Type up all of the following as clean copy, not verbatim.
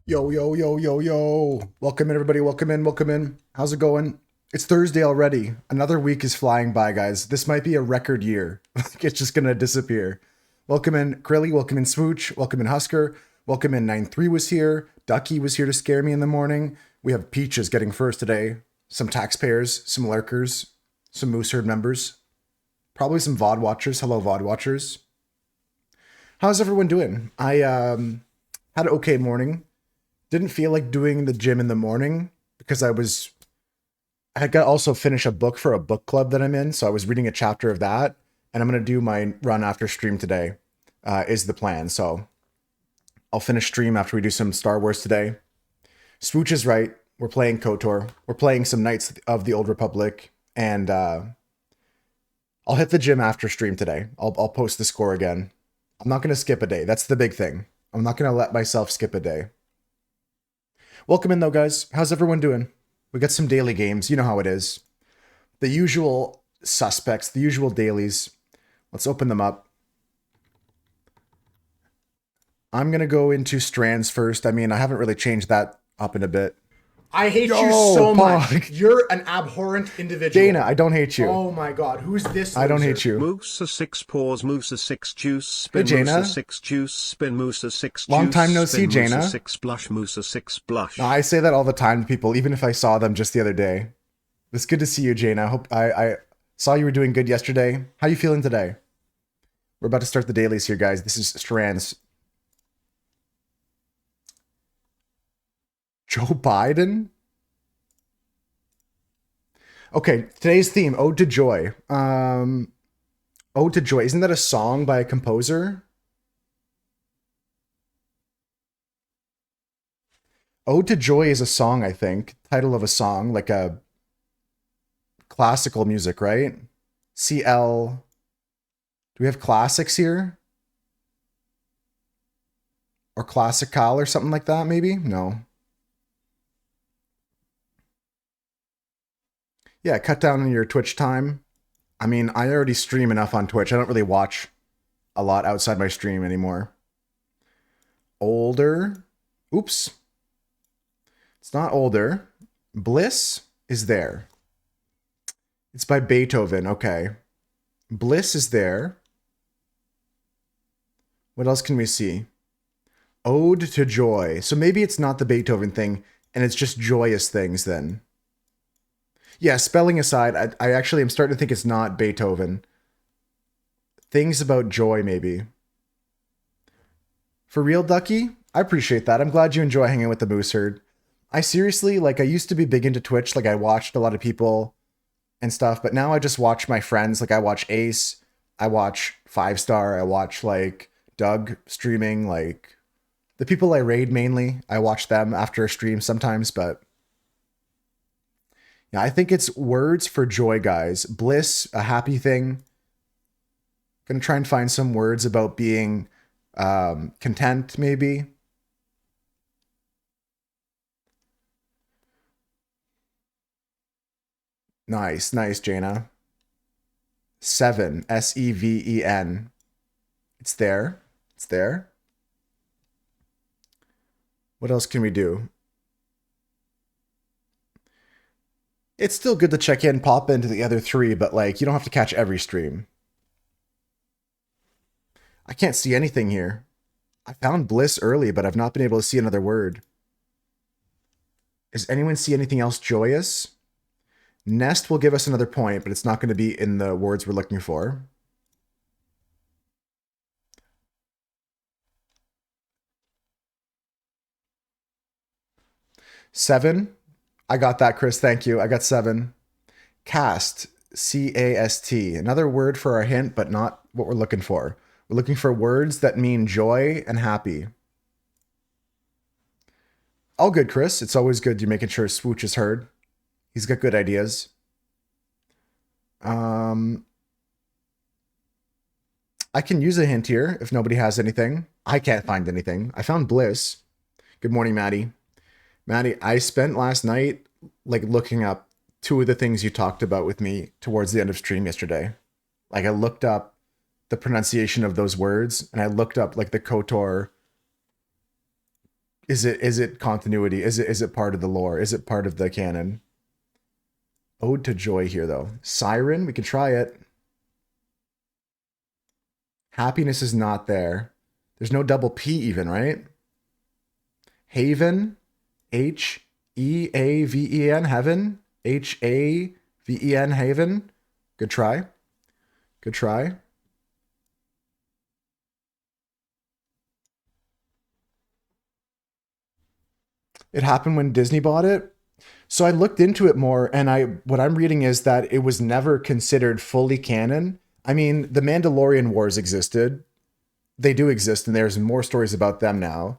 Yo, yo, yo, yo, yo. Welcome in, everybody. Welcome in, welcome in. How's it going? It's Thursday already. Another week is flying by, guys. This might be a record year. It's just gonna disappear. Welcome in, Krilly. Welcome in, Smooch. Welcome in, Husker. Welcome in, 9-3 was here. Ducky was here to scare me in the morning. We have Peaches getting first today. Some taxpayers, some lurkers, some Moose Herd members. Probably some VOD watchers. Hello, VOD watchers. How's everyone doing? I had an okay morning. Didn't feel like doing the gym in the morning because I had got to also finish a book for a book club that I'm in, so I was reading a chapter of that, and I'm gonna do my run after stream today. Is the plan. So I'll finish stream after we do some Star Wars today. Spooch is right. We're playing KOTOR. We're playing some Knights of the Old Republic, and I'll hit the gym after stream today. I'll post the score again. I'm not gonna skip a day. That's the big thing. I'm not gonna let myself skip a day. Welcome in though, guys. How's everyone doing? We got some daily games. You know how it is. The usual suspects, the usual dailies. Let's open them up. I'm going to go into strands first. I mean, I haven't really changed that up in a bit. I hate Yo, you so Pog. much. You're an abhorrent individual. Dana, I don't hate you. Oh my god, who's this loser? I don't hate you. Moosa 6 paws, Moosa 6 juice, spin Hey, Jaina. Moosa 6 juice, spin Moosa 6 juice. Long time no see, spin Jaina. Moosa 6 blush, Moosa 6 blush. No, I say that all the time to people, even if I saw them just the other day. It's good to see you, Jane. I hope I saw you were doing good yesterday. How you feeling today? We're about to start the dailies here, guys. This is strands. Joe Biden? Okay, today's theme, Ode to Joy. Ode to Joy. Isn't that a song by a composer? Ode to Joy is a song, I think. Title of a song, like a classical music, right? CL. Do we have classics here? Or classical or something like that, maybe? No. Yeah, cut down on your Twitch time. I mean, I already stream enough on Twitch. I don't really watch a lot outside my stream anymore. Older. Oops. It's not older. Bliss is there. It's by Beethoven. Okay. Bliss is there. What else can we see? Ode to Joy. So maybe it's not the Beethoven thing, and it's just joyous things then. Yeah, spelling aside, I actually am starting to think it's not Beethoven. Things about joy, maybe. For real, Ducky? I appreciate that. I'm glad you enjoy hanging with the Moose Herd. I seriously, like, I used to be big into Twitch. Like, I watched a lot of people and stuff, but now I just watch my friends. Like, I watch Ace, I watch 5-Star, I watch, like, Doug streaming, like, the people I raid mainly. I watch them after a stream sometimes, but yeah, I think it's words for joy, guys. Bliss, a happy thing. Gonna try and find some words about being content, maybe. Nice, nice, Jaina. Seven, S-E-V-E-N. It's there. It's there. What else can we do? It's still good to check in, pop into the other three, but like, you don't have to catch every stream. I can't see anything here. I found bliss early, but I've not been able to see another word. Does anyone see anything else joyous? Nest will give us another point, but it's not going to be in the words we're looking for. Seven. I got that, Chris. Thank you. I got 7. Cast. C-A-S-T. Another word for our hint, but not what we're looking for. We're looking for words that mean joy and happy. All good, Chris. It's always good you're making sure Swooch is heard. He's got good ideas. I can use a hint here if nobody has anything. I can't find anything. I found bliss. Good morning, Maddie. Maddie, I spent last night like looking up 2 of the things you talked about with me towards the end of stream yesterday. Like I looked up the pronunciation of those words and I looked up like the KOTOR Is it continuity? Is it part of the lore? Is it part of the canon? Ode to Joy here though. Siren, we could try it. Happiness is not there. There's no double P even, right? Haven, Heaven, heaven, Haven, haven. Good try. Good try. It happened when Disney bought it. So I looked into it more, and what I'm reading is that it was never considered fully canon. I mean, the Mandalorian Wars existed. They do exist, and there's more stories about them now.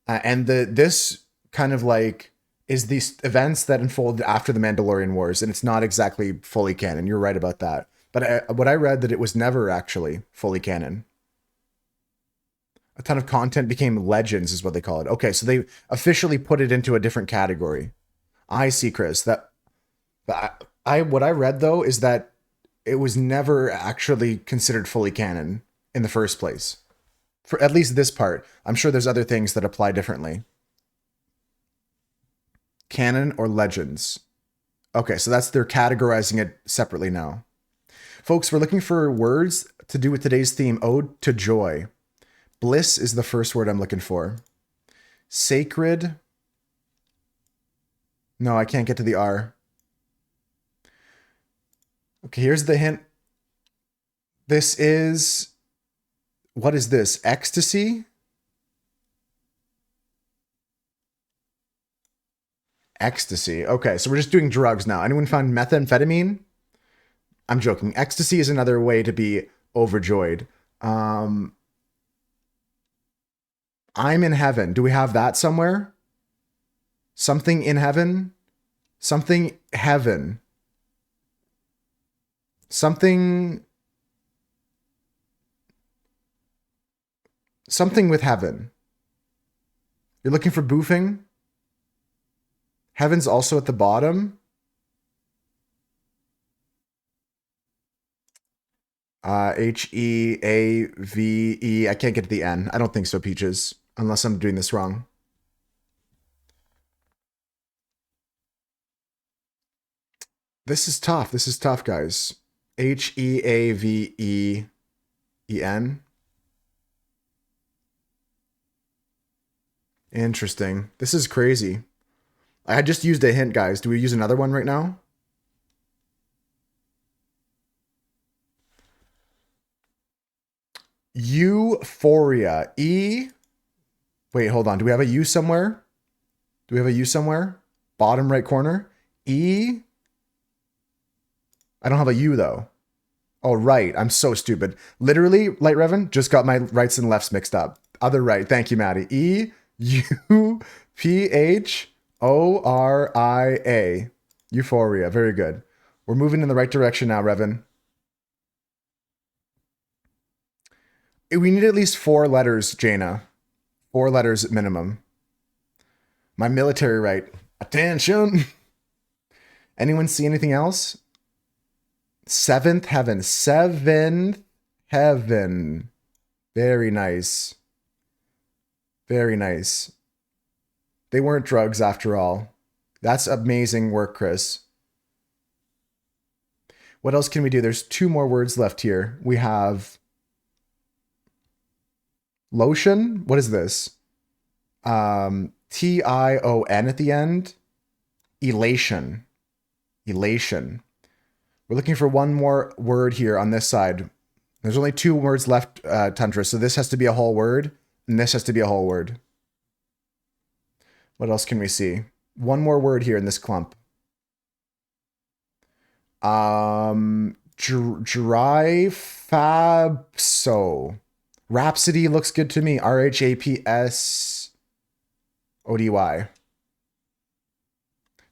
And this kind of like is these events that unfolded after the Mandalorian Wars, and it's not exactly fully canon. You're right about that. But what I read that it was never actually fully canon. A ton of content became legends, is what they call it. Okay, so they officially put it into a different category. I see, Chris. What I read though is that it was never actually considered fully canon in the first place. For at least this part. I'm sure there's other things that apply differently. Canon or legends. Okay, so they're categorizing it separately now. Folks, we're looking for words to do with today's theme, Ode to Joy. Bliss is the first word I'm looking for. Sacred. No, I can't get to the R. Okay, here's the hint. This is... What is this? Ecstasy? Ecstasy. Okay, so we're just doing drugs now. Anyone find methamphetamine? I'm joking. Ecstasy is another way to be overjoyed. I'm in heaven. Do we have that somewhere? Something in heaven? Something heaven. Something with heaven. You're looking for boofing? Heaven's also at the bottom. Heave. I can't get to the N. I don't think so, Peaches. Unless I'm doing this wrong. This is tough. This is tough, guys. Heaveen. Interesting. This is crazy. I had just used a hint, guys. Do we use another one right now? Euphoria. Wait, hold on. Do we have a U somewhere? Do we have a U somewhere? Bottom right corner. I don't have a U though. Oh, right. I'm so stupid. Literally, Light Revan, just got my rights and lefts mixed up. Other right. Thank you, Maddie. Euphoria. Euphoria. Very good. We're moving in the right direction now, Revan. We need at least 4 letters, Jaina. 4 letters at minimum. My military right. Attention. Anyone see anything else? Seventh heaven. Seventh heaven. Very nice. Very nice. They weren't drugs after all. That's amazing work, Chris. What else can we do? There's 2 more words left here. We have lotion. What is this? Tion at the end. Elation. Elation. We're looking for one more word here on this side. There's only 2 words left, Tundra, so this has to be a whole word, and this has to be a whole word. What else can we see? One more word here in this clump. Dryfabso. Rhapsody looks good to me. Rhapsody.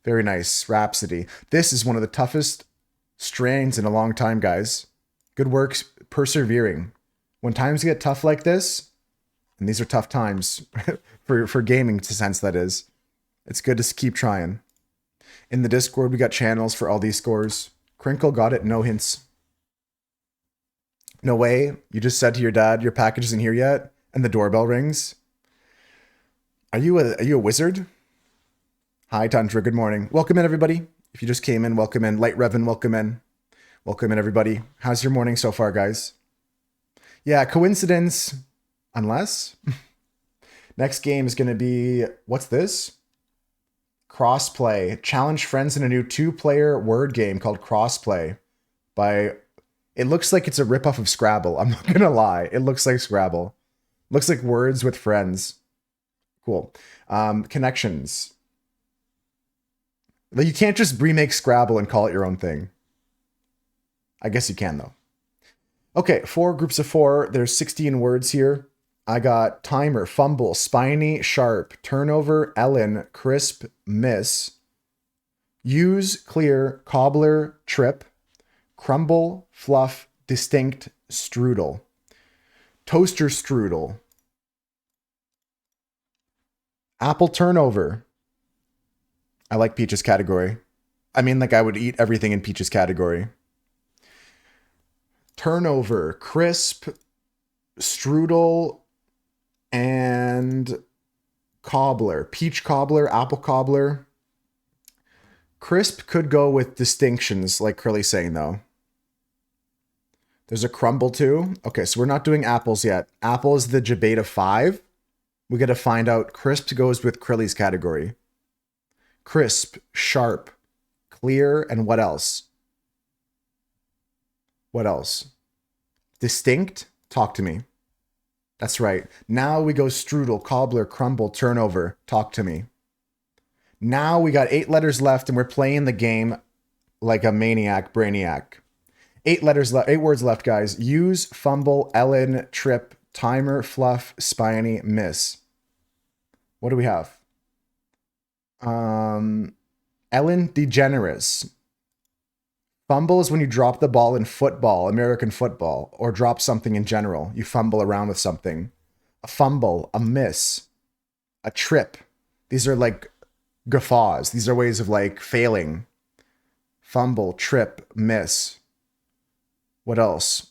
Very nice. Rhapsody. This is one of the toughest strains in a long time, guys. Good work persevering. When times get tough like this, and these are tough times for gaming sense, that is, it's good to keep trying. In the Discord, we got channels for all these scores. Crinkle got it. No hints. No way. You just said to your dad, your package isn't here yet, and the doorbell rings. Are you a wizard? Hi, Tundra. Good morning. Welcome in, everybody. If you just came in, welcome in. Light Revan, welcome in. Welcome in, everybody. How's your morning so far, guys? Yeah, coincidence, unless. Next game is going to be, what's this? Crossplay. Challenge friends in a new 2-player word game called Crossplay. It looks like it's a ripoff of Scrabble. I'm not going to lie. It looks like Scrabble. Looks like words with friends. Cool. Connections. You can't just remake Scrabble and call it your own thing. I guess you can, though. Okay, 4 groups of 4. There's 16 words here. I got timer, fumble, spiny, sharp, turnover, Ellen, crisp, miss, use, clear, cobbler, trip, crumble, fluff, distinct, strudel, toaster strudel, apple turnover. I like Peach's category. I mean, like I would eat everything in Peach's category. Turnover, crisp, strudel, and cobbler. Peach cobbler, apple cobbler. Crisp could go with distinctions, like Curly's saying, though. There's a crumble, too. Okay, so we're not doing apples yet. Apple is the debate of 5. We got to find out. Crisp goes with Curly's category. Crisp, sharp, clear, and what else? What else? Distinct? Talk to me. That's right. Now we go strudel, cobbler, crumble, turnover. Talk to me. Now we got 8 letters left and we're playing the game like a maniac, brainiac. 8 words left, guys. Use, fumble, Ellen, trip, timer, fluff, spiny, miss. What do we have? Ellen DeGeneres. Fumble is when you drop the ball in football, American football, or drop something in general. You fumble around with something. A fumble, a miss, a trip. These are like guffaws. These are ways of like failing. Fumble, trip, miss. What else?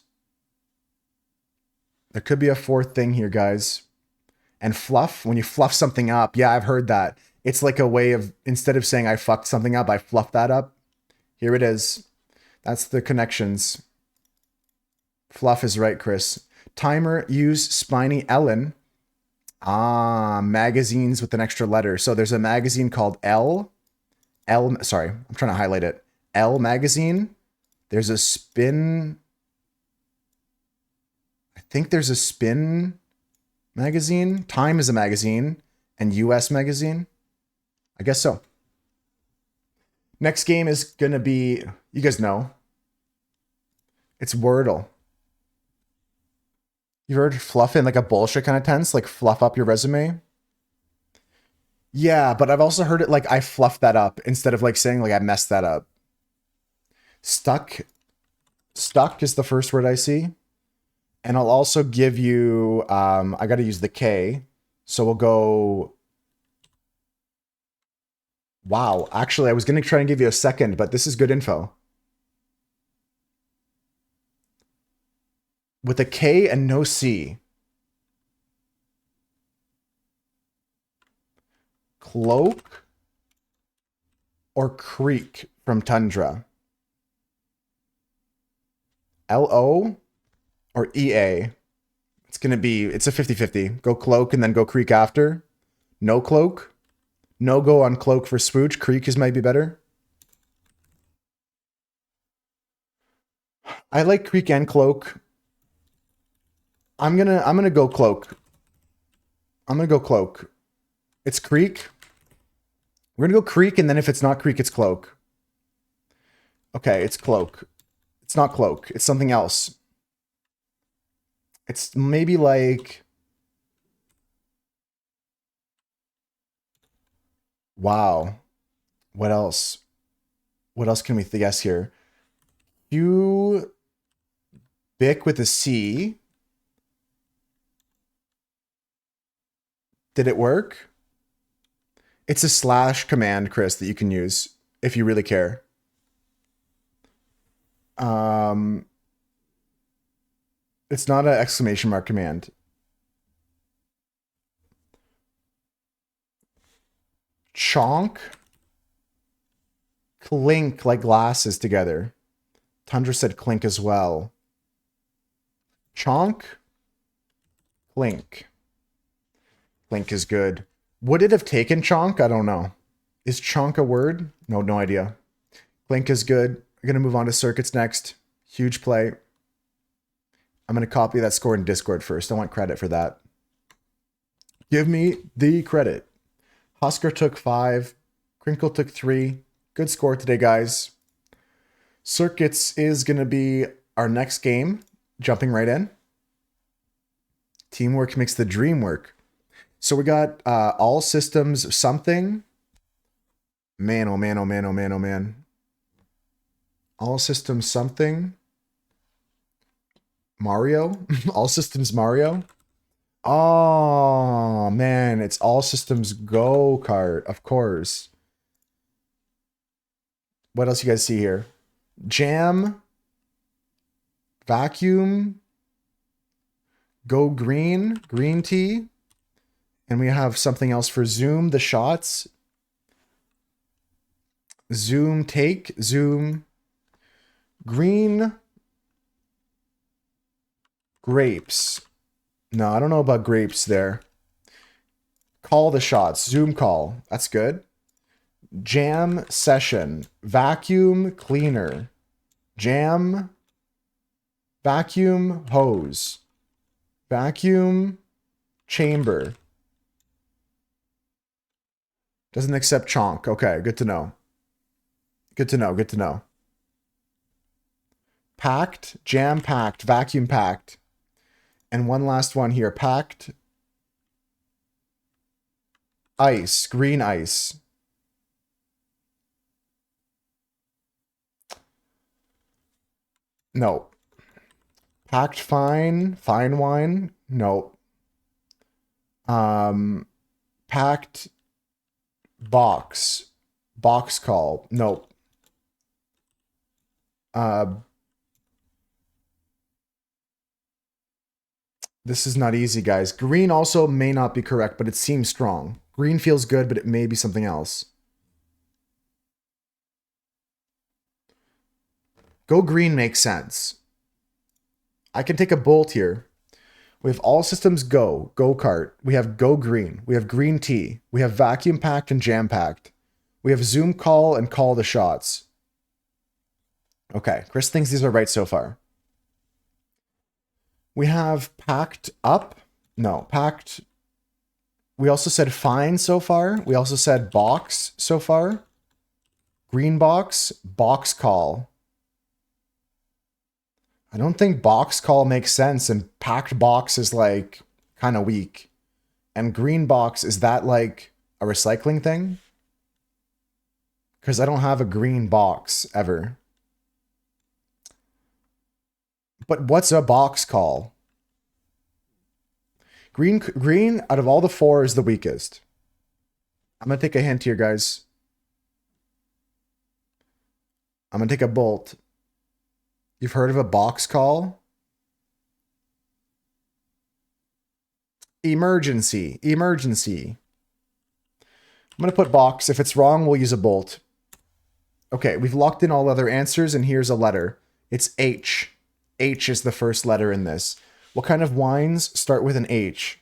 There could be a 4th thing here, guys. And fluff, when you fluff something up. Yeah, I've heard that. It's like a way of, instead of saying I fucked something up, I fluffed that up. Here it is. That's the connections. Fluff is right, Chris. Timer, use, spiny, Ellen. Magazines with an extra letter. So there's a magazine called sorry, I'm trying to highlight it. L magazine. There's a spin. I think there's a spin magazine. Time is a magazine. And US magazine. I guess so. Next game is going to be, you guys know. It's Wordle. You heard fluff in like a bullshit kind of tense? Like fluff up your resume? Yeah, but I've also heard it like I fluffed that up instead of like saying like I messed that up. Stuck. Stuck is the first word I see. And I'll also give you, I got to use the K. So we'll go. Wow. Actually, I was going to try and give you a second, but this is good info. With a K and no C. Cloak or creek from Tundra? L-O or E-A? It's a 50-50. Go cloak and then go creek after. No cloak. No go on cloak for spooch. Creek is might be better. I like creek and cloak. I'm gonna go cloak. I'm gonna go cloak. It's creek. We're gonna go creek, and then if it's not creek, it's cloak. Okay, it's cloak. It's not cloak. It's something else. It's maybe like. Wow. What else? What else can we guess here? You Bic with a C. Did it work? It's a slash command, Chris, that you can use if you really care. It's not an exclamation mark command. Chonk. Clink, like glasses together. Tundra said clink as well. Chonk. Clink. Clink is good. Would it have taken chonk? I don't know. Is chonk a word? No, no idea. Clink is good. We're going to move on to circuits next. Huge play. I'm going to copy that score in Discord first. I want credit for that. Give me the credit. Husker took 5. Crinkle took 3. Good score today, guys. Circuits is going to be our next game. Jumping right in. Teamwork makes the dream work. So we got all systems something. Man, oh man, oh man, oh man, oh man. All systems something. Mario? All systems Mario? Oh, man. It's all systems go-kart, of course. What else you guys see here? Jam. Vacuum. Go green. Green tea. And we have something else for zoom, the shots. Zoom take. Zoom. Green. Grapes. No, I don't know about grapes there. Call the shots. Zoom call. That's good. Jam session. Vacuum cleaner. Jam. Vacuum hose. Vacuum chamber. Doesn't accept chonk. Okay, good to know. Good to know. Good to know. Packed. Jam packed. Vacuum packed. And one last one here. Packed. Ice. Green ice. No. Packed fine. Fine wine. No. Packed box. Box call. Nope. This is not easy, guys. Green also may not be correct, but it seems strong. Green feels good, but it may be something else. Go green makes sense. I can take a bolt here. We have all systems go. Go-kart. We have go green. We have green tea. We have vacuum packed and jam packed. We have zoom call and call the shots. Okay, Chris thinks these are right so far. We have packed up. No, packed. We also said fine so far. We also said box so far. Green box, box call. I don't think box call makes sense, and packed box is like kind of weak. And green box, is that like a recycling thing? Because I don't have a green box ever. But what's a box call? Green out of all the 4 is the weakest. I'm going to take a hint here, guys. I'm going to take a bolt. You've heard of a box call? Emergency. Emergency. I'm going to put box. If it's wrong, we'll use a bolt. Okay, we've locked in all other answers, and here's a letter. It's H. H is the first letter in this. What kind of wines start with an H?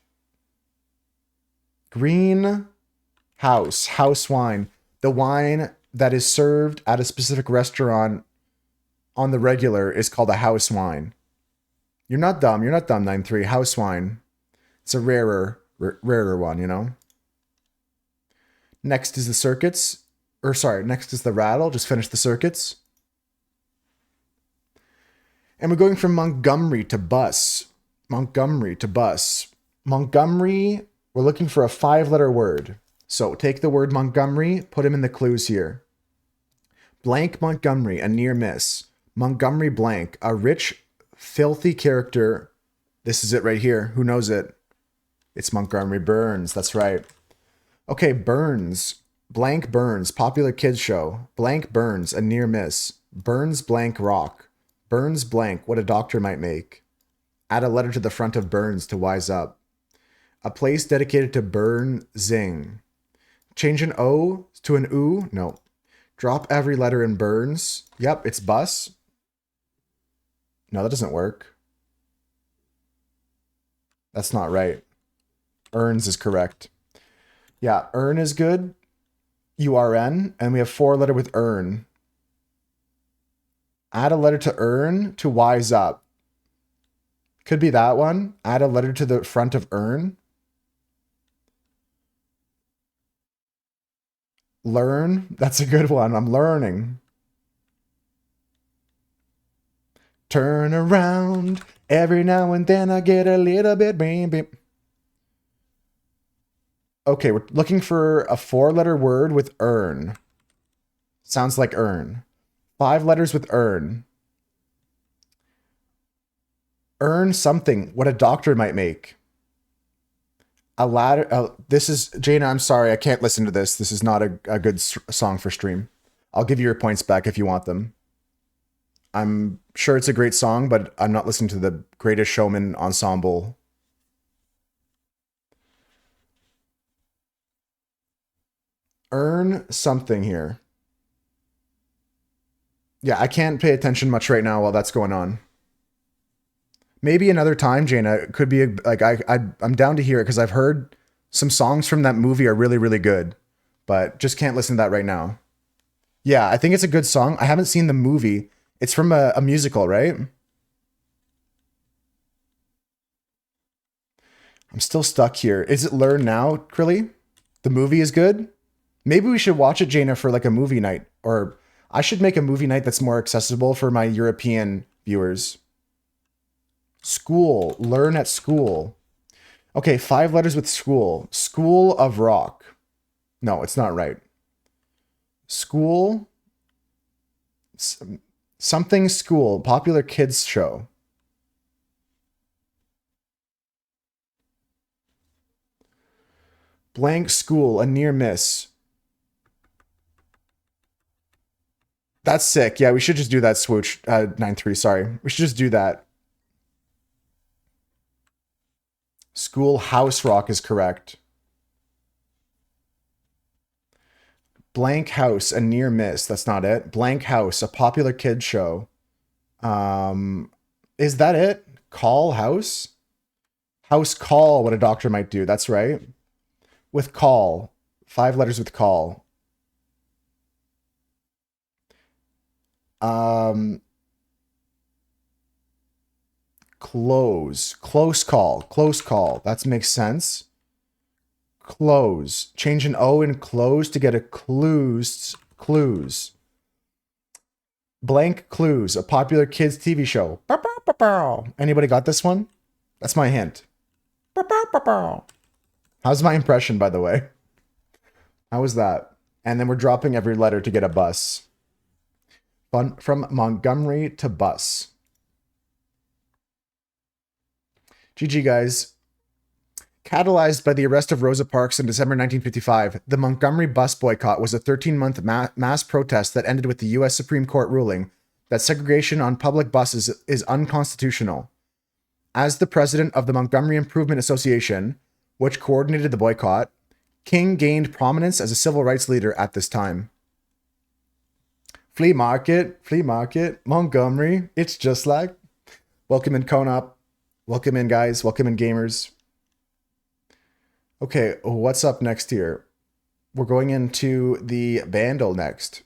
Green house. House wine. The wine that is served at a specific restaurant on the regular is called a house wine. You're not dumb. You're not dumb, 9-3. House wine. It's a rarer one, you know? Next is the circuits. Next is the rattle. Just finish the circuits. And we're going from Montgomery to bus. Montgomery to bus. Montgomery, we're looking for a 5-letter word. So take the word Montgomery, put him in the clues here. Blank Montgomery, a near miss. Montgomery blank, a rich, filthy character. This is it right here. Who knows it? It's Montgomery Burns. That's right. Okay, Burns. Blank Burns, popular kids show. Blank Burns, a near miss. Burns blank rock. Burns blank, what a doctor might make. Add a letter to the front of Burns to wise up. A place dedicated to Burn Zing. Change an O to an oo? No. Drop every letter in Burns. Yep, it's bus. No, that doesn't work. That's not right. Earns is correct. Yeah, earn is good. URN, and we have 4-letter with earn. Add a letter to earn to wise up. Could be that one. Add a letter to the front of earn. Learn. That's a good one. I'm learning. Turn around. Every now and then I get a little bit baby. Okay, we're looking for a 4-letter word with earn. Sounds like earn. 5 letters with earn. Earn something. What a doctor might make. A ladder. This is Jaina. I'm sorry, I can't listen to this. This is not a good song for stream. I'll give you your points back if you want them. I'm sure it's a great song, but I'm not listening to the Greatest Showman ensemble. Earn something here. Yeah, I can't pay attention much right now while that's going on. Maybe another time, Jaina. It could be like I'm down to hear it because I've heard some songs from that movie are really, really good, but just can't listen to that right now. Yeah, I think it's a good song. I haven't seen the movie. It's from a musical, right? I'm still stuck here. Is it Learn Now, Krilly? The movie is good? Maybe we should watch it, Jaina, for like a movie night. Or I should make a movie night that's more accessible for my European viewers. School. Learn at school. Okay, 5 letters with school. School of Rock. No, it's not right. School. Something school. Popular kids show. Blank school. A near miss. That's sick. Yeah, we should just do that, Swooch. 9-3, sorry. We should just do that. School House Rock is correct. Blank House, a near miss. That's not it. Blank House, a popular kids show. Is that it? Call House? House call, what a doctor might do. That's right. With call. 5 letters with call. Close. Close call. Close call. That makes sense. Close. Change an O in close to get a clues. Clues. Blank Clues, a popular kids TV show. Anybody got this one? That's my hint. How's my impression, by the way? How was that? And then we're dropping every letter to get a bus. From Montgomery to bus. GG, guys. Catalyzed by the arrest of Rosa Parks in December 1955, the Montgomery bus boycott was a 13-month mass protest that ended with the U.S. Supreme Court ruling that segregation on public buses is unconstitutional. As the president of the Montgomery Improvement Association, which coordinated the boycott, King gained prominence as a civil rights leader at this time. Flea market, Montgomery, it's just like. Welcome in, Conop. Welcome in, guys. Welcome in, gamers. Okay, what's up next here? We're going into the Vandal next.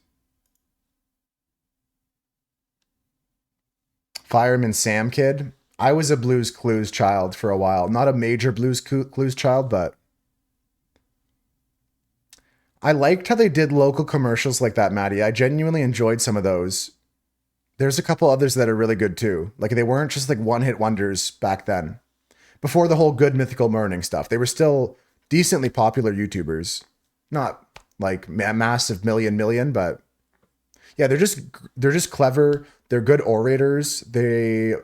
Fireman Sam Kid. I was a Blues Clues child for a while. Not a major Blues Clues child, but I liked how they did local commercials like that, Maddie. I genuinely enjoyed some of those. There's a couple others that are really good too. Like they weren't just like one-hit wonders back then. Before the whole Good Mythical Morning stuff, they were still decently popular YouTubers. Not like massive million, but yeah, they're just clever. They're good orators. They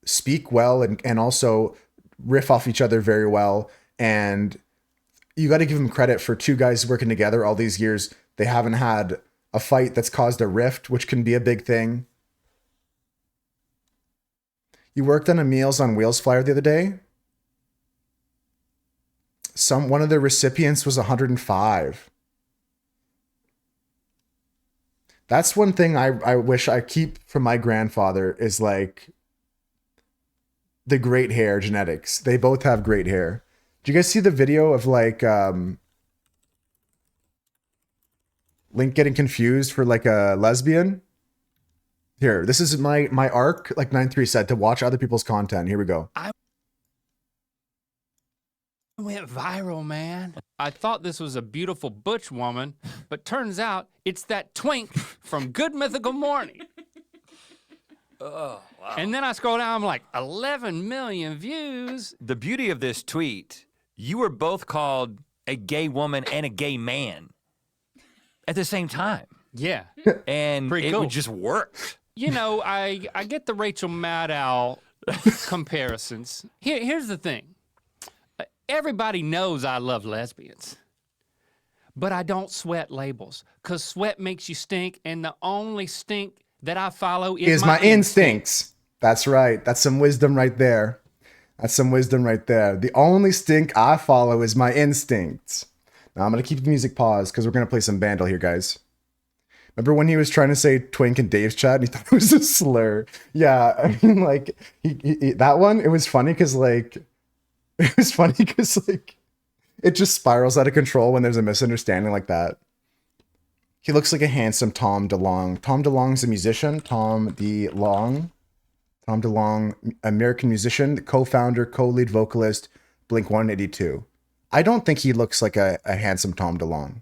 speak well and also riff off each other very well. And you got to give them credit for 2 guys working together all these years. They haven't had a fight that's caused a rift, which can be a big thing. You worked on a Meals on Wheels flyer the other day? One of the recipients was 105. That's one thing I wish I keep from my grandfather is like the great hair genetics. They both have great hair. Do you guys see the video of like Link getting confused for like a lesbian? Here, this is my arc, like 9-3 said, to watch other people's content. Here we go. Went viral, man. I thought this was a beautiful butch woman, but turns out it's that twink from Good Mythical Morning. Oh, wow. And then I scroll down, I'm like, 11 million views. The beauty of this tweet, you were both called a gay woman and a gay man at the same time. Yeah. And Pretty it cool. would just work. You know, I get the Rachel Maddow comparisons. Here's the thing. Everybody knows I love lesbians. But I don't sweat labels, because sweat makes you stink, and the only stink that I follow is my instincts. That's right. That's some wisdom right there. That's some wisdom right there. The only stink I follow is my instincts. Now I'm going to keep the music paused because we're going to play some Vandal here, guys. Remember when he was trying to say twink in Dave's chat and he thought it was a slur? Yeah, I mean, like, he that one, it was funny because, like, it just spirals out of control when there's a misunderstanding like that. He looks like a handsome Tom DeLonge. Tom DeLonge's a musician. Tom DeLonge, American musician, co-founder, co-lead vocalist, Blink-182. I don't think he looks like a handsome Tom DeLonge.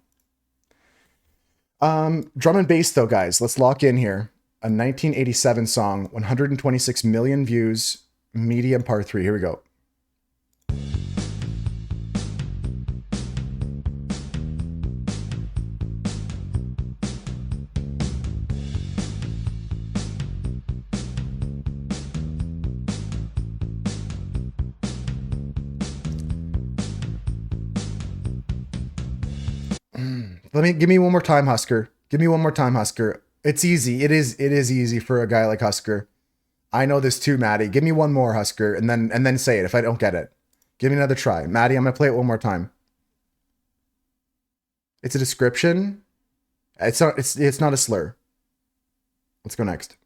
Drum and bass though, guys. Let's lock in here. A 1987 song, 126 million views, medium part 3. Here we go. Give me one more time, Husker. Give me one more time, Husker. It's easy. It is easy for a guy like Husker. I know this too, Maddie. Give me one more, Husker, and then say it if I don't get it. Give me another try. Maddie, I'm gonna play it one more time. It's a description. It's not a slur. Let's go next.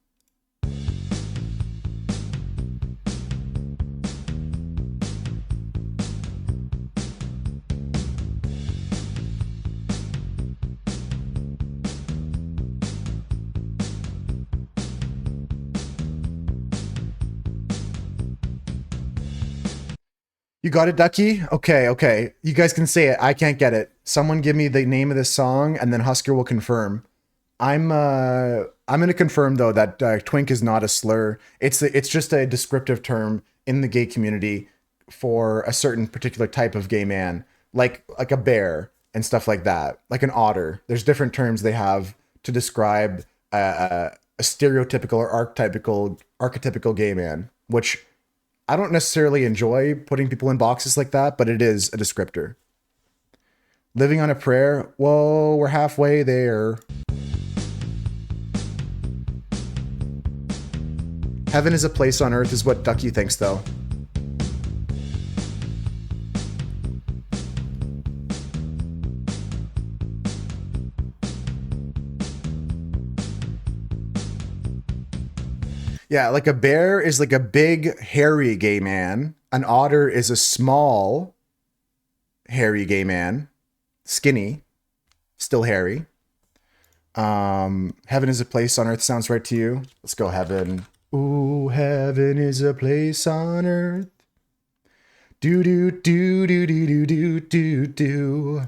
You got it, Ducky? Okay. You guys can say it. I can't get it. Someone give me the name of this song, and then Husker will confirm. I'm gonna confirm though that twink is not a slur. It's just a descriptive term in the gay community for a certain particular type of gay man, like a bear and stuff like that, like an otter. There's different terms they have to describe a stereotypical or archetypical gay man, which I don't necessarily enjoy putting people in boxes like that, but it is a descriptor. Living on a prayer. Whoa, we're halfway there. Heaven is a place on earth is what Ducky thinks, though. Yeah, like a bear is like a big, hairy gay man. An otter is a small, hairy gay man. Skinny, still hairy. Heaven is a place on earth sounds right to you. Let's go heaven. Ooh, heaven is a place on earth. Do do do do do do do do do.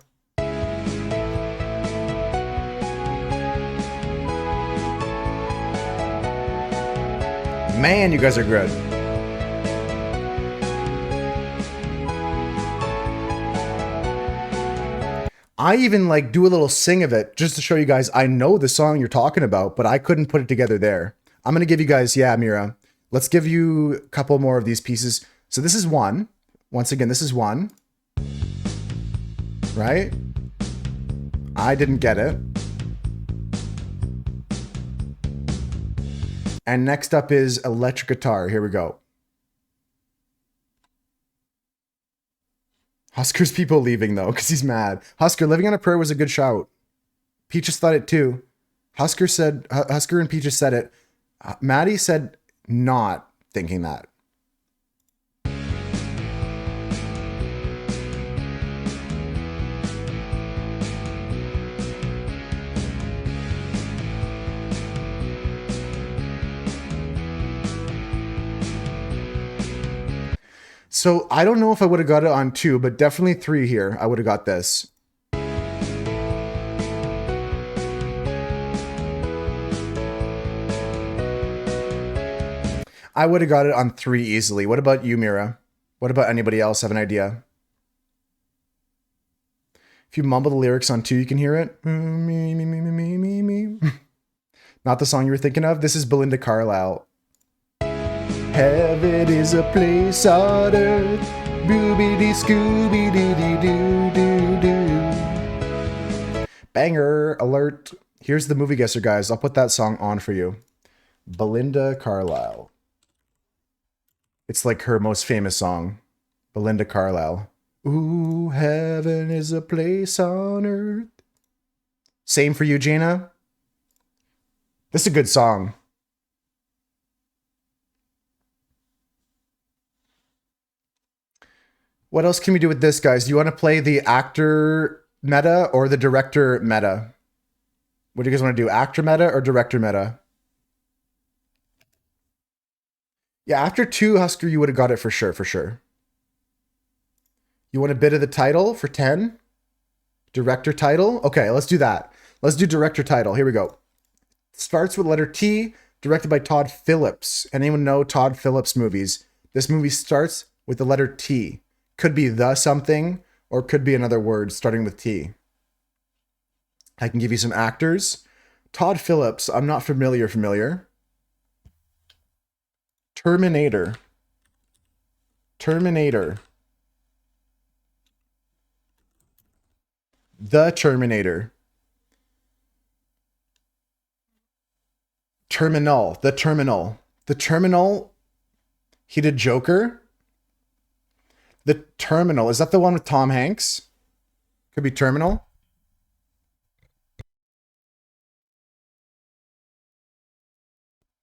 Man, you guys are good. I even like do a little sing of it just to show you guys I know the song you're talking about, but I couldn't put it together there. I'm going to give you guys, yeah, Mira. Let's give you a couple more of these pieces. So this is one. Once again, this is one. Right? I didn't get it. And next up is electric guitar. Here we go. Husker's people leaving though, because he's mad. Husker, living on a prayer was a good shout. Peaches thought it too. Husker and Peaches said it. Maddie said not thinking that. So I don't know if I would have got it on 2, but definitely 3 here. I would have got this. I would have got it on 3 easily. What about you, Mira? What about anybody else have an idea? If you mumble the lyrics on 2, you can hear it. Me, me, me, me, me, me, me. Not the song you were thinking of. This is Belinda Carlisle. Heaven is a place on earth. Boobity scooby doo doo doo doo. Banger alert. Here's the movie guesser, guys. I'll put that song on for you. Belinda Carlisle. It's like her most famous song. Belinda Carlisle. Ooh, heaven is a place on earth. Same for you, Gina. This is a good song. What else can we do with this, guys? Do you want to play the actor meta or the director meta? What do you guys want to do? Actor meta or director meta? Yeah, after 2, Husker, you would have got it for sure, for sure. You want a bit of the title for 10? Director title? Okay, let's do that. Let's do director title. Here we go. Starts with letter T, directed by Todd Phillips. Anyone know Todd Phillips movies? This movie starts with the letter T. Could be the something, or could be another word starting with T. I can give you some actors. Todd Phillips, I'm not familiar. Terminator. The Terminator. The Terminal. He did Joker. The Terminal. Is that the one with Tom Hanks? Could be Terminal.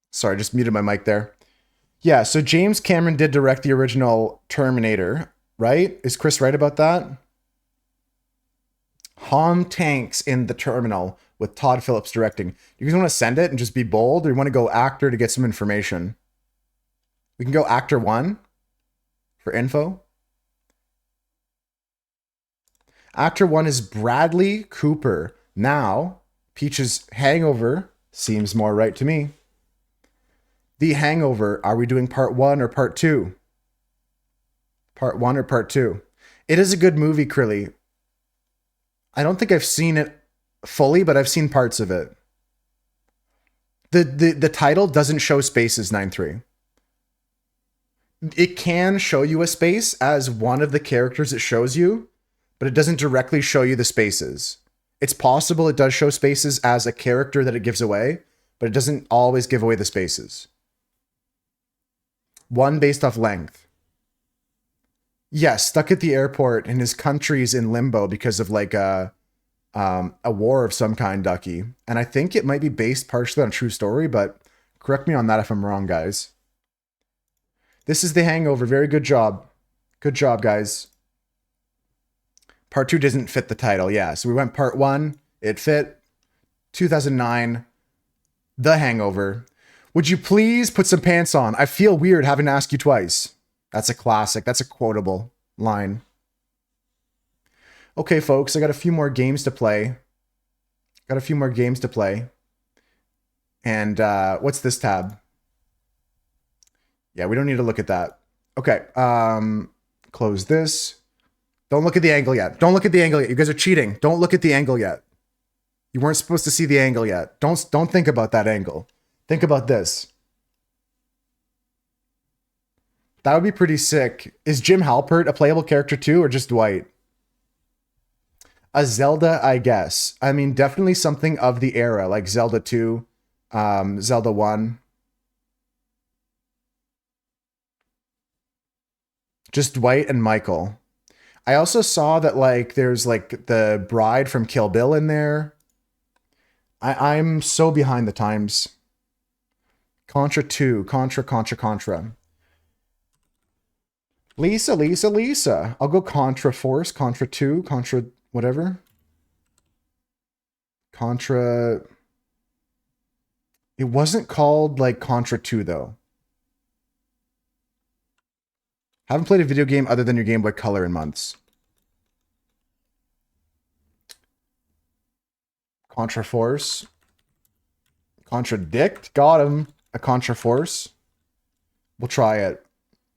Sorry, just muted my mic there. Yeah, so James Cameron did direct the original Terminator, right? Is Chris right about that? Tom Hanks in The Terminal with Todd Phillips directing. You guys want to send it and just be bold, or you want to go actor to get some information? We can go actor 1 for info. Actor 1 is Bradley Cooper. Now, Peach's Hangover seems more right to me. The Hangover, are we doing part 1 or part 2? Part 1 or part 2? It is a good movie, Krilly. I don't think I've seen it fully, but I've seen parts of it. The title doesn't show spaces, 9-3. It can show you a space as one of the characters it shows you, but it doesn't directly show you the spaces. It's possible it does show spaces as a character that it gives away, but it doesn't always give away the spaces. 1 based off length. Yes, stuck at the airport and his country's in limbo because of like a war of some kind, Ducky. And I think it might be based partially on a true story, but correct me on that if I'm wrong, guys. This is The Hangover. Very good job. Good job, guys. Part 2 doesn't fit the title. Yeah, so we went part 1. It fit. 2009. The Hangover. Would you please put some pants on? I feel weird having to ask you twice. That's a classic. That's a quotable line. Okay, folks, I got a few more games to play. And what's this tab? Yeah, we don't need to look at that. Okay, close this. Don't look at the angle yet. You guys are cheating. Don't look at the angle yet. You weren't supposed to see the angle yet. Don't think about that angle. Think about this. That would be pretty sick. Is Jim Halpert a playable character too, or just Dwight? A Zelda, I guess. I mean, definitely something of the era, like Zelda 2, Zelda 1. Just Dwight and Michael. I also saw that like there's like the bride from Kill Bill in there. I'm so behind the times. Contra 2, Contra. Lisa. I'll go Contra Force, Contra 2, Contra whatever. Contra. It wasn't called like Contra 2 though. Haven't played a video game other than your Game Boy Color in months. Contra Force. Contradict. Got him. A Contra Force. We'll try it.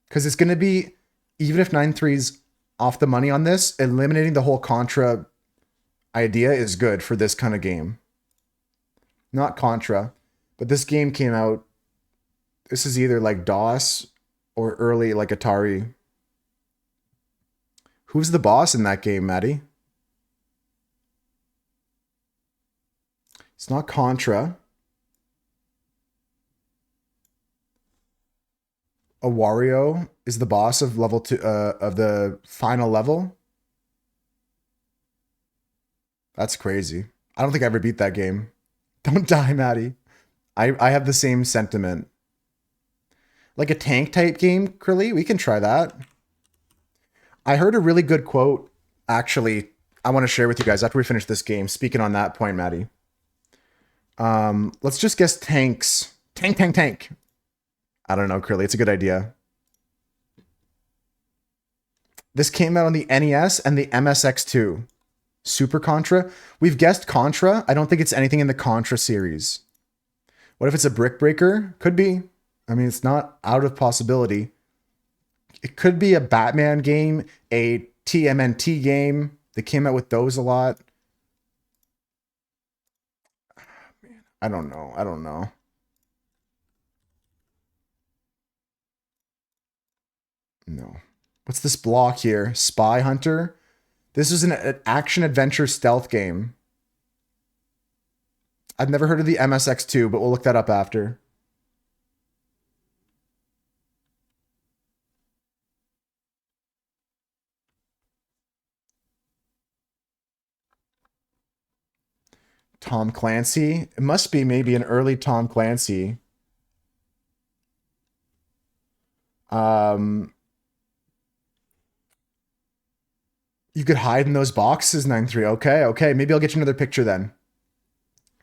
Because it's going to be, even if 9.3's off the money on this, eliminating the whole Contra idea is good for this kind of game. Not Contra, but this game came out, this is either like DOS or early like Atari. Who's the boss in that game, Maddie? It's not Contra. A Wario is the boss of level 2 of the final level. That's crazy. I don't think I ever beat that game. Don't die, Maddie. I have the same sentiment. Like a tank type game, Curly, we can try that. I heard a really good quote, actually, I want to share with you guys after we finish this game. Speaking on that point, Maddie. Let's just guess tanks. Tank. I don't know, Curly. It's a good idea. This came out on the NES and the MSX2. Super Contra. We've guessed Contra. I don't think it's anything in the Contra series. What if it's a Brick Breaker? Could be. I mean, it's not out of possibility. It could be a Batman game, a TMNT game. They came out with those a lot. I don't know. No. What's this block here? Spy Hunter? This is an action-adventure stealth game. I've never heard of the MSX2, but we'll look that up after. Tom Clancy? It must be maybe an early Tom Clancy. You could hide in those boxes, 9.3. Okay. Maybe I'll get you another picture then.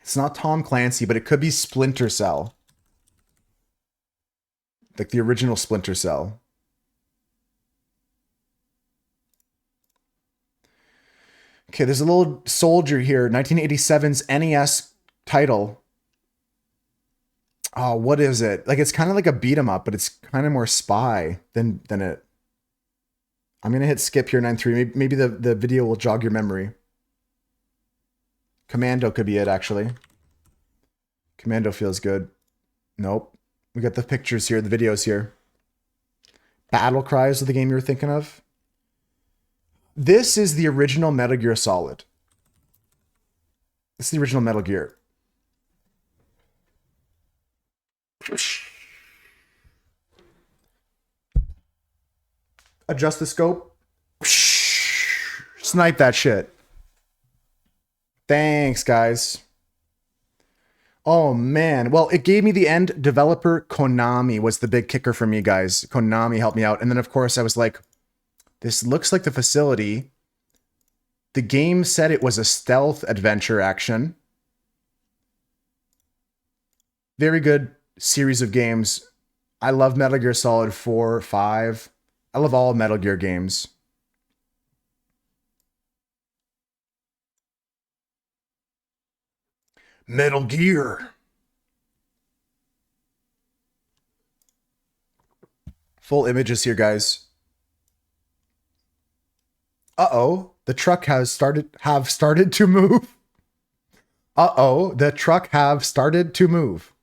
It's not Tom Clancy, but it could be Splinter Cell. Like the original Splinter Cell. Okay, there's a little soldier here. 1987's NES title. Oh, what is it? Like, it's kind of like a beat 'em up, but it's kind of more spy than it. I'm going to hit skip here, 9.3. Maybe the video will jog your memory. Commando could be it, actually. Commando feels good. Nope. We got the pictures here, the videos here. Battle Cries was the game you were thinking of. This is the original Metal Gear Solid. This is the original Metal Gear. Adjust the scope. Snipe that shit. Thanks, guys. Oh, man. Well, it gave me the end. Developer Konami was the big kicker for me, guys. Konami helped me out. And then, of course, I was like, this looks like the facility. The game said it was a stealth adventure action. Very good series of games. I love Metal Gear Solid 4, 5. I love all Metal Gear games. Metal Gear. Full images here, guys. Uh-oh, the truck have started to move. Uh-oh, the truck have started to move.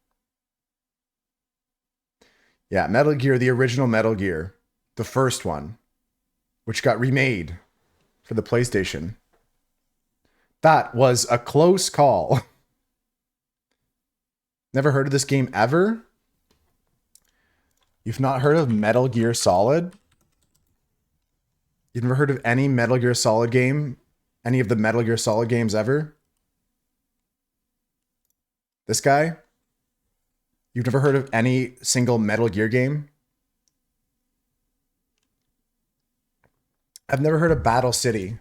Yeah, Metal Gear, the original Metal Gear. The first one, which got remade for the PlayStation. That was a close call. Never heard of this game ever? You've not heard of Metal Gear Solid? You've never heard of any Metal Gear Solid game? Any of the Metal Gear Solid games ever? This guy? You've never heard of any single Metal Gear game? I've never heard of Battle City.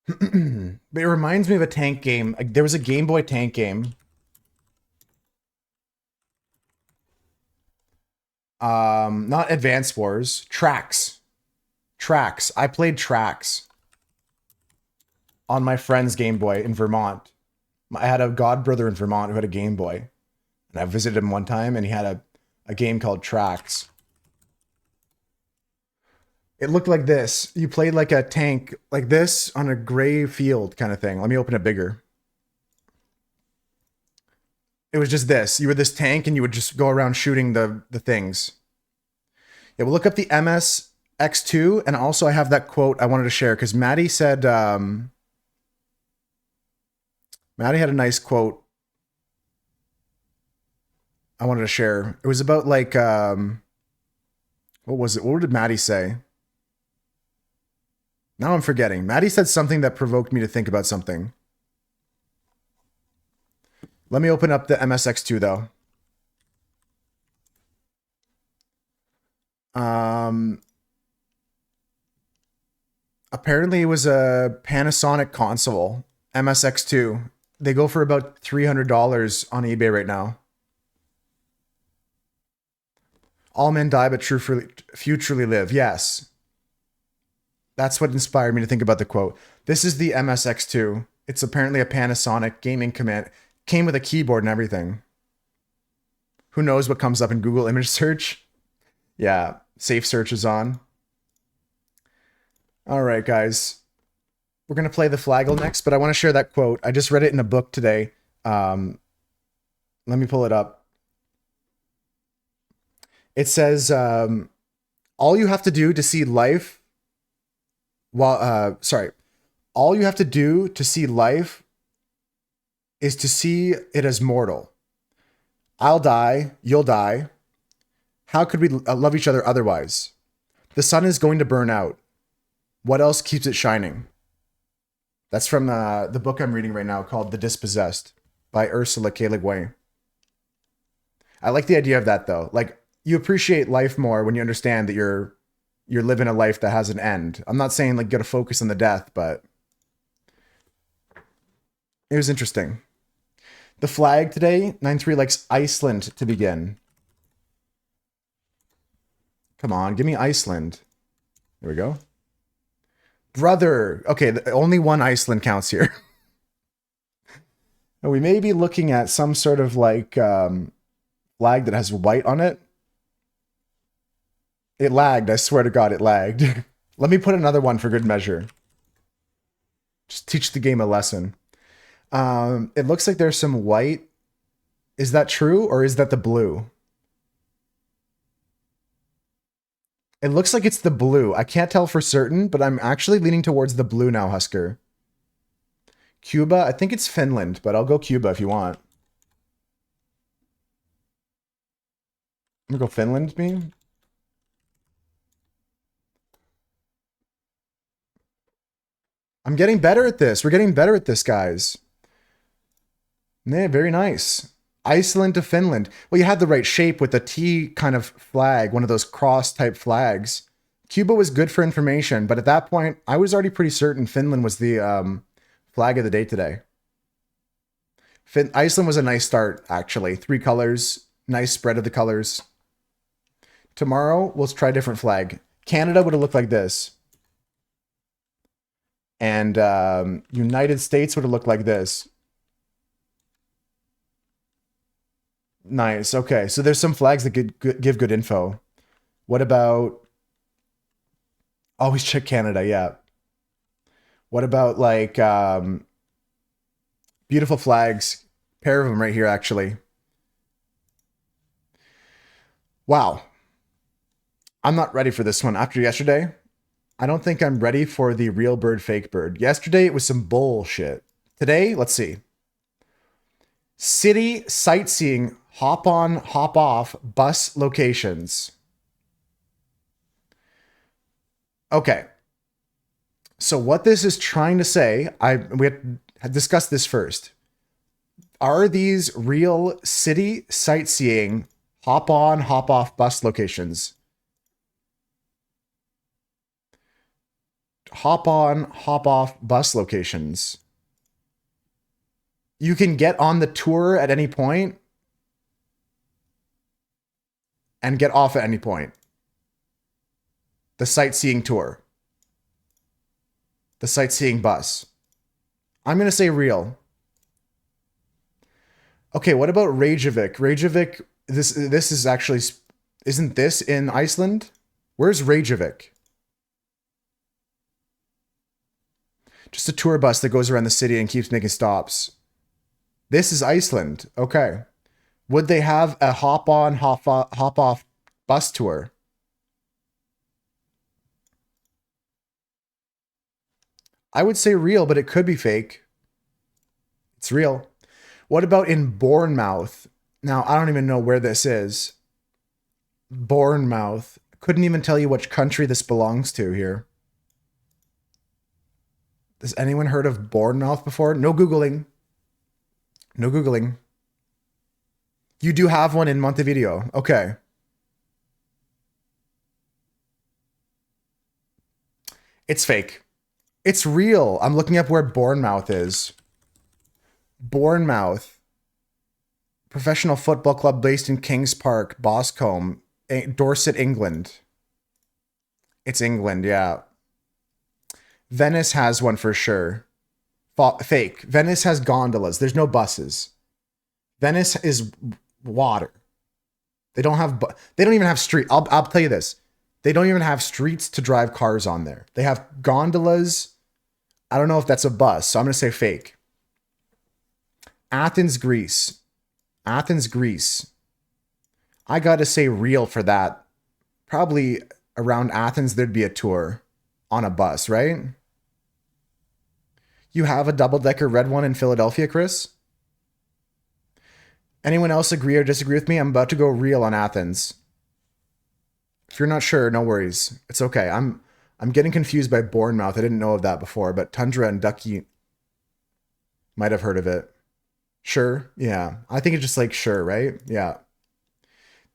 But it reminds me of a tank game. Like, there was a Game Boy tank game. Not Advance Wars. Tracks. Tracks. I played Tracks on my friend's Game Boy in Vermont. I had a god brother in Vermont who had a Game Boy. And I visited him one time and he had a game called Tracks. It looked like this. You played like a tank, like this, on a gray field kind of thing. Let me open it bigger. It was just this. You were this tank and you would just go around shooting the things. Yeah, we'll look up the MSX2. And also I have that quote I wanted to share because Maddie said, Maddie had a nice quote I wanted to share. It was about like, what was it? What did Maddie say? Now I'm forgetting. Maddie said something that provoked me to think about something. Let me open up the MSX2 though. Apparently it was a Panasonic console, MSX2. They go for about $300 on eBay right now. All men die, but few truly live. Yes. That's what inspired me to think about the quote. This is the MSX2. It's apparently a Panasonic gaming command. Came with a keyboard and everything. Who knows what comes up in Google image search? Yeah, safe search is on. All right, guys. We're going to play the Flaggle next, but I want to share that quote. I just read it in a book today. Let me pull it up. It says, all you have to do to see life... all you have to do to see life is to see it as mortal. I'll die, you'll die. How could we love each other otherwise? The sun is going to burn out. What else keeps it shining? That's from the book I'm reading right now called The Dispossessed by Ursula K. Le Guin. I like the idea of that though. Like, you appreciate life more when you understand that you're living a life that has an end. I'm not saying like you got to focus on the death, but it was interesting. The flag today, 9-3 likes Iceland to begin. Come on, give me Iceland. There we go. Brother. Okay, only one Iceland counts here. And we may be looking at some sort of like flag that has white on it. It lagged. I swear to God, it lagged. Let me put another one for good measure. Just teach the game a lesson. It looks like there's some white. Is that true or is that the blue? It looks like it's the blue. I can't tell for certain, but I'm actually leaning towards the blue now, Husker. Cuba, I think it's Finland, but I'll go Cuba if you want. I'm gonna go Finland, me. I'm getting better at this. We're getting better at this, guys. Yeah, very nice. Iceland to Finland. Well, you had the right shape with the T kind of flag, one of those cross type flags. Cuba was good for information, but at that point, I was already pretty certain Finland was the flag of the day today. Iceland was a nice start, actually. 3 colors, nice spread of the colors. Tomorrow, we'll try a different flag. Canada would have looked like this. And United States would have looked like this. Nice. Okay, so there's some flags that give good info. What about... Always check Canada, yeah. What about, like, beautiful flags? Pair of them right here, actually. Wow. I'm not ready for this one. After yesterday, I don't think I'm ready for the real bird, fake bird. Yesterday, it was some bullshit. Today, let's see. City sightseeing, hop on, hop off, bus locations. Okay. So what this is trying to say, we have to discuss this first. Are these real city sightseeing hop on, hop off bus locations? Hop on, hop off bus locations. You can get on the tour at any point and get off at any point. The sightseeing tour. The sightseeing bus. I'm going to say real. Okay, what about Reykjavik? Reykjavik, this is actually, isn't this in Iceland? Where's Reykjavik? Just a tour bus that goes around the city and keeps making stops. This is Iceland. Okay. Would they have a hop on, hop off bus tour? I would say real, but it could be fake. It's real. What about in Bournemouth? Now, I don't even know where this is. Bournemouth. Couldn't even tell you which country this belongs to here. Has anyone heard of Bournemouth before? No Googling. No Googling. You do have one in Montevideo. Okay. It's fake. It's real. I'm looking up where Bournemouth is. Bournemouth. Professional football club based in Kings Park, Boscombe, Dorset, England. It's England, yeah. Venice has one for sure. Fake. Venice has gondolas. There's no buses. Venice is water. They don't even have street. I'll tell you this. They don't even have streets to drive cars on there. They have gondolas. I don't know if that's a bus, so I'm going to say fake. Athens, Greece. Athens, Greece. I got to say real for that. Probably around Athens, there'd be a tour on a bus, right? You have a double-decker red one in Philadelphia, Chris? Anyone else agree or disagree with me? I'm about to go real on Athens. If you're not sure, no worries. It's okay. I'm getting confused by Bournemouth. I didn't know of that before, but Tundra and Ducky might have heard of it. Sure. Yeah. I think it's just like sure, right? Yeah.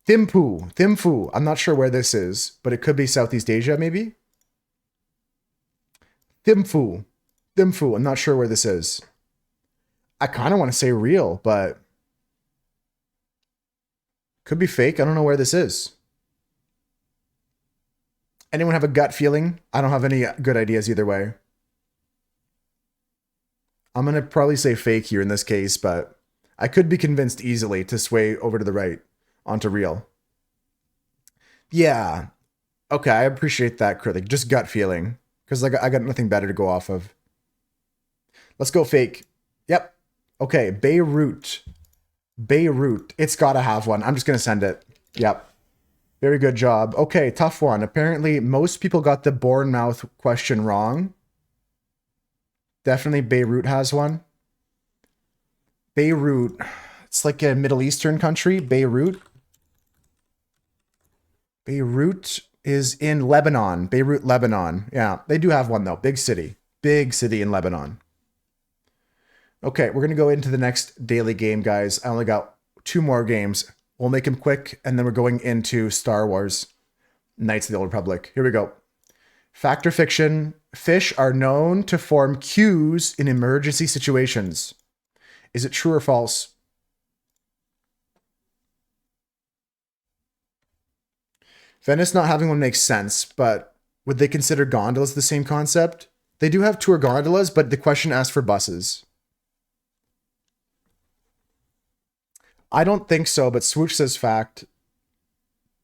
Thimphu. I'm not sure where this is, but it could be Southeast Asia, maybe? Thimphu. I'm not sure where this is. I kind of want to say real, but could be fake. I don't know where this is. Anyone have a gut feeling? I don't have any good ideas either way. I'm going to probably say fake here in this case, but I could be convinced easily to sway over to the right onto real. Yeah. Okay, I appreciate that, critic. Just gut feeling, because I got nothing better to go off of. Let's go fake. Yep. Okay, Beirut. It's got to have one. I'm just going to send it. Yep. Very good job. Okay, tough one. Apparently, most people got the Bournemouth question wrong. Definitely Beirut has one. Beirut. It's like a Middle Eastern country. Beirut. Beirut is in Lebanon. Beirut, Lebanon. Yeah, they do have one though. Big city. Big city in Lebanon. Okay, we're going to go into the next daily game, guys. I only got 2 more games. We'll make them quick, and then we're going into Star Wars Knights of the Old Republic. Here we go. Fact or fiction? Fish are known to form queues in emergency situations. Is it true or false? Venice not having one makes sense, but would they consider gondolas the same concept? They do have tour gondolas, but the question asked for buses. I don't think so, but Swoosh says fact.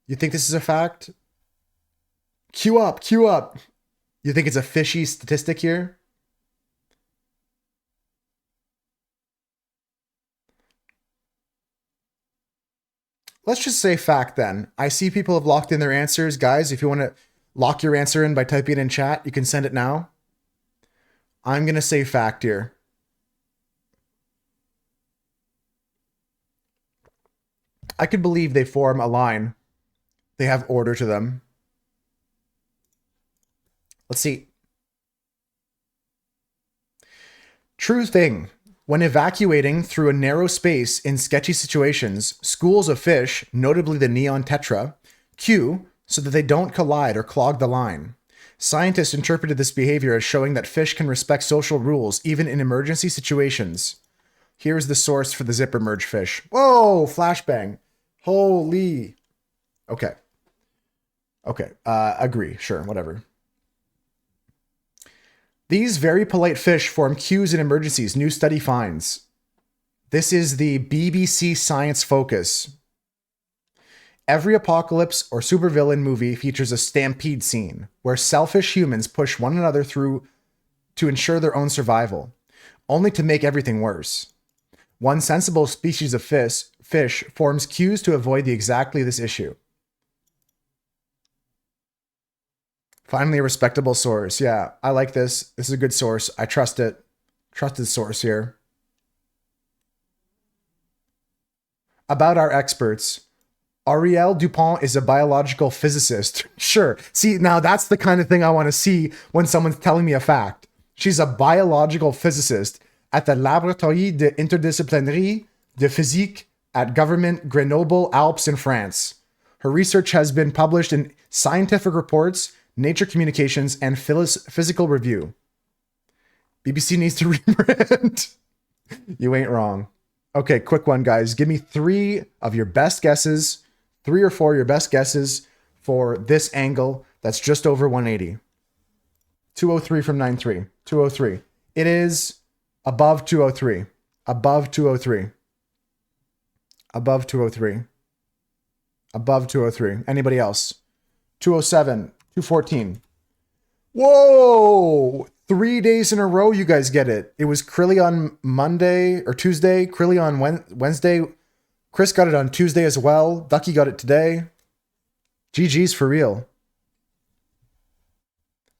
You think this is a fact? Queue up. You think it's a fishy statistic here? Let's just say fact then. I see people have locked in their answers. Guys, if you want to lock your answer in by typing it in chat, you can send it now. I'm going to say fact here. I could believe they form a line. They have order to them. Let's see. True thing. When evacuating through a narrow space in sketchy situations, schools of fish, notably the neon tetra, queue so that they don't collide or clog the line. Scientists interpreted this behavior as showing that fish can respect social rules even in emergency situations. Here's the source for the zipper merge fish. Whoa, flashbang. Holy. Okay. Okay, agree, sure, whatever. These very polite fish form queues in emergencies, new study finds. This is the BBC Science Focus. Every apocalypse or supervillain movie features a stampede scene where selfish humans push one another through to ensure their own survival, only to make everything worse. One sensible species of fish forms queues to avoid exactly this issue. Finally, a respectable source. Yeah, I like this. This is a good source. I trust it. Trusted source here. About our experts. Arielle Dupont is a biological physicist. Sure. See, now that's the kind of thing I want to see when someone's telling me a fact. She's a biological physicist at the Laboratoire de Interdisciplinerie de Physique at Government Grenoble Alpes in France. Her research has been published in Scientific Reports, Nature Communications, and Physical Review. BBC needs to rebrand. You ain't wrong. Okay, quick one, guys. Give me 3 of your best guesses, 3 or 4 of your best guesses for this angle that's just over 180. 203 from 93. 203. It is above 203. Above 203. Above 203. Above 203. Anybody else? 207. 214. Whoa! 3 days in a row, you guys get it. It was Crilly on Monday or Tuesday. Crilly on Wednesday. Chris got it on Tuesday as well. Ducky got it today. GG's for real.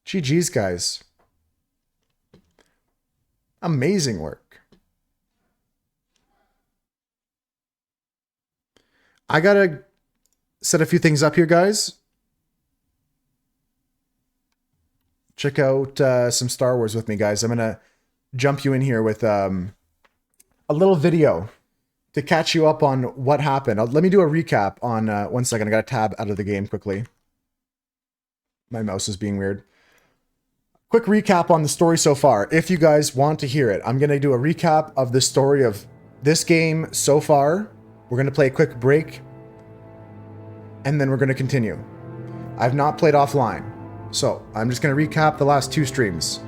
GG's, guys. Amazing work. I gotta set a few things up here, guys. Check out some Star Wars with me, guys. I'm going to jump you in here with a little video to catch you up on what happened. Let me do a recap on 1 second. I got to tab out of the game quickly. My mouse is being weird. Quick recap on the story so far. If you guys want to hear it, I'm going to do a recap of the story of this game so far. We're going to play a quick break, and then we're going to continue. I've not played offline. So, I'm just going to recap the last 2 streams.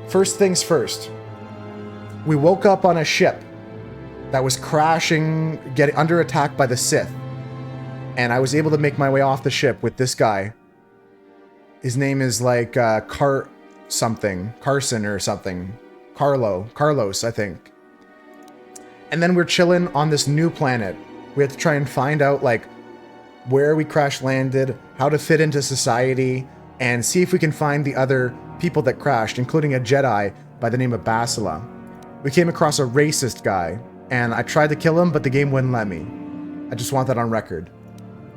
First things first. We woke up on a ship that was crashing, getting under attack by the Sith. And I was able to make my way off the ship with this guy. His name is like Carson or something. Carlos, I think. And then we're chilling on this new planet. We had to try and find out like where we crash landed, how to fit into society, and see if we can find the other people that crashed, including a Jedi by the name of Basila. We came across a racist guy, and I tried to kill him, but the game wouldn't let me. I just want that on record.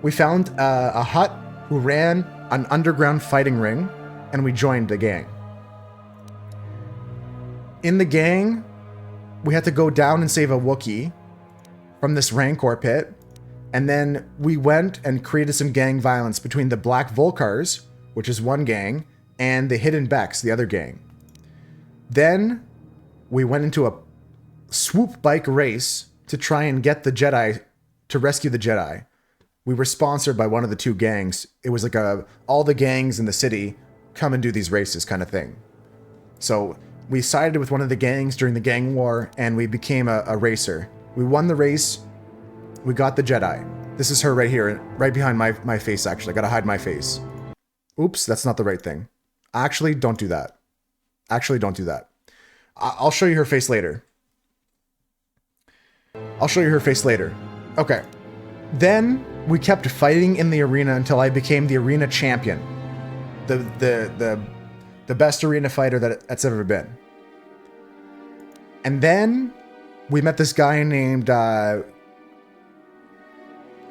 We found a Hutt who ran an underground fighting ring, and we joined the gang. In the gang, we had to go down and save a Wookiee from this Rancor pit. And then we went and created some gang violence between the Black Volkars, which is one gang, and the Hidden Becks, the other gang. Then we went into a swoop bike race to try and get the Jedi, to rescue the Jedi. We were sponsored by one of the 2 gangs. It was like all the gangs in the city come and do these races kind of thing. So we sided with one of the gangs during the gang war, and we became a racer. We won the race. We got the Jedi. This is her right here, right behind my face, actually. I gotta hide my face. Oops, that's not the right thing. Actually, don't do that. Actually, don't do that. I'll show you her face later. I'll show you her face later. Okay. Then we kept fighting in the arena until I became the arena champion. The best arena fighter that's ever been. And then we met this guy named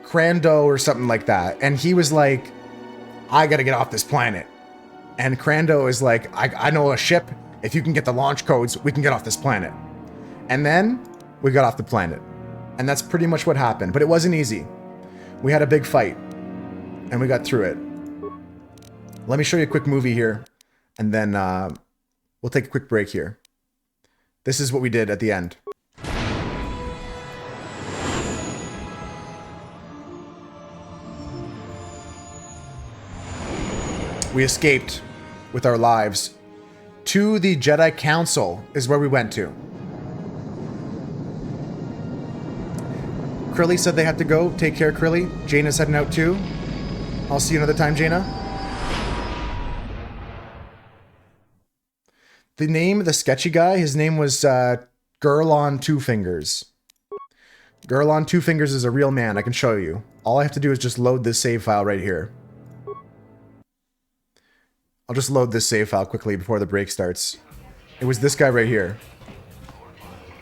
Crando or something like that. And he was like, I gotta get off this planet. And Crando is like, I know a ship. If you can get the launch codes, we can get off this planet. And then we got off the planet. And that's pretty much what happened. But it wasn't easy. We had a big fight. And we got through it. Let me show you a quick movie here. And then we'll take a quick break here. This is what we did at the end. We escaped with our lives. To the Jedi Council is where we went to. Krilly said they had to go. Take care, Krilly. Jaina's heading out too. I'll see you another time, Jaina. The name of the sketchy guy, his name was Girl on Two Fingers. Girl on Two Fingers is a real man. I can show you. All I have to do is just load this save file right here. I'll just load this save file quickly before the break starts. It was this guy right here.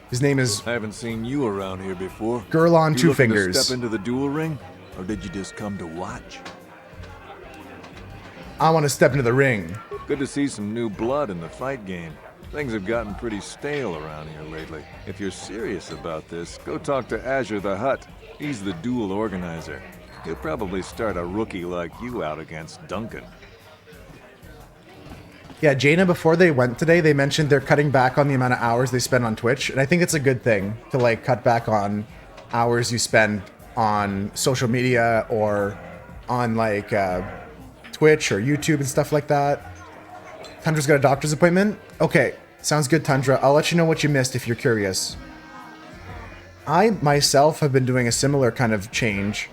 His name is... I haven't seen you around here before. Girl on Two You looking to Fingers. step into the duel ring? Or did you just come to watch? I want to step into the ring. Good to see some new blood in the fight game. Things have gotten pretty stale around here lately. If you're serious about this, go talk to Azure the Hutt. He's the duel organizer. He'll probably start a rookie like you out against Duncan. Yeah, Jaina, before they went today, they mentioned they're cutting back on the amount of hours they spend on Twitch. And I think it's a good thing to, like, cut back on hours you spend on social media or on, like, Twitch or YouTube and stuff like that. Tundra's got a doctor's appointment? Okay, sounds good, Tundra. I'll let you know what you missed if you're curious. I, myself, have been doing a similar kind of change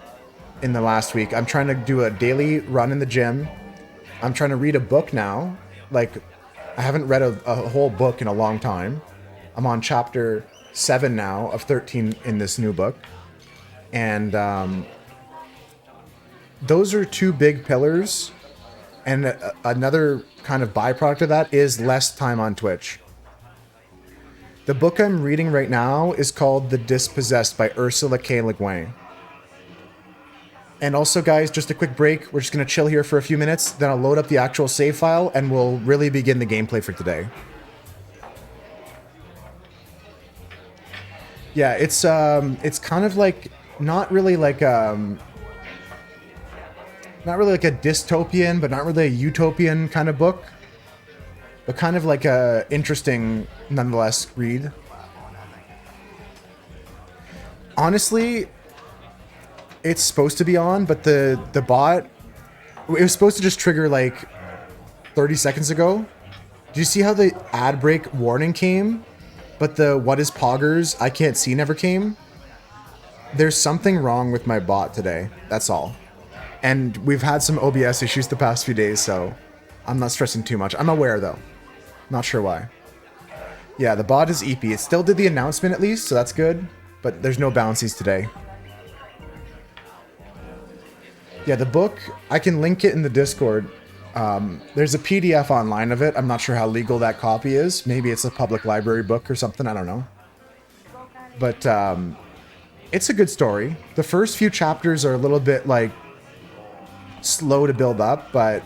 in the last week. I'm trying to do a daily run in the gym. I'm trying to read a book now. Like, I haven't read a whole book in a long time. I'm on chapter 7 now of 13 in this new book. And those are two big pillars. And another kind of byproduct of that is less time on Twitch. The book I'm reading right now is called The Dispossessed by Ursula K. Le Guin. And also, guys, just a quick break. We're just going to chill here for a few minutes. Then I'll load up the actual save file, and we'll really begin the gameplay for today. Yeah, it's kind of like not really like a dystopian, but not really a utopian kind of book, but kind of like a interesting, nonetheless, read. Honestly, it's supposed to be on, but the bot, it was supposed to just trigger like 30 seconds ago. Do you see how the ad break warning came, but the what is poggers I can't see never came? There's something wrong with my bot today. That's all. And we've had some OBS issues the past few days, so I'm not stressing too much. I'm aware though. Not sure why. Yeah, the bot is EP. It still did the announcement at least, so that's good. But there's no bouncies today. Yeah, the book, I can link it in the Discord. There's a PDF online of it. I'm not sure how legal that copy is. Maybe it's a public library book or something. I don't know. But it's a good story. The first few chapters are a little bit like slow to build up, but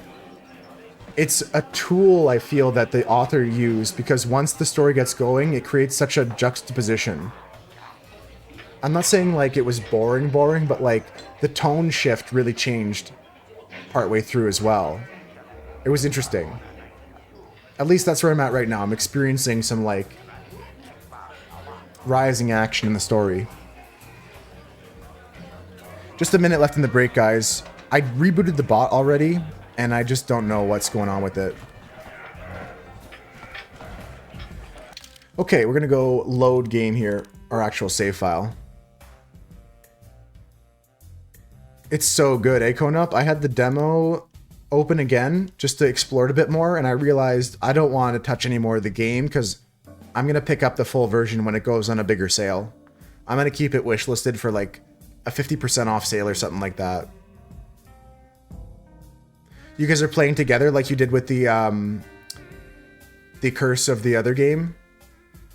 it's a tool I feel that the author used because once the story gets going, it creates such a juxtaposition. I'm not saying like it was boring, but like the tone shift really changed partway through as well. It was interesting. At least that's where I'm at right now. I'm experiencing some like rising action in the story. Just a minute left in the break, guys. I rebooted the bot already, and I just don't know what's going on with it. Okay, we're gonna go load game here, our actual save file. It's so good, eh, Konup? I had the demo open again just to explore it a bit more, and I realized I don't want to touch any more of the game because I'm going to pick up the full version when it goes on a bigger sale. I'm going to keep it wishlisted for like a 50% off sale or something like that. You guys are playing together like you did with the Curse of the other game?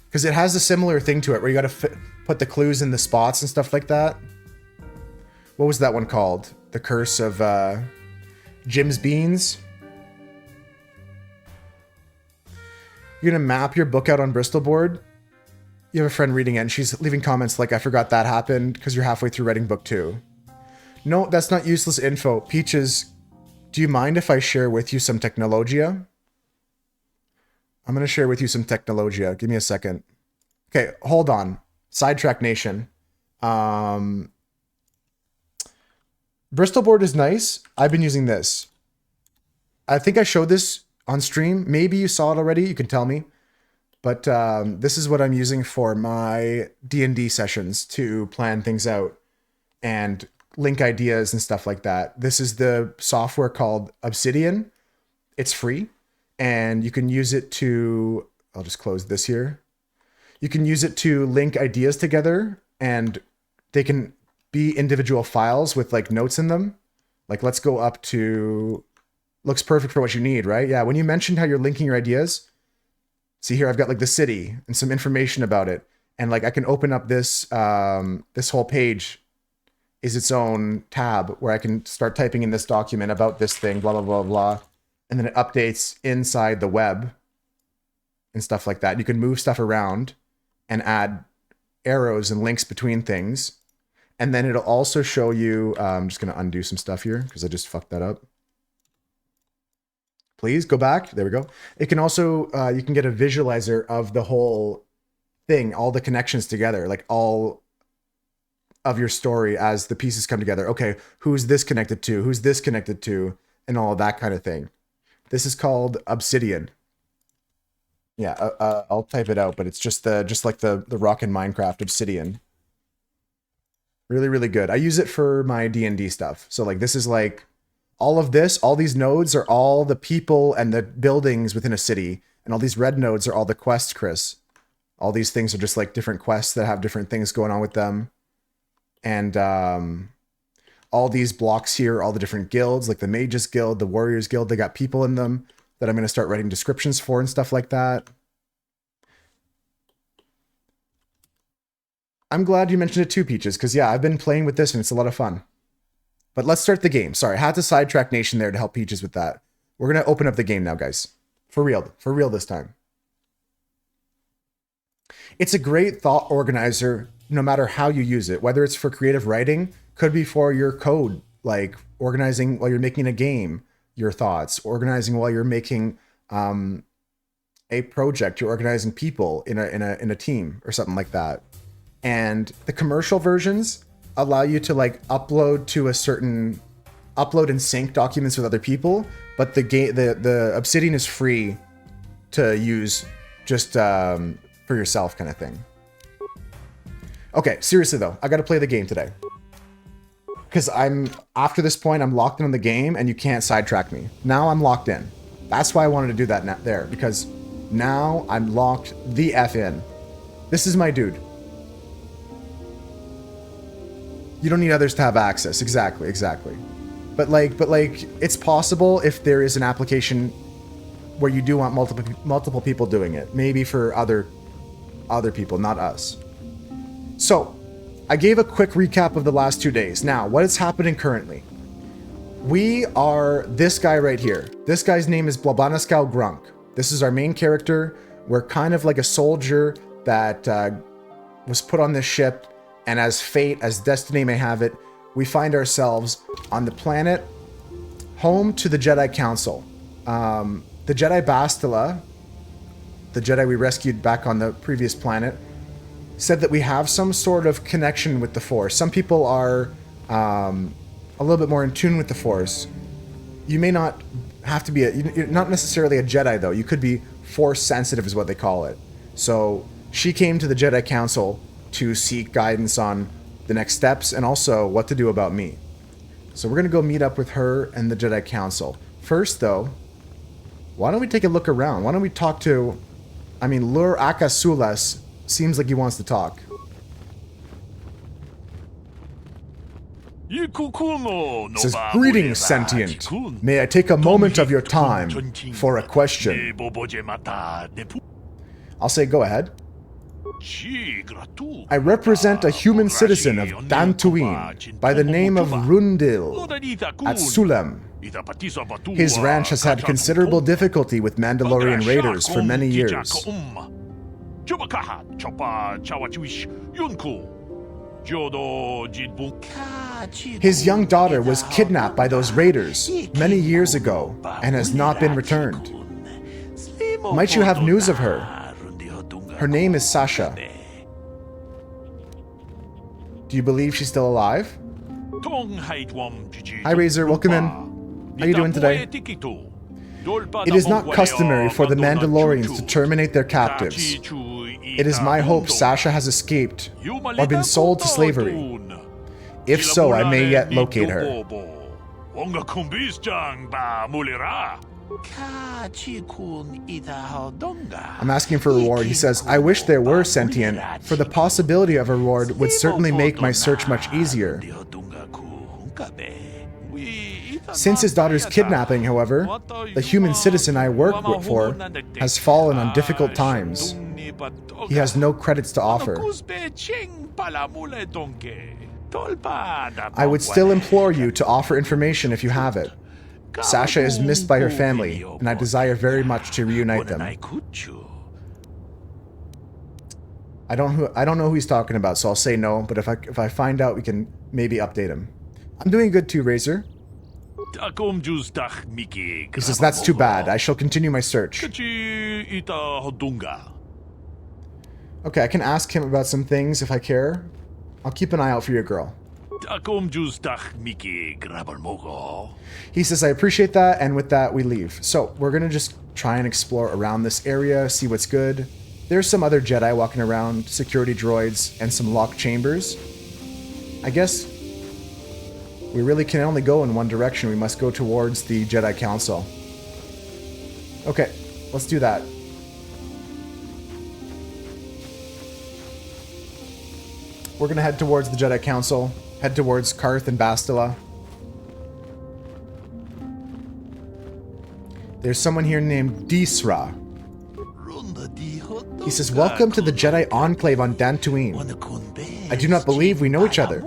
Because it has a similar thing to it where you got to put the clues in the spots and stuff like that. What was that one called? The Curse of Jim's Beans? you're gonna map your book out on Bristol board. You have a friend reading it, and she's leaving comments like, I forgot that happened, because you're halfway through writing book 2. No, that's not useless info. Peaches, do you mind if I share with you some technologia? I'm gonna share with you some technologia. Give me a second. Okay, hold on. Sidetrack Nation. Bristol board is nice. I've been using this. I think I showed this on stream. Maybe you saw it already. You can tell me. But this is what I'm using for my D&D sessions to plan things out and link ideas and stuff like that. This is the software called Obsidian. It's free, and you can use it to... I'll just close this here. You can use it to link ideas together, and they can be individual files with like notes in them. Like, let's go up to... Looks perfect for what you need, right? Yeah, when you mentioned how you're linking your ideas... See here, I've got like the city and some information about it. And like I can open up this, this whole page is its own tab where I can start typing in this document about this thing, blah, blah, blah, blah. And then it updates inside the web and stuff like that. You can move stuff around and add arrows and links between things. And then it'll also show you, I'm just going to undo some stuff here because I just fucked that up. Please go back. There we go. It can also, you can get a visualizer of the whole thing, all the connections together, like all of your story as the pieces come together. Okay, who's this connected to? Who's this connected to? And all of that kind of thing. This is called Obsidian. Yeah, I'll type it out, but it's just like the rock in Minecraft, Obsidian. Really, really good. I use it for my D&D stuff. So like this is like all of this, all these nodes are all the people and the buildings within a city. And all these red nodes are all the quests, Chris. All these things are just like different quests that have different things going on with them. And all these blocks here, all the different guilds, like the Mages Guild, the Warriors Guild, they got people in them that I'm going to start writing descriptions for and stuff like that. I'm glad you mentioned it too, Peaches, because yeah, I've been playing with this and it's a lot of fun. But let's start the game. Sorry, I had to sidetrack Nation there to help Peaches with that. We're going to open up the game now, guys. For real this time. It's a great thought organizer no matter how you use it, whether it's for creative writing, could be for your code, like organizing while you're making a game, your thoughts, organizing while you're making a project, you're organizing people in a team or something like that. And the commercial versions allow you to like upload and sync documents with other people, but the Obsidian is free to use just for yourself kind of thing. Okay, seriously though, I gotta play the game today. Because after this point, I'm locked in on the game and you can't sidetrack me. Now I'm locked in. That's why I wanted to do that there, because now I'm locked the F in. This is my dude. You don't need others to have access. Exactly. But like, it's possible if there is an application where you do want multiple people doing it. Maybe for other people, not us. So, I gave a quick recap of the last 2 days. Now, what is happening currently? We are this guy right here. This guy's name is Blabanaskau Grunk. This is our main character. We're kind of like a soldier that was put on this ship, and as fate, as destiny may have it, we find ourselves on the planet home to the Jedi Council. The Jedi Bastila, the Jedi we rescued back on the previous planet, said that we have some sort of connection with the Force. Some people are a little bit more in tune with the Force. You may not have to be you're not necessarily a Jedi though. You could be Force sensitive is what they call it. So she came to the Jedi Council to seek guidance on the next steps and also what to do about me. So we're going to go meet up with her and the Jedi Council. First though, why don't we take a look around? Why don't we talk to, Lur Akasulas seems like he wants to talk. It says, "Greetings, sentient. May I take a moment of your time for a question?" I'll say, go ahead. "I represent a human citizen of Dantooine by the name of Rundil at Sulem. His ranch has had considerable difficulty with Mandalorian raiders for many years. His young daughter was kidnapped by those raiders many years ago and has not been returned. Might you have news of her? Her name is Sasha. Do you believe she's still alive? Hi Razor, welcome in. How you doing today? It is not customary for the Mandalorians to terminate their captives. It is my hope Sasha has escaped or been sold to slavery. If so, I may yet locate her. I'm asking for a reward. He says, I wish there were sentient, for the possibility of a reward would certainly make my search much easier. Since his daughter's kidnapping, however, the human citizen I work for has fallen on difficult times. He has no credits to offer. I would still implore you to offer information if you have it. Sasha is missed by her family, and I desire very much to reunite them. I don't know who he's talking about, so I'll say no, but if I find out, we can maybe update him. I'm doing good too, Razor. He says, that's too bad. I shall continue my search. Okay, I can ask him about some things if I care. I'll keep an eye out for your girl. He says, I appreciate that, and with that, we leave. So, we're gonna just try and explore around this area, see what's good. There's some other Jedi walking around, security droids, and some locked chambers. I guess we really can only go in one direction. We must go towards the Jedi Council. Okay, let's do that. We're gonna head towards the Jedi Council, head towards Karth and Bastila. There's someone here named Disra. He says, welcome to the Jedi Enclave on Dantooine. I do not believe we know each other.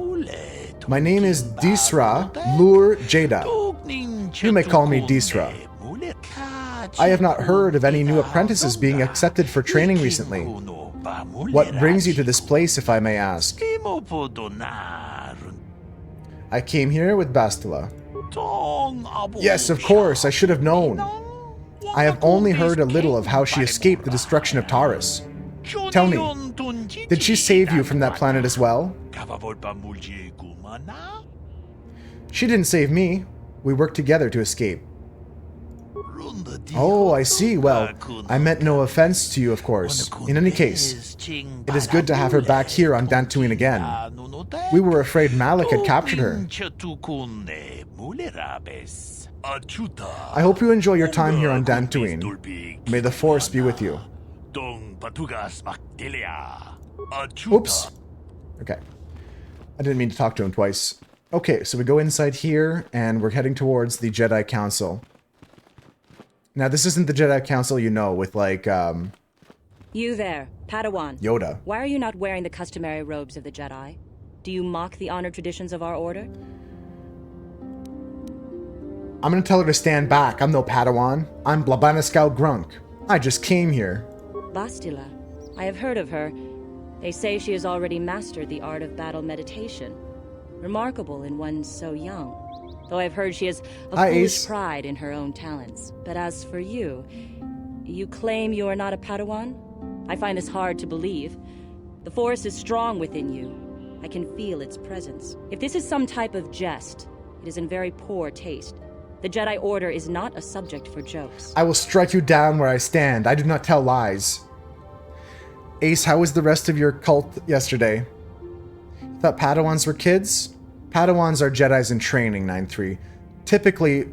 My name is Disra Lur Jada. You may call me Disra. I have not heard of any new apprentices being accepted for training recently. What brings you to this place, if I may ask? I came here with Bastila. Yes, of course, I should have known. I have only heard a little of how she escaped the destruction of Taurus. Tell me, did she save you from that planet as well? She didn't save me. We worked together to escape. Oh, I see. Well, I meant no offense to you, of course. In any case, it is good to have her back here on Dantooine again. We were afraid Malik had captured her. I hope you enjoy your time here on Dantooine. May the Force be with you. Oops. Okay. I didn't mean to talk to him twice. Okay, so we go inside here, and we're heading towards the Jedi Council. Now, this isn't the Jedi Council you know, with like, You there, Padawan. Yoda. Why are you not wearing the customary robes of the Jedi? Do you mock the honored traditions of our order? I'm gonna tell her to stand back. I'm no Padawan. I'm Blabaniskau Grunk. I just came here. Bastila. I have heard of her. They say she has already mastered the art of battle meditation. Remarkable in one so young. Though I've heard she has a foolish pride in her own talents. But as for you, you claim you are not a Padawan? I find this hard to believe. The Force is strong within you. I can feel its presence. If this is some type of jest, it is in very poor taste. The Jedi Order is not a subject for jokes. I will strike you down where I stand. I do not tell lies. Ace, how was the rest of your cult yesterday? Thought Padawans were kids? Padawans are Jedis in training, 9-3. Typically,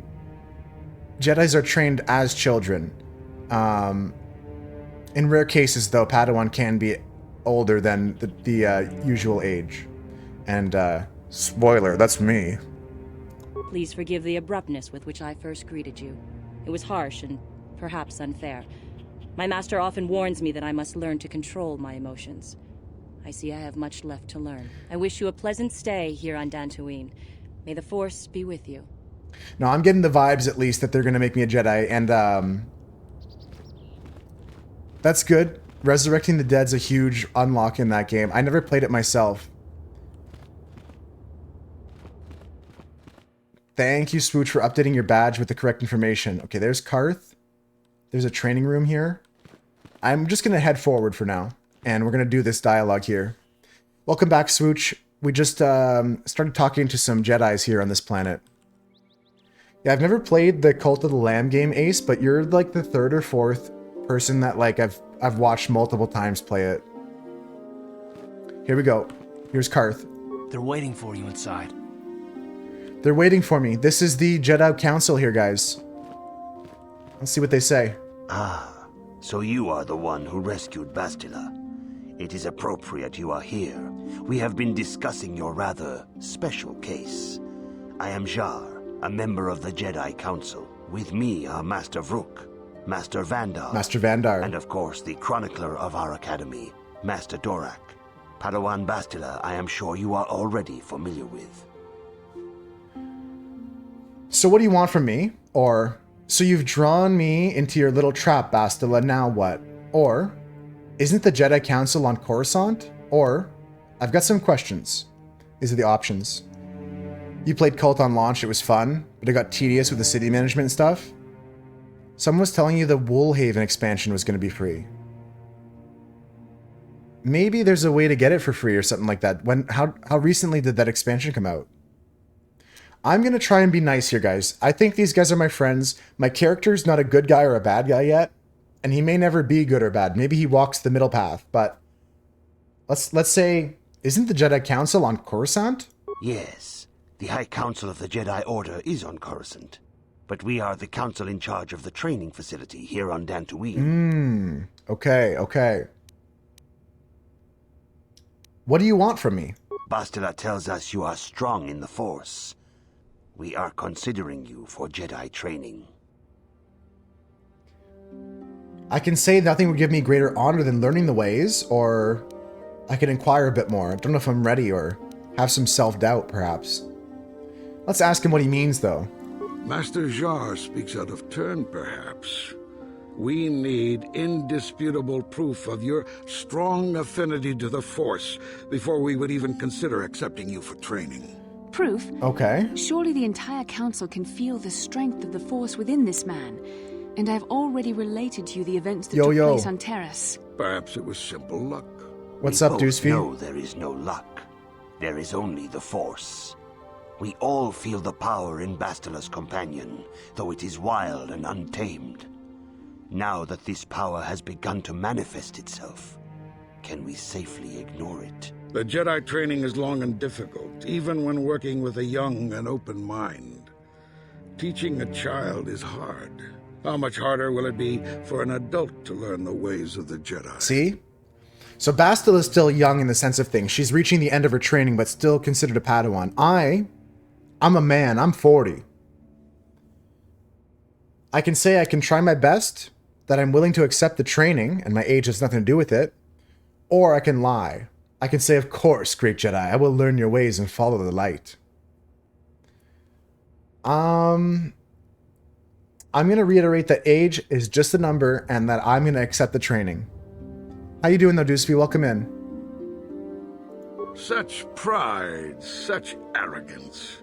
Jedis are trained as children. In rare cases, though, Padawan can be older than the usual age. And, spoiler, that's me. Please forgive the abruptness with which I first greeted you. It was harsh and perhaps unfair. My master often warns me that I must learn to control my emotions. I see I have much left to learn. I wish you a pleasant stay here on Dantooine. May the Force be with you. No, I'm getting the vibes at least that they're going to make me a Jedi, and that's good. Resurrecting the Dead's a huge unlock in that game. I never played it myself. Thank you, Swooch, for updating your badge with the correct information. Okay, there's Karth. There's a training room here. I'm just going to head forward for now, and we're going to do this dialogue here. Welcome back, Swooch. We just started talking to some Jedis here on this planet. Yeah, I've never played the Cult of the Lamb game, Ace, but you're like the third or fourth person that like I've watched multiple times play it. Here we go. Here's Karth. They're waiting for you inside. They're waiting for me. This is the Jedi Council here, guys. Let's see what they say. Ah, so you are the one who rescued Bastila. It is appropriate you are here. We have been discussing your rather special case. I am Jar, a member of the Jedi Council. With me are Master Vrook, Master Vandar, and of course the chronicler of our academy, Master Dorak. Padawan Bastila, I am sure you are already familiar with. So what do you want from me? Or, so you've drawn me into your little trap, Bastila, now what? Or, isn't the Jedi Council on Coruscant? Or, I've got some questions. These are the options. You played Cult on launch, it was fun, but it got tedious with the city management and stuff. Someone was telling you the Woolhaven expansion was going to be free. Maybe there's a way to get it for free or something like that. How recently did that expansion come out? I'm going to try and be nice here, guys. I think these guys are my friends. My character's not a good guy or a bad guy yet, and he may never be good or bad. Maybe he walks the middle path, but let's say, isn't the Jedi Council on Coruscant? Yes, the High Council of the Jedi Order is on Coruscant, but we are the council in charge of the training facility here on Dantooine. Okay. What do you want from me? Bastila tells us you are strong in the Force. We are considering you for Jedi training. I can say nothing would give me greater honor than learning the ways, or I can inquire a bit more. I don't know if I'm ready or have some self-doubt, perhaps. Let's ask him what he means, though. Master Jar speaks out of turn, perhaps. We need indisputable proof of your strong affinity to the Force before we would even consider accepting you for training. Proof? Okay. Surely the entire council can feel the strength of the Force within this man. And I've already related to you the events that took place on Terrace. Perhaps it was simple luck. What's up, Deucefy? No, there is no luck. There is only the Force. We all feel the power in Bastila's companion, though it is wild and untamed. Now that this power has begun to manifest itself, can we safely ignore it? The Jedi training is long and difficult, even when working with a young and open mind. Teaching a child is hard. How much harder will it be for an adult to learn the ways of the Jedi? See? So Bastila is still young in the sense of things. She's reaching the end of her training, but still considered a Padawan. I'm a man. I'm 40. I can say I can try my best, that I'm willing to accept the training, and my age has nothing to do with it. Or I can lie. I can say, of course, great Jedi, I will learn your ways and follow the light. I'm going to reiterate that age is just a number and that I'm going to accept the training. How you doing, though, Deucefy? Welcome in. Such pride, such arrogance.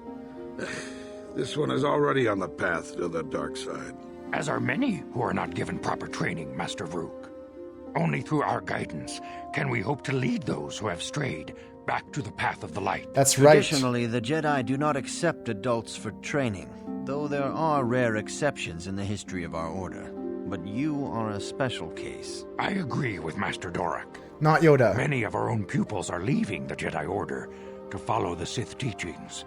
This one is already on the path to the dark side. As are many who are not given proper training, Master Vrook. Only through our guidance can we hope to lead those who have strayed back to the path of the light. That's right. Traditionally, the Jedi do not accept adults for training, though there are rare exceptions in the history of our order. But you are a special case. I agree with Master Dorak. Not Yoda. Many of our own pupils are leaving the Jedi Order to follow the Sith teachings.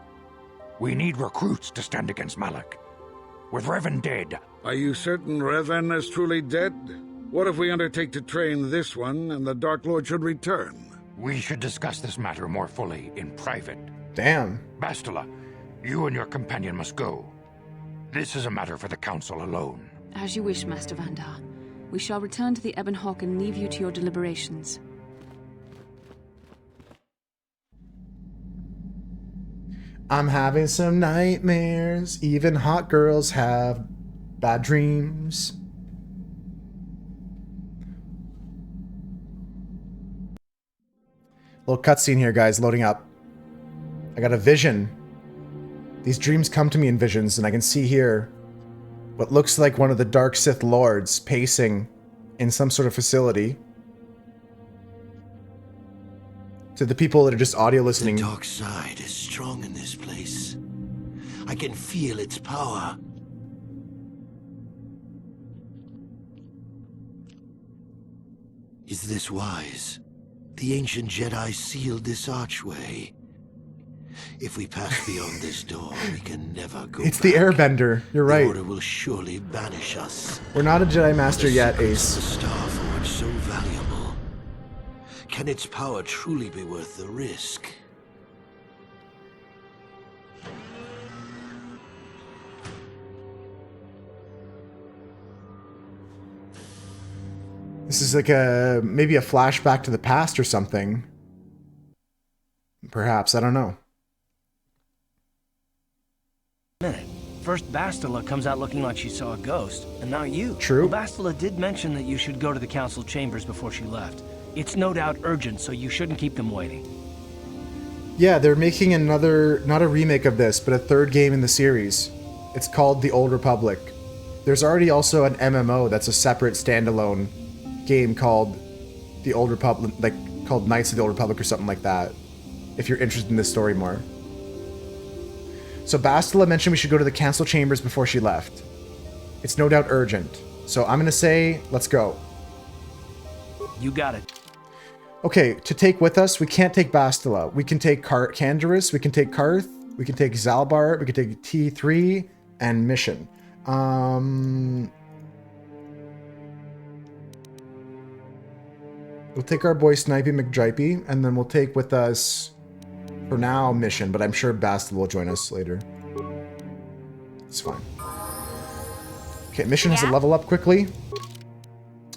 We need recruits to stand against Malak. With Revan dead... Are you certain Revan is truly dead? What if we undertake to train this one and the Dark Lord should return? We should discuss this matter more fully in private. Damn. Bastila, you and your companion must go. This is a matter for the Council alone. As you wish, Master Vandar. We shall return to the Ebon Hawk and leave you to your I'm having some nightmares. Even hot girls have bad dreams. Little cutscene here, guys, loading up. I got a vision. These dreams come to me in visions, and I can see here what looks like one of the Dark Sith Lords pacing in some sort of facility. To the people that are just audio listening. The dark side is strong in this place. I can feel its power. Is this wise? The ancient Jedi sealed this archway. If we pass beyond this door, we can never go It's back. the Airbender. You're right. The Order will surely banish us. We're not a Jedi Master yet, Ace. The Star Forge so valuable. Can its power truly be worth the risk? This is like maybe a flashback to the past or something. Perhaps, I don't know. Minute. First Bastila comes out looking like she saw a ghost, and now you. True. Well, Bastila did mention that you should go to the council chambers before she left. It's no doubt urgent, so you shouldn't keep them waiting. Yeah, they're making another, not a remake of this, but a third game in the series. It's called The Old Republic. There's already also an MMO that's a separate standalone game called The Old Republic, like called Knights of the Old Republic or something like that, if you're interested in this story more. So Bastila mentioned we should go to the council chambers before she left. It's no doubt urgent. So I'm going to say, let's go. You got it. Okay, to take with us, we can't take Bastila. We can take Canderous, we can take Karth, we can take Zalbar, we can take T3, and Mission. We'll take our boy Snipey McJipey, and then we'll take with us, for now, Mission, but I'm sure Bastila will join us later. It's fine. Okay, Mission has to level up quickly.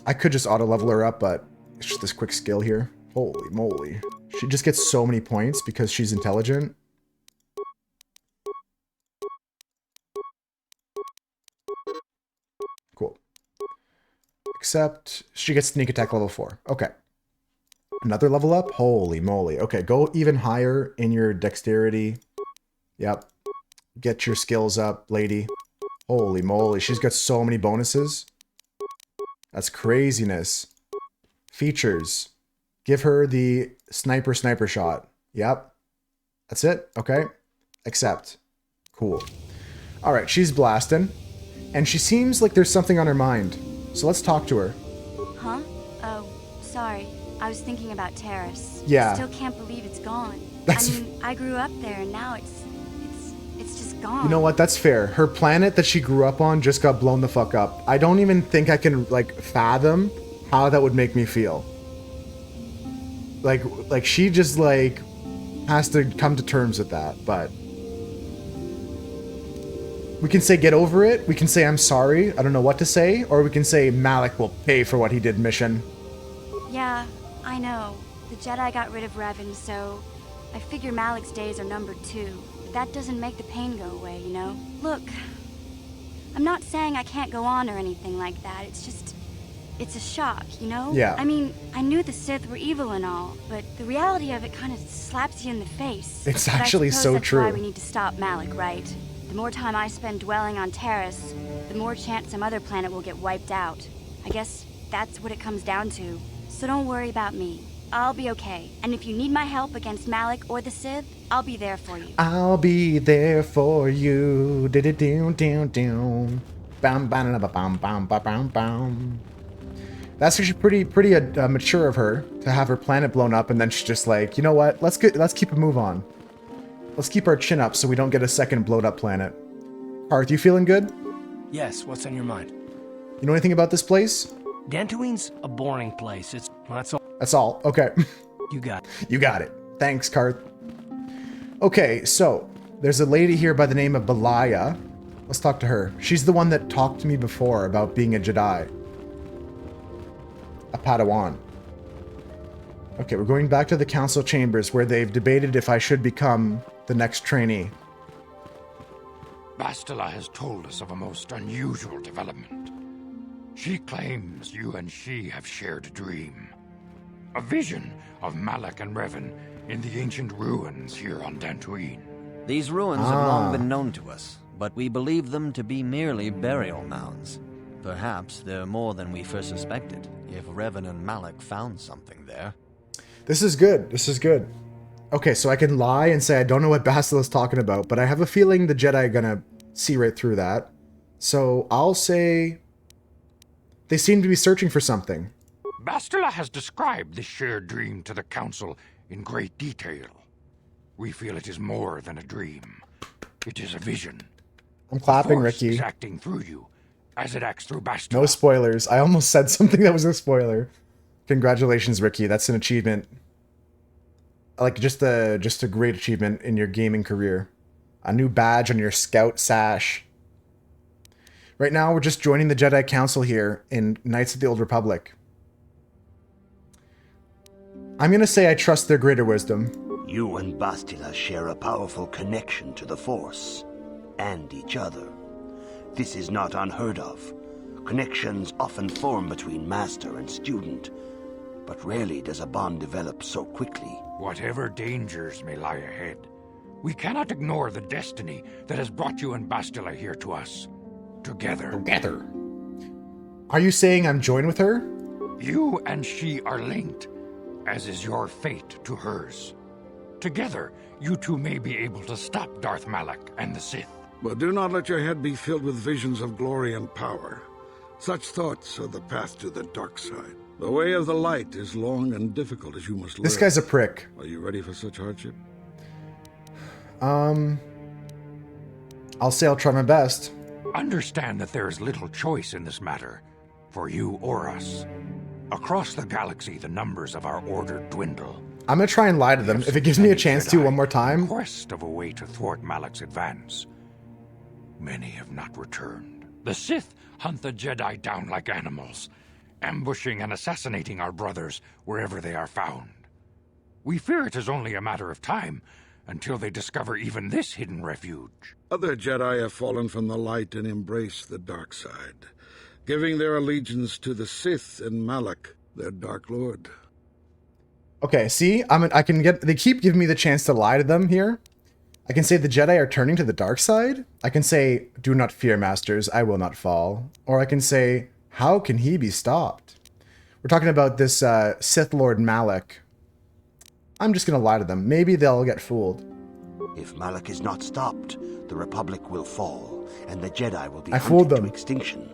I could just auto-level her up, but it's just this quick skill here. Holy moly. She just gets so many points because she's intelligent. Cool. Except she gets sneak attack level 4. Okay. Another level up? Holy moly. Okay, go even higher in your dexterity. Yep. Get your skills up, lady. Holy moly, she's got so many bonuses. That's craziness. Features. Give her the sniper shot. Yep. That's it? Okay. Accept. Cool. Alright, she's blasting. And she seems like there's something on her mind. So let's talk to her. Huh? Oh, sorry. I was thinking about Terrace. Yeah. I still can't believe it's gone. That's... I mean, I grew up there and now it's just gone. You know what? That's fair. Her planet that she grew up on just got blown the fuck up. I don't even think I can, like, fathom how that would make me feel. Like she just, like, has to come to terms with that, but... We can say get over it, we can say I'm sorry, I don't know what to say, or we can say Malik will pay for what he did mission. Yeah, I know. The Jedi got rid of Revan, so I figure Malik's days are numbered too. But that doesn't make the pain go away, you know? Look, I'm not saying I can't go on or anything like that. It's just, it's a shock, you know? Yeah. I mean, I knew the Sith were evil and all, but the reality of it kind of slaps you in the face. It's But I actually suppose so that's true. why we need to stop Malik, right? The more time I spend dwelling on Terrace, the more chance some other planet will get wiped out. I guess that's what it comes down to. So don't worry about me. I'll be okay. And if you need my help against Malik or the Sith, I'll be there for you. I'll be there for you. Down. Bam bam bam bam bam bam. That's actually pretty mature of her to have her planet blown up, and then she's just like, you know what? Let's keep a move on. Let's keep our chin up so we don't get a second blowed up planet. Karth, you feeling good? Yes, what's on your mind? You know anything about this place? Dantooine's a boring place. That's all. That's all. Okay. You got it. You got it. Thanks, Karth. Okay, so there's a lady here by the name of Belaya. Let's talk to her. She's the one that talked to me before about being a Jedi. A Padawan. Okay, we're going back to the council chambers where they've debated if I should become the next trainee. Bastila has told us of a most unusual development. She claims you and she have shared a dream. A vision of Malak and Revan in the ancient ruins here on Dantooine. These ruins have long been known to us, but we believe them to be merely burial mounds. Perhaps they're more than we first suspected, if Revan and Malak found something there. This is good. This is good. Okay, so I can lie and say I don't know what Bastila's talking about, but I have a feeling the Jedi are gonna see right through that. So I'll say they seem to be searching for something. Bastila has described this shared dream to the Council in great detail. We feel it is more than a dream. It is a vision. I'm clapping, the Force Ricky. is acting through you, as it acts through Bastila. No spoilers. I almost said something that was a spoiler. Congratulations, Ricky. That's an achievement. Like just a great achievement in your gaming career. A new badge on your scout sash. Right now, we're just joining the Jedi Council here in Knights of the Old Republic. I'm gonna say I trust their greater wisdom. You and Bastila share a powerful connection to the Force, and each other. This is not unheard of. Connections often form between master and student, but rarely does a bond develop so quickly. Whatever dangers may lie ahead, we cannot ignore the destiny that has brought you and Bastila here to us. Together. Are you saying I'm joined with her? You and she are linked, as is your fate to hers. Together, you two may be able to stop Darth Malak and the Sith. But do not let your head be filled with visions of glory and power. Such thoughts are the path to the dark side. The way of the light is long and difficult, as you must learn. This guy's a prick. Are you ready for such hardship? I'll say I'll try my best. Understand that there is little choice in this matter, for you or us. Across the galaxy, the numbers of our order dwindle. I'm gonna try and lie to them. If it gives me a chance to one more time. In quest of a way to thwart Malak's advance. Many have not returned. The Sith hunt the Jedi down like animals, ambushing and assassinating our brothers wherever they are found. We fear it is only a matter of time until they discover even this hidden refuge. Other Jedi have fallen from the light and embraced the dark side, giving their allegiance to the Sith and Malak, their Dark Lord. Okay, see, I can get. They keep giving me the chance to lie to them here. I can say the Jedi are turning to the dark side. I can say, "Do not fear, masters, I will not fall." Or I can say, "How can he be stopped?" We're talking about this Sith Lord Malak. I'm just gonna lie to them. Maybe they'll get fooled. If Malak is not stopped, the Republic will fall, and the Jedi will be fooled hunted them. to extinction.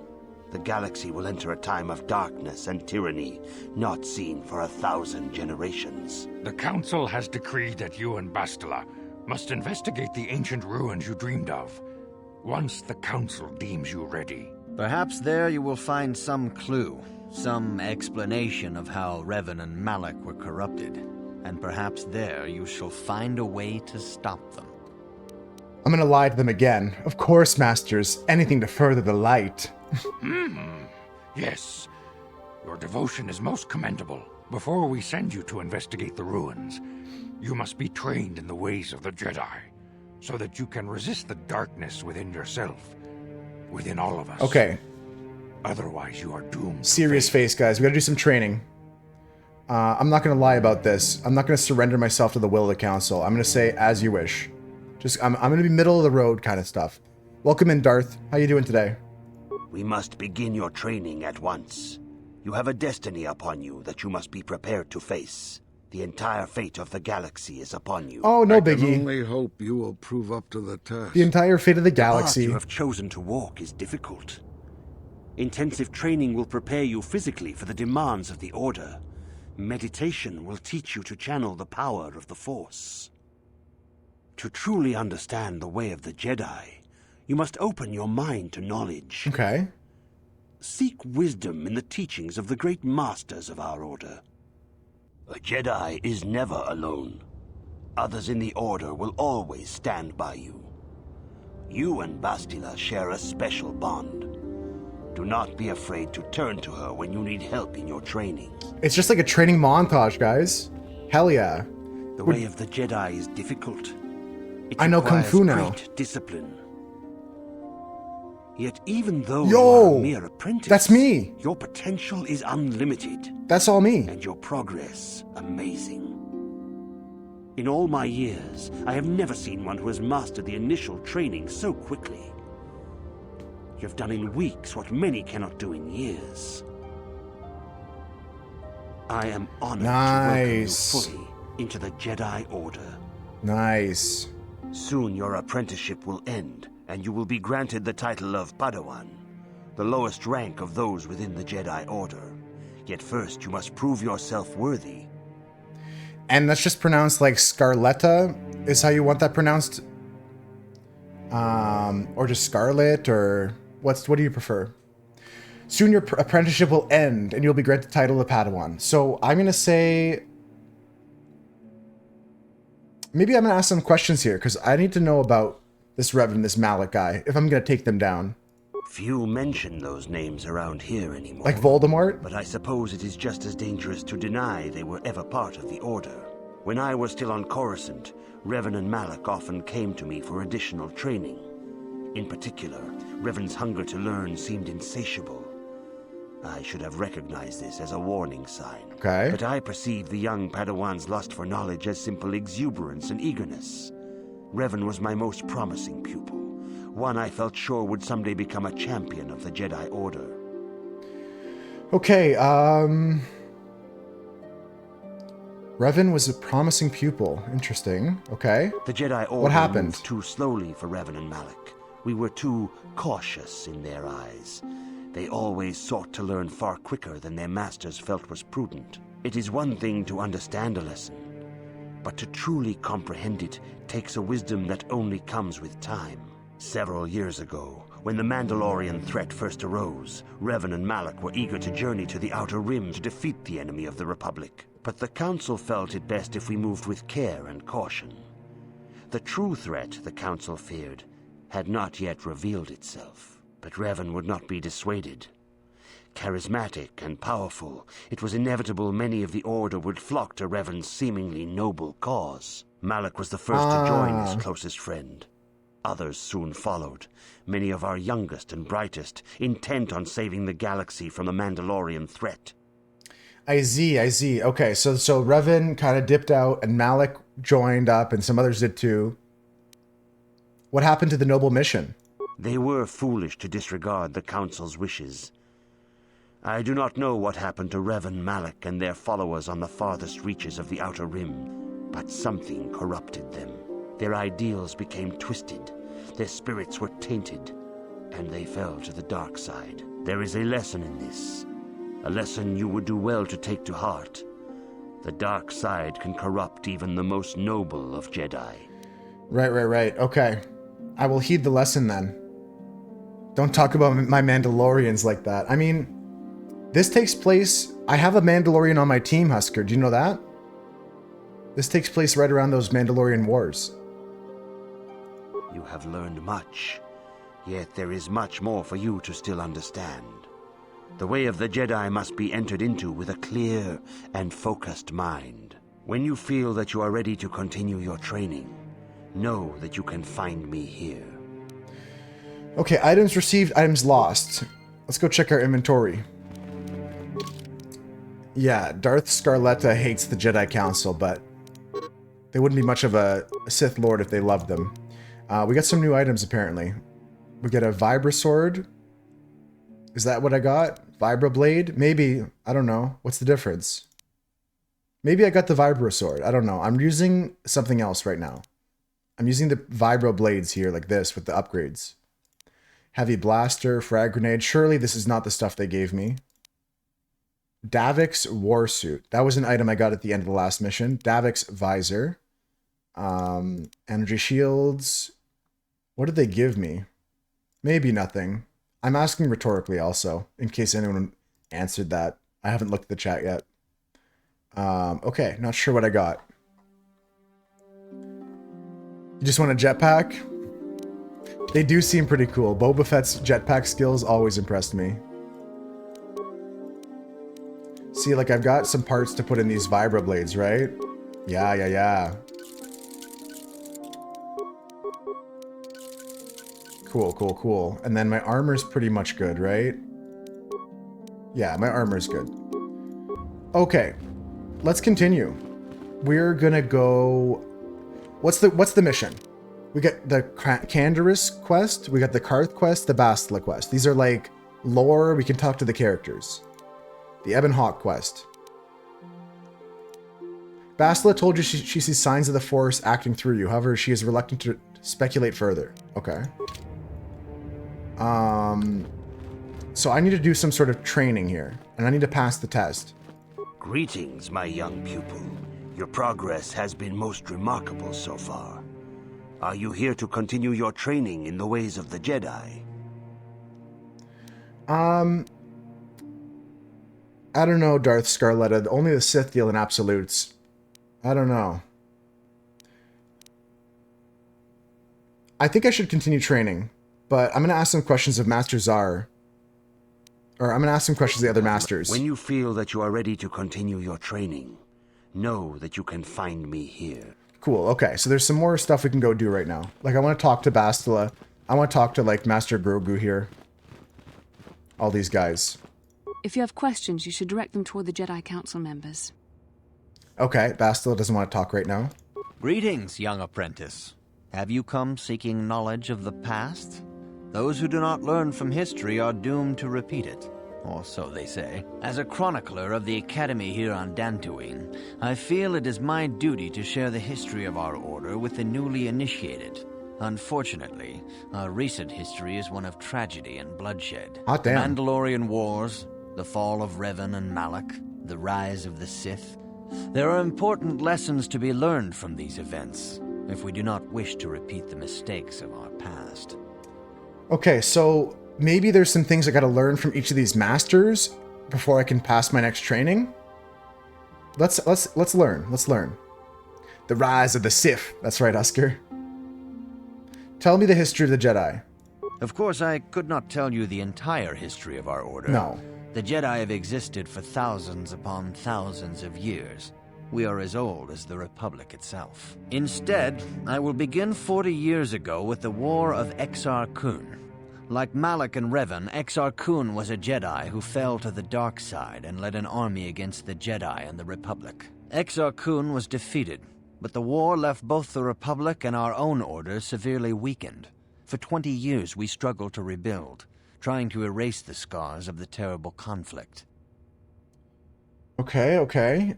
The galaxy will enter a time of darkness and tyranny, not seen for 1,000 generations. The Council has decreed that you and Bastila must investigate the ancient ruins you dreamed of, once the Council deems you ready. Perhaps there you will find some clue, some explanation of how Revan and Malak were corrupted, and perhaps there you shall find a way to stop them. I'm gonna lie to them again. Of course, masters. Anything to further the light. Yes. Your devotion is most commendable. Before we send you to investigate the ruins, you must be trained in the ways of the Jedi, so that you can resist the darkness within yourself, within all of us. Okay. Otherwise, you are doomed. Serious face, guys. We gotta do some training. I'm not gonna lie about this. I'm not gonna surrender myself to the will of the Council. I'm gonna say, as you wish. I'm gonna be middle of the road kind of stuff. Welcome in, Darth. How you doing today? We must begin your training at once. You have a destiny upon you that you must be prepared to face. The entire fate of the galaxy is upon you. Oh, no I can biggie. only hope you will prove up to the task. The entire fate of the The galaxy. path you have chosen to walk is difficult. Intensive training will prepare you physically for the demands of the Order. Meditation will teach you to channel the power of the Force. To truly understand the way of the Jedi, you must open your mind to knowledge. Okay. Seek wisdom in the teachings of the great masters of our Order. A Jedi is never alone. Others in the Order will always stand by you. You and Bastila share a special bond. Do not be afraid to turn to her when you need help in your training. It's just like a training montage, guys. Hell yeah. The way of the Jedi is difficult. It I know Kung requires Fu now. great discipline. Yet even though Yo, you are a mere apprentice, that's me. Your potential is unlimited. That's all me. And your progress amazing. In all my years, I have never seen one who has mastered the initial training so quickly. You have done in weeks what many cannot do in years. I am honored to welcome you fully into the Jedi Order. Nice. Soon your apprenticeship will end, and you will be granted the title of Padawan, the lowest rank of those within the Jedi Order. Yet first you must prove yourself worthy. And that's just pronounced like Scarletta, is how you want that pronounced? Or just Scarlet, or what do you prefer? Soon your apprenticeship will end, and you'll be granted the title of Padawan. So I'm going to say... Maybe I'm going to ask some questions here, because I need to know about this Revan, this Malak guy, if I'm going to take them down. Few mention those names around here anymore. Like Voldemort? But I suppose it is just as dangerous to deny they were ever part of the Order. When I was still on Coruscant, Revan and Malak often came to me for additional training. In particular, Revan's hunger to learn seemed insatiable. I should have recognized this as a warning sign. Okay. But I perceived the young Padawan's lust for knowledge as simple exuberance and eagerness. Revan was my most promising pupil, one I felt sure would someday become a champion of the Jedi Order. Okay, Revan was a promising pupil. Interesting. Okay. The Jedi Order what happened? Moved too slowly for Revan and Malak. We were too cautious in their eyes. They always sought to learn far quicker than their masters felt was prudent. It is one thing to understand a lesson, but to truly comprehend it takes a wisdom that only comes with time. Several years ago, when the Mandalorian threat first arose, Revan and Malak were eager to journey to the Outer Rim to defeat the enemy of the Republic. But the Council felt it best if we moved with care and caution. The true threat, the Council feared, had not yet revealed itself. But Revan would not be dissuaded. Charismatic and powerful, it was inevitable many of the Order would flock to Revan's seemingly noble cause. Malak was the first to join his closest friend. Others soon followed, many of our youngest and brightest, intent on saving the galaxy from the Mandalorian threat. I see. Okay, so Revan kind of dipped out, and Malak joined up, and some others did too. What happened to the noble mission? They were foolish to disregard the Council's wishes. I do not know what happened to Revan, Malak, and their followers on the farthest reaches of the Outer Rim, but something corrupted them. Their ideals became twisted, their spirits were tainted, and they fell to the dark side. There is a lesson in this, a lesson you would do well to take to heart. The dark side can corrupt even the most noble of Jedi. Right. Okay. I will heed the lesson then. Don't talk about my Mandalorians like that. I mean, this takes place... I have a Mandalorian on my team, Husker. Do you know that? This takes place right around those Mandalorian wars. You have learned much, yet there is much more for you to still understand. The way of the Jedi must be entered into with a clear and focused mind. When you feel that you are ready to continue your training, know that you can find me here. Okay, items received, items lost. Let's go check our inventory. Yeah, Darth Scarletta hates the Jedi Council, but they wouldn't be much of a Sith Lord if they loved them. We got some new items, apparently. We get a Vibra Sword. Is that what I got? Vibra Blade? Maybe. I don't know. What's the difference? Maybe I got the Vibra Sword. I don't know. I'm using something else right now. I'm using the Vibro Blades here, like this, with the upgrades. Heavy Blaster, Frag Grenade. Surely this is not the stuff they gave me. Davik's War Suit. That was an item I got at the end of the last mission. Davik's Visor. Energy Shields. What did they give me? Maybe nothing. I'm asking rhetorically also, in case anyone answered that. I haven't looked at the chat yet. Okay, not sure what I got. You just want a jetpack? They do seem pretty cool. Boba Fett's jetpack skills always impressed me. See, like, I've got some parts to put in these Vibra Blades, right? Yeah. Cool, cool, cool. And then my armor's pretty much good, right? Yeah, my armor's good. Okay, let's continue. We're gonna go... What's the mission? We got the Canderous quest, we got the Karth quest, the Bastila quest. These are like lore, we can talk to the characters. The Ebon Hawk quest. Bastila told you she sees signs of the Force acting through you. However, she is reluctant to speculate further. Okay. So I need to do some sort of training here, and I need to pass the test. Greetings, my young pupil. Your progress has been most remarkable so far. Are you here to continue your training in the ways of the Jedi? I don't know, Darth Scarletta. Only the Sith deal in absolutes. I don't know. I think I should continue training, but I'm going to ask some questions of Master Zar. Or I'm going to ask some questions of the other masters. When you feel that you are ready to continue your training, know that you can find me here. Cool, okay. So there's some more stuff we can go do right now. Like, I want to talk to Bastila. I want to talk to, like, Master Grogu here. All these guys. If you have questions, you should direct them toward the Jedi Council members. Okay, Bastila doesn't want to talk right now. Greetings, young apprentice. Have you come seeking knowledge of the past? Those who do not learn from history are doomed to repeat it, or so they say. As a chronicler of the Academy here on Dantooine, I feel it is my duty to share the history of our order with the newly initiated. Unfortunately, our recent history is one of tragedy and bloodshed. Hot damn. The Mandalorian Wars, the fall of Revan and Malak, the rise of the Sith. There are important lessons to be learned from these events, if we do not wish to repeat the mistakes of our past. Okay, so maybe there's some things I gotta learn from each of these masters before I can pass my next training? Let's learn. Let's learn. The rise of the Sith. That's right, Oscar. Tell me the history of the Jedi. Of course, I could not tell you the entire history of our order. No. The Jedi have existed for thousands upon thousands of years. We are as old as the Republic itself. Instead, I will begin 40 years ago with the War of Exar Kun. Like Malak and Revan, Exar Kun was a Jedi who fell to the dark side and led an army against the Jedi and the Republic. Exar Kun was defeated, but the war left both the Republic and our own order severely weakened. For 20 years we struggled to rebuild, trying to erase the scars of the terrible conflict. Okay, okay.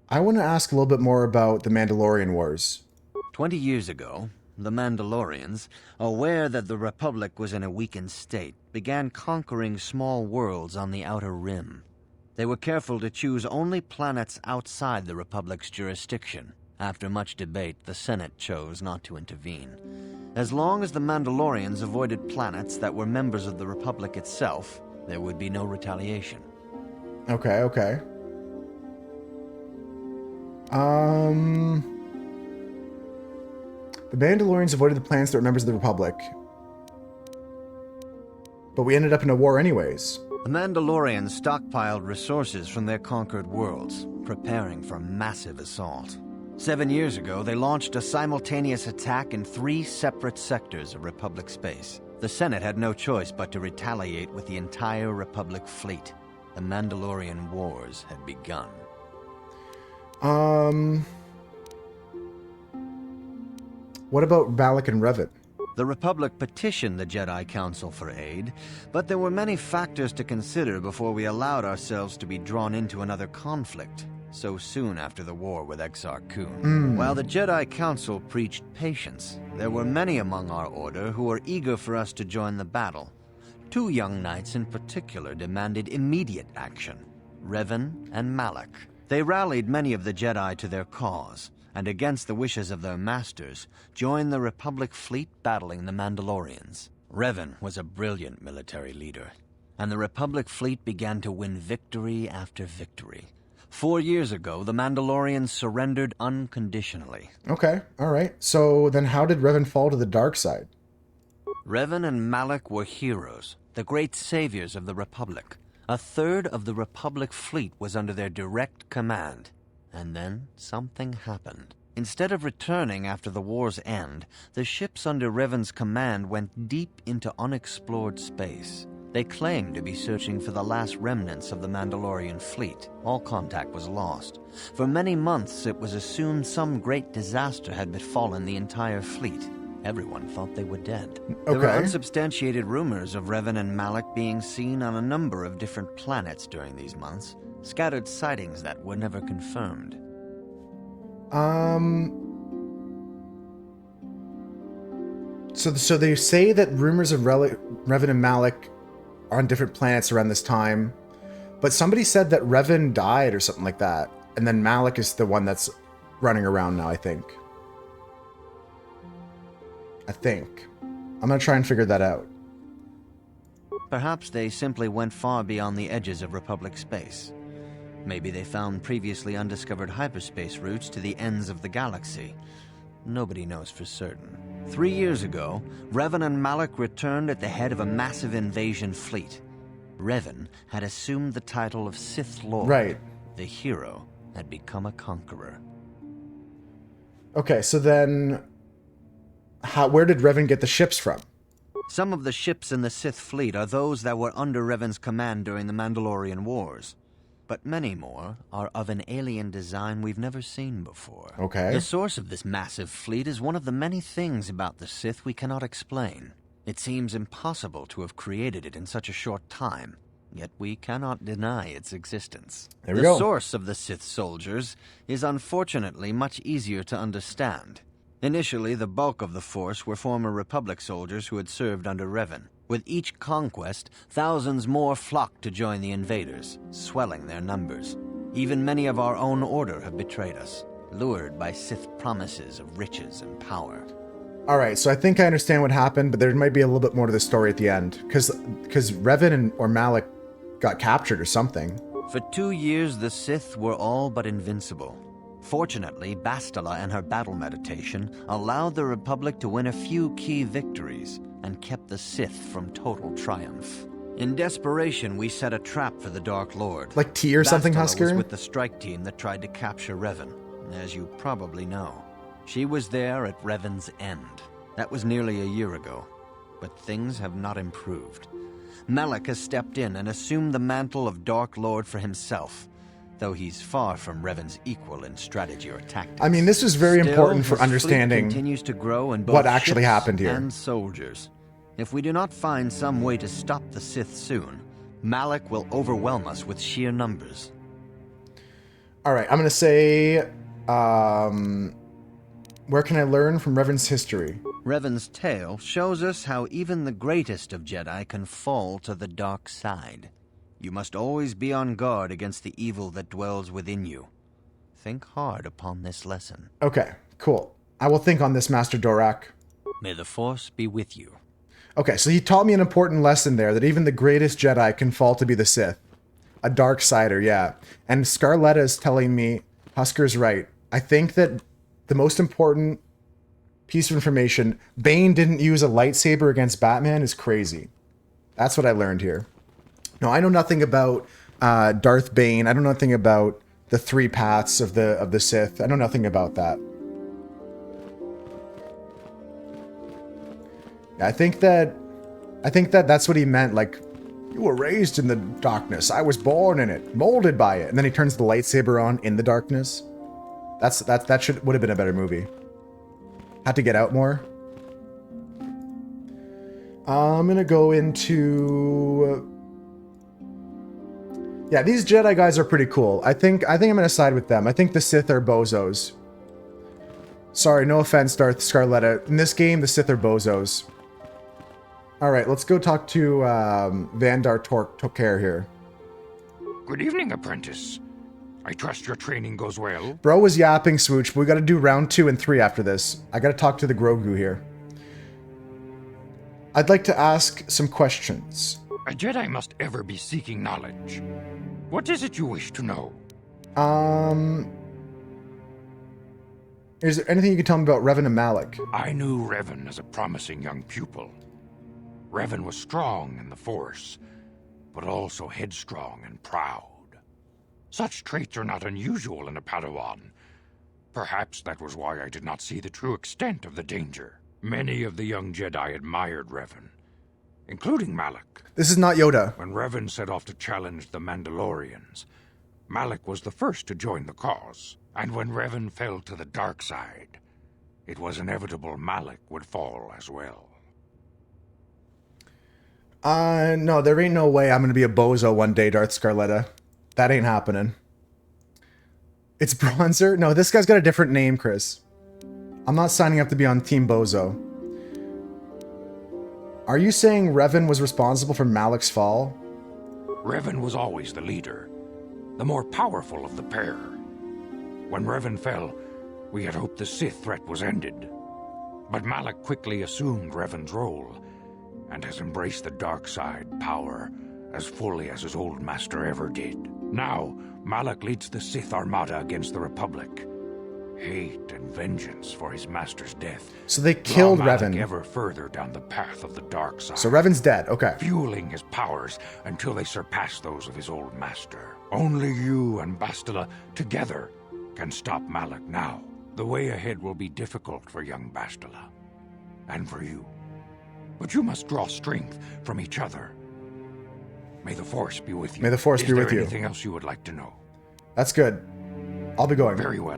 I want to ask a little bit more about the Mandalorian Wars. 20 years ago, the Mandalorians, aware that the Republic was in a weakened state, began conquering small worlds on the Outer Rim. They were careful to choose only planets outside the Republic's jurisdiction. After much debate, the Senate chose not to intervene. As long as the Mandalorians avoided planets that were members of the Republic itself, there would be no retaliation. Okay, okay. The Mandalorians avoided the planets that were members of the Republic. But we ended up in a war anyways. The Mandalorians stockpiled resources from their conquered worlds, preparing for a massive assault. 7 years ago, they launched a simultaneous attack in 3 separate sectors of Republic space. The Senate had no choice but to retaliate with the entire Republic fleet. The Mandalorian Wars had begun. What about Malak and Revan? The Republic petitioned the Jedi Council for aid, but there were many factors to consider before we allowed ourselves to be drawn into another conflict so soon after the war with Exar Kun. While the Jedi Council preached patience, there were many among our order who were eager for us to join the battle. 2 young knights in particular demanded immediate action, Revan and Malak. They rallied many of the Jedi to their cause, and against the wishes of their masters, joined the Republic fleet battling the Mandalorians. Revan was a brilliant military leader, and the Republic fleet began to win victory after victory. 4 years ago, the Mandalorians surrendered unconditionally. Okay, alright. So then how did Revan fall to the dark side? Revan and Malak were heroes, the great saviors of the Republic. 1/3 of the Republic fleet was under their direct command. And then something happened. Instead of returning after the war's end, the ships under Revan's command went deep into unexplored space. They claimed to be searching for the last remnants of the Mandalorian fleet. All contact was lost. For many months, it was assumed some great disaster had befallen the entire fleet. Everyone thought they were dead. There were unsubstantiated rumors of Revan and Malak being seen on a number of different planets during these months, scattered sightings that were never confirmed. So they say that rumors of Revan and Malak are on different planets around this time, but somebody said that Revan died or something like that, and then Malak is the one that's running around now, I think. I'm gonna try and figure that out. Perhaps they simply went far beyond the edges of Republic space. Maybe they found previously undiscovered hyperspace routes to the ends of the galaxy. Nobody knows for certain. 3 years ago, Revan and Malak returned at the head of a massive invasion fleet. Revan had assumed the title of Sith Lord. Right. The hero had become a conqueror. Okay, so then where did Revan get the ships from? Some of the ships in the Sith fleet are those that were under Revan's command during the Mandalorian Wars. But many more are of an alien design we've never seen before. Okay. The source of this massive fleet is one of the many things about the Sith we cannot explain. It seems impossible to have created it in such a short time, yet we cannot deny its existence. There we go. The source of the Sith soldiers is unfortunately much easier to understand. Initially, the bulk of the force were former Republic soldiers who had served under Revan. With each conquest, thousands more flocked to join the invaders, swelling their numbers. Even many of our own order have betrayed us, lured by Sith promises of riches and power. All right, so I think I understand what happened, but there might be a little bit more to the story at the end, because Revan or Malak got captured or something. For 2 years, the Sith were all but invincible. Fortunately, Bastila and her battle meditation allowed the Republic to win a few key victories and kept the Sith from total triumph. In desperation, we set a trap for the Dark Lord. Like T or something, Bastila Husker? was with the strike team that tried to capture Revan, as you probably know. She was there at Revan's end. That was nearly a year ago, but things have not improved. Malak has stepped in and assumed the mantle of Dark Lord for himself, though he's far from Revan's equal in strategy or tactics. I mean, this is very important for Still, his understanding fleet continues to grow in both what actually ships happened here. and soldiers. If we do not find some way to stop the Sith soon, Malak will overwhelm us with sheer numbers. All right, I'm going to say, where can I learn from Revan's history? Revan's tale shows us how even the greatest of Jedi can fall to the dark side. You must always be on guard against the evil that dwells within you. Think hard upon this lesson. Okay, cool. I will think on this, Master Dorak. May the Force be with you. Okay, so he taught me an important lesson there, that even the greatest Jedi can fall to be the Sith. A dark sider, yeah. And Scarletta is telling me Husker's right. I think that the most important piece of information, Bane didn't use a lightsaber against Batman, is crazy. That's what I learned here. No, I know nothing about Darth Bane. I know nothing about the 3 paths of the Sith. I know nothing about that. I think that that's what he meant. Like, you were raised in the darkness. I was born in it, molded by it. And then he turns the lightsaber on in the darkness. That would have been a better movie. Had to get out more. I'm gonna go into. Yeah, these Jedi guys are pretty cool. I think I'm gonna side with them. I think the Sith are bozos. Sorry, no offense, Darth Scarletta. In this game, the Sith are bozos. All right, let's go talk to Vandar Tokare here. Good evening, apprentice. I trust your training goes well. Bro was yapping, Swooch, but we gotta do round 2 and 3 after this. I gotta talk to the Grogu here. I'd like to ask some questions. A Jedi must ever be seeking knowledge. What is it you wish to know? Is there anything you can tell me about Revan and Malak? I knew Revan as a promising young pupil. Revan was strong in the Force, but also headstrong and proud. Such traits are not unusual in a Padawan, Perhaps that was why I did not see the true extent of the danger. Many of the young Jedi admired Revan, including Malak. This is not Yoda. When Revan set off to challenge the Mandalorians, Malak was the first to join the cause. And when Revan fell to the dark side, it was inevitable Malak would fall as well. No, there ain't no way I'm gonna be a bozo one day, Darth Scarletta. That ain't happening. It's Bronzer? No, this guy's got a different name, Chris. I'm not signing up to be on Team Bozo. Are you saying Revan was responsible for Malak's fall? Revan was always the leader, the more powerful of the pair. When Revan fell, we had hoped the Sith threat was ended. But Malak quickly assumed Revan's role, and has embraced the dark side power as fully as his old master ever did. Now, Malak leads the Sith Armada against the Republic. Hate and vengeance for his master's death. So they killed Revan. Ever further down the path of the dark side. So Revan's dead, okay. Fueling his powers until they surpass those of his old master. Only you and Bastila together can stop Malak now. The way ahead will be difficult for young Bastila. And for you. But you must draw strength from each other. May the Force be with you. May the Force be with you. Is there anything else you would like to know? That's good. I'll be going. Very well.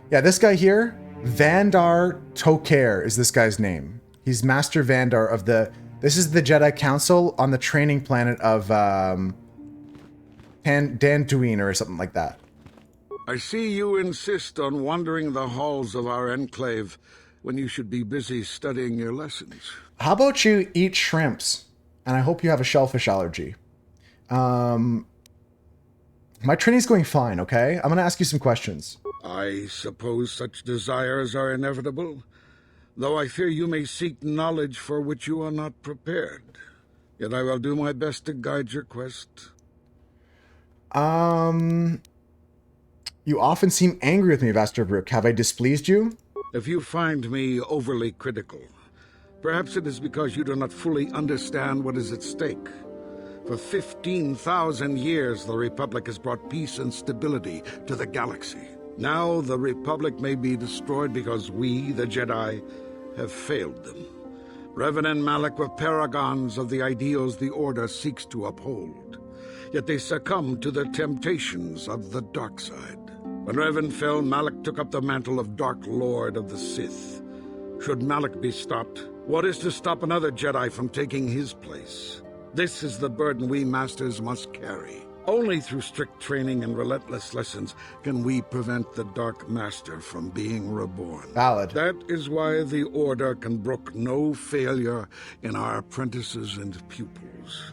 Yeah, this guy here, Vandar Tokare is this guy's name. He's Master Vandar of the... This is the Jedi Council on the training planet of Dantooine or something like that. I see you insist on wandering the halls of our enclave when you should be busy studying your lessons. How about you eat shrimps? And I hope you have a shellfish allergy. My training's going fine, okay? I'm going to ask you some questions. I suppose such desires are inevitable, though I fear you may seek knowledge for which you are not prepared. Yet I will do my best to guide your quest. You often seem angry with me, Vasterbrook. Have I displeased you? If you find me overly critical, perhaps it is because you do not fully understand what is at stake. For 15,000 years, the Republic has brought peace and stability to the galaxy. Now the Republic may be destroyed because we, the Jedi, have failed them. Revan and Malak were paragons of the ideals the Order seeks to uphold. Yet they succumbed to the temptations of the dark side. When Revan fell, Malak took up the mantle of Dark Lord of the Sith. Should Malak be stopped, what is to stop another Jedi from taking his place? This is the burden we Masters must carry. Only through strict training and relentless lessons can we prevent the Dark Master from being reborn. Valid. That is why the Order can brook no failure in our apprentices and pupils.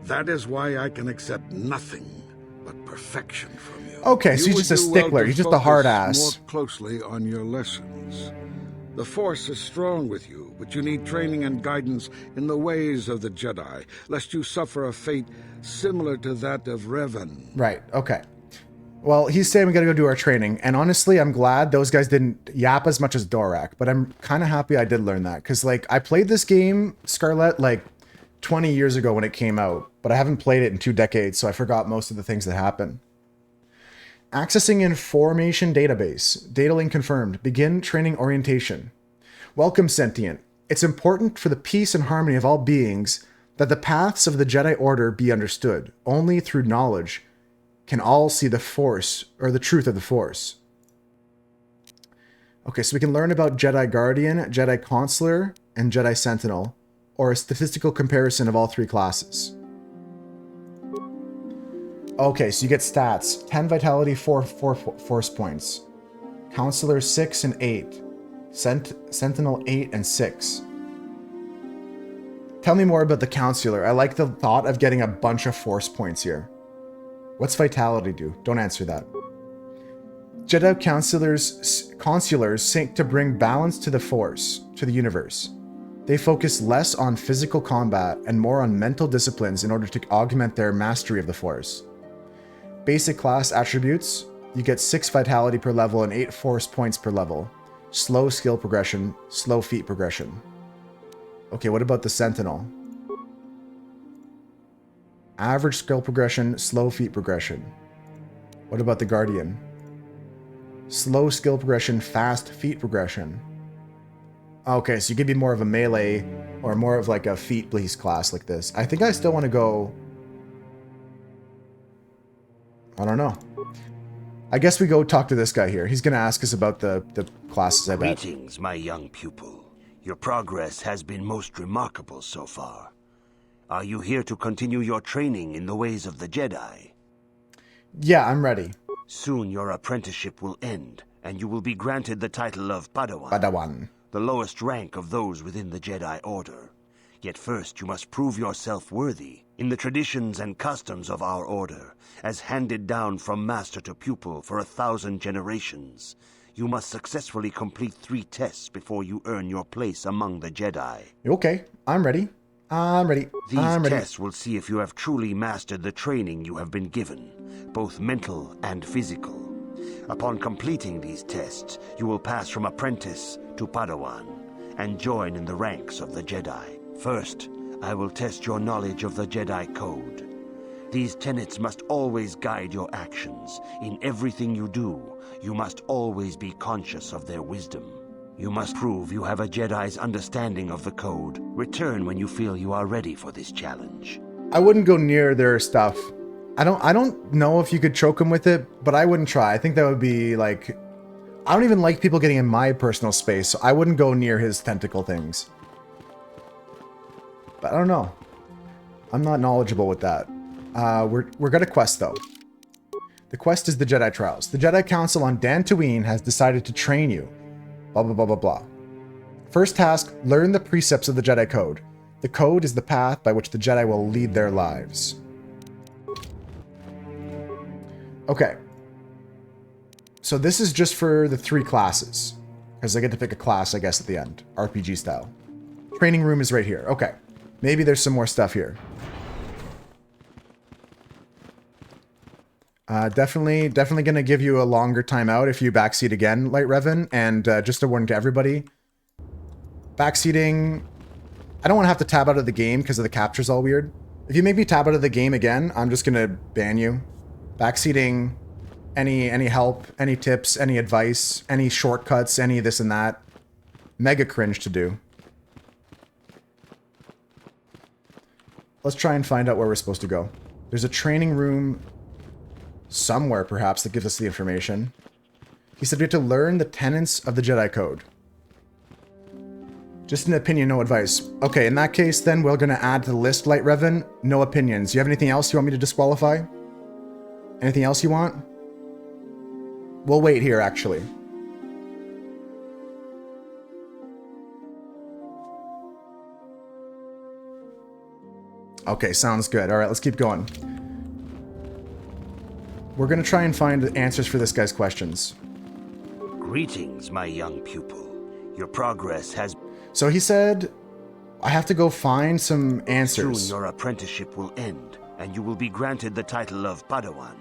That is why I can accept nothing but perfection from you. Okay, so he's just a stickler. He's just a hard ass. More closely on your lessons. The Force is strong with you, but you need training and guidance in the ways of the Jedi, lest you suffer a fate similar to that of Revan. Right, okay. Well, he's saying we gotta go do our training, and honestly, I'm glad those guys didn't yap as much as Dorak, but I'm kind of happy I did learn that, because, like, I played this game, Scarlet, like, 20 years ago when it came out, but I haven't played it in 2 decades, so I forgot most of the things that happened. Accessing information database. Data link confirmed. Begin training orientation. Welcome, Sentient. It's important for the peace and harmony of all beings that the paths of the Jedi Order be understood. Only through knowledge can all see the Force, or the truth of the Force. Okay, so we can learn about Jedi Guardian, Jedi Consular, and Jedi Sentinel, or a statistical comparison of all 3 classes. Okay, so you get stats. 10 vitality, 4 force points. Counselor 6 and 8. Sentinel 8 and 6. Tell me more about the Counselor. I like the thought of getting a bunch of force points here. What's vitality do? Don't answer that. Jedi Consulars seek to bring balance to the Force, to the universe. They focus less on physical combat and more on mental disciplines in order to augment their mastery of the Force. Basic class attributes, you get 6 vitality per level and 8 force points per level. Slow skill progression, slow feat progression. Okay, what about the Sentinel? Average skill progression, slow feat progression. What about the Guardian? Slow skill progression, fast feat progression. Okay, so you could be more of a melee or more of like a feat police class like this. I think I still want to go... I don't know. I guess we go talk to this guy here. He's going to ask us about the classes, I bet. Greetings, my young pupil. Your progress has been most remarkable so far. Are you here to continue your training in the ways of the Jedi? Yeah, I'm ready. Soon your apprenticeship will end, and you will be granted the title of Padawan. Padawan. The lowest rank of those within the Jedi Order. Yet first you must prove yourself worthy in the traditions and customs of our order, as handed down from master to pupil for 1,000 generations. You must successfully complete 3 tests before you earn your place among the Jedi. Okay, I'm ready. I'm ready. These tests will see if you have truly mastered the training you have been given, both mental and physical. Upon completing these tests, you will pass from apprentice to Padawan and join in the ranks of the Jedi. First, I will test your knowledge of the Jedi Code. These tenets must always guide your actions. In everything you do, you must always be conscious of their wisdom. You must prove you have a Jedi's understanding of the Code. Return when you feel you are ready for this challenge. I wouldn't go near their stuff. I don't know if you could choke him with it, but I wouldn't try. I think that would be like... I don't even like people getting in my personal space, so I wouldn't go near his tentacle things. But I don't know. I'm not knowledgeable with that. We're got a quest, though. The quest is the Jedi Trials. The Jedi Council on Dantooine has decided to train you. Blah, blah, blah, blah, blah. First task, learn the precepts of the Jedi Code. The Code is the path by which the Jedi will lead their lives. Okay. So this is just for the 3 classes. Because I get to pick a class, I guess, at the end. RPG style. Training room is right here. Okay. Maybe there's some more stuff here. Definitely going to give you a longer timeout if you backseat again, Light Revan. And just a warning to everybody. Backseating... I don't want to have to tab out of the game because of the capture's all weird. If you make me tab out of the game again, I'm just going to ban you. Backseating, any help, any tips, any advice, any shortcuts, any this and that. Mega cringe to do. Let's try and find out where we're supposed to go. There's a training room somewhere, perhaps, that gives us the information. He said we have to learn the tenets of the Jedi Code. Just an opinion, no advice. Okay, in that case, then we're going to add to the list, Light Revan. No opinions. Do you have anything else you want me to disqualify? Anything else you want? We'll wait here, actually. Okay, sounds good. All right, let's keep going. We're going to try and find answers for this guy's questions. Greetings, my young pupil. Your progress has... So he said, I have to go find some answers. Soon your apprenticeship will end, and you will be granted the title of Padawan,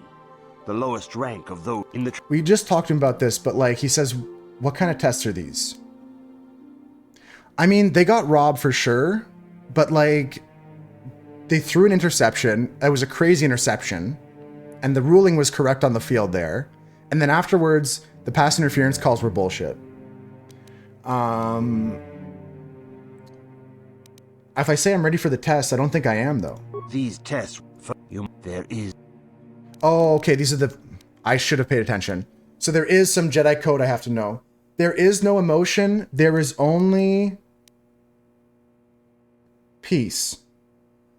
the lowest rank of those in the... We just talked to him about this, but like, he says, what kind of tests are these? I mean, they got robbed for sure, but like, they threw an interception. It was a crazy interception, and the ruling was correct on the field there. And then afterwards, the pass interference calls were bullshit. If I say I'm ready for the test, I don't think I am, though. These tests, there is... Oh, okay, these are the... I should have paid attention. So there is some Jedi code I have to know. There is no emotion. There is only... peace.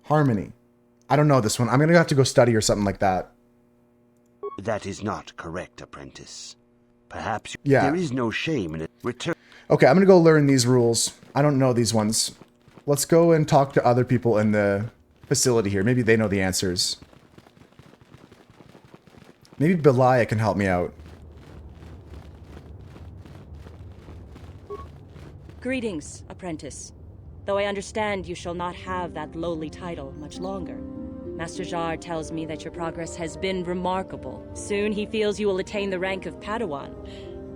Harmony. I don't know this one. I'm going to have to go study or something like that. That is not correct, apprentice. Perhaps yeah. There is no shame in it. Return. Okay, I'm going to go learn these rules. I don't know these ones. Let's go and talk to other people in the facility here. Maybe they know the answers. Maybe Belaya can help me out. Greetings, apprentice. Though I understand you shall not have that lowly title much longer. Master Jar tells me that your progress has been remarkable. Soon he feels you will attain the rank of Padawan.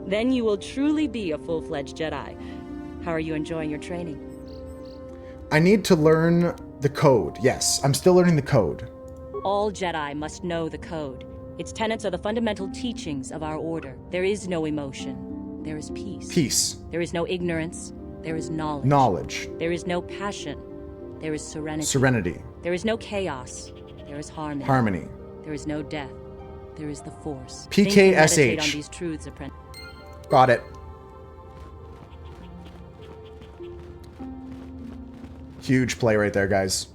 Then you will truly be a full-fledged Jedi. How are you enjoying your training? I need to learn the code. Yes, I'm still learning the code. All Jedi must know the code. Its tenets are the fundamental teachings of our order. There is no emotion. There is peace. Peace. There is no ignorance. There is knowledge. Knowledge. There is no passion. There is serenity. Serenity. There is no chaos. There is harmony. Harmony. There is no death. There is the Force. PKSH. Think and meditate on these truths, apprentice. Got it. Huge play right there, guys.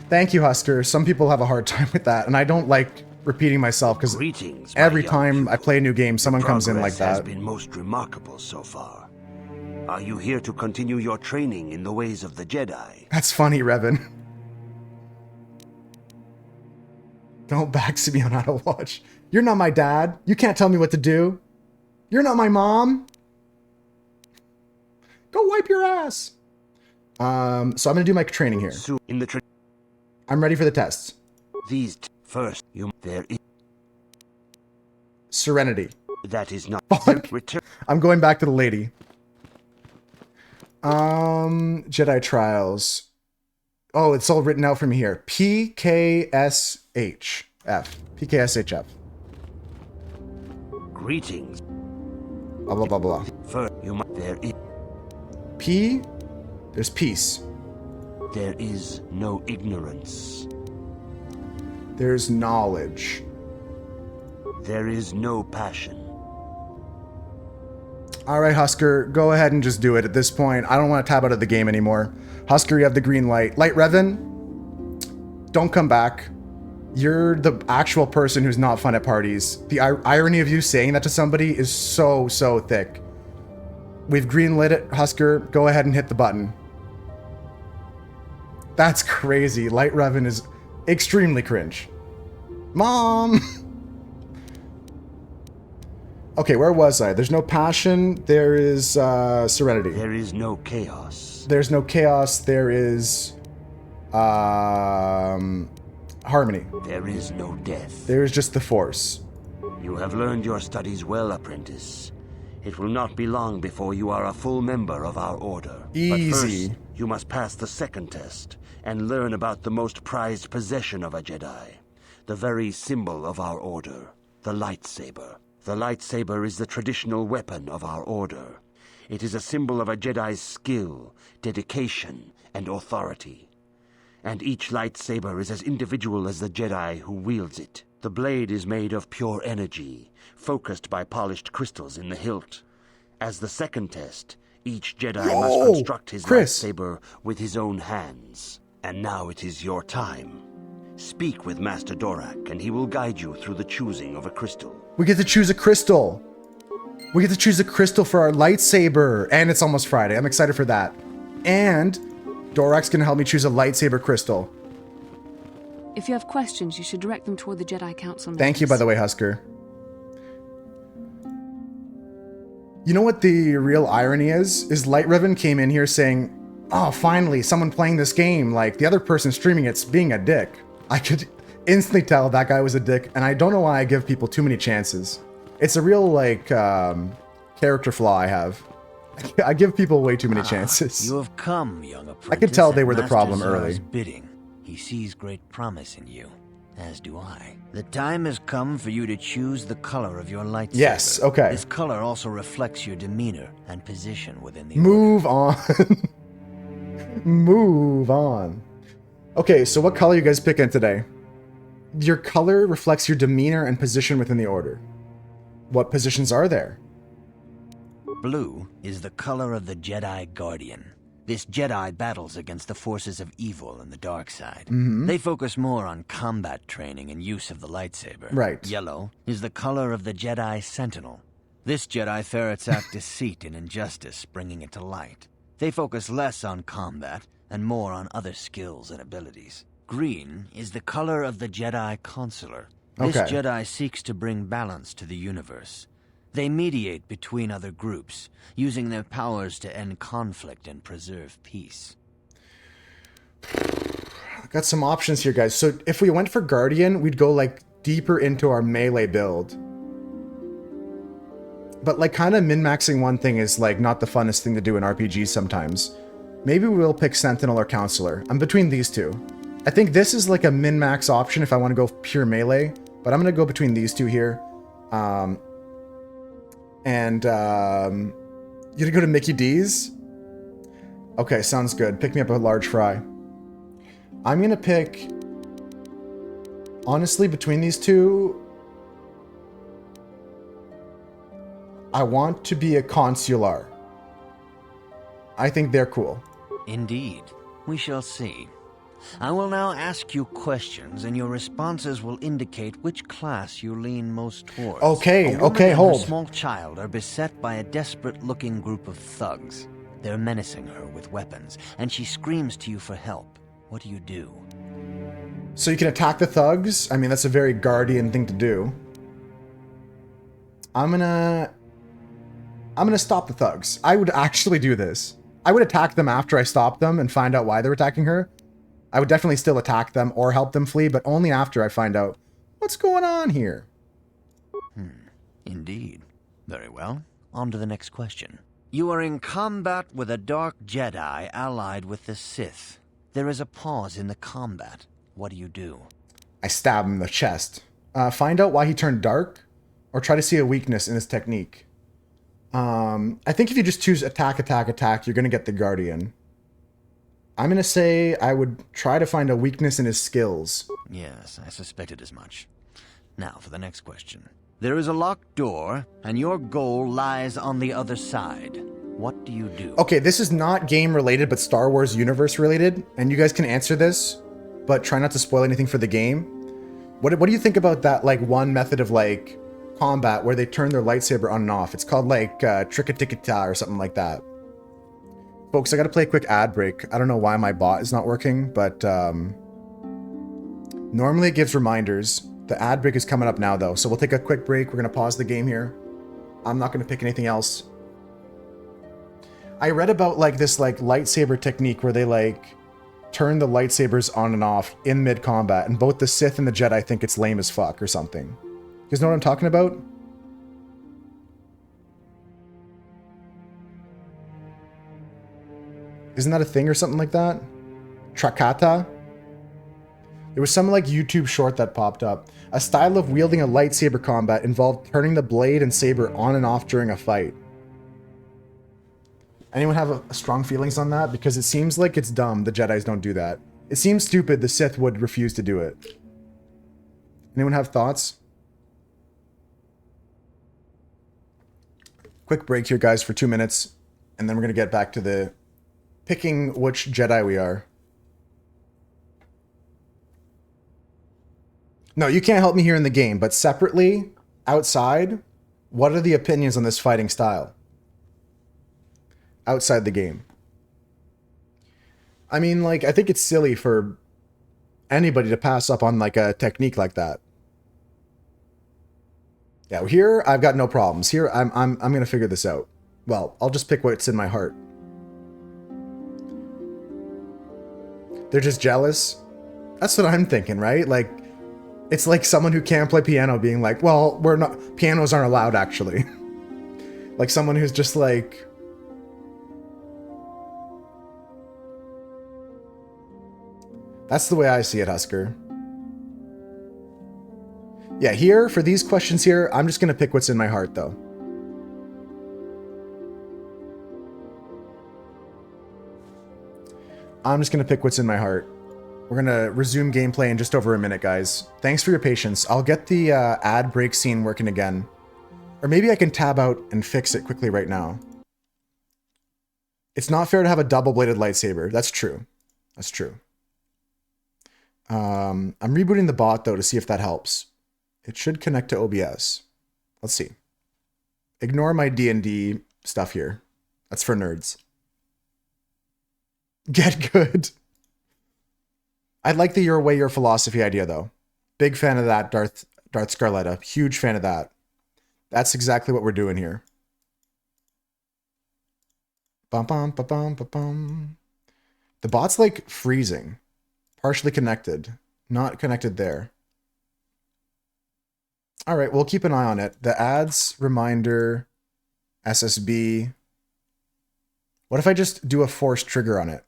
Thank you, Husker. Some people have a hard time with that, and I don't like repeating myself because every time I play a new game, someone comes in like that. Has been most remarkable so far. Are you here to continue your training in the ways of the Jedi? That's funny, Revan. Don't backseat me on how to watch. You're not my dad. You can't tell me what to do. You're not my mom. Go wipe your ass. So I'm gonna do my training here. I'm ready for the tests. These first, there is Serenity. That is not return. I'm going back to the lady. Jedi trials. Oh, it's all written out for me here. PKSHF. PKSHF. Greetings. Blah blah blah blah. There is P. There's peace. There is no ignorance. There's knowledge. There is no passion. All right, Husker, go ahead and just do it at this point. I don't want to tab out of the game anymore. Husker, you have the green light. Light Revan, don't come back. You're the actual person who's not fun at parties. The irony of you saying that to somebody is so, so thick. We've greenlit it, Husker. Go ahead and hit the button. That's crazy. Light Revan is extremely cringe. Mom! Okay, where was I? There's no passion. There is serenity. There is no chaos. There's no chaos. There is harmony. There is no death. There is just the Force. You have learned your studies well, apprentice. It will not be long before you are a full member of our order. Easy. But first, you must pass the second test and learn about the most prized possession of a Jedi, the very symbol of our order, the lightsaber. The lightsaber is the traditional weapon of our order. It is a symbol of a Jedi's skill, dedication, and authority. And each lightsaber is as individual as the Jedi who wields it. The blade is made of pure energy, focused by polished crystals in the hilt. As the second test, each Jedi must construct his lightsaber with his own hands. And now it is your time. Speak with Master Dorak, and he will guide you through the choosing of a crystal. We get to choose a crystal. We get to choose a crystal for our lightsaber. And it's almost Friday. I'm excited for that. And Dorak's going to help me choose a lightsaber crystal. If you have questions, you should direct them toward the Jedi Council. Thank you, by the way, Husker. You know what the real irony is? Is Light Revan came in here saying, oh, finally, someone playing this game. Like, the other person streaming it's being a dick. I could instantly tell that guy was a dick, and I don't know why I give people too many chances. It's a real, like, character flaw I have. I give people way too many chances. You have come, young apprentice. I could tell they were the problem early. Bidding. He sees great promise in you, as do I. The time has come for you to choose the color of your lightsaber. Yes, okay. This color also reflects your demeanor and position within the Move on. Move on. Okay, so what color are you guys picking today? Your color reflects your demeanor and position within the order. What positions are there? Blue is the color of the Jedi Guardian. This Jedi battles against the forces of evil and the dark side. Mm-hmm. They focus more on combat training and use of the lightsaber. Right. Yellow is the color of the Jedi Sentinel. This Jedi ferrets out deceit and injustice, bringing it to light. They focus less on combat and more on other skills and abilities. Green is the color of the Jedi Consular. This Jedi seeks to bring balance to the universe. They mediate between other groups, using their powers to end conflict and preserve peace. Got some options here, guys. So if we went for Guardian, we'd go like deeper into our melee build. But like kind of min-maxing one thing is like not the funnest thing to do in RPGs sometimes. Maybe we'll pick Sentinel or Counselor. I'm between these two. I think this is like a min-max option if I want to go pure melee, but I'm going to go between these two here. You're going to go to Mickey D's? Okay, sounds good. Pick me up a large fry. I'm going to pick... Honestly, between these two... I want to be a consular. I think they're cool. Indeed. We shall see. I will now ask you questions, and your responses will indicate which class you lean most towards. Okay, a woman okay, and hold. Her small child are beset by a desperate-looking group of thugs. They're menacing her with weapons, and she screams to you for help. What do you do? So you can attack the thugs? I mean, that's a very Guardian thing to do. I'm gonna stop the thugs. I would actually do this. I would attack them after I stop them and find out why they're attacking her. I would definitely still attack them or help them flee, but only after I find out what's going on here. Indeed. Very well. On to the next question. You are in combat with a dark Jedi allied with the Sith. There is a pause in the combat. What do you do? I stab him in the chest. Find out why he turned dark, or try to see a weakness in his technique. I think if you just choose attack, attack, attack, you're going to get the Guardian. I'm going to say I would try to find a weakness in his skills. Yes, I suspected as much. Now for the next question. There is a locked door, and your goal lies on the other side. What do you do? Okay, this is not game related, but Star Wars universe related, and you guys can answer this, but try not to spoil anything for the game. What do you think about that, like, one method of, like, combat where they turn their lightsaber on and off? It's called, like, Trick-a-tick-a-ta or something like that. Folks, I gotta play a quick ad break. I don't know why my bot is not working, but normally it gives reminders. The ad break is coming up now, though, so we'll take a quick break. We're gonna pause the game here. I'm not gonna pick anything else. I read about, like, this, like, lightsaber technique where they, like, turn the lightsabers on and off in mid-combat, and both the Sith and the Jedi think it's lame as fuck or something. You guys know what I'm talking about? Isn't that a thing or something like that? Trakata? There was some, like, YouTube short that popped up. A style of wielding a lightsaber combat involved turning the blade and saber on and off during a fight. Anyone have strong feelings on that? Because it seems like it's dumb the Jedis don't do that. It seems stupid the Sith would refuse to do it. Anyone have thoughts? Quick break here, guys, for 2 minutes. And then we're going to get back to the picking which Jedi we are. No, you can't help me here in the game, but separately, outside, what are the opinions on this fighting style? Outside the game. I mean, like, I think it's silly for anybody to pass up on, like, a technique like that. Yeah, here, I've got no problems. Here, I'm gonna figure this out. Well, I'll just pick what's in my heart. They're just jealous? That's what I'm thinking, right? Like, it's like someone who can't play piano being like, well, pianos aren't allowed, actually. Like someone who's just like... That's the way I see it, Husker. Yeah, here, for these questions here, I'm just going to pick what's in my heart, though. I'm just going to pick what's in my heart. We're going to resume gameplay in just over a minute, guys. Thanks for your patience. I'll get the ad break scene working again. Or maybe I can tab out and fix it quickly right now. It's not fair to have a double-bladed lightsaber. That's true. That's true. I'm rebooting the bot, though, to see if that helps. It should connect to OBS. Let's see. Ignore my D&D stuff here. That's for nerds. Get good. I like the your way, your philosophy idea, though. Big fan of that, Darth Scarletta. Huge fan of that. That's exactly what we're doing here. Bum, bum, ba, bum, ba, bum. The bot's like freezing. Partially connected. Not connected there. All right, we'll keep an eye on it. The ads, reminder, SSB. What if I just do a force trigger on it?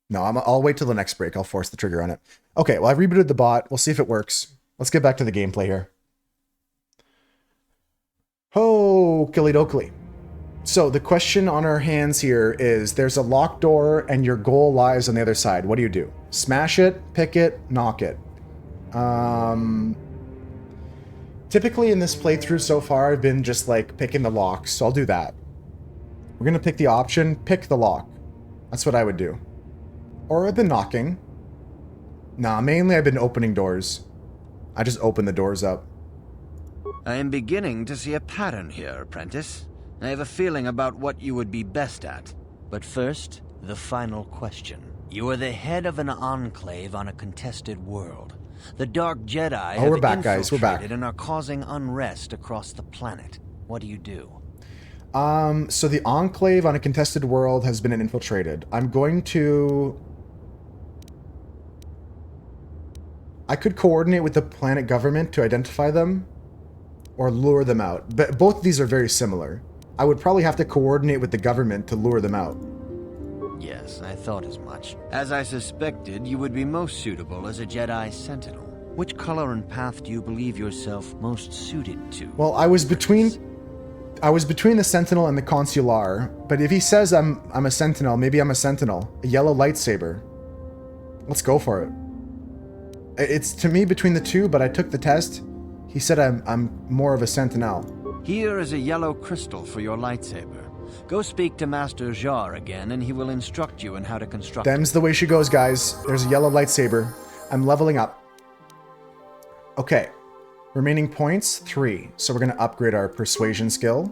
No, I'll wait till the next break. I'll force the trigger on it. Okay, well, I rebooted the bot. We'll see if it works. Let's get back to the gameplay here. Oh, Killy Dokley. So the question on our hands here is there's a locked door and your goal lies on the other side. What do you do? Smash it, pick it, knock it. Typically in this playthrough so far, I've been just like picking the locks, so I'll do that. We're gonna pick the option, pick the lock. That's what I would do. Or I've been knocking. Nah, mainly I've been opening doors. I just open the doors up. I am beginning to see a pattern here, apprentice. I have a feeling about what you would be best at. But first, the final question. You are the head of an enclave on a contested world. The Dark Jedi have we're back, guys. We're back. And are causing unrest across the planet. What do you do? So the enclave on a contested world has been infiltrated. I'm going to... I could coordinate with the planet government to identify them or lure them out. But both of these are very similar. I would probably have to coordinate with the government to lure them out. Yes, I thought as much. As I suspected, you would be most suitable as a Jedi Sentinel. Which color and path do you believe yourself most suited to? Well, I was between the Sentinel and the Consular, but if he says I'm a Sentinel, maybe I'm a Sentinel. A yellow lightsaber. Let's go for it. It's to me between the two, but I took the test. He said I'm more of a Sentinel. Here is a yellow crystal for your lightsaber. Go speak to Master Jar again, and he will instruct you in how to construct Them's the way she goes, guys. There's a yellow lightsaber. I'm leveling up. Okay. Remaining points, 3. So we're going to upgrade our persuasion skill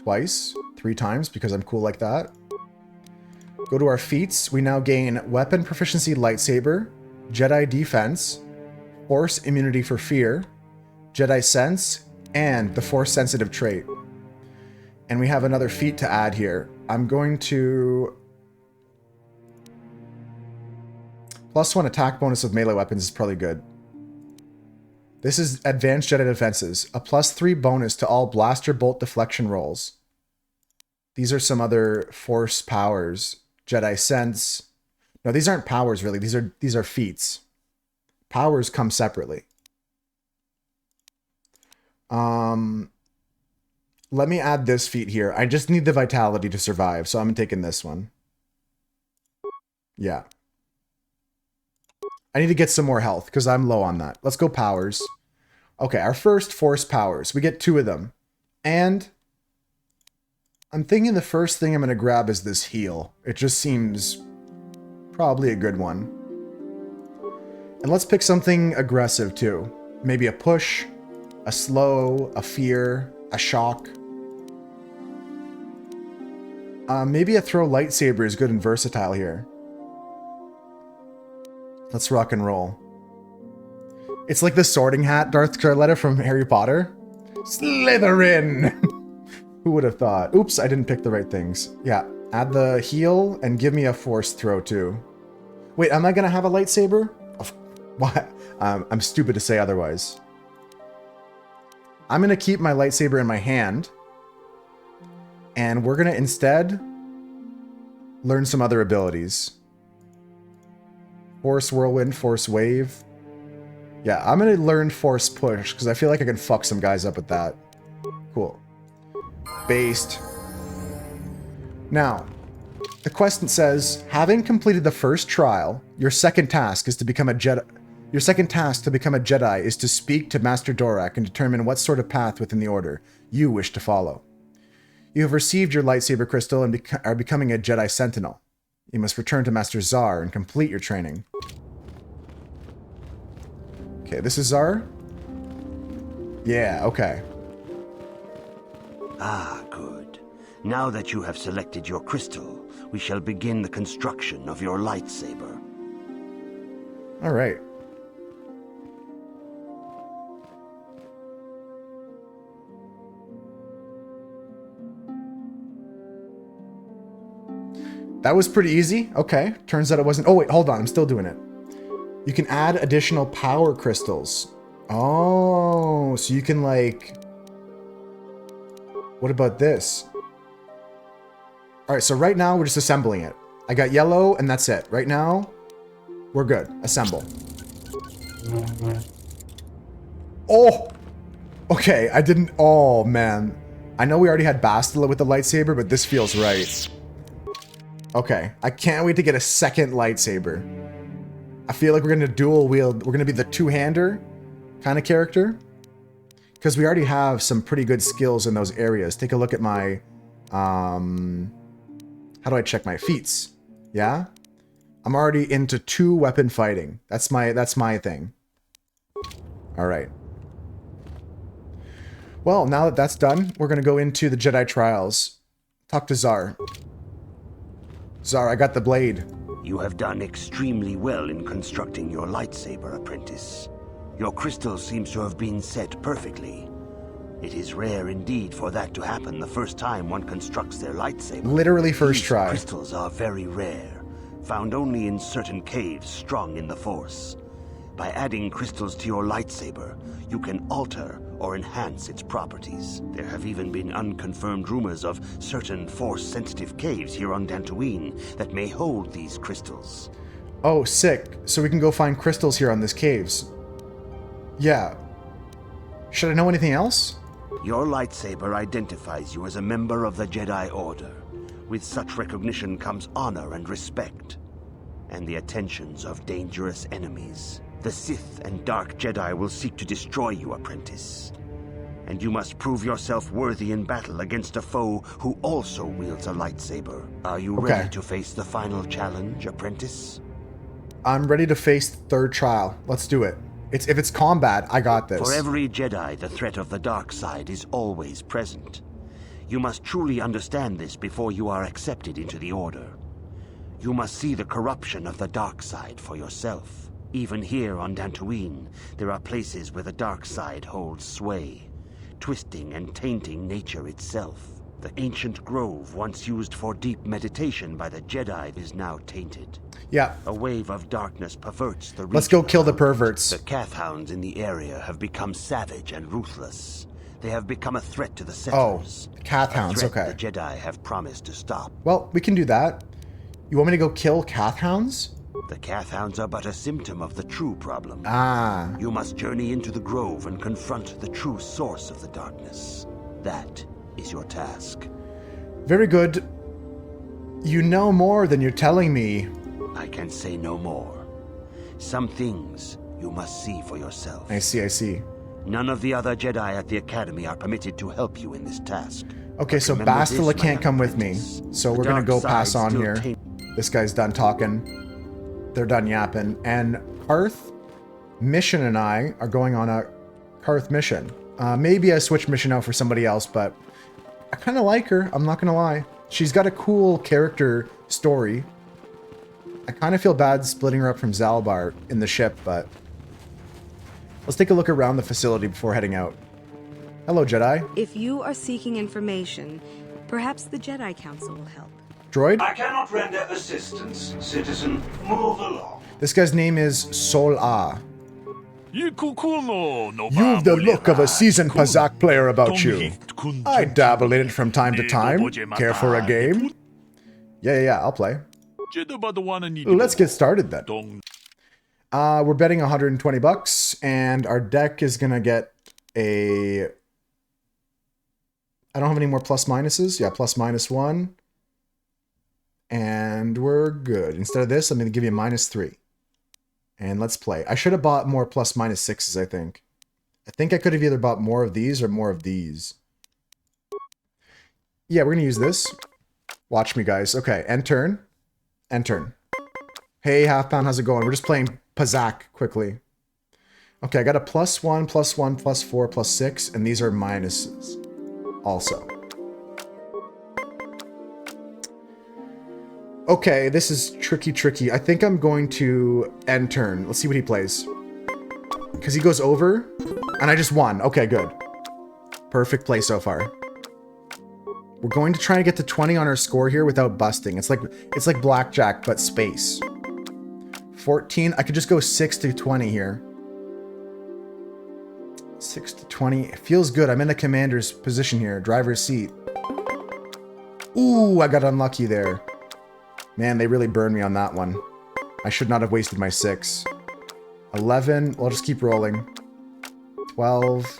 twice, 3 times, because I'm cool like that. Go to our feats. We now gain weapon proficiency lightsaber, Jedi defense, force immunity for fear, Jedi sense, and the force sensitive trait. And we have another feat to add here. I'm going to... +1 attack bonus of melee weapons is probably good. This is advanced Jedi defenses. A +3 bonus to all blaster bolt deflection rolls. These are some other force powers. Jedi sense. No, these aren't powers really. These are feats. Powers come separately. Let me add this feat here. I just need the vitality to survive, so I'm taking this one. Yeah. I need to get some more health, because I'm low on that. Let's go powers. Okay, our first force powers. We get 2 of them. And I'm thinking the first thing I'm going to grab is this heal. It just seems probably a good one. And let's pick something aggressive, too. Maybe a push, a slow, a fear, a shock. Maybe a throw lightsaber is good and versatile here. Let's rock and roll. It's like the sorting hat Darth Carletta from Harry Potter. Slytherin! Who would have thought? Oops, I didn't pick the right things. Yeah, add the heal and give me a force throw too. Wait, am I gonna have a lightsaber? What? I'm stupid to say otherwise. I'm gonna keep my lightsaber in my hand. And we're gonna instead learn some other abilities. Force Whirlwind, Force Wave. Yeah, I'm gonna learn Force Push, because I feel like I can fuck some guys up with that. Cool. Based. Now, the quest says, having completed the first trial, your second task is to become a Jedi. Your second task to become a Jedi is to speak to Master Dorak and determine what sort of path within the Order you wish to follow. You have received your lightsaber crystal and are becoming a Jedi Sentinel. You must return to Master Zar and complete your training. Okay, this is Zar? Yeah, okay. Ah, good. Now that you have selected your crystal, we shall begin the construction of your lightsaber. All right. That was pretty easy. Okay. Turns out it wasn't. Oh, wait, hold on. I'm still doing it. You can add additional power crystals. Oh, so you can like... What about this? All right, so right now we're just assembling it. I got yellow, and that's it. Right now, we're good. Assemble. Oh! Okay, I didn't... Oh, man. I know we already had Bastila with the lightsaber, but this feels right. Okay, I can't wait to get a second lightsaber. I feel like we're going to dual wield. We're going to be the two-hander kind of character. Because we already have some pretty good skills in those areas. Take a look at my... how do I check my feats? Yeah? I'm already into 2-weapon fighting. That's my thing. Alright. Well, now that that's done, we're going to go into the Jedi Trials. Talk to Zar. Zar, I got the blade. You have done extremely well in constructing your lightsaber, apprentice. Your crystal seems to have been set perfectly. It is rare indeed for that to happen the first time one constructs their lightsaber. Literally first try. Crystals are very rare, found only in certain caves strung in the Force. By adding crystals to your lightsaber, you can alter or enhance its properties. There have even been unconfirmed rumors of certain Force-sensitive caves here on Dantooine that may hold these crystals. Oh, sick. So we can go find crystals here on this caves. Yeah. Should I know anything else? Your lightsaber identifies you as a member of the Jedi Order. With such recognition comes honor and respect, and the attentions of dangerous enemies. The Sith and Dark Jedi will seek to destroy you, apprentice. And you must prove yourself worthy in battle against a foe who also wields a lightsaber. Are you ready to face the final challenge, apprentice? I'm ready to face the third trial. Let's do it. If it's combat, I got this. For every Jedi, the threat of the dark side is always present. You must truly understand this before you are accepted into the Order. You must see the corruption of the dark side for yourself. Even here on Dantooine, there are places where the dark side holds sway, twisting and tainting nature itself. The ancient grove once used for deep meditation by the Jedi is now tainted. Yeah. A wave of darkness perverts the region. Let's go kill the perverts. The Kath hounds in the area have become savage and ruthless. They have become a threat to the settlers. Oh, Kath hounds, okay. The Jedi have promised to stop. Well, we can do that. You want me to go kill Kath hounds? The Kath hounds are but a symptom of the true problem. Ah. You must journey into the grove and confront the true source of the darkness. That is your task. Very good. You know more than you're telling me. I can say no more. Some things you must see for yourself. I see. None of the other Jedi at the Academy are permitted to help you in this task. Okay, so Bastila can't come with me. So we're gonna go pass on here. This guy's done talking. They're done yapping. And Karth, Mission and I are going on a Karth mission. Maybe I switch Mission out for somebody else, but I kind of like her. I'm not going to lie. She's got a cool character story. I kind of feel bad splitting her up from Zalbar in the ship, but let's take a look around the facility before heading out. Hello, Jedi. If you are seeking information, perhaps the Jedi Council will help. Droid? I cannot render assistance, citizen. Move along. This guy's name is Sol-Ah. You've the look of a seasoned Pazak player about you. I dabble in it from time to time. Care for a game? Yeah, I'll play. Let's get started then. We're betting 120 bucks, and our deck is gonna get a... I don't have any more plus minuses. Yeah, plus minus 1. And we're good. Instead of this, I'm going to give you a -3. And let's play. I should have bought more plus minus 6s, I think. I think I could have either bought more of these or more of these. Yeah, we're going to use this. Watch me, guys. Okay, end turn. End turn. Hey, Half Pound, how's it going? We're just playing Pazak quickly. Okay, I got a +1, +1, +4, +6, and these are minuses also. Okay, this is tricky. I think I'm going to end turn. Let's see what he plays. Because he goes over, and I just won. Okay, good. Perfect play so far. We're going to try and get to 20 on our score here without busting. It's like blackjack, but space. 14. I could just go 6 to 20 here. 6 to 20. It feels good. I'm in a commander's position here. Driver's seat. Ooh, I got unlucky there. Man, they really burned me on that one. I should not have wasted my 6. 11. We'll just keep rolling. 12.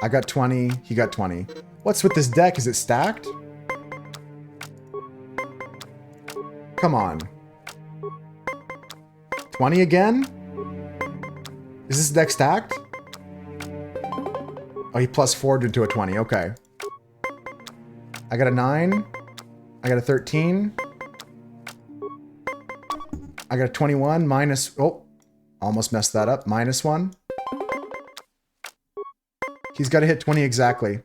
I got 20. He got 20. What's with this deck? Is it stacked? Come on. 20 again? Is this deck stacked? Oh, he plus 4'd into a 20. Okay. I got a 9. I got a 13. I got a 21 minus... Oh, almost messed that up. Minus 1. He's got to hit 20 exactly.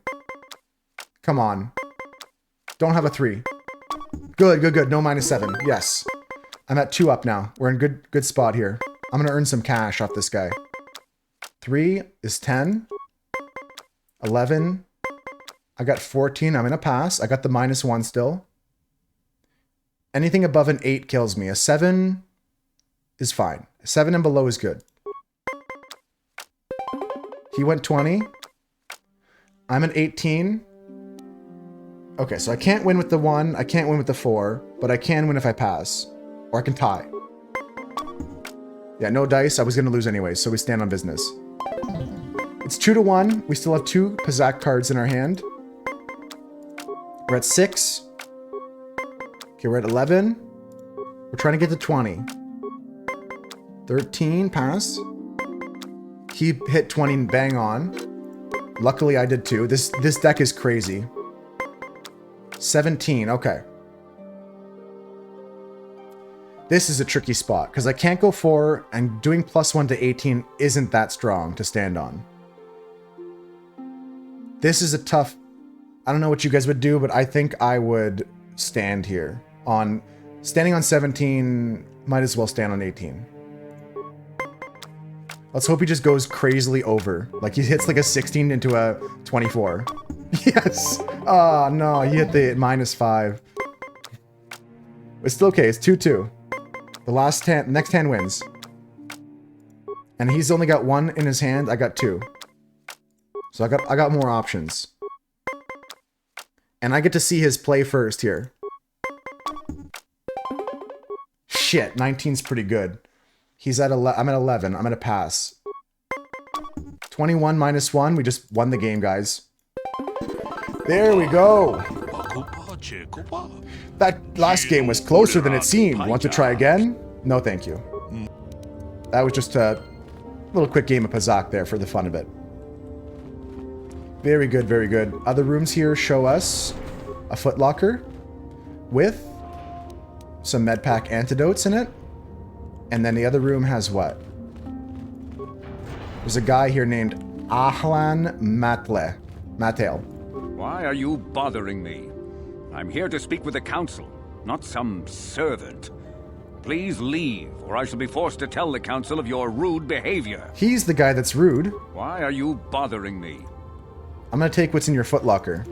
Come on. Don't have a 3. Good, good, good. No minus 7. Yes. I'm at 2 up now. We're in good spot here. I'm going to earn some cash off this guy. 3 is 10. 11. I got 14. I'm going to pass. I got the minus 1 still. Anything above an 8 kills me. A 7 is fine. 7 and below is good. He went 20. I'm at 18. Okay, so I can't win with the 1. I can't win with the 4. But I can win if I pass. Or I can tie. Yeah, no dice. I was going to lose anyway, so we stand on business. It's 2-1. We still have 2 Pazak cards in our hand. We're at 6. Okay, we're at 11. We're trying to get to 20. 13, pass. He hit 20 bang on. Luckily, I did too. This deck is crazy. 17, okay. This is a tricky spot, because I can't go 4, and doing +1 to 18 isn't that strong to stand on. This is a tough... I don't know what you guys would do, but I think I would stand here. Standing on 17, might as well stand on 18. Let's hope he just goes crazily over. Like he hits like a 16 into a 24. Yes! Oh no, he hit the -5. It's still okay, it's 2-2. The next hand wins. And he's only got 1 in his hand, I got 2. So I got more options. And I get to see his play first here. Shit, 19's pretty good. He's at I'm at 11. I'm gonna pass. 21 minus 1. We just won the game, guys. There we go. That last game was closer than it seemed. Want to try again? No, thank you. That was just a little quick game of Pazak there for the fun of it. Very good, very good. Other rooms here show us a footlocker with some medpack antidotes in it. And then the other room has what? There's a guy here named Ahlan Matale. Why are you bothering me? I'm here to speak with the council, not some servant. Please leave, or I shall be forced to tell the council of your rude behavior. He's the guy that's rude. Why are you bothering me? I'm gonna take what's in your footlocker.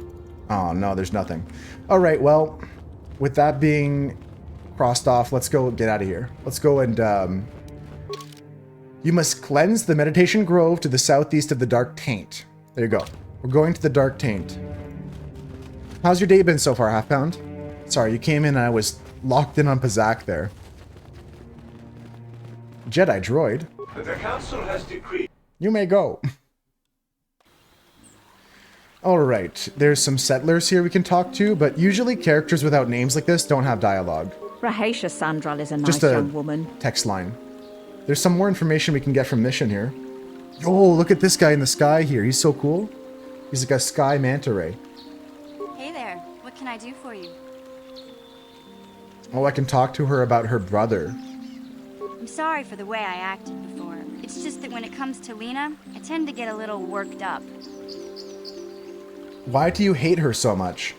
Oh no, there's nothing. Alright, well, with that being crossed off, let's go get out of here. Let's go and, you must cleanse the meditation grove to the southeast of the Dark Taint. There you go. We're going to the Dark Taint. How's your day been so far, Half Pound? Sorry, you came in and I was locked in on Pazak there. Jedi droid. The council has decreed. You may go. Alright, there's some settlers here we can talk to, but usually characters without names like this don't have dialogue. Rahasia Sandral is a nice Just a young woman. Text line. There's some more information we can get from Mission here. Yo, look at this guy in the sky here. He's so cool. He's like a sky manta ray. Hey there, what can I do for you? Oh, I can talk to her about her brother. I'm sorry for the way I acted before. It's just that when it comes to Lena, I tend to get a little worked up. Why do you hate her so much?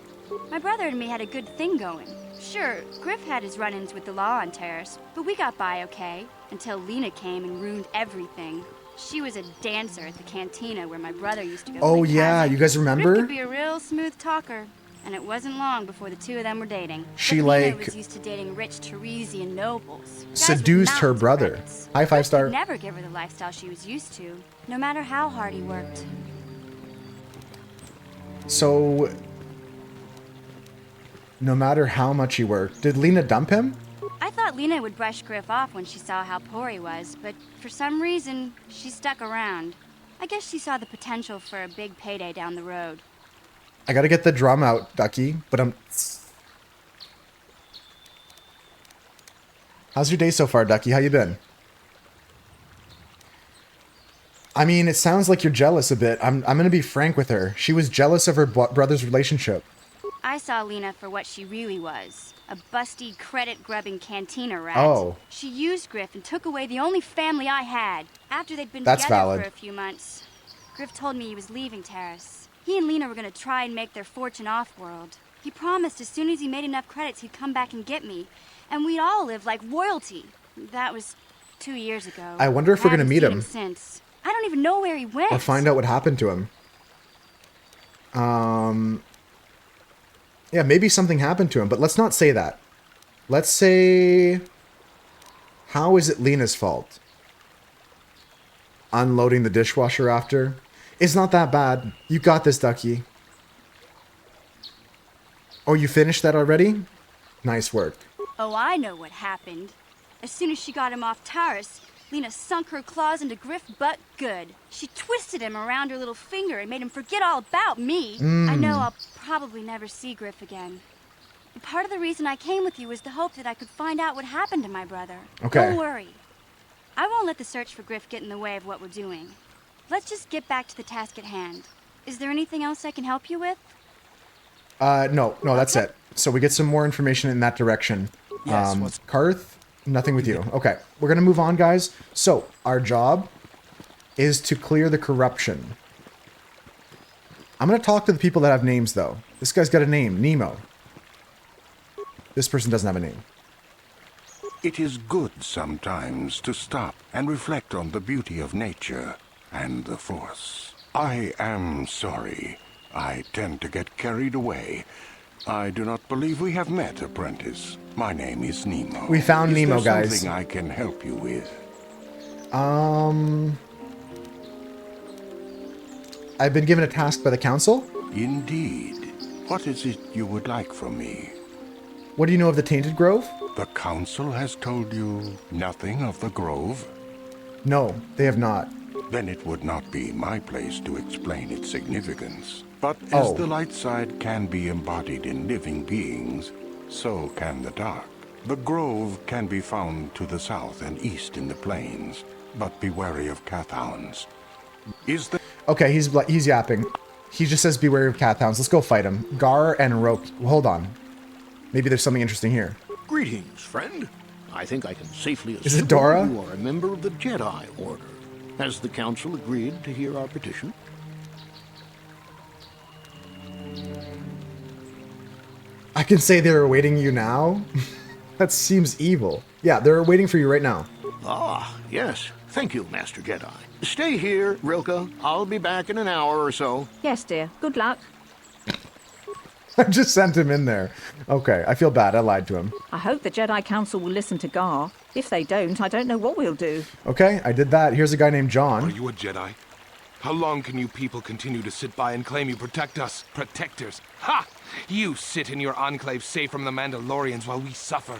My brother and me had a good thing going. Sure, Griff had his run-ins with the law on Terrace, but we got by okay, until Lena came and ruined everything. She was a dancer at the cantina where my brother used to go Oh play yeah, Kazakh. you guys remember? Griff could be a real smooth talker, and it wasn't long before the two of them were dating. She, but Lena like, was used to dating rich Teresian nobles. Guys with seduced her mountains of brother. credits. High 5 Griff star. could never give her the lifestyle she was used to, no matter how hard he worked. So No matter how much he worked. Did Lena dump him? I thought Lena would brush Griff off when she saw how poor he was, but for some reason, she stuck around. I guess she saw the potential for a big payday down the road. I gotta get the drum out, Ducky, but How's your day so far, Ducky? How you been? I mean, it sounds like you're jealous a bit. I'm gonna be frank with her. She was jealous of her brother's relationship. I saw Lena for what she really was. A busty, credit-grubbing cantina rat. Oh. She used Griff and took away the only family I had. After they'd been That's together valid. for a few months, Griff told me he was leaving Terrace. He and Lena were going to try and make their fortune off-world. He promised as soon as he made enough credits he'd come back and get me. And we'd all live like royalty. That was 2 years ago. I wonder if we're gonna meet him. Since. I don't even know where he went. Or find out what happened to him. Yeah, maybe something happened to him, but let's not say that. Let's say... How is it Lena's fault? Unloading the dishwasher after? It's not that bad. You got this, Ducky. Oh, you finished that already? Nice work. Oh, I know what happened. As soon as she got him off Taurus, Lena sunk her claws into Griff butt good. She twisted him around her little finger and made him forget all about me. I know I'll probably never see Griff again. But part of the reason I came with you was the hope that I could find out what happened to my brother. Okay. Don't worry. I won't let the search for Griff get in the way of what we're doing. Let's just get back to the task at hand. Is there anything else I can help you with? No, that's it. So we get some more information in that direction. Yes, Karth, nothing with you. Okay, we're gonna move on, guys. So our job is to clear the corruption. I'm gonna talk to the people that have names, though. This guy's got a name, Nemo. This person doesn't have a name. It is good sometimes to stop and reflect on the beauty of nature and the Force. I am sorry. I tend to get carried away. I do not believe we have met, apprentice. My name is Nemo. We found Nemo, Is there guys. something I can help you with? I've been given a task by the council. Indeed. What is it you would like from me? What do you know of the Tainted Grove? The council has told you nothing of the Grove? No, they have not. Then it would not be my place to explain its significance. But as the light side can be embodied in living beings, so can the dark. The Grove can be found to the south and east in the plains, but be wary of Cathounds. Is the... Okay, he's yapping. He just says beware of Cathounds. Let's go fight him. Gar and Roke. Hold on. Maybe there's something interesting here. Greetings, friend. I think I can safely assume Is it Dora? you are a member of the Jedi Order. Has the Council agreed to hear our petition? I can say they're awaiting you now? That seems evil. Yeah, they're waiting for you right now. Ah, yes. Thank you, Master Jedi. Stay here, Rilka. I'll be back in an hour or so. Yes, dear. Good luck. I just sent him in there. Okay, I feel bad. I lied to him. I hope the Jedi Council will listen to Gar. If they don't, I don't know what we'll do. Okay, I did that. Here's a guy named John. Are you a Jedi? How long can you people continue to sit by and claim you protect us? Protectors? Ha! You sit in your enclave safe from the Mandalorians while we suffer.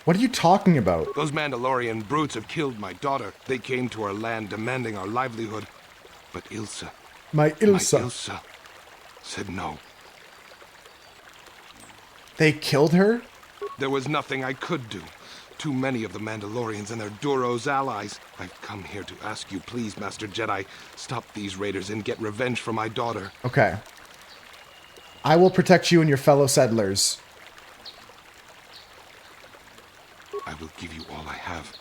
What are you talking about? Those Mandalorian brutes have killed my daughter. They came to our land demanding our livelihood. But Ilsa... My Ilsa. My Ilsa said no. They killed her? There was nothing I could do. Too many of the Mandalorians and their Duros allies. I've come here to ask you, please, Master Jedi, stop these raiders and get revenge for my daughter. Okay. I will protect you and your fellow settlers. I will give you all I have.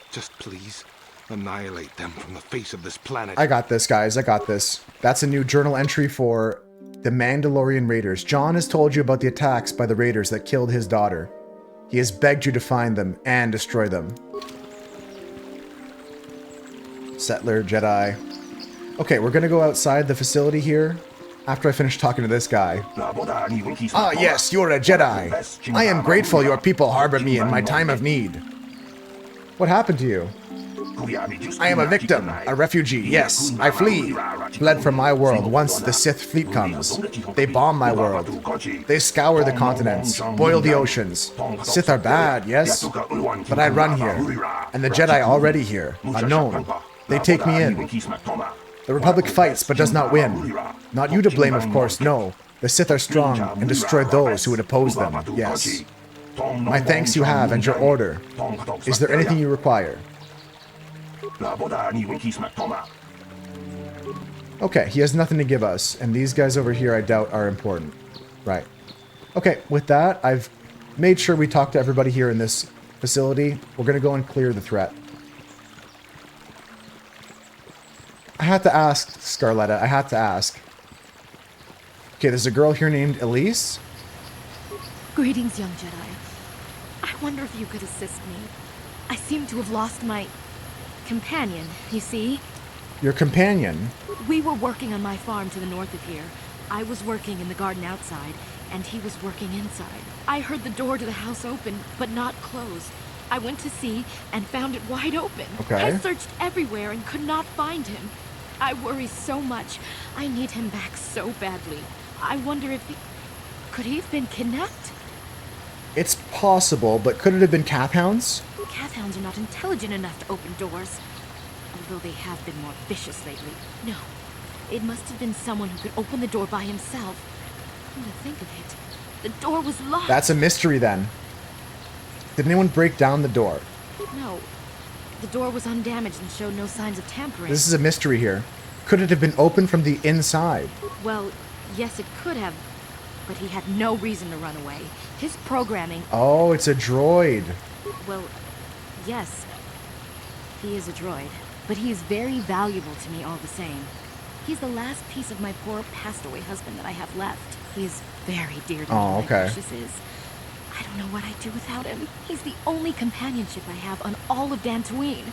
Just please, annihilate them from the face of this planet. I got this, guys. I got this. That's a new journal entry for the Mandalorian Raiders. John has told you about the attacks by the raiders that killed his daughter. He has begged you to find them and destroy them. Settler, Jedi. Okay, we're gonna go outside the facility here after I finish talking to this guy. Ah, yes, you're a Jedi. I am grateful your people harbor me in my time of need. What happened to you? I am a victim, a refugee, yes, I flee. Fled from my world once the Sith fleet comes. They bomb my world. They scour the continents, boil the oceans. Sith are bad, yes, but I run here, and the Jedi already here, unknown. They take me in. The Republic fights but does not win. Not you to blame, of course, no. The Sith are strong and destroy those who would oppose them, yes. My thanks you have and your order. Is there anything you require? Okay, he has nothing to give us, and these guys over here I doubt are important. Right. Okay, with that, I've made sure we talk to everybody here in this facility. We're going to go and clear the threat. I had to ask, Scarletta, I had to ask. Okay, there's a girl here named Elise. Greetings, young Jedi. I wonder if you could assist me. I seem to have lost my companion, you see? Your companion? We were working on my farm to the north of here. I was working in the garden outside, and he was working inside. I heard the door to the house open, but not close. I went to see and found it wide open. Okay. I searched everywhere and could not find him. I worry so much. I need him back so badly. I wonder if he... Could he have been kidnapped? It's possible, but could it have been Cathhounds? Cathhounds are not intelligent enough to open doors. Although they have been more vicious lately. No. It must have been someone who could open the door by himself. Come to think of it, the door was locked. That's a mystery then. Did anyone break down the door? No. The door was undamaged and showed no signs of tampering. This is a mystery here. Could it have been opened from the inside? Well, yes, it could have. But he had no reason to run away. His programming... Oh, it's a droid. Well, yes. He is a droid. But he is very valuable to me all the same. He's the last piece of my poor passed-away husband that I have left. He is very dear to me, oh, okay. Precious is. I don't know what I'd do without him. He's the only companionship I have on all of Dantooine.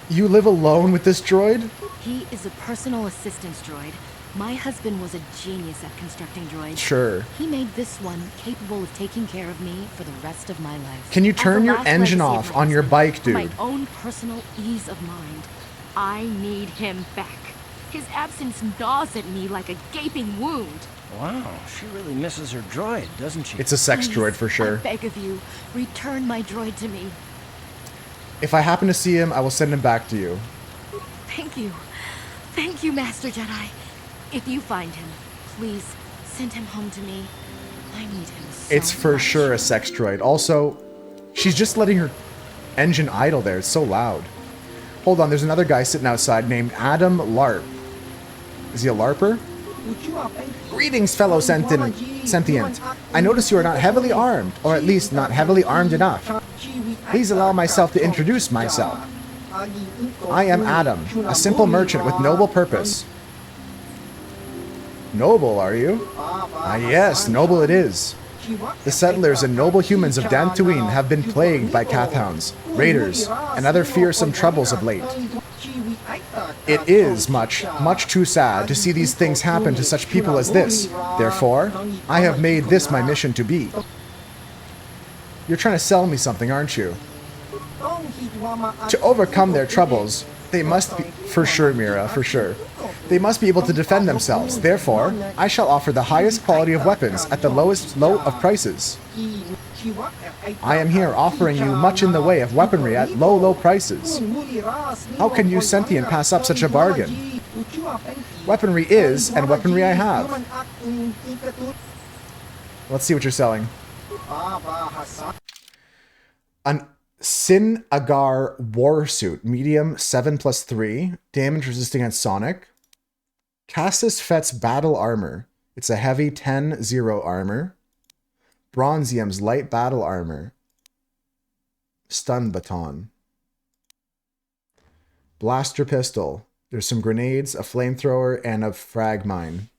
You live alone with this droid? He is a personal assistance droid. My husband was a genius at constructing droids. Sure. He made this one capable of taking care of me for the rest of my life. Can you turn your engine off on your bike, dude? For my own personal ease of mind, I need him back. His absence gnaws at me like a gaping wound. Wow, she really misses her droid, doesn't she? It's a sex Please, droid for sure. I beg of you, return my droid to me. If I happen to see him, I will send him back to you. Thank you. Thank you, Master Jedi. If you find him, please send him home to me. I need him so It's for much. sure a sex droid. Also, she's just letting her engine idle there. It's so loud. Hold on, there's another guy sitting outside named Adam Larp. Is he a LARPer? Greetings, fellow sentient. I notice you are not heavily armed, or at least not heavily armed enough. Please allow myself to introduce myself. I am Adam, a simple merchant with noble purpose. Noble, are you? Ah, yes, noble it is. The settlers and noble humans of Dantooine have been plagued by Cathhounds, raiders, and other fearsome troubles of late. It is much too sad to see these things happen to such people as this. Therefore, I have made this my mission to be. You're trying to sell me something, aren't you? To overcome their troubles, they must be... For sure, Mira, for sure. They must be able to defend themselves. Therefore, I shall offer the highest quality of weapons at the lowest low of prices. I am here offering you much in the way of weaponry at low prices. How can you sentient pass up such a bargain? Weaponry is, and weaponry I have. Let's see what you're selling. An Sin Agar war suit, medium 7+3, damage resisting on sonic. Cassis Fett's battle armor. It's a heavy 10-0 armor. Bronzium's light battle armor. Stun baton. Blaster pistol. There's some grenades, a flamethrower, and a frag mine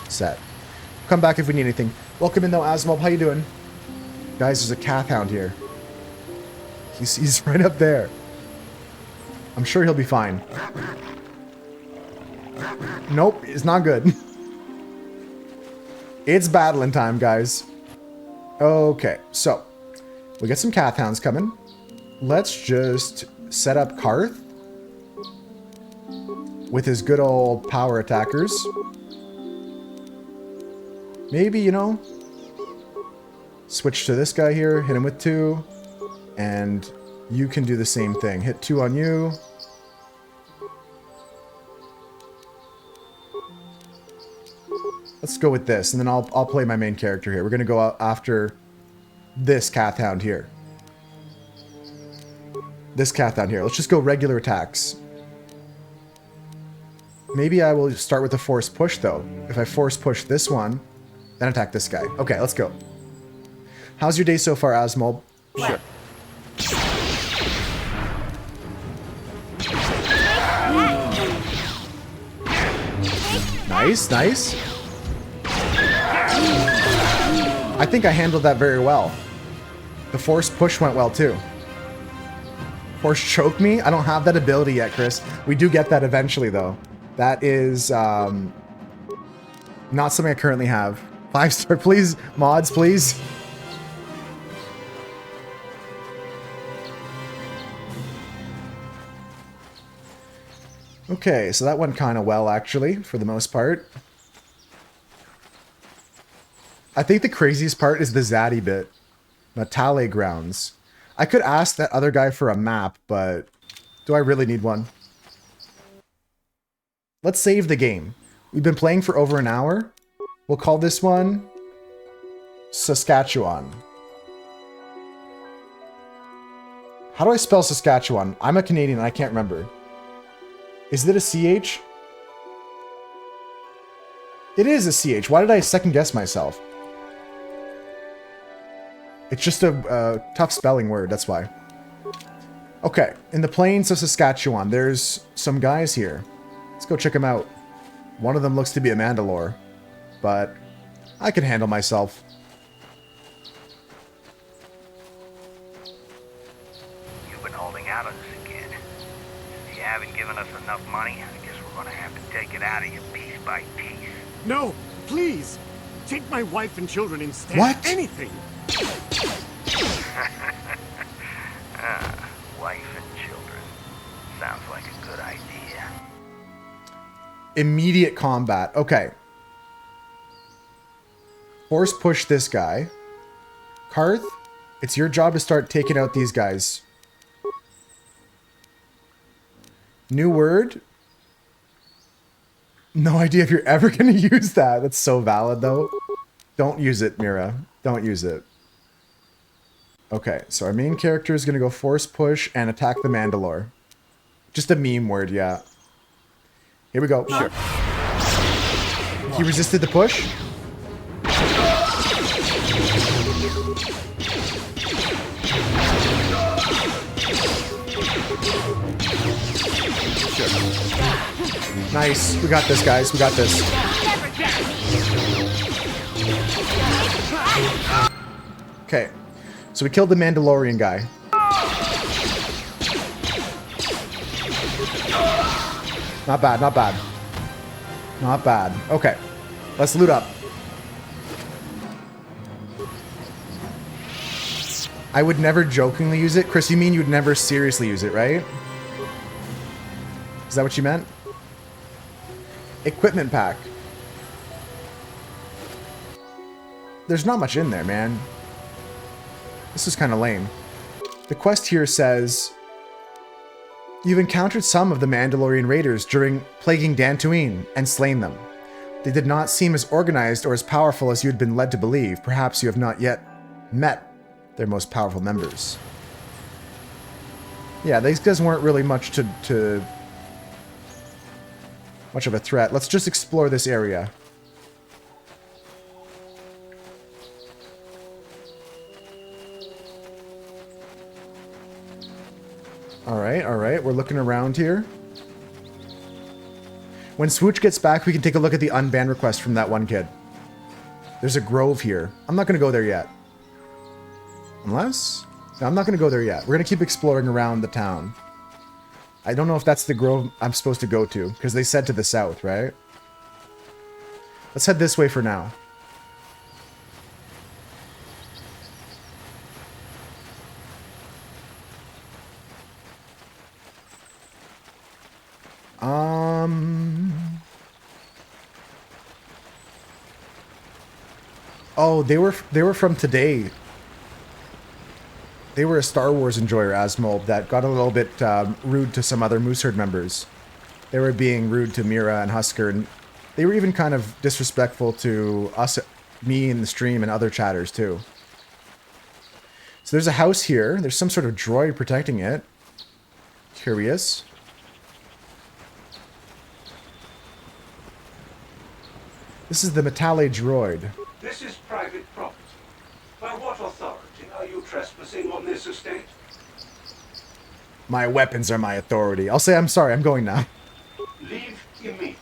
set. Come back if we need anything. Welcome in though, Asmob. How you doing? Guys, there's a Cathhound here. He's right up there. I'm sure he'll be fine. Nope, it's not good. It's battling time, guys. Okay, so we got some Cathhounds coming. let's just set up Karth with his good old power attackers. Maybe, you know, switch to this guy here, hit him with 2, and you can do the same thing. Hit 2 on you. Let's go with this, and then I'll play my main character here. We're gonna go after this Cathound here. This Cathound here. Let's just go regular attacks. Maybe I will start with the force push, though. If I force push this one, then attack this guy. Okay, let's go. How's your day so far, Asmol? Sure. Nice, nice. I think I handled that very well. The force push went well, too. Force choke me? I don't have that ability yet, Chris. We do get that eventually, though. That is not something I currently have. 5-star, please. Mods, please. Okay, so that went kind of well, actually, for the most part. I think the craziest part is the Zaddy bit. Natale Grounds. I could ask that other guy for a map, but do I really need one? Let's save the game. We've been playing for over an hour. We'll call this one Saskatchewan. How do I spell Saskatchewan? I'm a Canadian and I can't remember. Is it a CH? It is a CH. Why did I second guess myself? It's just a tough spelling word, that's why. Okay, in the plains of Saskatchewan, there's some guys here. Let's go check them out. One of them looks to be a Mandalore, but I can handle myself. You've been holding out on us again. If you haven't given us enough money, I guess we're gonna have to take it out of you piece by piece. No, please. Take my wife and children instead. What? Anything. Wife and children. Sounds like a good idea. Immediate combat. Okay. Force push this guy. Karth, it's your job to start taking out these guys. New word. No idea if you're ever going to use that. That's so valid, though. Don't use it, Mira. Don't use it. Okay, so our main character is going to go force push and attack the Mandalore. Just a meme word, yeah. Here we go. Sure. He resisted the push. Sure. Nice. We got this, guys. We got this. Okay. So we killed the Mandalorian guy. Not bad, not bad. Not bad. Okay. Let's loot up. I would never jokingly use it. Chris, you mean you'd never seriously use it, right? Is that what you meant? Equipment pack. There's not much in there, man. This is kind of lame. The quest here says, you've encountered some of the Mandalorian raiders during plaguing Dantooine and slain them. They did not seem as organized or as powerful as you had been led to believe. Perhaps you have not yet met their most powerful members. Yeah, these guys weren't really much much of a threat. Let's just explore this area. Alright, we're looking around here. When Swooch gets back, we can take a look at the unbanned request from that one kid. There's a grove here. I'm not going to go there yet. Unless? No, I'm not going to go there yet. We're going to keep exploring around the town. I don't know if that's the grove I'm supposed to go to, because they said to the south, right? Let's head this way for now. Oh, they were from today. They were a Star Wars enjoyer, Asmold, that got a little bit rude to some other Mooseherd members. They were being rude to Mira and Husker, and they were even kind of disrespectful to us, me in the stream, and other chatters too. So there's a house here. There's some sort of droid protecting it. Curious. This is the Metale droid. This is private property. By what authority are you trespassing on this estate? My weapons are my authority. I'll say I'm sorry. I'm going now. Leave immediately.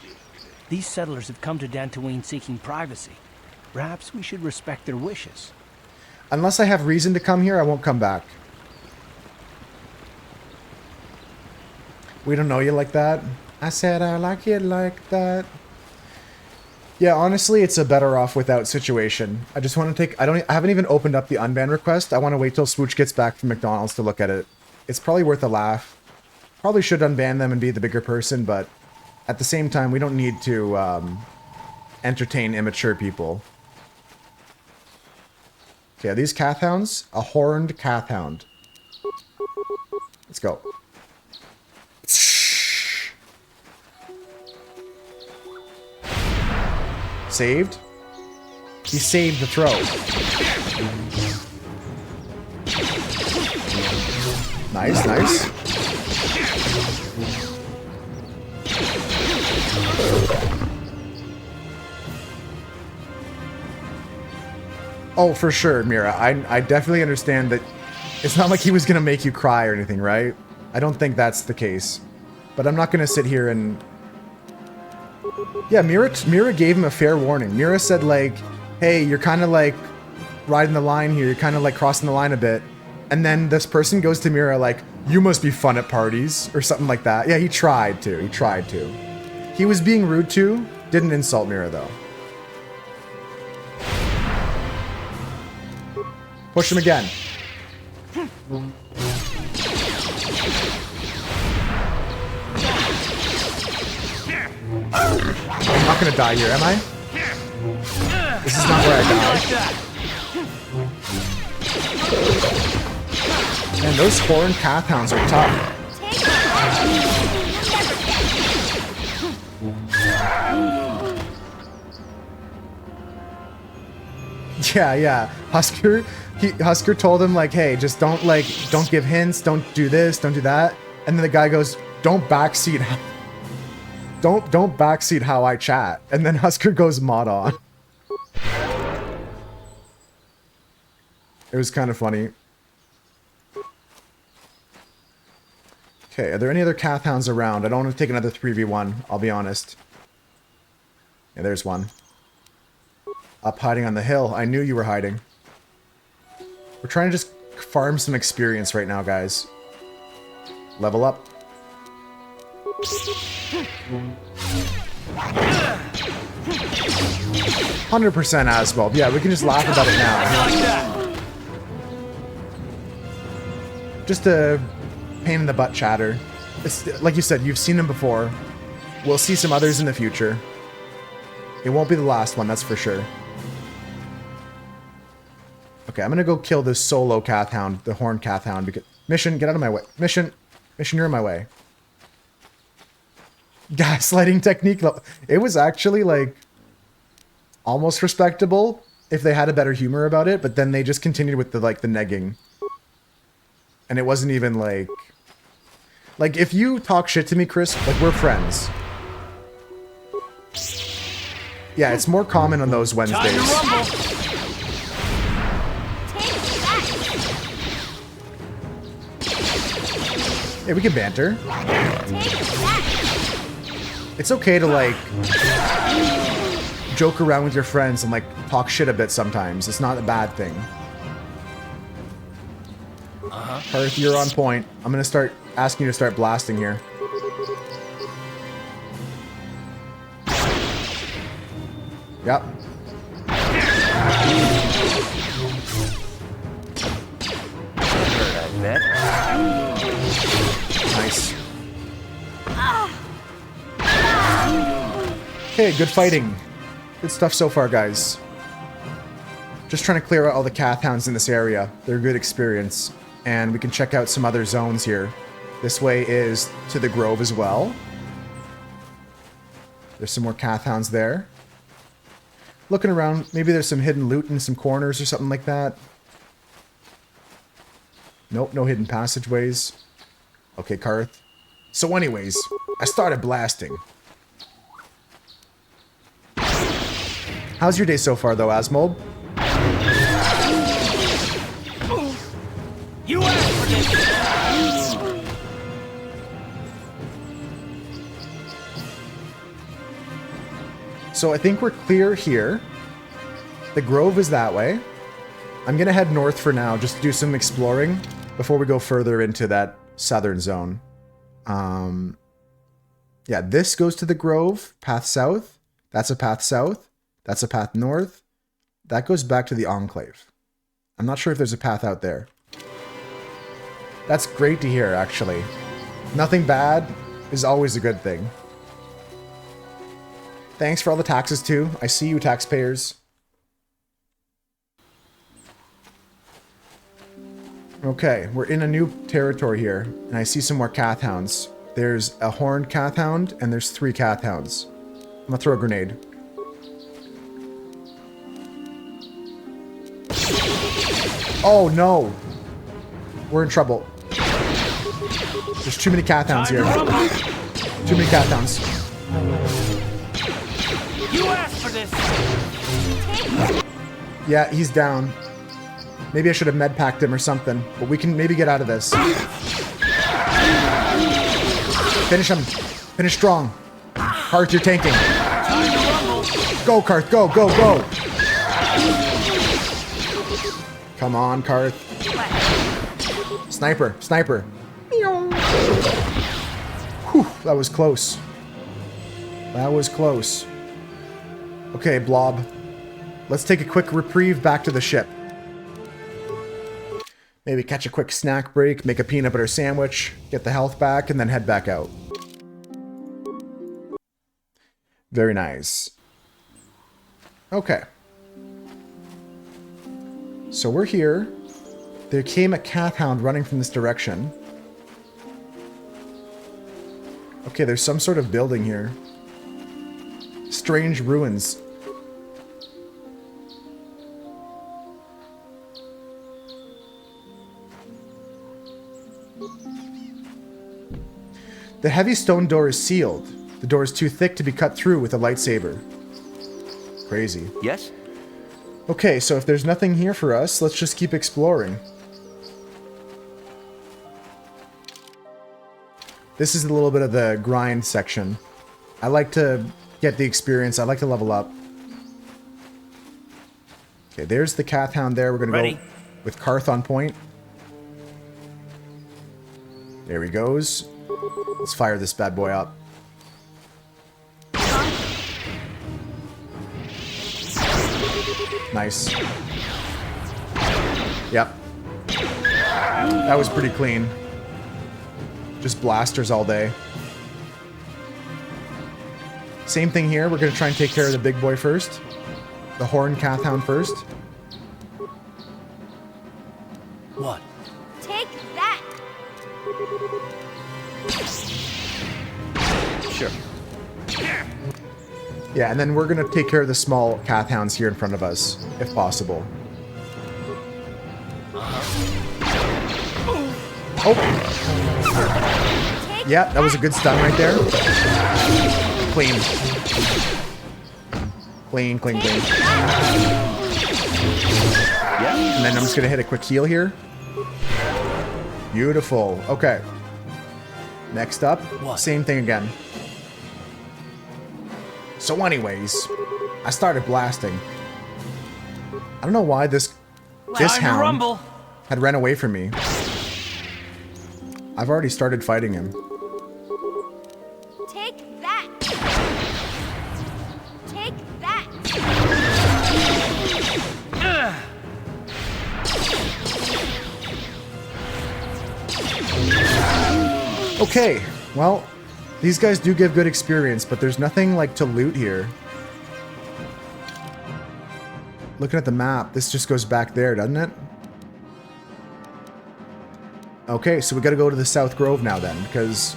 These settlers have come to Dantooine seeking privacy. Perhaps we should respect their wishes. Unless I have reason to come here, I won't come back. We don't know you like that. I said I like you like that. Yeah, honestly, it's a better off without situation. I just want to take... I haven't even opened up the unban request. I want to wait till Swooch gets back from McDonald's to look at it. It's probably worth a laugh. Probably should unban them and be the bigger person, but at the same time, we don't need to entertain immature people. Okay, are these Cathhounds? A horned Cathhound. Let's go. Saved? He saved the throw. Nice, nice. Oh, for sure, Mira. I definitely understand that it's not like he was going to make you cry or anything, right? I don't think that's the case. But I'm not going to sit here and... Yeah, Mira gave him a fair warning. Mira said, like, hey, you're kind of like riding the line here. You're kind of like crossing the line a bit. And then this person goes to Mira like, you must be fun at parties or something like that. Yeah, he tried to. He tried to. He was being rude to. Didn't insult Mira, though. Push him again. I'm not gonna die here, am I? This is not where I die. Man, those horned Cathhounds are tough. Yeah. Husker told him like, hey, just don't give hints, don't do this, don't do that. And then the guy goes, don't backseat how I chat. And then Husker goes mod on. It was kind of funny. Okay, are there any other Cathhounds around? I don't want to take another 3v1, I'll be honest. Yeah, there's one. Up hiding on the hill. I knew you were hiding. We're trying to just farm some experience right now, guys. Level up. 100% Asphalt. Yeah, we can just laugh about it now. Just a pain in the butt chatter. It's, like you said, you've seen him before. We'll see some others in the future. It won't be the last one, that's for sure. Okay, I'm gonna go kill this solo Cathhound, the horned Cathhound, because... Mission, get out of my way. Mission, you're in my way. Gaslighting technique. It was actually, like, almost respectable if they had a better humor about it, but then they just continued with the, like, the negging. And it wasn't even, like... Like, if you talk shit to me, Chris, like, we're friends. Yeah, it's more common on those Wednesdays. Yeah, we can banter. It's okay to, like, joke around with your friends and, like, talk shit a bit sometimes. It's not a bad thing. Hearth, you're on point. I'm gonna start asking you to start blasting here. Yep. Nice. Okay, good fighting. Good stuff so far, guys. Just trying to clear out all the Kath hounds in this area. They're a good experience. And we can check out some other zones here. This way is to the Grove as well. There's some more Kath hounds there. Looking around, maybe there's some hidden loot in some corners or something like that. Nope, no hidden passageways. Okay, Karth. So anyways, I started blasting. How's your day so far though, Asmold? You asked for this! So I think we're clear here. The Grove is that way. I'm gonna head north for now, just to do some exploring before we go further into that southern zone. Yeah, this goes to the Grove, path south. That's a path south. That's a path north. That goes back to the Enclave. I'm not sure if there's a path out there. That's great to hear, actually. Nothing bad is always a good thing. Thanks for all the taxes, too. I see you, taxpayers. Okay, we're in a new territory here, and I see some more Kath hounds. There's a horned Kath hound, and there's 3 Kath hounds. I'm gonna throw a grenade. Oh, no! We're in trouble. There's too many Kath hounds here. Too many Kath hounds. You asked for this! Yeah, he's down. Maybe I should have medpacked him or something, but we can maybe get out of this. Finish him. Finish strong. Karth, you're tanking. Go, Karth. Go, go, go. Come on, Karth. Sniper. Sniper. Whew, that was close. That was close. Okay, Blob. Let's take a quick reprieve back to the ship. Maybe catch a quick snack break, make a peanut butter sandwich, get the health back, and then head back out. Very nice. Okay. So we're here. There came a Kath hound running from this direction. Okay, there's some sort of building here. Strange ruins. The heavy stone door is sealed. The door is too thick to be cut through with a lightsaber. Crazy. Yes? Okay, so if there's nothing here for us, let's just keep exploring. This is a little bit of the grind section. I like to get the experience. I like to level up. Okay, there's the Kath hound there. We're going to go with Karth on point. There he goes. Let's fire this bad boy up. Nice. Yep. That was pretty clean. Just blasters all day. Same thing here. We're going to try and take care of the big boy first. The horned Kath hound first. What? Take that! Sure. Yeah, and then we're going to take care of the small Kath hounds here in front of us, if possible. Oh! Yeah, that was a good stun right there. Clean. Clean, clean, clean. Yeah, and then I'm just going to hit a quick heal here. Beautiful. Okay. Next up, same thing again. So anyways, I started blasting. I don't know why this hound had ran away from me. I've already started fighting him. Take that! Take that! Okay, well, these guys do give good experience, but there's nothing like to loot here. Looking at the map, this just goes back there, doesn't it? Okay, so we gotta go to the South Grove now then, because...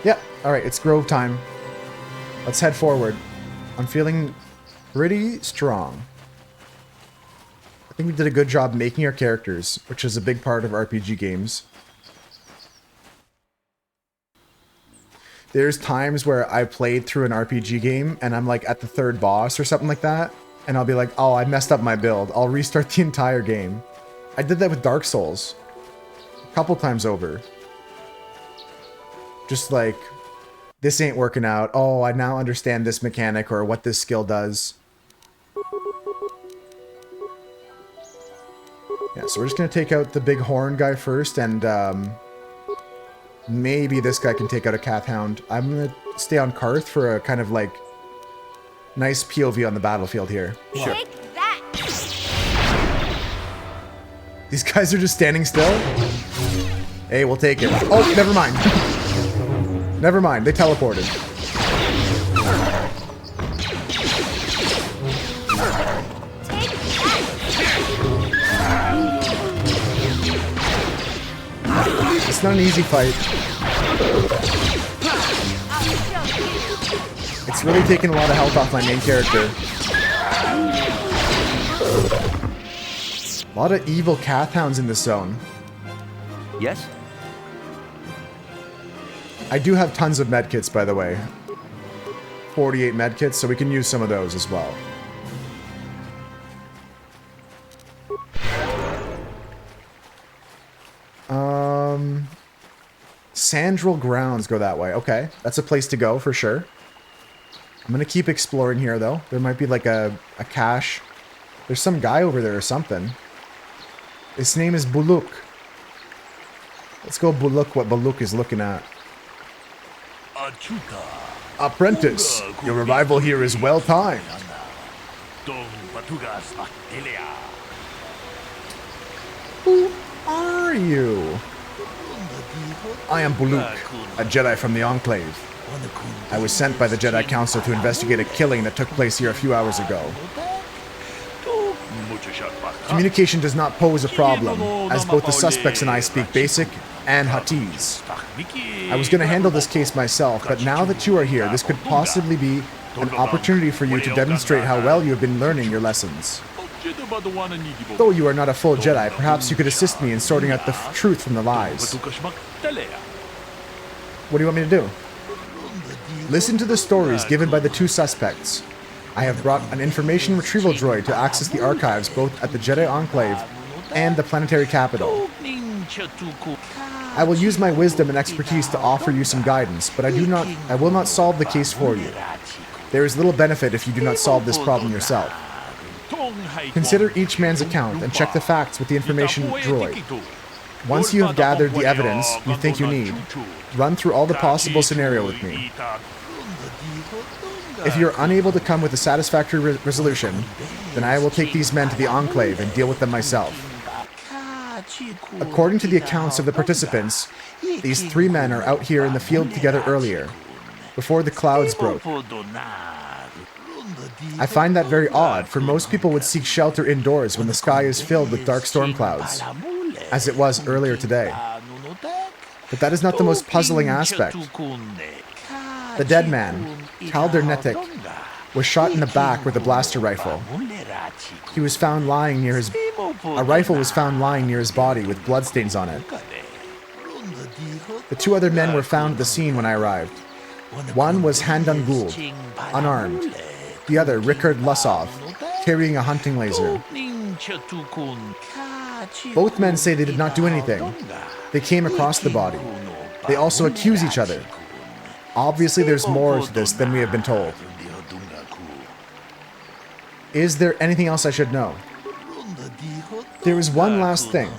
Yep, alright, it's Grove time. Let's head forward. I'm feeling pretty strong. I think we did a good job making our characters, which is a big part of RPG games. There's times where I played through an RPG game and I'm like at the 3rd boss or something like that, and I'll be like, oh, I messed up my build. I'll restart the entire game. I did that with Dark Souls a couple times over. Just like, this ain't working out. Oh, I now understand this mechanic or what this skill does. Yeah, so we're just gonna take out the big horn guy first, and maybe this guy can take out a Cathound. I'm gonna stay on Karth for a kind of like nice POV on the battlefield here. Sure. Take that. These guys are just standing still? Hey, we'll take it. Oh, never mind. Never mind, they teleported. It's not an easy fight. It's really taking a lot of health off my main character. A lot of evil Cathounds in this zone. Yes? I do have tons of medkits, by the way. 48 medkits, so we can use some of those as well. Sandral Grounds go that way. Okay, that's a place to go for sure. I'm gonna keep exploring here, though. There might be like a cache. There's some guy over there or something. His name is Buluk. Let's go look what Buluk is looking at. Apprentice, your arrival here is well timed. Who are you? I am Buluk, a Jedi from the Enclave. I was sent by the Jedi Council to investigate a killing that took place here a few hours ago. Communication does not pose a problem, as both the suspects and I speak Basic and Huttese. I was going to handle this case myself, but now that you are here, this could possibly be an opportunity for you to demonstrate how well you have been learning your lessons. Though you are not a full Jedi, perhaps you could assist me in sorting out the truth from the lies. What do you want me to do? Listen to the stories given by the two suspects. I have brought an information retrieval droid to access the archives both at the Jedi Enclave and the planetary capital. I will use my wisdom and expertise to offer you some guidance, but I will not solve the case for you. There is little benefit if you do not solve this problem yourself. Consider each man's account and check the facts with the information droid. Once you have gathered the evidence you think you need, run through all the possible scenarios with me. If you are unable to come with a satisfactory resolution, then I will take these men to the Enclave and deal with them myself. According to the accounts of the participants, these three men are out here in the field together earlier, before the clouds broke. I find that very odd, for most people would seek shelter indoors when the sky is filled with dark storm clouds, as it was earlier today. But that is not the most puzzling aspect. The dead man, Kalder Netik, was shot in the back with a blaster rifle. He was found lying near his... A rifle was found lying near his body with bloodstains on it. The two other men were found at the scene when I arrived. One was Handan Gould, unarmed. The other, Rickard Lusov, carrying a hunting laser. Both men say they did not do anything. They came across the body. They also accuse each other. Obviously there's more to this than we have been told. Is there anything else I should know? There is one last thing.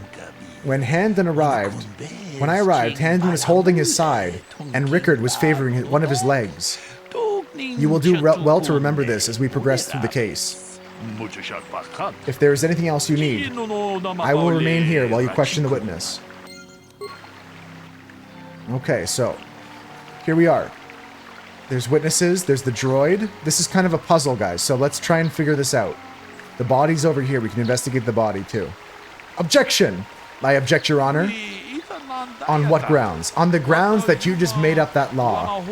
When I arrived, Handan was holding his side, and Rickard was favoring one of his legs. You will do well to remember this as we progress through the case. If there is anything else you need, I will remain here while you question the witness. Okay, so here we are. There's witnesses, there's the droid. This is kind of a puzzle, guys, so let's try and figure this out. The body's over here. We can investigate the body, too. Objection! I object, Your Honor. On what grounds? On the grounds that you just made up that law.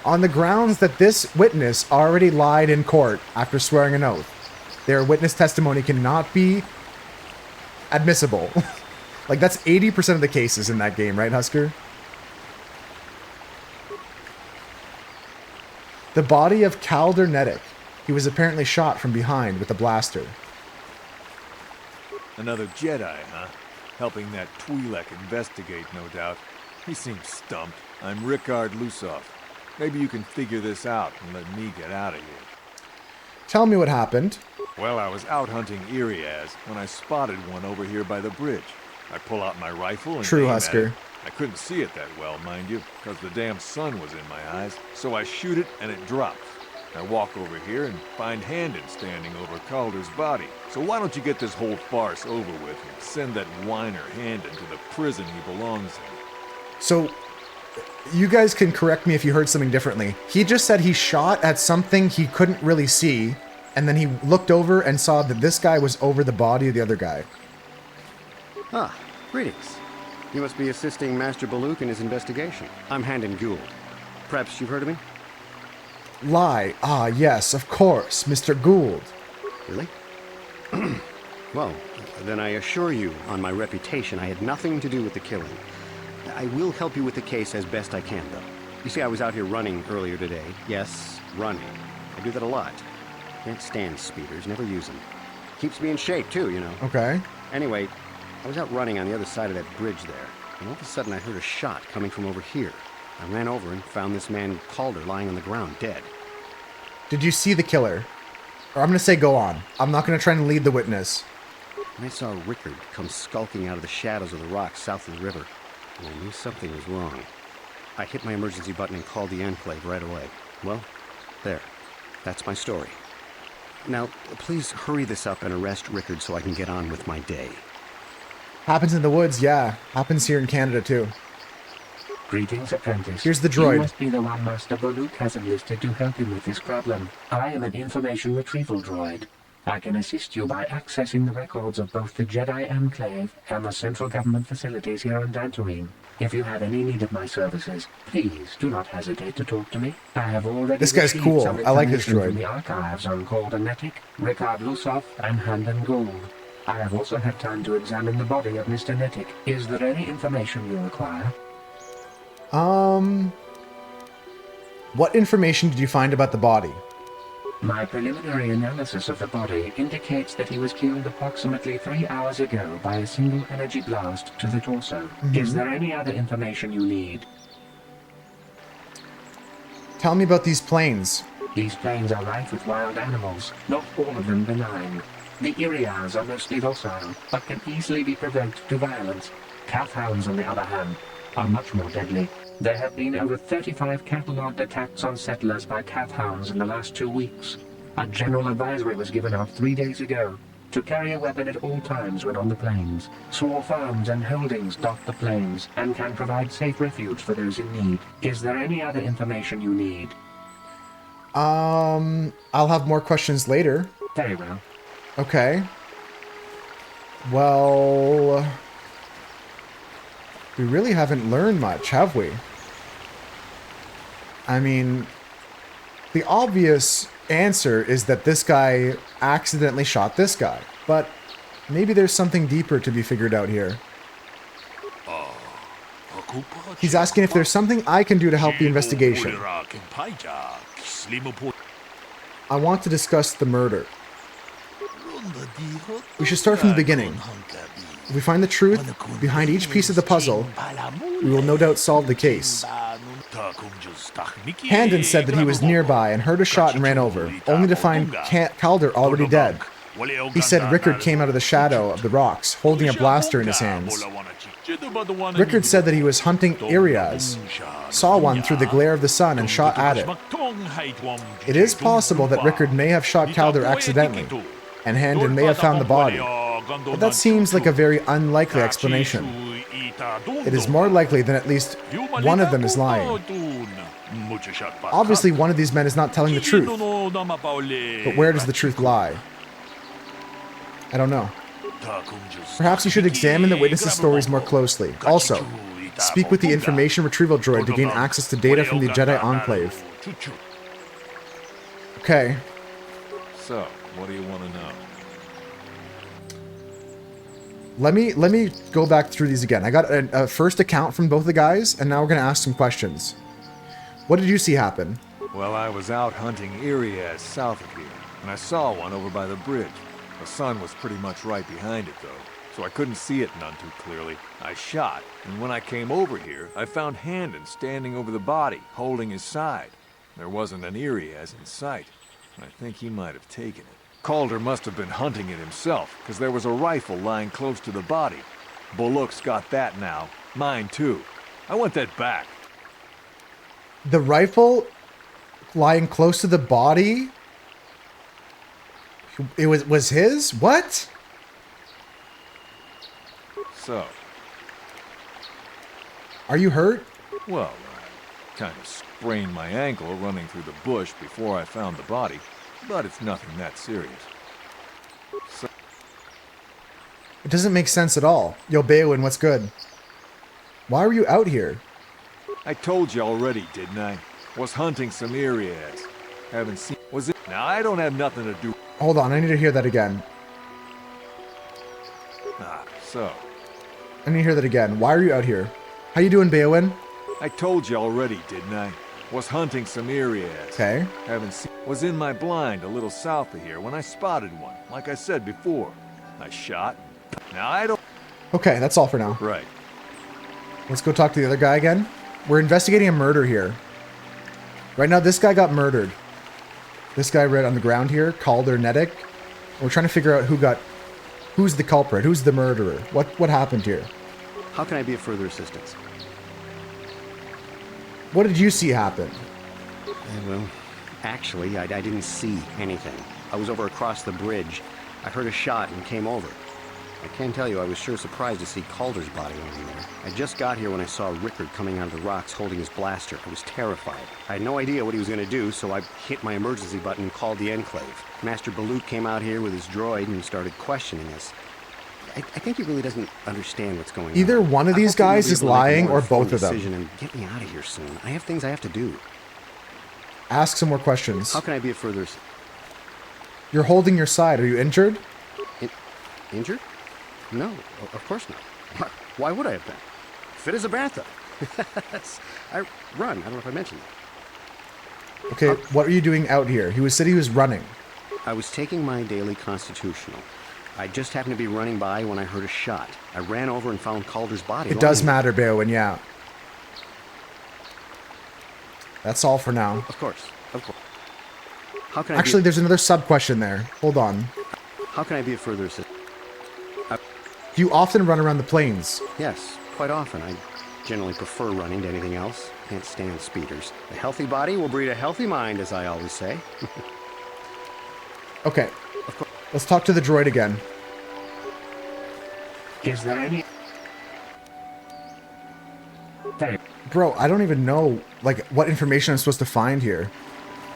On the grounds that this witness already lied in court after swearing an oath. Their witness testimony cannot be admissible. Like, that's 80% of the cases in that game, right, Husker? The body of Calder Netic. He was apparently shot from behind with a blaster. Another Jedi, huh? Helping that Twi'lek investigate, no doubt. He seems stumped. I'm Ricard Lusoff. Maybe you can figure this out and let me get out of here. Tell me what happened. Well, I was out hunting Iriaz when I spotted one over here by the bridge. I pull out my rifle and True, aim Husker. at it. I couldn't see it that well, mind you, because the damn sun was in my eyes. So I shoot it and it drops. I walk over here and find Handon standing over Calder's body. So why don't you get this whole farce over with and send that whiner Handon to the prison he belongs in? So, you guys can correct me if you heard something differently. He just said he shot at something he couldn't really see, and then he looked over and saw that this guy was over the body of the other guy. Ah, greetings. You must be assisting Master Baluk in his investigation. I'm Handon Gould. Perhaps you've heard of me? Lie. Ah, yes, of course, Mr. Gould. Really? Well, then I assure you, on my reputation, I had nothing to do with the killing. I will help you with the case as best I can, though. You see, I was out here running earlier today. Yes, running. I do that a lot. Can't stand speeders, never use them. Keeps me in shape, too, you know. Okay. Anyway, I was out running on the other side of that bridge there, and all of a sudden I heard a shot coming from over here. I ran over and found this man Calder lying on the ground, dead. Did you see the killer? Or I'm going to say go on. I'm not going to try and lead the witness. I saw Rickard come skulking out of the shadows of the rocks south of the river, and I knew something was wrong. I hit my emergency button and called the Enclave right away. Well, there. That's my story. Now, please hurry this up and arrest Rickard so I can get on with my day. Happens in the woods, yeah. Happens here in Canada, too. Greetings, apprentice. Here's the droid. You must be the one Master Baluk has enlisted to help him with this problem. I am an information retrieval droid. I can assist you by accessing the records of both the Jedi-in-Training and the central government facilities here on Dantooine. If you have any need of my services, please do not hesitate to talk to me. I have already This guy's received cool. some I like this information droid. from the archives on Calder Netic, Ricard Lusoff, and Handon Gould. I have also had time to examine the body of Mr. Netic. Is there any information you require? What information did you find about the body? My preliminary analysis of the body indicates that he was killed approximately 3 hours ago by a single energy blast to the torso. Is there any other information you need? Tell me about these planes. These plains are rife with wild animals, not all of them benign. The Iriaz are mostly docile, but can easily be provoked to violence. Calf hounds, on the other hand, are much more deadly. There have been over 35 catalogued attacks on settlers by calf hounds in the last 2 weeks. A general advisory was given out 3 days ago to carry a weapon at all times when on the plains. Small farms and holdings dot the plains and can provide safe refuge for those in need. Is there any other information you need? I'll have more questions later. Very well. Okay. Well, we really haven't learned much, have we? I mean, the obvious answer is that this guy accidentally shot this guy, but maybe there's something deeper to be figured out here. He's asking if there's something I can do to help the investigation. I want to discuss the murder. We should start from the beginning. If we find the truth behind each piece of the puzzle, we will no doubt solve the case. Handon said that he was nearby and heard a shot and ran over, only to find Calder already dead. He said Rickard came out of the shadow of the rocks, holding a blaster in his hands. Rickard said that he was hunting Iriaz, saw one through the glare of the sun and shot at it. It is possible that Rickard may have shot Calder accidentally, and Handon may have found the body, but that seems like a very unlikely explanation. It is more likely that at least one of them is lying. Obviously, one of these men is not telling the truth, but where does the truth lie? I don't know. Perhaps you should examine the witnesses' stories more closely. Also, speak with the information retrieval droid to gain access to data from the Jedi Enclave. Okay. So, what do you want to know? Let me go back through these again. I got a first account from both the guys, and now we're going to ask some questions. What did you see happen? Well, I was out hunting Irias south of here, and I saw one over by the bridge. The sun was pretty much right behind it, though, so I couldn't see it none too clearly. I shot, and when I came over here, I found Handon standing over the body, holding his side. There wasn't an Irias in sight. I think he might have taken it. Calder must have been hunting it himself, because there was a rifle lying close to the body. Bullock's got that now. Mine, too. I want that back. The rifle lying close to the body? It was his? What? So. Are you hurt? Well, I kind of sprained my ankle running through the bush before I found the body. But it's nothing that serious. So it doesn't make sense at all. Yo, Baywin, what's good? Why were you out here? I told you already, didn't I? Was hunting some Irias. Haven't seen... Was it... Now, I don't have nothing to do... Hold on, I need to hear that again. So... I need to hear that again. Why are you out here? How you doing, Baywin? I told you already, didn't I? Was hunting some Irias. Okay. Haven't seen... Was in my blind a little south of here when I spotted one. Like I said before. I shot. Now I don't... Okay, that's all for now. Right. Let's go talk to the other guy again. We're investigating a murder here. Right now, this guy got murdered. This guy right on the ground here, Calder Nedic. We're trying to figure out who's the culprit, who's the murderer. What happened here? How can I be of further assistance? What did you see happen? Well, actually, I didn't see anything. I was over across the bridge. I heard a shot and came over. I can tell you I was sure surprised to see Calder's body lying there. I just got here when I saw Rickard coming out of the rocks holding his blaster. I was terrified. I had no idea what he was going to do, so I hit my emergency button and called the Enclave. Master Balut came out here with his droid and started questioning us. I think he really doesn't understand what's going on. Either one of these guys is lying or both of them. And get me out of here soon. I have things I have to do. Ask some more questions. How can I be of further... You're holding your side. Are you injured? Injured? No, of course not. Why would I have been? Fit as a bantha. I run. I don't know if I mentioned that. Okay, what are you doing out here? He said he was running. I was taking my daily constitutional. I just happened to be running by when I heard a shot. I ran over and found Calder's body. It does matter, Beowin, yeah. That's all for now. Of course. Of course. How can Actually, there's another sub-question there. Hold on. How can I be of further assistance? Do you often run around the plains? Yes, quite often. I generally prefer running to anything else. Can't stand speeders. A healthy body will breed a healthy mind, as I always say. Okay. Let's talk to the droid again. Is there any... Bro, I don't even know, like, what information I'm supposed to find here.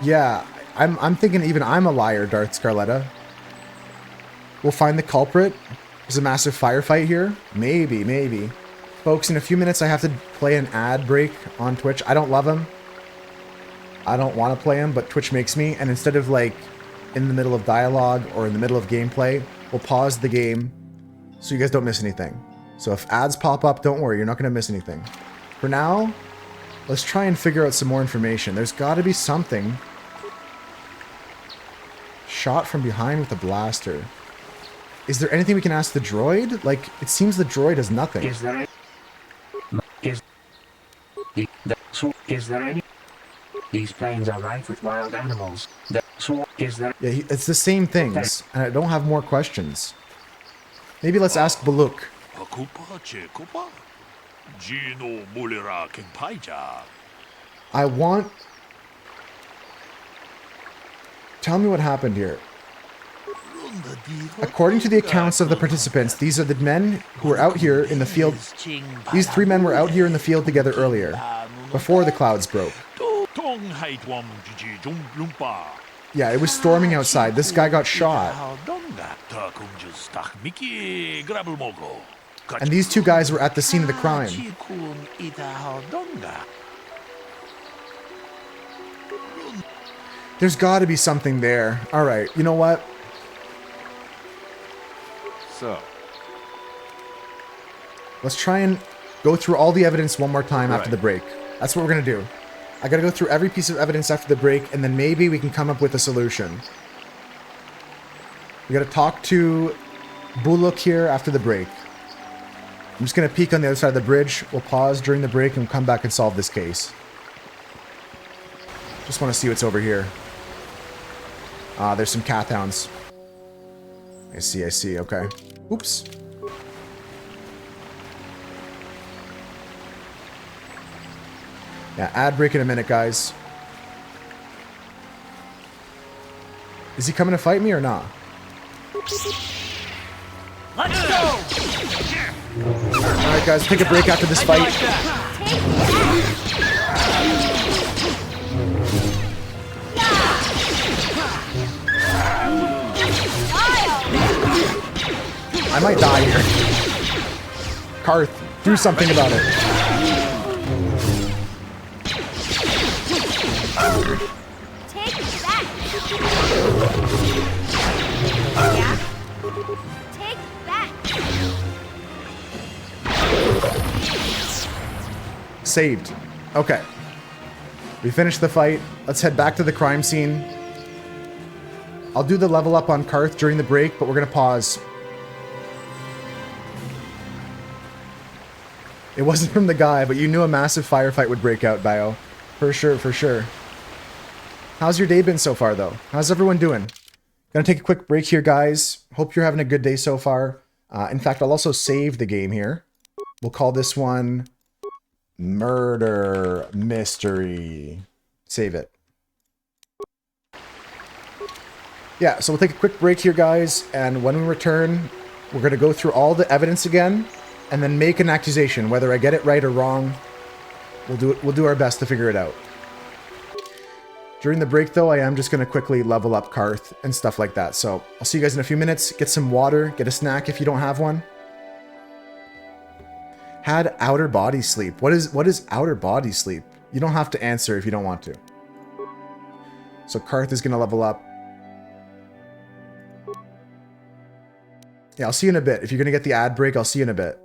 Yeah, I'm thinking even I'm a liar, Darth Scarletta. We'll find the culprit. There's a massive firefight here. Maybe. Folks, in a few minutes I have to play an ad break on Twitch. I don't love him. I don't want to play him, but Twitch makes me. And instead of, like, in the middle of dialogue or in the middle of gameplay, we'll pause the game so you guys don't miss anything. So if ads pop up, don't worry, you're not going to miss anything. For now, let's try and figure out some more information. There's got to be something. Shot from behind with a blaster. Is there anything we can ask the droid? Like, it seems the droid has nothing. Is there any... These plains are rife with wild animals. Is there... Yeah, it's the same things, and I don't have more questions. Maybe let's ask Baluk. I want... Tell me what happened here. According to the accounts of the participants, these are the men who were out here in the field. These 3 men were out here in the field together earlier, before the clouds broke. Yeah, it was storming outside. This guy got shot. And these two guys were at the scene of the crime. There's got to be something there. All right, you know what? So, let's try and go through all the evidence one more time after the break. That's what we're going to do. I got to go through every piece of evidence after the break, and then maybe we can come up with a solution. We got to talk to Bullock here after the break. I'm just going to peek on the other side of the bridge. We'll pause during the break and come back and solve this case. Just want to see what's over here. There's some cat hounds. I see, okay. Oops. Yeah, ad break in a minute, guys. Is he coming to fight me or not? Let's go! Alright, guys, take a break after this fight. I might die here. Karth, do something about it. Take that! Yeah? Take that! Saved. Okay. We finished the fight. Let's head back to the crime scene. I'll do the level up on Karth during the break, but we're going to pause. It wasn't from the guy, but you knew a massive firefight would break out, Bio. For sure, for sure. How's your day been so far, though? How's everyone doing? Gonna take a quick break here, guys. Hope you're having a good day so far. In fact, I'll also save the game here. We'll call this one Murder Mystery. Save it. Yeah, so we'll take a quick break here, guys, and when we return, we're gonna go through all the evidence again, and then make an accusation. Whether I get it right or wrong, we'll do our best to figure it out. During the break, though, I am just going to quickly level up Karth and stuff like that. So I'll see you guys in a few minutes. Get some water, get a snack if you don't have one. Had outer body sleep. What is outer body sleep? You don't have to answer if you don't want to. So Karth is going to level up. Yeah, I'll see you in a bit. If you're going to get the ad break, I'll see you in a bit.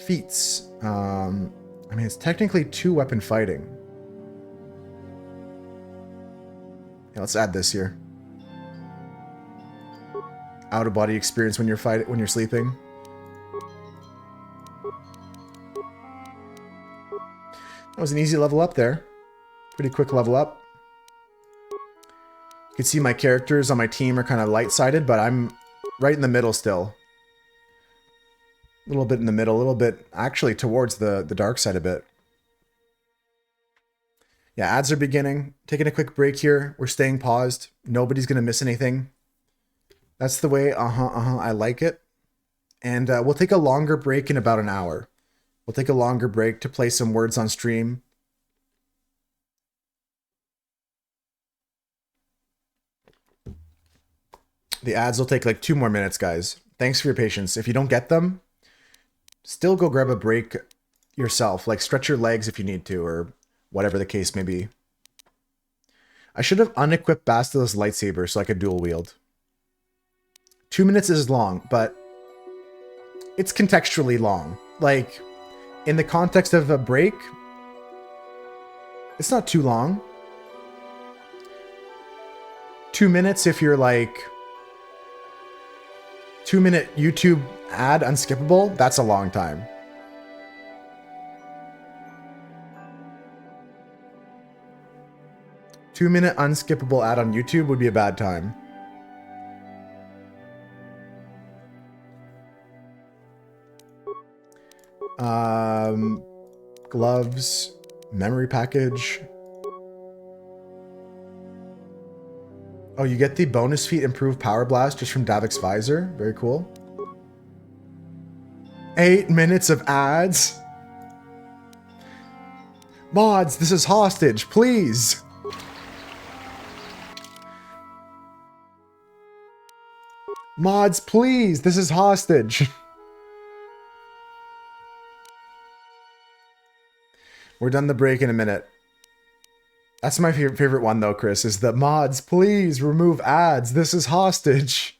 Feats. I mean, it's technically 2-weapon fighting. Yeah, let's add this here. Out-of-body experience when you're sleeping. That was an easy level up there. Pretty quick level up. You can see my characters on my team are kind of light-sided, but I'm right in the middle still. A little bit in the middle, a little bit actually towards the dark side a bit. Yeah, ads are beginning. Taking a quick break here. We're staying paused. Nobody's going to miss anything. That's the way. I like it. And we'll take a longer break in about an hour. We'll take a longer break to play some words on stream. The ads will take like 2 more minutes, guys. Thanks for your patience. If you don't get them, still go grab a break yourself. Like stretch your legs if you need to, or whatever the case may be. I should have unequipped Bastila's lightsaber so I could dual wield. 2 minutes is long, but it's contextually long. Like, in the context of a break, it's not too long. 2 minutes if you're like 2-minute YouTube ad unskippable, that's a long time. Two-minute unskippable ad on YouTube would be a bad time. Gloves, memory package. Oh, you get the bonus feat improved power blast just from Davik's visor. Very cool. 8 minutes of ads. Mods, this is hostage, please. Mods, please, this is hostage. We're done the break in a minute. That's my favorite one though, Chris, is the mods, please remove ads. This is hostage.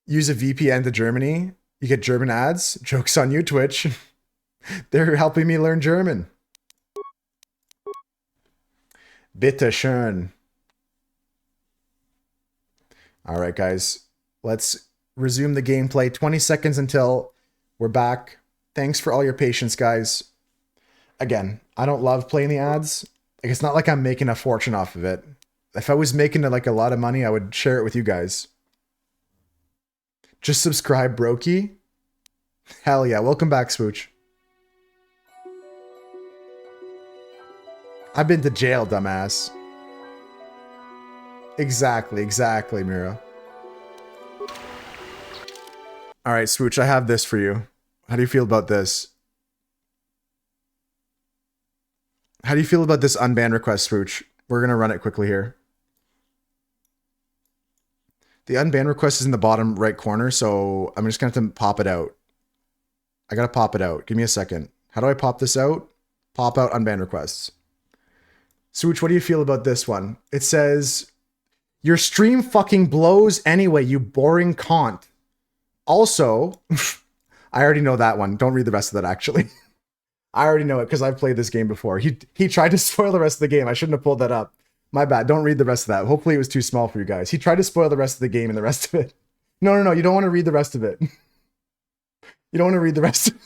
Use a VPN to Germany. You get German ads. Joke's on you, Twitch. They're helping me learn German. Bitte schön. All right, guys. Let's resume the gameplay. 20 seconds until we're back. Thanks for all your patience, guys. Again, I don't love playing the ads. Like, it's not like I'm making a fortune off of it. If I was making like a lot of money, I would share it with you guys. Just subscribe, Brokey. Hell yeah. Welcome back, Swooch. I've been to jail, dumbass. Exactly, Mira. All right, Swooch, I have this for you. How do you feel about this? How do you feel about this unban request, Swooch? We're going to run it quickly here. The unban request is in the bottom right corner, so I'm just going to have to pop it out. I got to pop it out. Give me a second. How do I pop this out? Pop out unban requests. Swooch, what do you feel about this one? It says, your stream fucking blows anyway, you boring cunt. Also, I already know that one. Don't read the rest of that, actually. I already know it because I've played this game before. He tried to spoil the rest of the game. I shouldn't have pulled that up. My bad. Don't read the rest of that. Hopefully it was too small for you guys. He tried to spoil the rest of the game and the rest of it. No. You don't want to read the rest of it. You don't want to read the rest of it.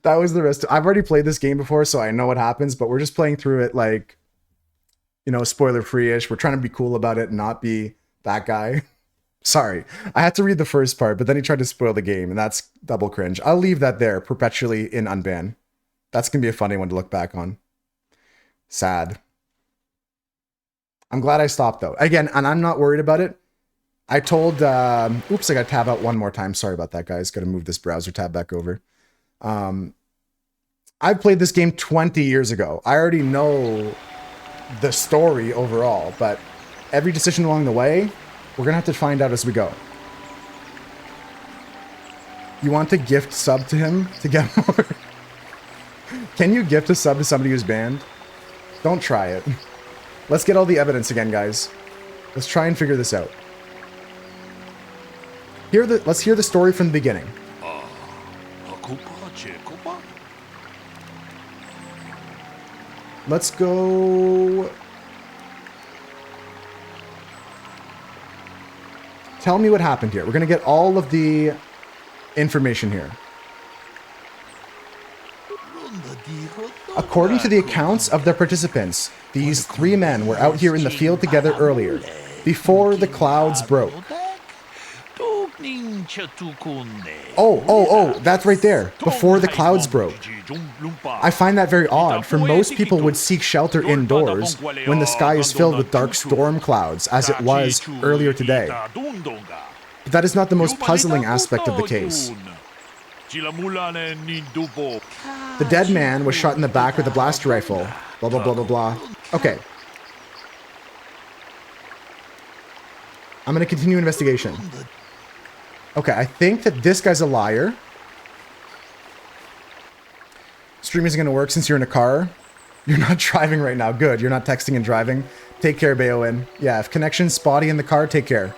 That was the rest. I've already played this game before, so I know what happens, but we're just playing through it like, you know, spoiler-free-ish. We're trying to be cool about it and not be that guy. Sorry. I had to read the first part, but then he tried to spoil the game, and that's double cringe. I'll leave that there perpetually in unban. That's going to be a funny one to look back on. Sad. I'm glad I stopped, though. Again, and I'm not worried about it. I told... oops, I got to tab out one more time. Sorry about that, guys. Got to move this browser tab back over. I played this game 20 years ago. I already know the story overall, but every decision along the way, we're going to have to find out as we go. You want to gift sub to him to get more? Can you gift a sub to somebody who's banned? Don't try it. Let's get all the evidence again, guys. Let's try and figure this out. Let's hear the story from the beginning. Let's go... Tell me what happened here. We're going to get all of the information here. According to the accounts of the participants, these three men were out here in the field together earlier, before the clouds broke. Oh, that's right there. Before the clouds broke. I find that very odd, for most people would seek shelter indoors when the sky is filled with dark storm clouds, as it was earlier today. But that is not the most puzzling aspect of the case. The dead man was shot in the back with a blaster rifle. Blah, blah, blah, blah, blah. Okay. I'm going to continue investigation. Okay, I think that this guy's a liar. Stream isn't going to work since you're in a car. You're not driving right now. Good. You're not texting and driving. Take care, Baoin. Yeah, if connection's spotty in the car, take care.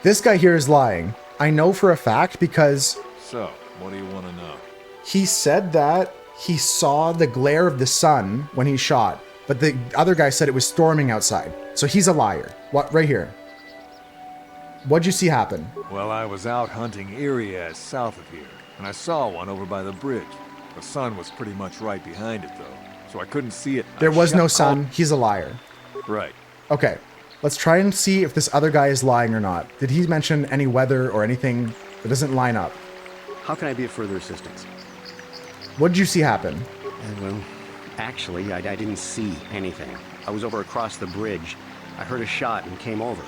This guy here is lying. I know for a fact because... So, what do you want to know? He said that he saw the glare of the sun when he shot, but the other guy said it was storming outside. So he's a liar. What? Right here. What'd you see happen? Well, I was out hunting Irias south of here, and I saw one over by the bridge. The sun was pretty much right behind it, though, so I couldn't see it. There was no sun. He's a liar. Right. Okay, let's try and see if this other guy is lying or not. Did he mention any weather or anything that doesn't line up? How can I be of further assistance? What did you see happen? Well, actually, I didn't see anything. I was over across the bridge. I heard a shot and came over.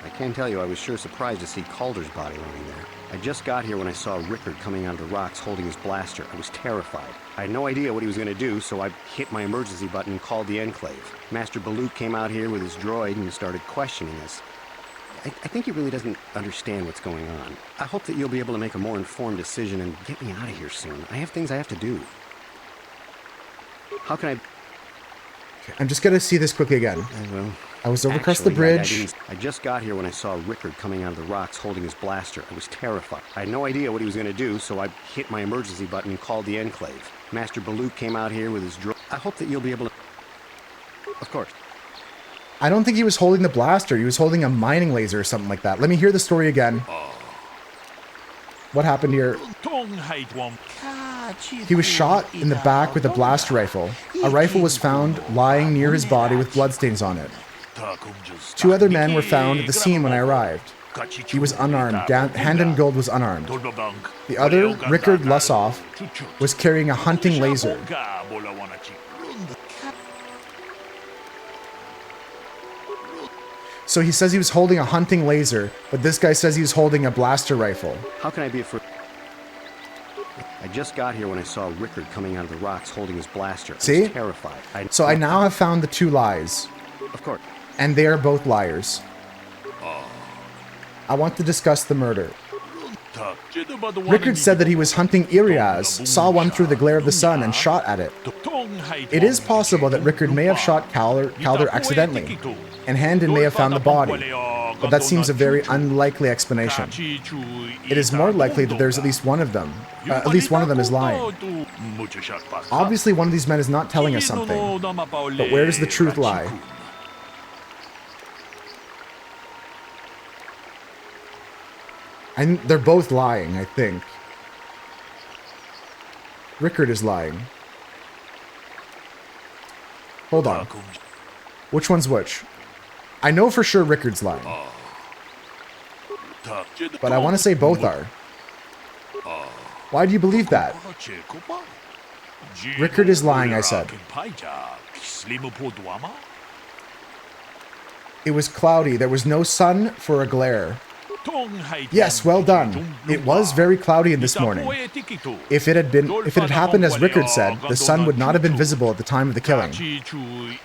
I can tell you I was sure surprised to see Calder's body lying there. I just got here when I saw Rickard coming out of the rocks holding his blaster. I was terrified. I had no idea what he was going to do, so I hit my emergency button and called the Enclave. Master Baluk came out here with his droid and started questioning us. I think he really doesn't understand what's going on. I hope that you'll be able to make a more informed decision and get me out of here soon. I have things I have to do. How can I... I'm just going to see this quickly again. I was over across the bridge. I just got here when I saw Rickard coming out of the rocks holding his blaster. I was terrified. I had no idea what he was going to do, so I hit my emergency button and called the Enclave. Master Baluk came out here with his droid. I hope that you'll be able to... Of course. I don't think he was holding the blaster. He was holding a mining laser or something like that. Let me hear the story again. What happened here? He was shot in the back with a blaster rifle. A rifle was found lying near his body with bloodstains on it. 2 other men were found at the scene when I arrived. He was unarmed. Handon Gold was unarmed. The other, Rickard Lussoff, was carrying a hunting laser. So he says he was holding a hunting laser, but this guy says he was holding a blaster rifle. How can I be afraid? I just got here when I saw Rickard coming out of the rocks holding his blaster. I was terrified. So I now have found the 2 lies. Of course. And they are both liars. I want to discuss the murder. Rickard said that he was hunting Iriaz, saw one through the glare of the sun, and shot at it. It is possible that Rickard may have shot Calder accidentally, and Handon may have found the body, but that seems a very unlikely explanation. It is more likely that there's at least one of them. At least one of them is lying. Obviously, one of these men is not telling us something, but where does the truth lie? And they're both lying, I think. Rickard is lying. Hold on. Which one's which? I know for sure Rickard's lying. But I want to say both are. Why do you believe that? Rickard is lying, I said. It was cloudy. There was no sun for a glare. Yes, well done. It was very cloudy this morning. If it had happened as Rickard said, the sun would not have been visible at the time of the killing.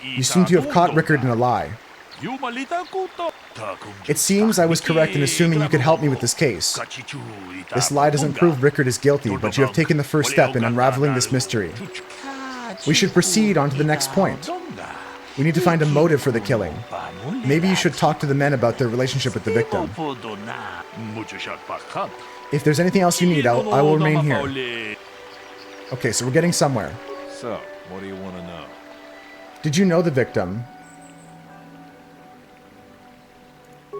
You seem to have caught Rickard in a lie. It seems I was correct in assuming you could help me with this case. This lie doesn't prove Rickard is guilty, but you have taken the first step in unraveling this mystery. We should proceed on to the next point. We need to find a motive for the killing. Maybe you should talk to the men about their relationship with the victim. If there's anything else you need, I will remain here. Okay, so we're getting somewhere. So, what do you want to know? Did you know the victim?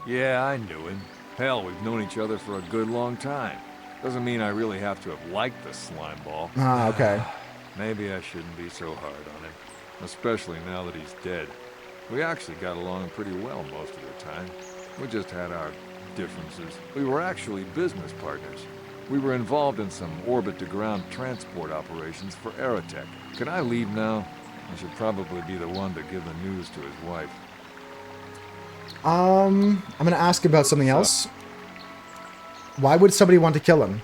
Yeah, I knew him. Hell, we've known each other for a good long time. Doesn't mean I really have to have liked the slime ball. Ah, okay. Maybe I shouldn't be so hard on him. Especially now that he's dead. We actually got along pretty well most of the time. We just had our differences. We were actually business partners. We were involved in some orbit-to-ground transport operations for Aerotech. Can I leave now? I should probably be the one to give the news to his wife. I'm gonna ask about something else. Why would somebody want to kill him?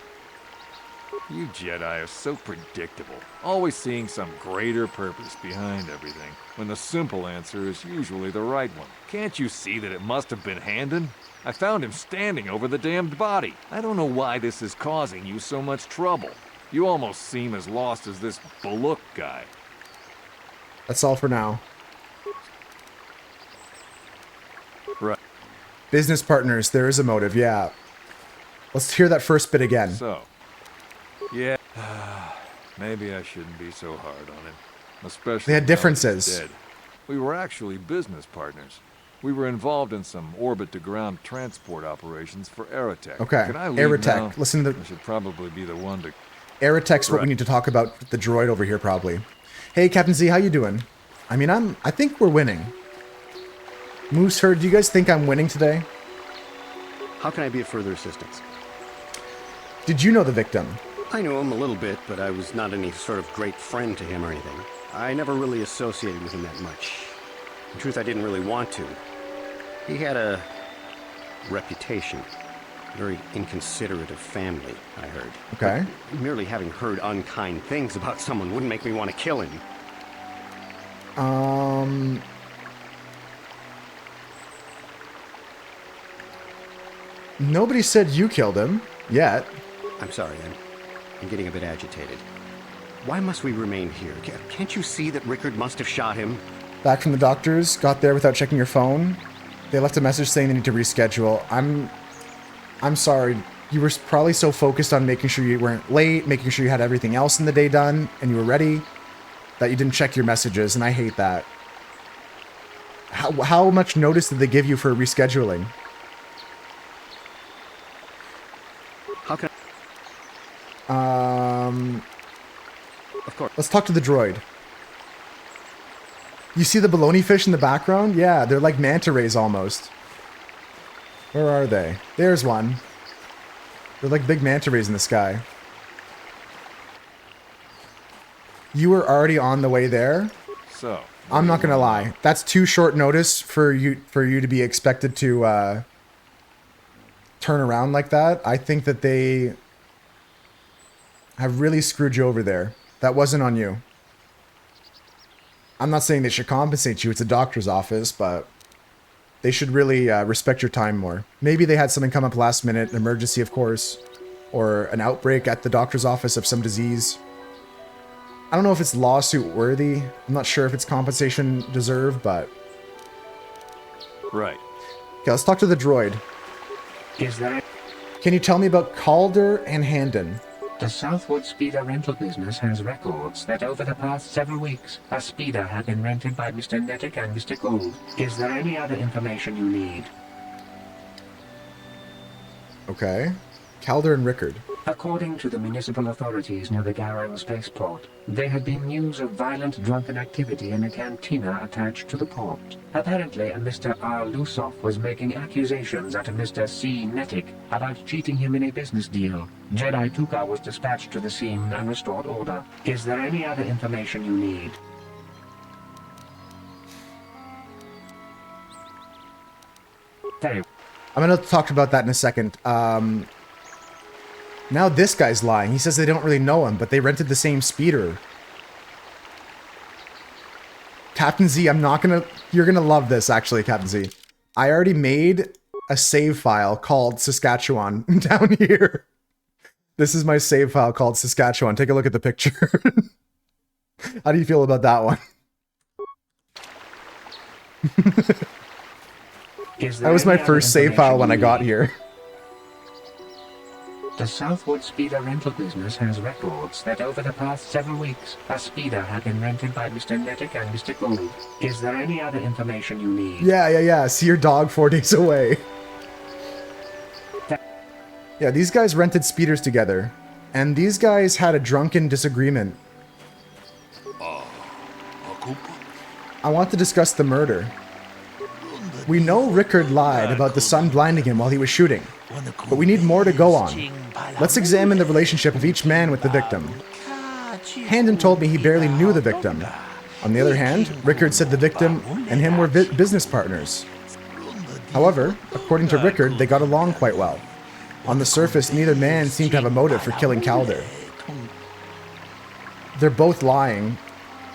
You Jedi are so predictable, always seeing some greater purpose behind everything, when the simple answer is usually the right one. Can't you see that it must have been Handon? I found him standing over the damned body. I don't know why this is causing you so much trouble. You almost seem as lost as this Baluk guy. That's all for now. Right. Business partners, there is a motive, yeah. Let's hear that first bit again. So, yeah, maybe I shouldn't be so hard on him. Especially they had differences. Dead. We were actually business partners. We were involved in some orbit-to-ground transport operations for Aerotech. Okay, Can I leave Aerotech. Now? Listen to the... I should probably be the one to... Aerotech's what we need to talk about with the droid over here, probably. Hey, Captain Z, how you doing? I mean, I think we're winning. Moose Herd, do you guys think I'm winning today? How can I be of further assistance? Did you know the victim? I knew him a little bit, but I was not any sort of great friend to him or anything. I never really associated with him that much. In truth, I didn't really want to. He had a reputation. Very inconsiderate of family, I heard. Okay. But merely having heard unkind things about someone wouldn't make me want to kill him. Nobody said you killed him yet. I'm sorry, I'm getting a bit agitated. Why must we remain here? Can't you see that Rickard must have shot him? Back from the doctors, got there without checking your phone. They left a message saying they need to reschedule. I'm sorry. You were probably so focused on making sure you weren't late, making sure you had everything else in the day done, and you were ready, that you didn't check your messages, and I hate that. How much notice did they give you for rescheduling? How can Of course. Let's talk to the droid. You see the baloney fish in the background? Yeah, they're like manta rays almost. Where are they? There's one. They're like big manta rays in the sky. You were already on the way there? So, I'm not gonna lie. That's too short notice for you to be expected to turn around like that. I think that they have really screwed you over there. That wasn't on you. I'm not saying they should compensate you. It's a doctor's office, but they should really respect your time more. Maybe they had something come up last minute, an emergency, of course, or an outbreak at the doctor's office of some disease. I don't know if it's lawsuit worthy. I'm not sure if it's compensation deserved, but... Right. Okay, let's talk to the droid. Is there... Can you tell me about Calder and Handon? The Southwood Speeder rental business has records that over the past several weeks, a speeder had been rented by Mr. Nettic and Mr. Gould. Is there any other information you need? Okay. Calder and Rickard. According to the municipal authorities near the Garrow spaceport, there had been news of violent drunken activity in a cantina attached to the port. Apparently, a Mr. R. Lusoff was making accusations at a Mr. C. Nettic about cheating him in a business deal. Jedi Tuka was dispatched to the scene and restored order. Is there any other information you need? I'm going to talk about that in a second. Now this guy's lying. He says they don't really know him, but they rented the same speeder. Captain Z, I'm not gonna... You're gonna love this, actually, Captain Z. I already made a save file called Saskatchewan down here. This is my save file called Saskatchewan. Take a look at the picture. How do you feel about that one? That was my first save file when I got here. The Southwood Speeder rental business has records that over the past several weeks, a speeder had been rented by Mr. Nettic and Mr. Gould. Is there any other information you need? Yeah. See your dog 4 days away. Yeah, these guys rented speeders together. And these guys had a drunken disagreement. I want to discuss the murder. We know Rickard lied about the sun blinding him while he was shooting. But we need more to go on. Let's examine the relationship of each man with the victim. Handon told me he barely knew the victim. On the other hand, Rickard said the victim and him were business partners. However, according to Rickard, they got along quite well. On the surface, neither man seemed to have a motive for killing Calder. They're both lying.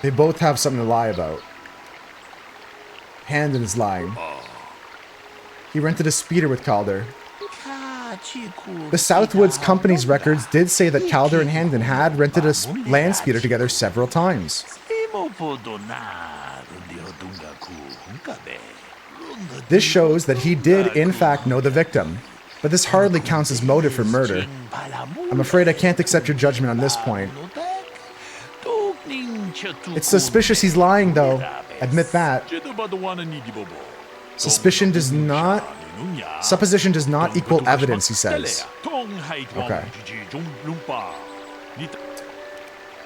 They both have something to lie about. Handon is lying. He rented a speeder with Calder. The Southwoods Company's records did say that Calder and Handon had rented a land speeder together several times. This shows that he did in fact know the victim, but this hardly counts as motive for murder. I'm afraid I can't accept your judgment on this point. It's suspicious he's lying though, admit that. Supposition does not equal evidence, he says. Okay.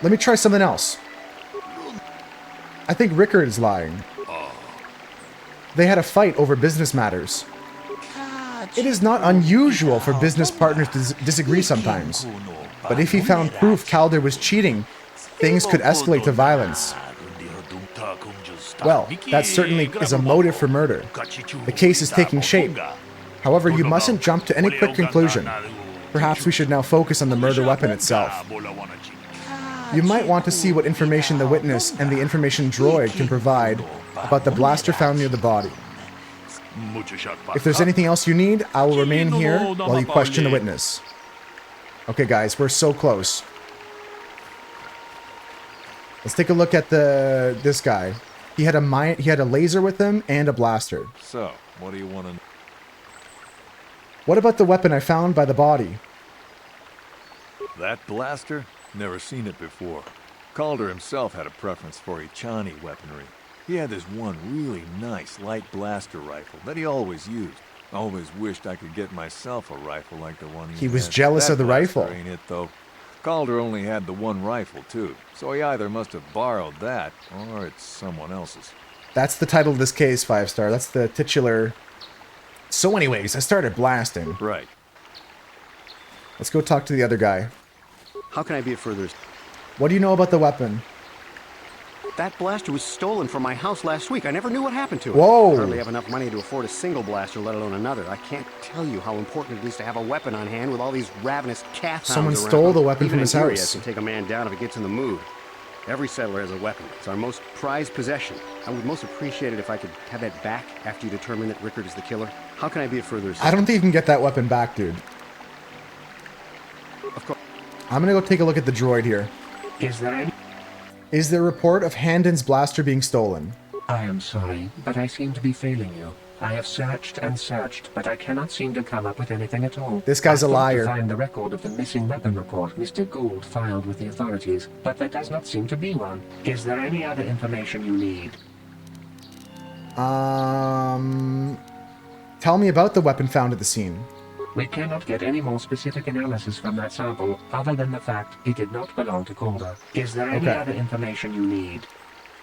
Let me try something else. I think Rickard is lying. They had a fight over business matters. It is not unusual for business partners to disagree sometimes. But if he found proof Calder was cheating, things could escalate to violence. Well, that certainly is a motive for murder. The case is taking shape. However, you mustn't jump to any quick conclusion. Perhaps we should now focus on the murder weapon itself. You might want to see what information the witness and the information droid can provide about the blaster found near the body. If there's anything else you need, I will remain here while you question the witness. Okay, guys, we're so close. Let's take a look at this guy. He had a laser with him and a blaster. So, what do you want to know? What about the weapon I found by the body? That blaster? Never seen it before. Calder himself had a preference for Ichani weaponry. He had this one really nice light blaster rifle that he always used. Always wished I could get myself a rifle like the one he was had. jealous of the rifle. Ain't it though? Calder only had the one rifle too, so he either must have borrowed that or it's someone else's. That's the title of this case, 5-star. That's the titular. So anyways, I started blasting. Right. Let's go talk to the other guy. How can I be of further? What do you know about the weapon? That blaster was stolen from my house last week. I never knew what happened to it. Whoa! I hardly have enough money to afford a single blaster, let alone another. I can't tell you how important it is to have a weapon on hand with all these ravenous cat hounds Someone around. stole the weapon Even from his in theory, house. I can take a man down if it gets in the mood. Every settler has a weapon. It's our most prized possession. I would most appreciate it if I could have that back after you determine that Rickard is the killer. How can I be of further assistance? I don't think you can get that weapon back, dude. Of course. I'm gonna go take a look at the droid here. Is there a report of Handon's blaster being stolen? I am sorry, but I seem to be failing you. I have searched and searched, but I cannot seem to come up with anything at all. This guy's a liar. I find the record of the missing weapon report Mr. Gould filed with the authorities, but there does not seem to be one. Is there any other information you need? Tell me about the weapon found at the scene. We cannot get any more specific analysis from that sample, other than the fact it did not belong to Calder. Is there any other information you need?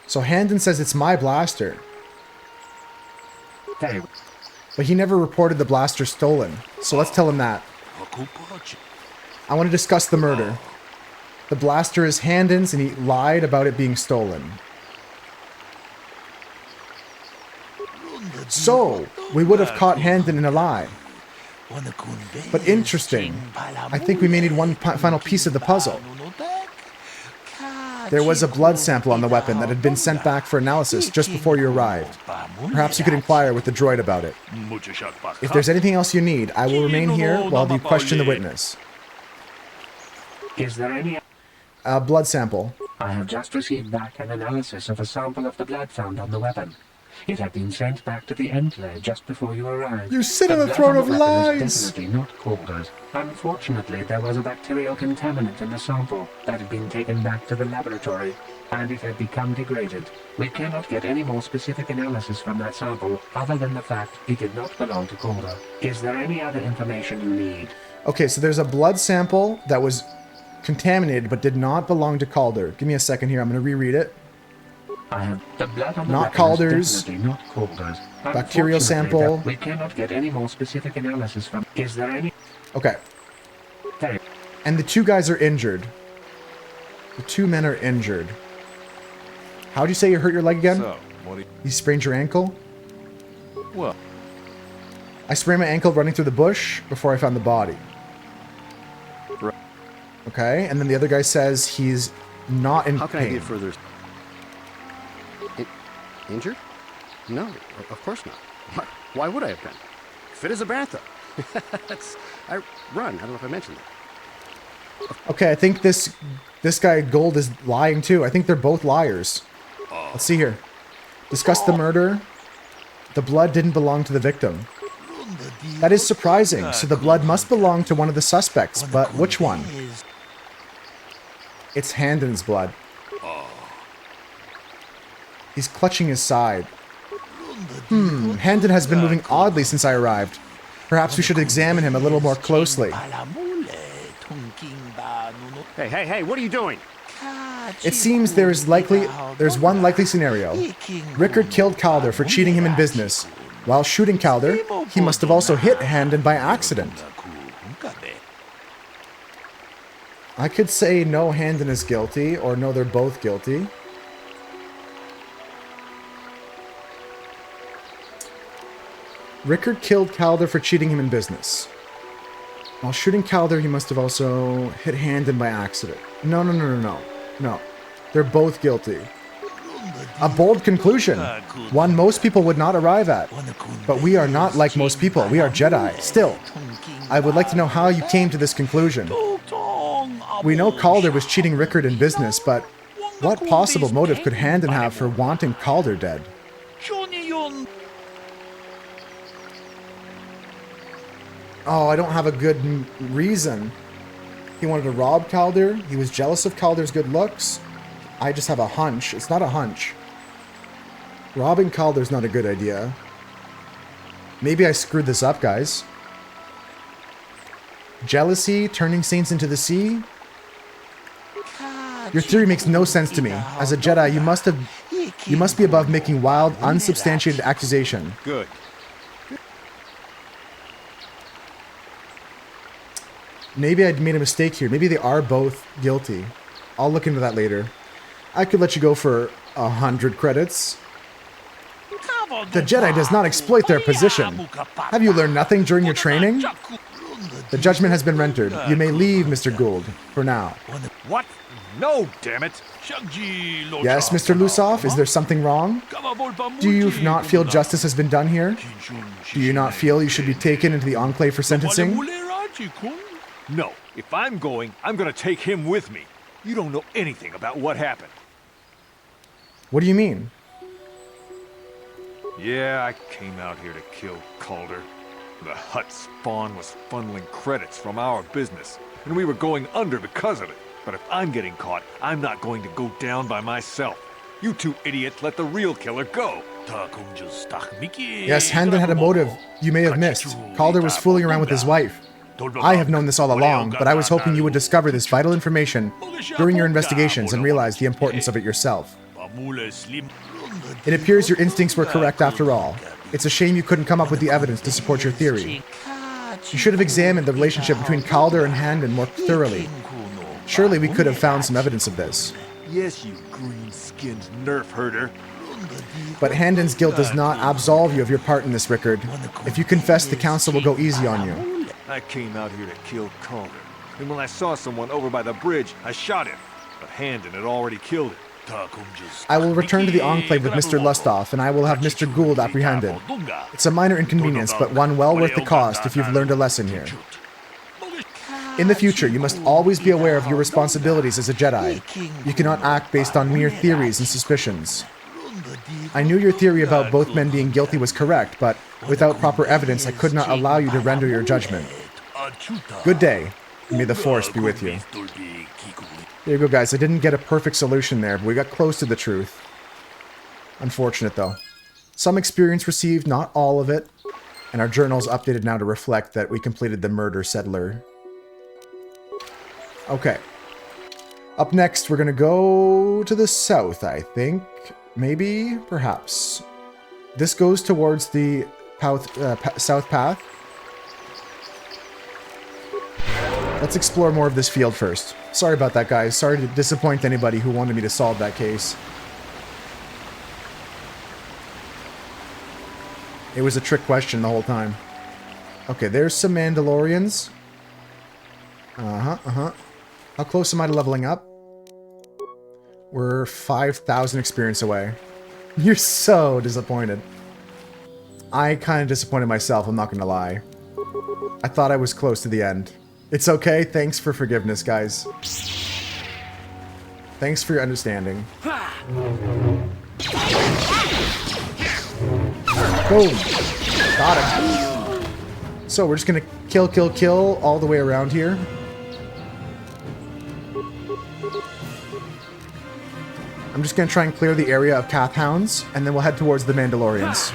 So Handon says it's my blaster. Very well. But he never reported the blaster stolen, so let's tell him that. I want to discuss the murder. The blaster is Handon's and he lied about it being stolen. So, we would have caught Handon in a lie. But interesting. I think we may need one final piece of the puzzle. There was a blood sample on the weapon that had been sent back for analysis just before you arrived. Perhaps you could inquire with the droid about it. If there's anything else you need, I will remain here while you question the witness. Is there any... blood sample. I have just received back an analysis of a sample of the blood found on the weapon. It had been sent back to the Enclave just before you arrived. You sit on the throne of lies! Is definitely not Calder's. Unfortunately, there was a bacterial contaminant in the sample that had been taken back to the laboratory, and it had become degraded. We cannot get any more specific analysis from that sample, other than the fact it did not belong to Calder. Is there any other information you need? Okay, so there's a blood sample that was contaminated but did not belong to Calder. Give me a second here, I'm going to reread it. I have the blood on the not Calder's. Definitely not Calder's. Bacterial sample. We cannot get any more specific analysis from. Is there any? Okay. Very. And the two guys are injured. The two men are injured. How'd you say you hurt your leg again? So, what do you sprained your ankle? Well, I sprained my ankle running through the bush before I found the body. Right. Okay, and then the other guy says he's not in pain. How can I get further? Injured? No, of course not. Why would I have been? Fit as a bantha. I run. I don't know if I mentioned that. Okay, I think this guy Gold is lying too. I think they're both liars. Let's see here. Discuss the murder. The blood didn't belong to the victim. That is surprising. So the blood must belong to one of the suspects, but which one? It's Handon's blood. He's clutching his side. Handon has been moving oddly since I arrived. Perhaps we should examine him a little more closely. Hey, what are you doing? It seems there's one likely scenario. Rickard killed Calder for cheating him in business. While shooting Calder, he must have also hit Handon by accident. I could say no, Handon is guilty, or no, they're both guilty. Rickard killed Calder for cheating him in business. While shooting Calder, he must have also hit Handon by accident. No. They're both guilty. A bold conclusion. One most people would not arrive at. But we are not like most people. We are Jedi. Still, I would like to know how you came to this conclusion. We know Calder was cheating Rickard in business, but what possible motive could Handon have for wanting Calder dead? Oh, I don't have a good reason. He wanted to rob Calder. He was jealous of Calder's good looks. I just have a hunch. It's not a hunch. Robbing Calder's not a good idea. Maybe I screwed this up, guys. Jealousy, turning saints into the sea? Your theory makes no sense to me. As a Jedi, you must be above making wild, unsubstantiated accusation. Good. Maybe I'd made a mistake here. Maybe they are both guilty. I'll look into that later. I could let you go for 100 credits. The Jedi does not exploit their position. Have you learned nothing during your training? The judgment has been rendered. You may leave, Mr. Gould, for now. What? No, damn it. Yes, Mr. Lusoff, is there something wrong? Do you not feel justice has been done here? Do you not feel you should be taken into the Enclave for sentencing? No. If I'm going, I'm gonna take him with me. You don't know anything about what happened. What do you mean? Yeah, I came out here to kill Calder. The Hutt spawn was funneling credits from our business, and we were going under because of it. But if I'm getting caught, I'm not going to go down by myself. You two idiots let the real killer go. Yes, Handon had a motive you may have missed. Calder was fooling around with his wife. I have known this all along, but I was hoping you would discover this vital information during your investigations and realize the importance of it yourself. It appears your instincts were correct after all. It's a shame you couldn't come up with the evidence to support your theory. You should have examined the relationship between Calder and Handon more thoroughly. Surely we could have found some evidence of this. Yes, you green-skinned nerf herder. But Handon's guilt does not absolve you of your part in this, Rickard. If you confess, the Council will go easy on you. I came out here to kill Calder, and when I saw someone over by the bridge, I shot him. But Handon had already killed him. I will return to the Enclave with Mr. Lustoff, and I will have Mr. Gould apprehended. It's a minor inconvenience, but one well worth the cost if you've learned a lesson here. In the future, you must always be aware of your responsibilities as a Jedi. You cannot act based on mere theories and suspicions. I knew your theory about both men being guilty was correct, but without proper evidence, I could not allow you to render your judgment. Good day. May the Force be with you. There you go, guys. I didn't get a perfect solution there, but we got close to the truth. Unfortunate, though. Some experience received, not all of it. And our journal's updated now to reflect that we completed the murder settler. Okay. Up next, we're going to go to the south, I think. Maybe? Perhaps. This goes towards the south path. Let's explore more of this field first. Sorry about that, guys. Sorry to disappoint anybody who wanted me to solve that case. It was a trick question the whole time. Okay, there's some Mandalorians. How close am I to leveling up? We're 5,000 experience away. You're so disappointed. I kind of disappointed myself, I'm not gonna lie. I thought I was close to the end. It's okay, thanks for forgiveness, guys. Thanks for your understanding. Boom! Got him. So we're just gonna kill all the way around here. I'm just gonna try and clear the area of Kath Hounds, and then we'll head towards the Mandalorians.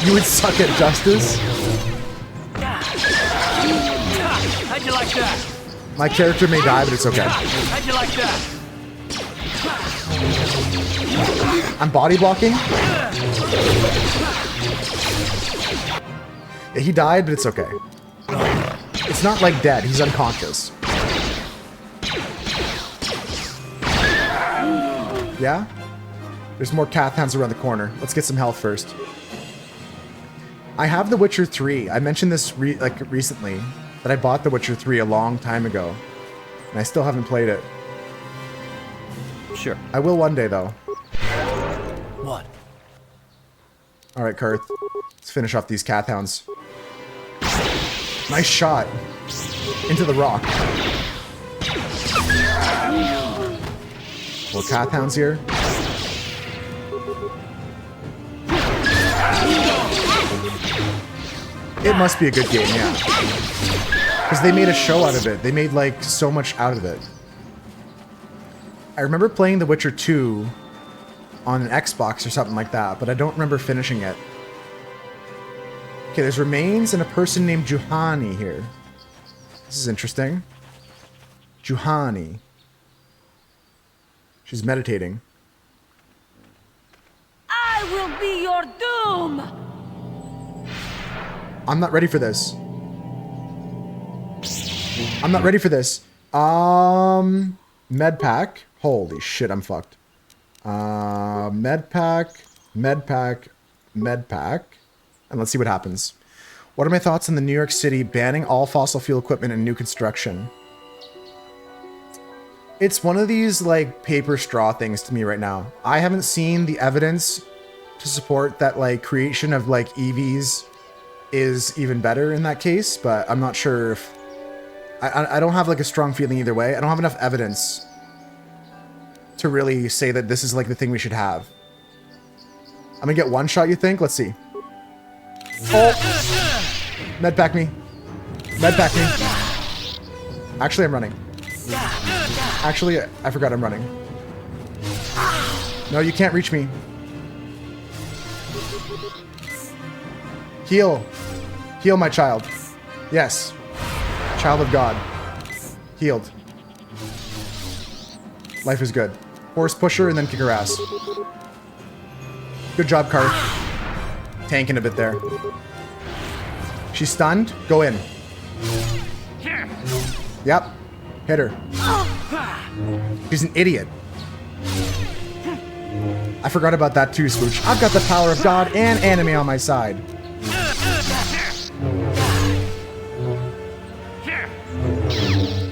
You would suck at justice? How'd you like that? My character may die, but it's okay. How'd you like that? I'm body blocking? Yeah, he died, but it's okay. It's not like dead, he's unconscious. Yeah? There's more Kath Hounds around the corner. Let's get some health first. I have The Witcher 3. I mentioned this recently, that I bought The Witcher 3 a long time ago. And I still haven't played it. Sure. I will one day, though. What? Alright, Karth. Let's finish off these Kathhounds. Nice shot. Into the rock. Little Kathhounds here. It must be a good game, yeah. Because they made a show out of it. They made, like, so much out of it. I remember playing The Witcher 2 on an Xbox or something like that, but I don't remember finishing it. Okay, there's remains and a person named Juhani here. This is interesting. Juhani. She's meditating. I will be your doom! I'm not ready for this. I'm not ready for this. Med pack. Holy shit, I'm fucked. Med pack, med pack, med pack. And let's see what happens. What are my thoughts on the New York City banning all fossil fuel equipment in new construction? It's one of these, like, paper straw things to me right now. I haven't seen the evidence to support that, like, creation of, like, EVs is even better in that case, but I'm not sure if... I don't have, like, a strong feeling either way. I don't have enough evidence to really say that this is, like, the thing we should have. I'm gonna get one shot, you think? Let's see. Oh! Medpack me. Medpack me. Actually, I'm running. Actually, I forgot I'm running. No, you can't reach me. Heal. Heal, my child. Yes. Child of God. Healed. Life is good. Horse pusher and then kick her ass. Good job, Karth. Tanking a bit there. She's stunned. Go in. Yep. Hit her. She's an idiot. I forgot about that too, Spooch. I've got the power of God and anime on my side.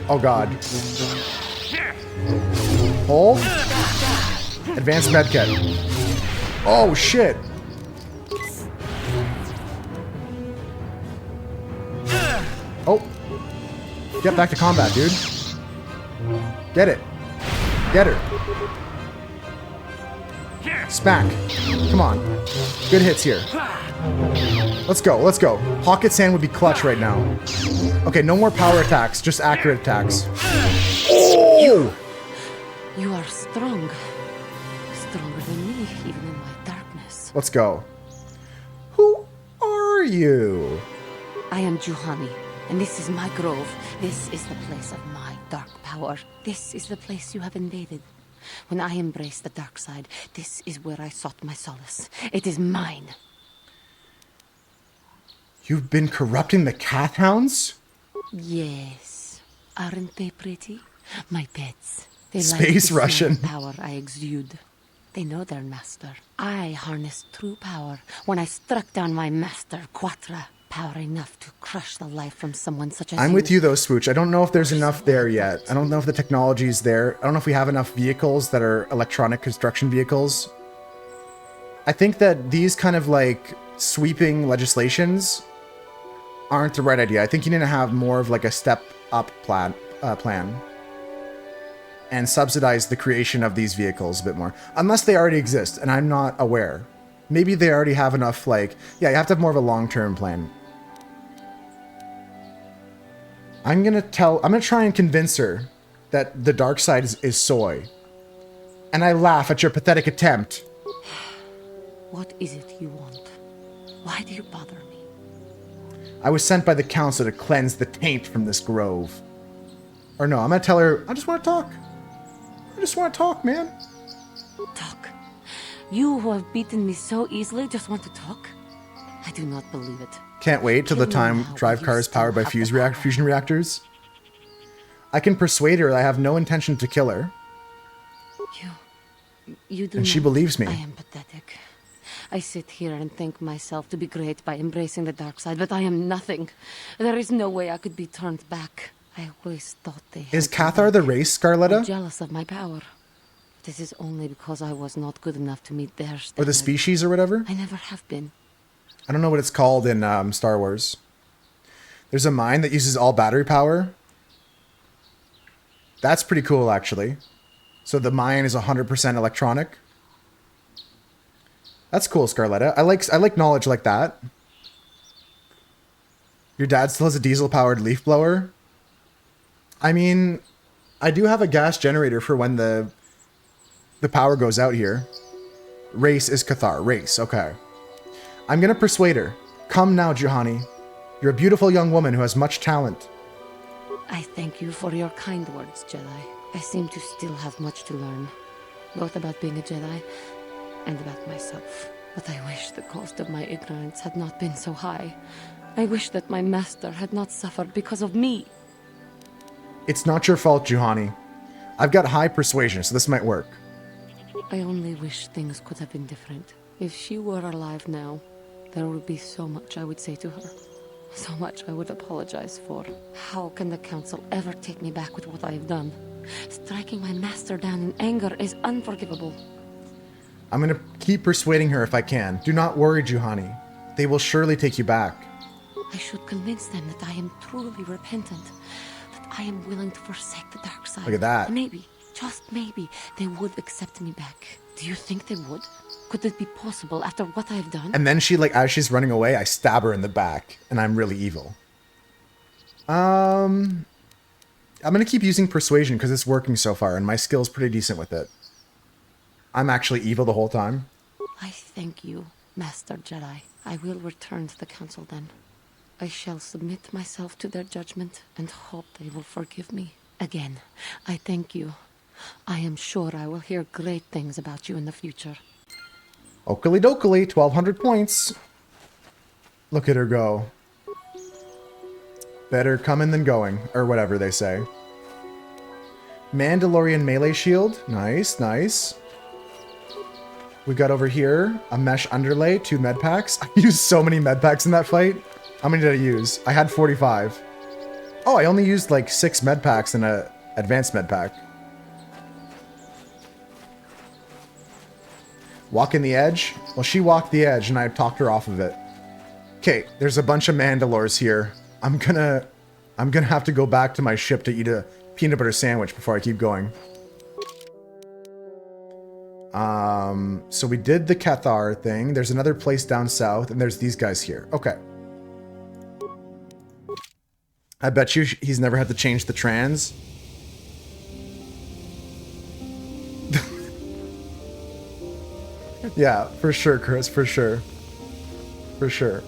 Oh god. Hold. Advanced medkit. Oh shit. Oh. Get back to combat, dude. Get it. Get her. Smack. Come on. Good hits here. Let's go. Let's go. Pocket sand would be clutch right now. Okay, no more power attacks. Just accurate attacks. Oh! You are strong. Stronger than me, even in my darkness. Let's go. Who are you? I am Juhani, and this is my grove. This is the place of my dark power. This is the place you have invaded. When I embraced the dark side, this is where I sought my solace. It is mine. You've been corrupting the Kathhounds? Yes. Aren't they pretty? My pets. They Space like Russian. The power I exude. They know their master. I harnessed true power when I struck down my master, Quatra. Power enough to crush the life from someone such as I'm with you though, Swooch. I don't know if there's enough there yet. I don't know if the technology is there. I don't know if we have enough vehicles that are electronic construction vehicles. I think that these kind of like sweeping legislations aren't the right idea. I think you need to have more of like a step-up plan and subsidize the creation of these vehicles a bit more. Unless they already exist, and I'm not aware. Maybe they already have enough, like... Yeah, you have to have more of a long-term plan. I'm gonna try and convince her that the dark side is soy. And I laugh at your pathetic attempt. What is it you want? Why do you bother me? I was sent by the council to cleanse the taint from this grove. Or no, I'm gonna tell her, I just want to talk. I just want to talk, man. Talk? You who have beaten me so easily just want to talk? I do not believe it. Can't wait till the time drive cars powered by fusion reactors. I can persuade her I have no intention to kill her. You do and she not. believes me. I am pathetic. I sit here and think myself to be great by embracing the dark side, but I am nothing. There is no way I could be turned back. I always thought they Is KOTOR the race, Scarletta? I'm jealous of my power. This is only because I was not good enough to meet their standard. Or the species or whatever? I never have been. I don't know what it's called in Star Wars. There's a mine that uses all battery power. That's pretty cool, actually. So the mine is 100% electronic. That's cool, Scarletta. I like knowledge like that. Your dad still has a diesel-powered leaf blower? I mean, I do have a gas generator for when the power goes out here. Race is KOTOR. Race, okay. I'm gonna persuade her. Come now, Juhani. You're a beautiful young woman who has much talent. I thank you for your kind words, Jedi. I seem to still have much to learn, both about being a Jedi and about myself. But I wish the cost of my ignorance had not been so high. I wish that my master had not suffered because of me. It's not your fault, Juhani. I've got high persuasion, so this might work. I only wish things could have been different. If she were alive now, there would be so much I would say to her. So much I would apologize for. How can the Council ever take me back with what I have done? Striking my master down in anger is unforgivable. I'm gonna keep persuading her if I can. Do not worry, Juhani. They will surely take you back. I should convince them that I am truly repentant. That I am willing to forsake the dark side. Look at that. Maybe, just maybe, they would accept me back. Do you think they would? Could it be possible after what I have done? And then she, as she's running away, I stab her in the back, and I'm really evil. I'm gonna keep using persuasion because it's working so far, and my skill's pretty decent with it. I'm actually evil the whole time. I thank you, Master Jedi. I will return to the Council then. I shall submit myself to their judgment and hope they will forgive me. Again, I thank you. I am sure I will hear great things about you in the future. Oakley dokley, 1,200 points. Look at her go. Better coming than going, or whatever they say. Mandalorian melee shield. Nice, nice. We got over here a mesh underlay, 2 med packs. I used so many med packs in that fight. How many did I use? I had 45. Oh, I only used like 6 med packs in a advanced med pack. Walking the edge? Well, she walked the edge and I talked her off of it. Okay, there's a bunch of Mandalores here. I'm gonna have to go back to my ship to eat a peanut butter sandwich before I keep going. So we did the KOTOR thing. There's another place down south, and there's these guys here. Okay. I bet you he's never had to change the trans. Yeah, for sure, Chris, for sure. For sure.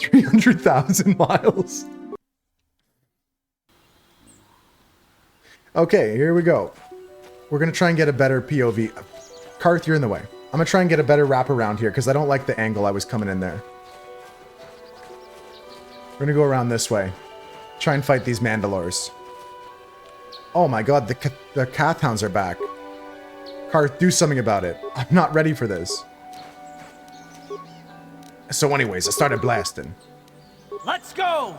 300,000 miles. Okay, here we go. We're going to try and get a better POV. Karth, you're in the way. I'm going to try and get a better wrap around here because I don't like the angle I was coming in there. We're going to go around this way. Try and fight these Mandalores. Oh my god, the Kath Hounds are back. Karth, do something about it. I'm not ready for this. So anyways, I started blasting. Let's go!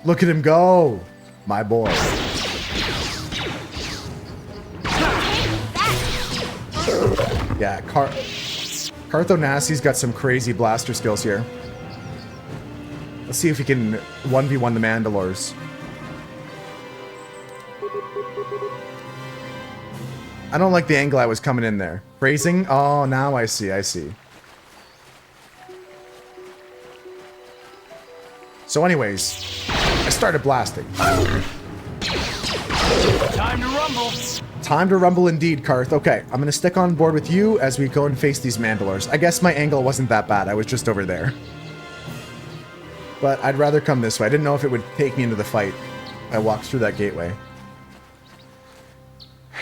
Look at him go! My boy. Yeah, Cartho Nassi's got some crazy blaster skills here. Let's see if he can 1v1 the Mandalores. I don't like the angle I was coming in there. Phrasing? Oh, now I see, I see. So anyways, I started blasting. Time to rumble. Time to rumble indeed, Karth. Okay, I'm gonna stick on board with you as we go and face these Mandalores. I guess my angle wasn't that bad. I was just over there. But I'd rather come this way. I didn't know if it would take me into the fight. I walked through that gateway.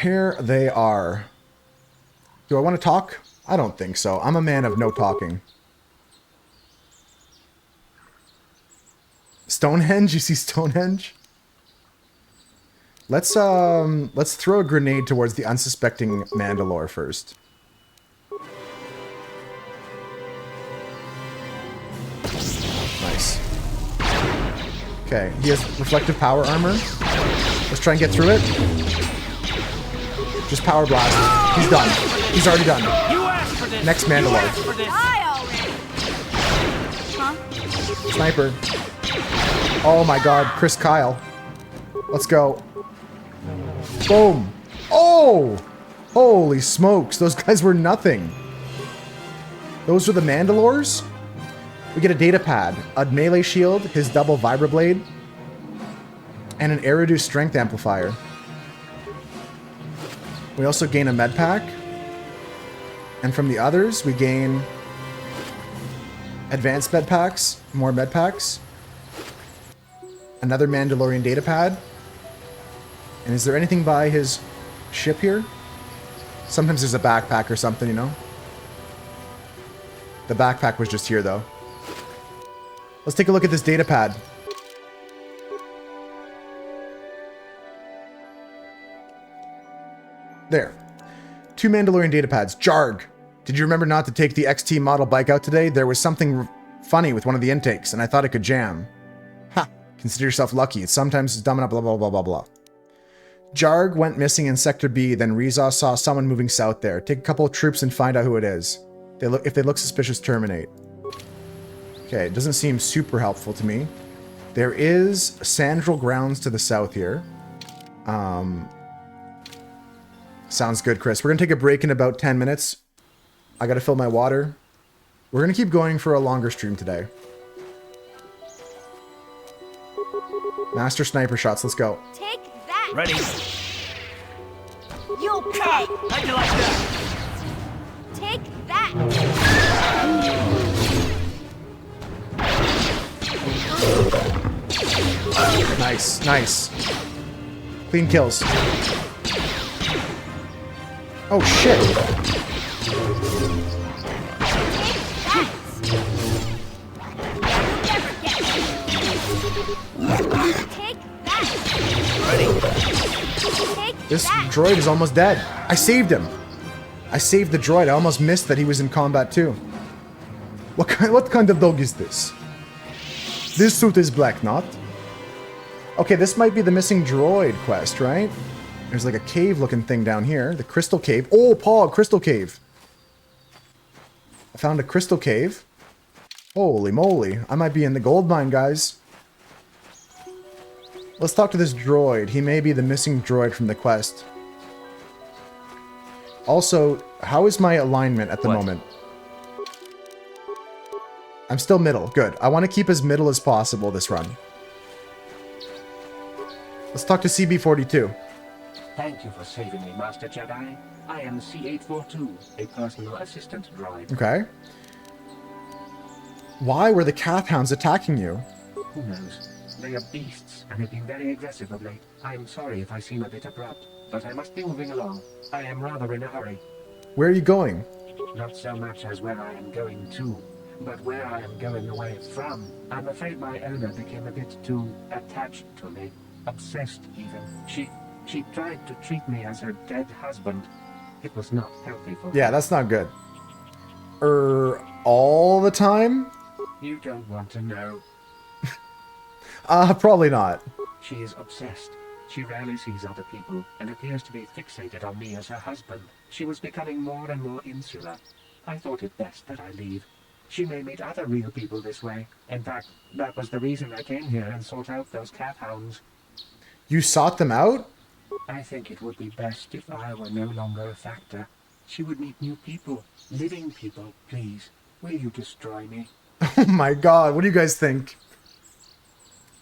Here they are. Do I want to talk? I don't think so. I'm a man of no talking. Stonehenge? You see Stonehenge? Let's throw a grenade towards the unsuspecting Mandalore first. Nice. Okay, he has reflective power armor. Let's try and get through it. Just power blast. He's done. He's already done. Next Mandalore. Sniper. Oh my god, Chris Kyle. Let's go. Boom. Oh! Holy smokes, those guys were nothing. Those were the Mandalores? We get a data pad, a melee shield, his double vibroblade, and an air reduced strength amplifier. We also gain a med pack. And from the others, we gain advanced med packs, more med packs, another Mandalorian data pad. And is there anything by his ship here? Sometimes there's a backpack or something, you know? The backpack was just here, though. Let's take a look at this data pad. There. 2 Mandalorian data pads. Jarg. Did you remember not to take the XT model bike out today? There was something funny with one of the intakes, and I thought it could jam. Ha! Consider yourself lucky. Sometimes it's dumb enough, blah, blah, blah, blah, blah. Jarg went missing in Sector B, then Reza saw someone moving south there. Take a couple of troops and find out who it is. If they look suspicious, terminate. Okay, it doesn't seem super helpful to me. There is Sandral Grounds to the south here. Sounds good, Chris. We're going to take a break in about 10 minutes. I got to fill my water. We're going to keep going for a longer stream today. Master sniper shots. Let's go. Take that. Ready. You'll pay. How'd you like that? Take that. Nice, nice. Clean kills. Oh shit. This droid is almost dead. I saved him. I saved the droid. I almost missed that he was in combat too. What kind of dog is this? This suit is black, not? Okay, this might be the missing droid quest, right? There's like a cave-looking thing down here. The crystal cave. Oh, Paul, crystal cave. I found a crystal cave. Holy moly. I might be in the gold mine, guys. Let's talk to this droid. He may be the missing droid from the quest. Also, how is my alignment at the moment? I'm still middle. Good. I want to keep as middle as possible this run. Let's talk to CB42. Thank you for saving me, Master Jedi. I am C842, a personal assistant droid. Okay. Why were the Kath-hounds attacking you? Who knows? They are beasts and have been very aggressive of late. I am sorry if I seem a bit abrupt, but I must be moving along. I am rather in a hurry. Where are you going? Not so much as where I am going to, but where I am going away from. I'm afraid my owner became a bit too attached to me. Obsessed, even. She tried to treat me as her dead husband. It was not healthy for her. Yeah, that's not good. All the time? You don't want to know. Probably not. She is obsessed. She rarely sees other people and appears to be fixated on me as her husband. She was becoming more and more insular. I thought it best that I leave. She may meet other real people this way. In fact, that was the reason I came here and sought out those Kath-hounds. You sought them out? I think it would be best if I were no longer a factor. She would meet new people, living people. Please, will you destroy me? Oh my god, what do you guys think?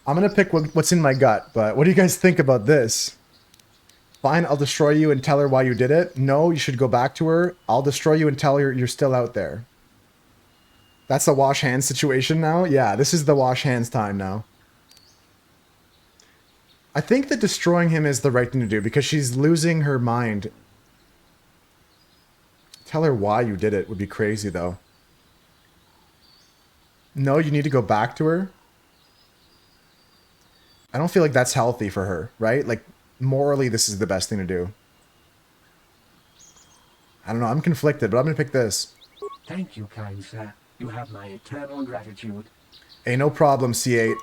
I'm gonna pick what's in my gut, but what do you guys think about this? Fine, I'll destroy you and tell her why you did it. No, you should go back to her. I'll destroy you and tell her you're still out there. That's the wash hands situation now? Yeah, this is the wash hands time now. I think that destroying him is the right thing to do because she's losing her mind. Tell her why you did it would be crazy though. No, you need to go back to her. I don't feel like that's healthy for her, right? Like, morally this is the best thing to do. I don't know, I'm conflicted, but I'm gonna pick this. Thank you, kind sir. You have my eternal gratitude. Hey, no problem, C8.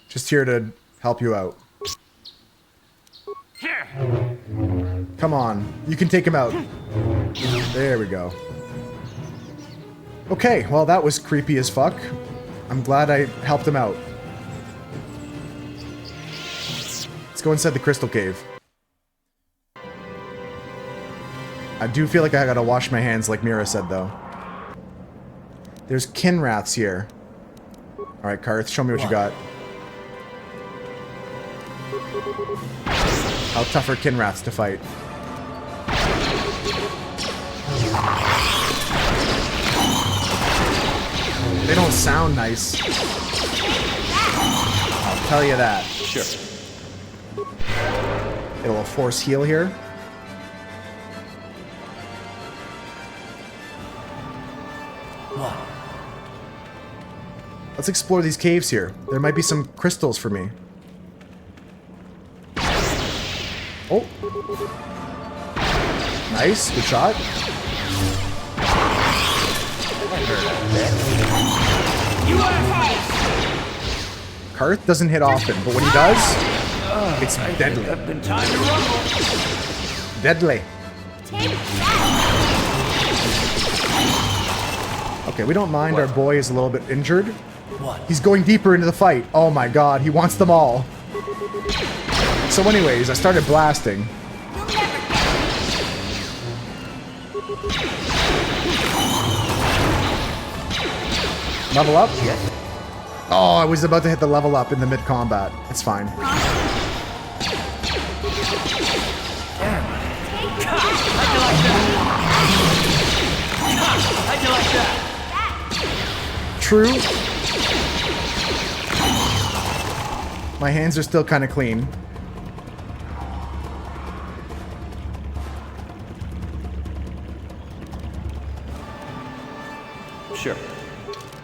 Just here to help you out. Come on, you can take him out. There we go. Okay, well that was creepy as fuck. I'm glad I helped him out. Let's go inside the crystal cave. I do feel like I gotta wash my hands like Mira said though. There's Kinraths here. Alright, Karth, show me what you got. How tough are Kinraths to fight? They don't sound nice. I'll tell you that. Sure. Get a little force heal here. What? Let's explore these caves here. There might be some crystals for me. Oh. Nice. Good shot. Karth doesn't hit often, but when he does, it's deadly. Deadly. Okay, we don't mind. Our boy is a little bit injured. What? He's going deeper into the fight. Oh my god, he wants them all. So anyways, I started blasting. Level up? Yes. Oh, I was about to hit the level up in the mid-combat. It's fine. How'd you like that? True. My hands are still kind of clean. Sure.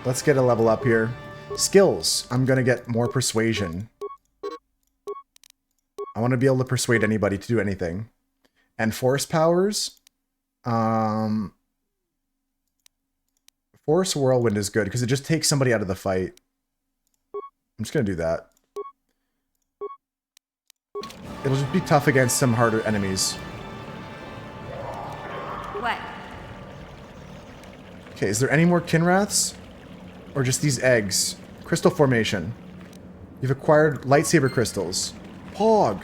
Let's get a level up here. Skills. I'm gonna get more persuasion. I want to be able to persuade anybody to do anything. And force powers. Force Whirlwind is good because it just takes somebody out of the fight. I'm just gonna do that. It'll just be tough against some harder enemies. What? Okay, is there any more Kinraths? Or just these eggs? Crystal formation. You've acquired lightsaber crystals. Pog!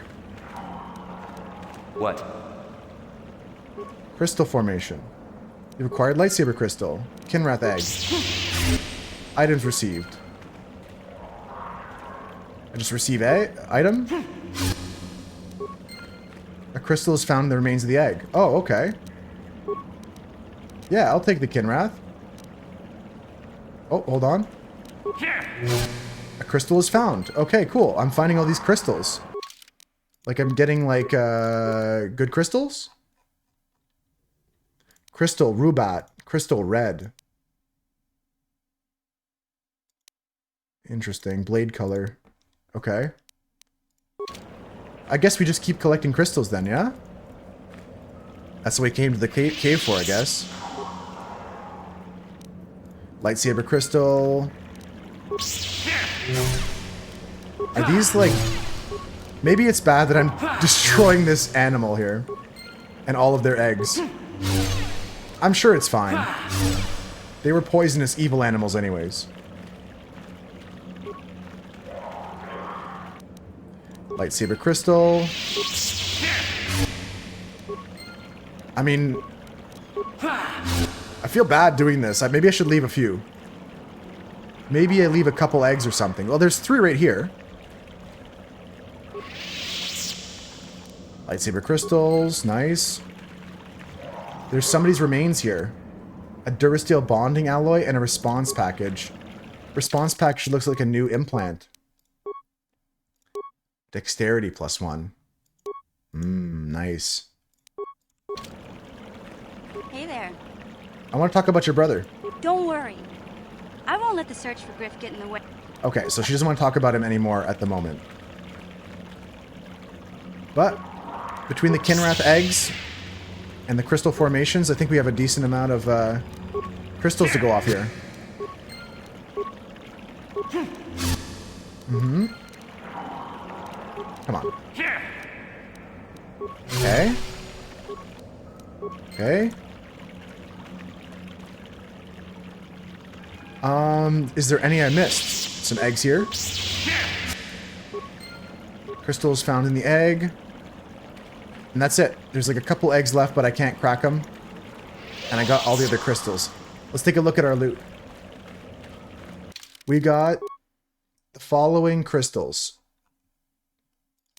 What? Crystal formation. You've acquired lightsaber crystal. Kinrath egg. Items received. I just receive item? A crystal is found in the remains of the egg. Oh, okay. Yeah, I'll take the Kinrath. Oh, hold on. A crystal is found. Okay, cool. I'm finding all these crystals. Like I'm getting like good crystals? Crystal Rubat. Crystal Red. Interesting. Blade color. Okay. I guess we just keep collecting crystals then, yeah? That's what we came to the cave for, I guess. Lightsaber crystal. Are these like... Maybe it's bad that I'm destroying this animal here. And all of their eggs. I'm sure it's fine. They were poisonous, evil animals anyways. Lightsaber crystal. I mean... I feel bad doing this. Maybe I should leave a few. Maybe I leave a couple eggs or something. Well, there's 3 right here. Lightsaber crystals. Nice. There's somebody's remains here. A Durasteel bonding alloy and a response package. Response package looks like a new implant. Dexterity +1. Nice. Hey there. I want to talk about your brother. Don't worry. I won't let the search for Griff get in the way. Okay, so she doesn't want to talk about him anymore at the moment. But between the Kinrath eggs and the crystal formations, I think we have a decent amount of crystals to go off here. Mm-hmm. Come on. Okay. Okay. Is there any I missed? Some eggs here. Crystals found in the egg. And that's it. There's like a couple eggs left, but I can't crack them. And I got all the other crystals. Let's take a look at our loot. We got the following crystals.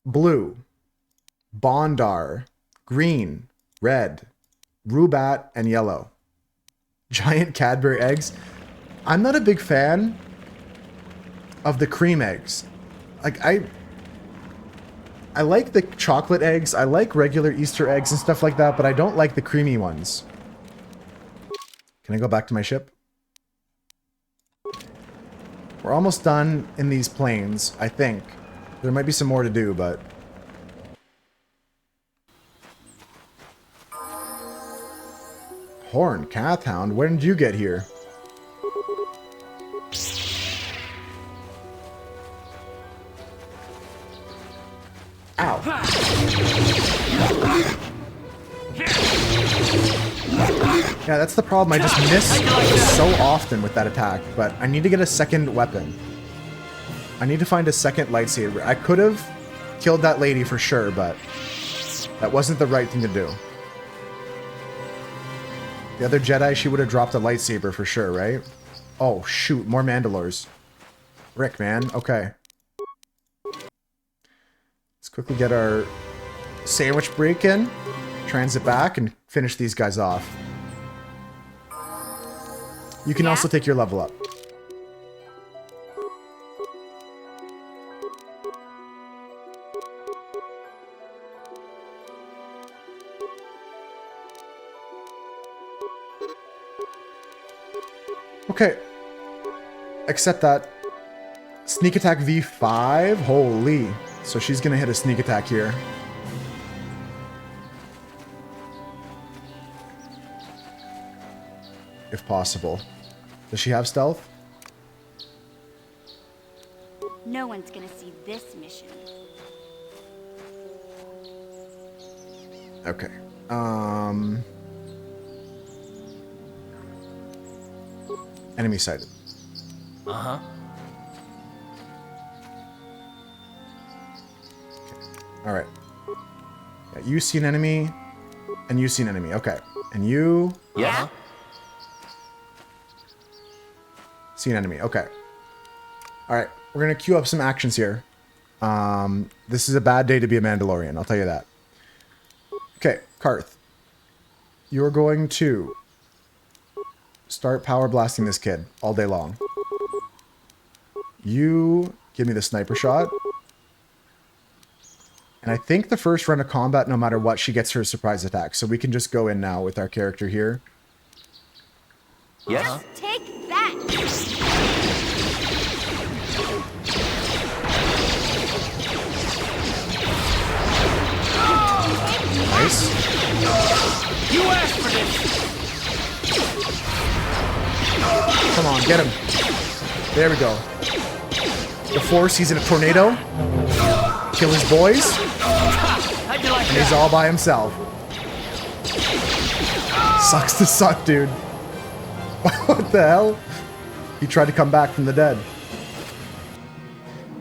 Blue, Bondar, green, red, Rubat, and yellow. Giant Cadbury eggs. I'm not a big fan of the cream eggs. Like, I like the chocolate eggs. I like regular Easter eggs and stuff like that, but I don't like the creamy ones. Can I go back to my ship? We're almost done in these plains, I think. There might be some more to do, but... Horn, Cathhound, when did you get here? Ow. Yeah, that's the problem. I just miss so often with that attack, but I need to get a second weapon. I need to find a second lightsaber. I could have killed that lady for sure, but that wasn't the right thing to do. The other Jedi, she would have dropped a lightsaber for sure, right? Oh, shoot. More Mandalores. Rick, man. Okay. Let's quickly get our sandwich break in, transit back, and finish these guys off. You can also take your level up. Okay. Accept that. Sneak attack V5? Holy. So she's gonna hit a sneak attack here. If possible. Does she have stealth? No one's gonna see this mission. Okay. Enemy sighted. Uh-huh. Alright. Yeah, you see an enemy, and you see an enemy. Okay. And you... Yeah? See an enemy. Okay. Alright. We're going to queue up some actions here. This is a bad day to be a Mandalorian, I'll tell you that. Okay, Karth. You're going to start power blasting this kid all day long. You give me the sniper shot. And I think the first run of combat, no matter what, she gets her surprise attack. So we can just go in now with our character here. Yes? Take that! Nice. You asked for this! Come on, get him. There we go. The Force, he's in a tornado. Kill his boys. How'd you like And he's all by himself. Sucks to suck, dude. What the hell? He tried to come back from the dead.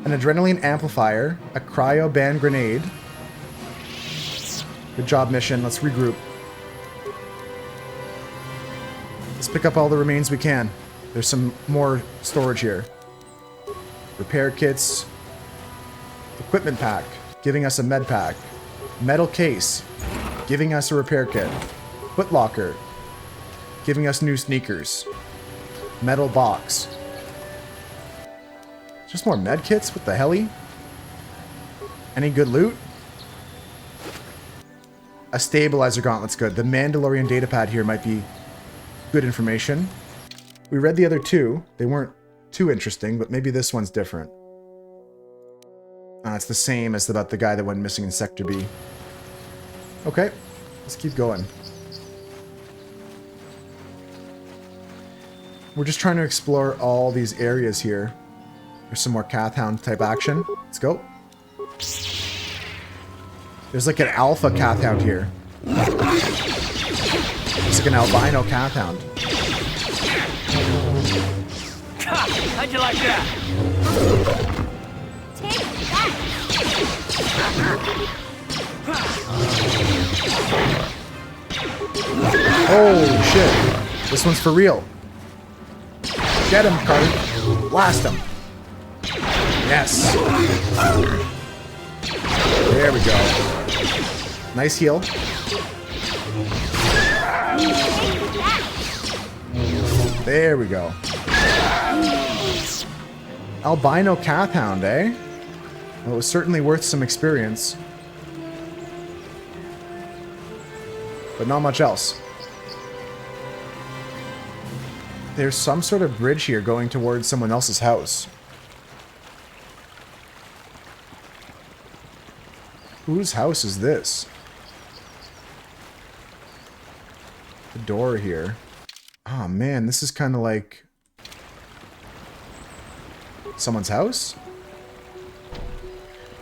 An adrenaline amplifier, a cryo band grenade. Good job, mission. Let's regroup. Let's pick up all the remains we can. There's some more storage here. Repair kits. Equipment pack, giving us a med pack. Metal case, giving us a repair kit. Foot locker, giving us new sneakers. Metal box. Just more med kits? What the helly? Any good loot? A stabilizer gauntlet's good. The Mandalorian datapad here might be good information. We read the other two. They weren't too interesting, but maybe this one's different. It's the same as about the guy that went missing in Sector B. Okay, let's keep going. We're just trying to explore all these areas here. There's some more Cathhound type action. Let's go. There's like an alpha Cathhound here. It's like an albino Cathhound. How'd you like that? Take that! Holy shit. This one's for real. Get him, Carter. Blast him. Yes. There we go. Nice heal. There we go. Albino Cathhound, eh? Well, it was certainly worth some experience. But not much else. There's some sort of bridge here going towards someone else's house. Whose house is this? The door here. Oh man, this is kind of like someone's house?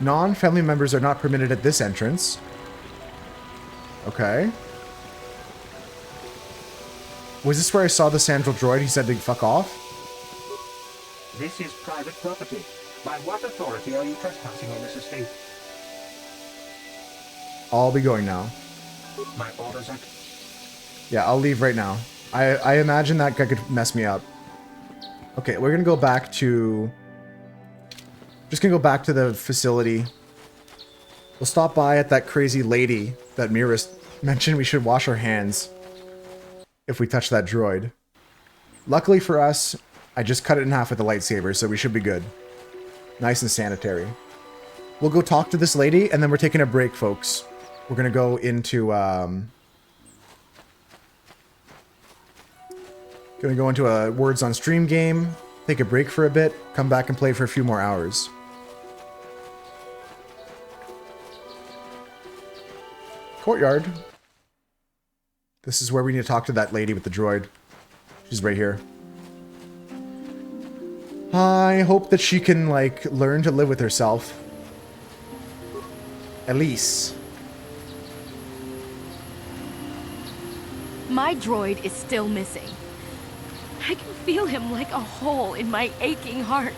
Non-family members are not permitted at this entrance. Okay. Was this where I saw the Sandral droid? He said to fuck off? This is private property. By what authority are you trespassing on this estate? I'll be going now. My orders are... Yeah, I'll leave right now. I imagine that guy could mess me up. Okay, we're gonna go back to... Just gonna go back to the facility. We'll stop by at that crazy lady that Mira mentioned we should wash our hands if we touch that droid. Luckily for us, I just cut it in half with the lightsaber, so we should be good. Nice and sanitary. We'll go talk to this lady, and then we're taking a break, folks. We're gonna go into, gonna go into a Words on Stream game, take a break for a bit, come back and play for a few more hours. Courtyard. This is where we need to talk to that lady with the droid. She's right here. I hope that she can, like, learn to live with herself. Elise. My droid is still missing. I can feel him like a hole in my aching heart.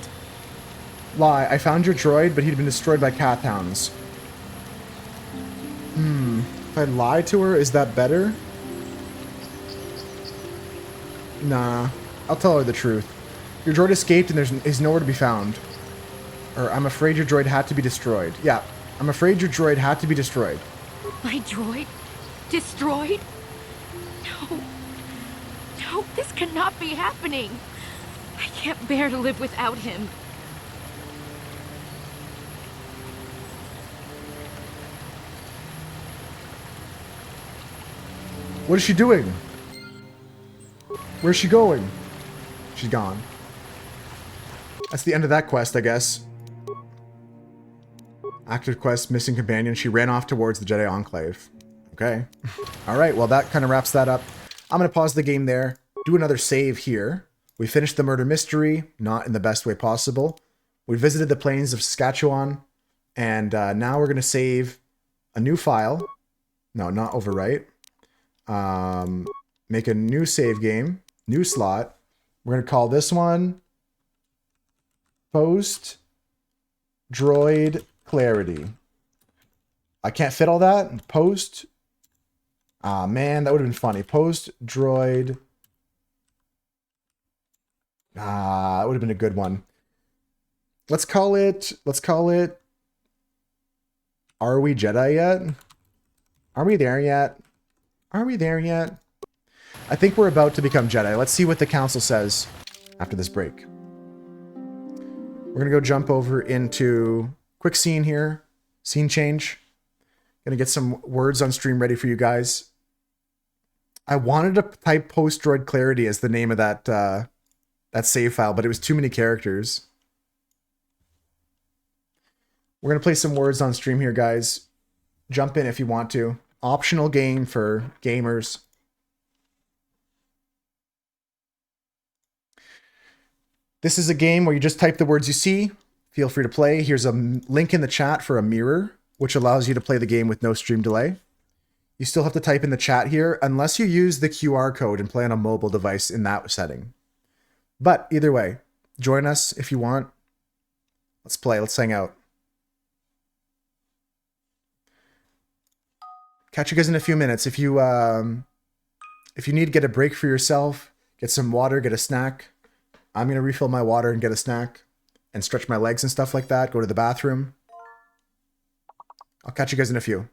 Lie, I found your droid, but he'd been destroyed by Cathhounds. If I lie to her, is that better? Nah, I'll tell her the truth. Your droid escaped and is nowhere to be found. Or, I'm afraid your droid had to be destroyed. Yeah, I'm afraid your droid had to be destroyed. My droid? Destroyed? No. No, this cannot be happening. I can't bear to live without him. What is she doing? Where's she going? She's gone. That's the end of that quest, I guess. Active quest, missing companion. She ran off towards the Jedi Enclave. Okay. Alright, well that kind of wraps that up. I'm going to pause the game there. Do another save here. We finished the murder mystery, not in the best way possible. We visited the plains of Saskatchewan. And now we're going to save a new file. No, not overwrite. Make a new save game. New slot. We're going to call this one Post Droid Clarity. I can't fit all that. Post. Ah, man, that would have been funny. Post Droid. Ah, that would have been a good one. Let's call it. Are we Jedi yet? Are we there yet? Are we there yet? I think we're about to become Jedi. Let's see what the council says after this break. We're going to go jump over into quick scene here. Scene change. Going to get some words on stream ready for you guys. I wanted to type Post Droid Clarity as the name of that that save file, but it was too many characters. We're going to play some words on stream here, guys. Jump in if you want to. Optional game for gamers. This is a game where you just type the words you see. Feel free to play. Here's a link in the chat for a mirror, which allows you to play the game with no stream delay. You still have to type in the chat here, unless you use the QR code and play on a mobile device in that setting. But either way, join us if you want. Let's play. Let's hang out. Catch you guys in a few minutes. If you need to get a break for yourself, get some water, get a snack. I'm going to refill my water and get a snack and stretch my legs and stuff like that. Go to the bathroom. I'll catch you guys in a few.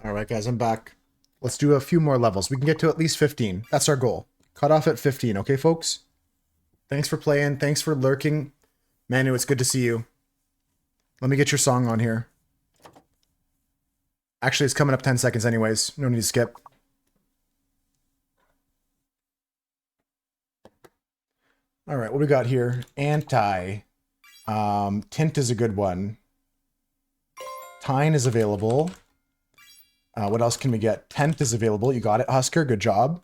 All right, guys, I'm back. Let's do a few more levels. We can get to at least 15. That's our goal. Cut off at 15, okay, folks? Thanks for playing. Thanks for lurking. Manu, it's good to see you. Let me get your song on here. Actually, it's coming up 10 seconds anyways. No need to skip. All right, what do we got here? Anti. Tint is a good one. Tine is available. What else can we get? Tent is available. You got it, Husker. Good job.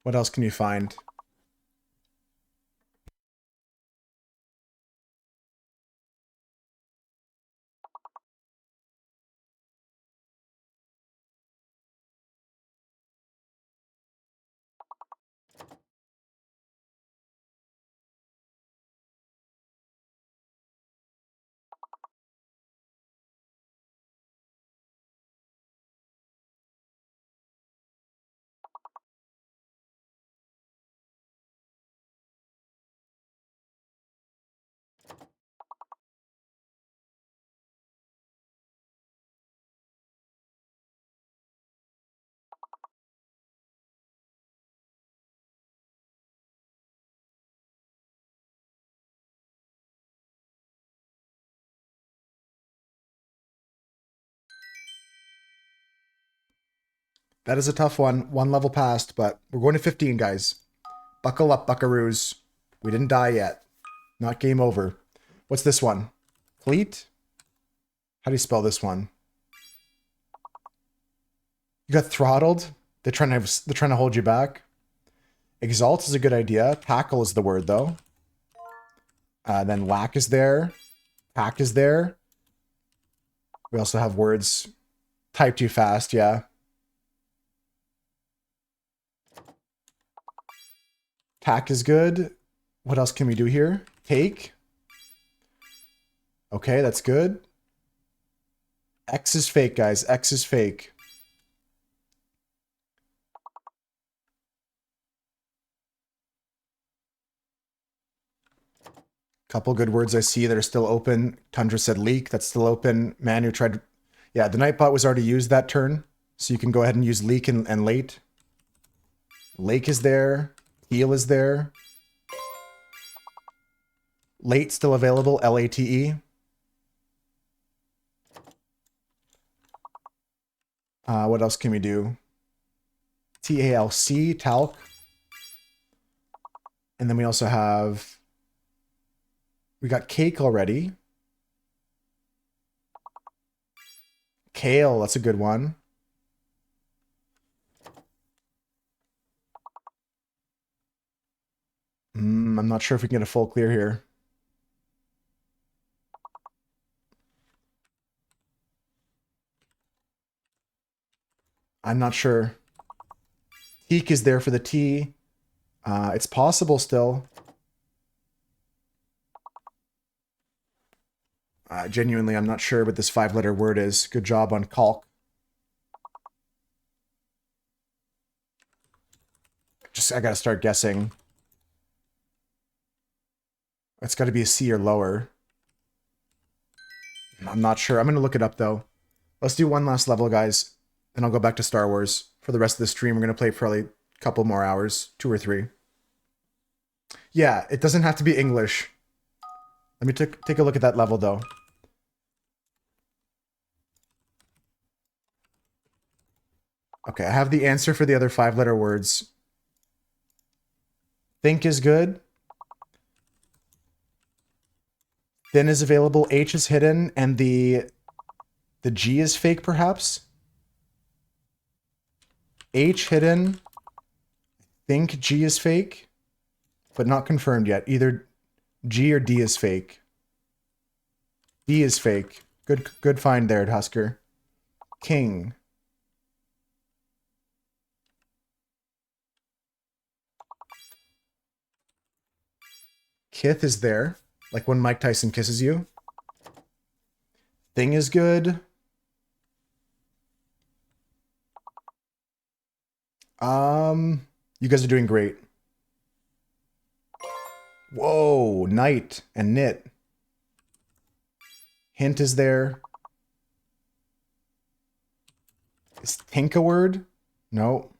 What else can you find? That is a tough one. One level past, but we're going to 15, guys. Buckle up, buckaroos. We didn't die yet. Not game over. What's this one? Fleet? How do you spell this one? You got throttled? They're trying to hold you back. Exalt is a good idea. Tackle is the word, though. Then whack is there. Pack is there. We also have words. Type too fast, yeah. Tack is good. What else can we do here? Take. Okay, that's good. X is fake, guys. X is fake. Couple good words I see that are still open. Tundra said leak. That's still open. Manu tried... Yeah, the Nightbot was already used that turn. So you can go ahead and use leak and late. Lake is there. Heal is there. Late still available. Late. What else can we do? TALC, talc. And then we also have... We got cake already. Kale, that's a good one. I'm not sure if we can get a full clear here. I'm not sure. Teak is there for the T. It's possible still. Genuinely, I'm not sure what this 5-letter word is. Good job on caulk. I gotta start guessing. It's gotta be a C or lower. I'm not sure. I'm gonna look it up though. Let's do one last level, guys. Then I'll go back to Star Wars. For the rest of the stream, we're gonna play probably a couple more hours. 2 or 3. Yeah, it doesn't have to be English. Let me take a look at that level though. Okay, I have the answer for the other 5-letter words. Think is good. Thin is available. H is hidden, and the G is fake, perhaps. H hidden. Think G is fake, but not confirmed yet. Either G or D is fake. D is fake. Good find there, Husker. King. Kith is there, like when Mike Tyson kisses you. Thing is good. You guys are doing great. Whoa, night and knit. Hint is there. Is Tink a word? No.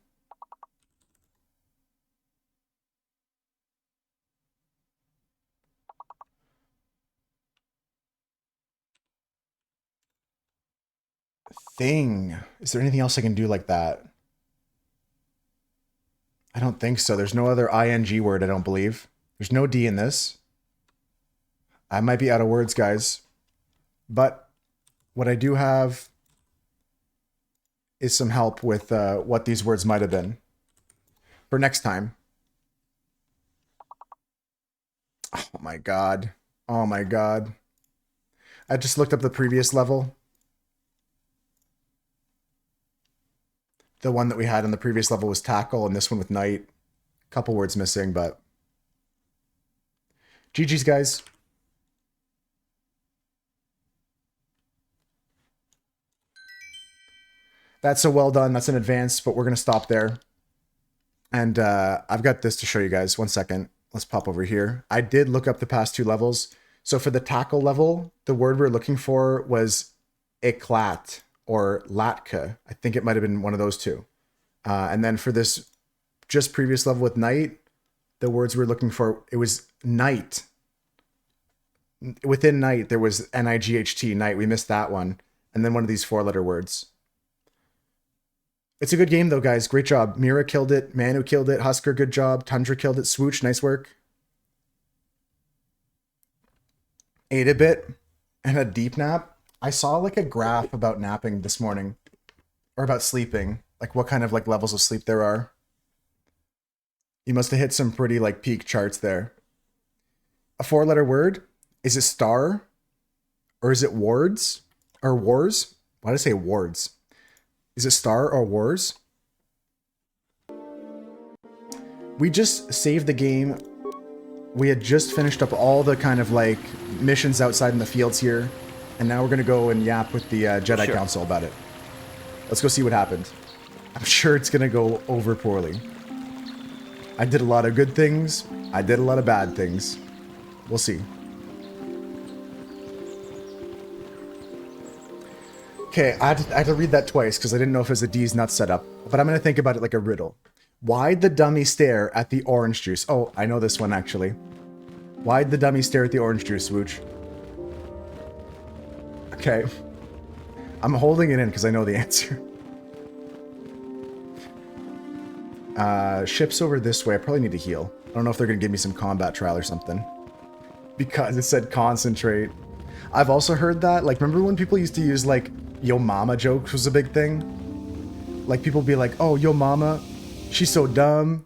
Thing. Is there anything else I can do like that? I don't think so. There's no other ing word, I don't believe. There's no D in this. I might be out of words, guys. But what I do have is some help with what these words might have been for next time. Oh my god. Oh my god. I just looked up the previous level. The one that we had in the previous level was tackle, and this one with night. Couple words missing, but GG's, guys. That's so well done. That's an advance, but we're going to stop there. And I've got this to show you guys. 1 second. Let's pop over here. I did look up the past 2 levels. So for the tackle level, the word we're looking for was éclat or latka. I think it might have been one of those two. And then for this just previous level with night, the words we're looking for, it was night. Within night, there was N-I-G-H-T, night. We missed that one. And then one of these 4-letter words. It's a good game, though, guys. Great job. Mira killed it. Manu killed it. Husker, good job. Tundra killed it. Swooch, nice work. 8-a-bit and a deep nap. I saw like a graph about napping this morning. Or about sleeping. Like what kind of like levels of sleep there are. You must have hit some pretty like peak charts there. A 4-letter word? Is it star? Or is it wards? Or wars? Why did I say wards? Is it star or wars? We just saved the game. We had just finished up all the kind of like missions outside in the fields here. And now we're going to go and yap with the Jedi Council about it. Let's go see what happened. I'm sure it's going to go over poorly. I did a lot of good things. I did a lot of bad things. We'll see. Okay, I had to read that twice because I didn't know if it was a D's nuts setup. But I'm going to think about it like a riddle. Why'd the dummy stare at the orange juice? Oh, I know this one actually. Why'd the dummy stare at the orange juice, Swooch? Okay. I'm holding it in because I know the answer. Ship's over this way. I probably need to heal. I don't know if they're going to give me some combat trial or something. Because it said concentrate. I've also heard that. Like, remember when people used to use, like, yo mama jokes was a big thing? Like, people be like, oh, yo mama, she's so dumb.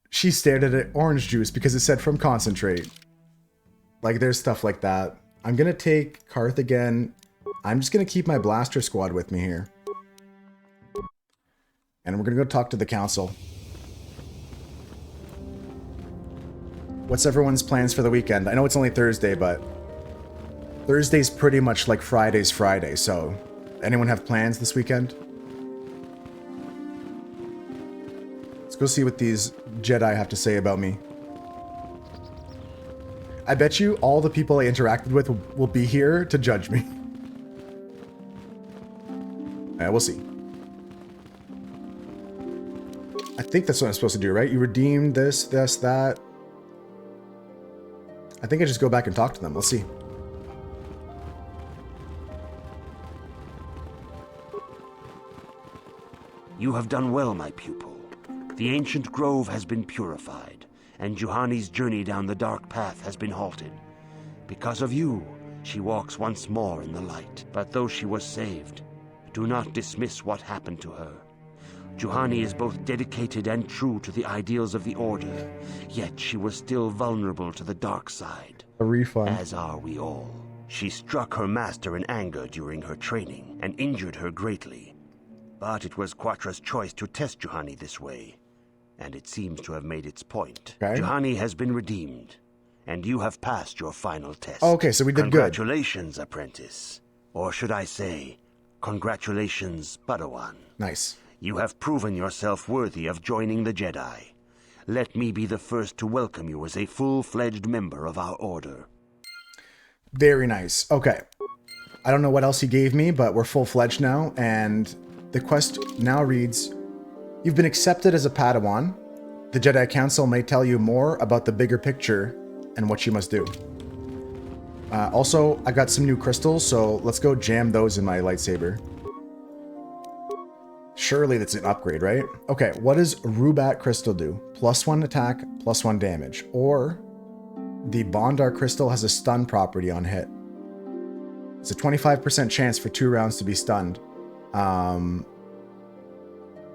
She stared at an orange juice because it said from concentrate. Like, there's stuff like that. I'm going to take Karth again. I'm just going to keep my blaster squad with me here. And we're going to go talk to the council. What's everyone's plans for the weekend? I know it's only Thursday, but Thursday's pretty much like Friday's Friday, so anyone have plans this weekend? Let's go see what these Jedi have to say about me. I bet you all the people I interacted with will be here to judge me. We'll see. I think that's what I'm supposed to do, right? You redeemed this, that. I think I just go back and talk to them. Let's see. You have done well, my pupil. The ancient grove has been purified, and Juhani's journey down the dark path has been halted. Because of you, she walks once more in the light. But though she was saved, do not dismiss what happened to her. Juhani is both dedicated and true to the ideals of the Order, yet she was still vulnerable to the dark side. A refund. As are we all. She struck her master in anger during her training, and injured her greatly. But it was Quatra's choice to test Juhani this way, and it seems to have made its point. Okay. Juhani has been redeemed, and you have passed your final test. Oh, okay, so we did good. Congratulations, apprentice. Or should I say, congratulations, Padawan. Nice. You have proven yourself worthy of joining the Jedi. Let me be the first to welcome you as a full-fledged member of our order. Very nice. Okay. I don't know what else he gave me, but we're full-fledged now, and The quest now reads, you've been accepted as a Padawan. The Jedi Council may tell you more about the bigger picture and what you must do. Also, I got some new crystals, so let's go jam those in my lightsaber. Surely that's an upgrade, right? Okay, what does Rubat Crystal do? +1 attack, +1 damage. Or the Bondar Crystal has a stun property on hit. It's a 25% chance for 2 rounds to be stunned.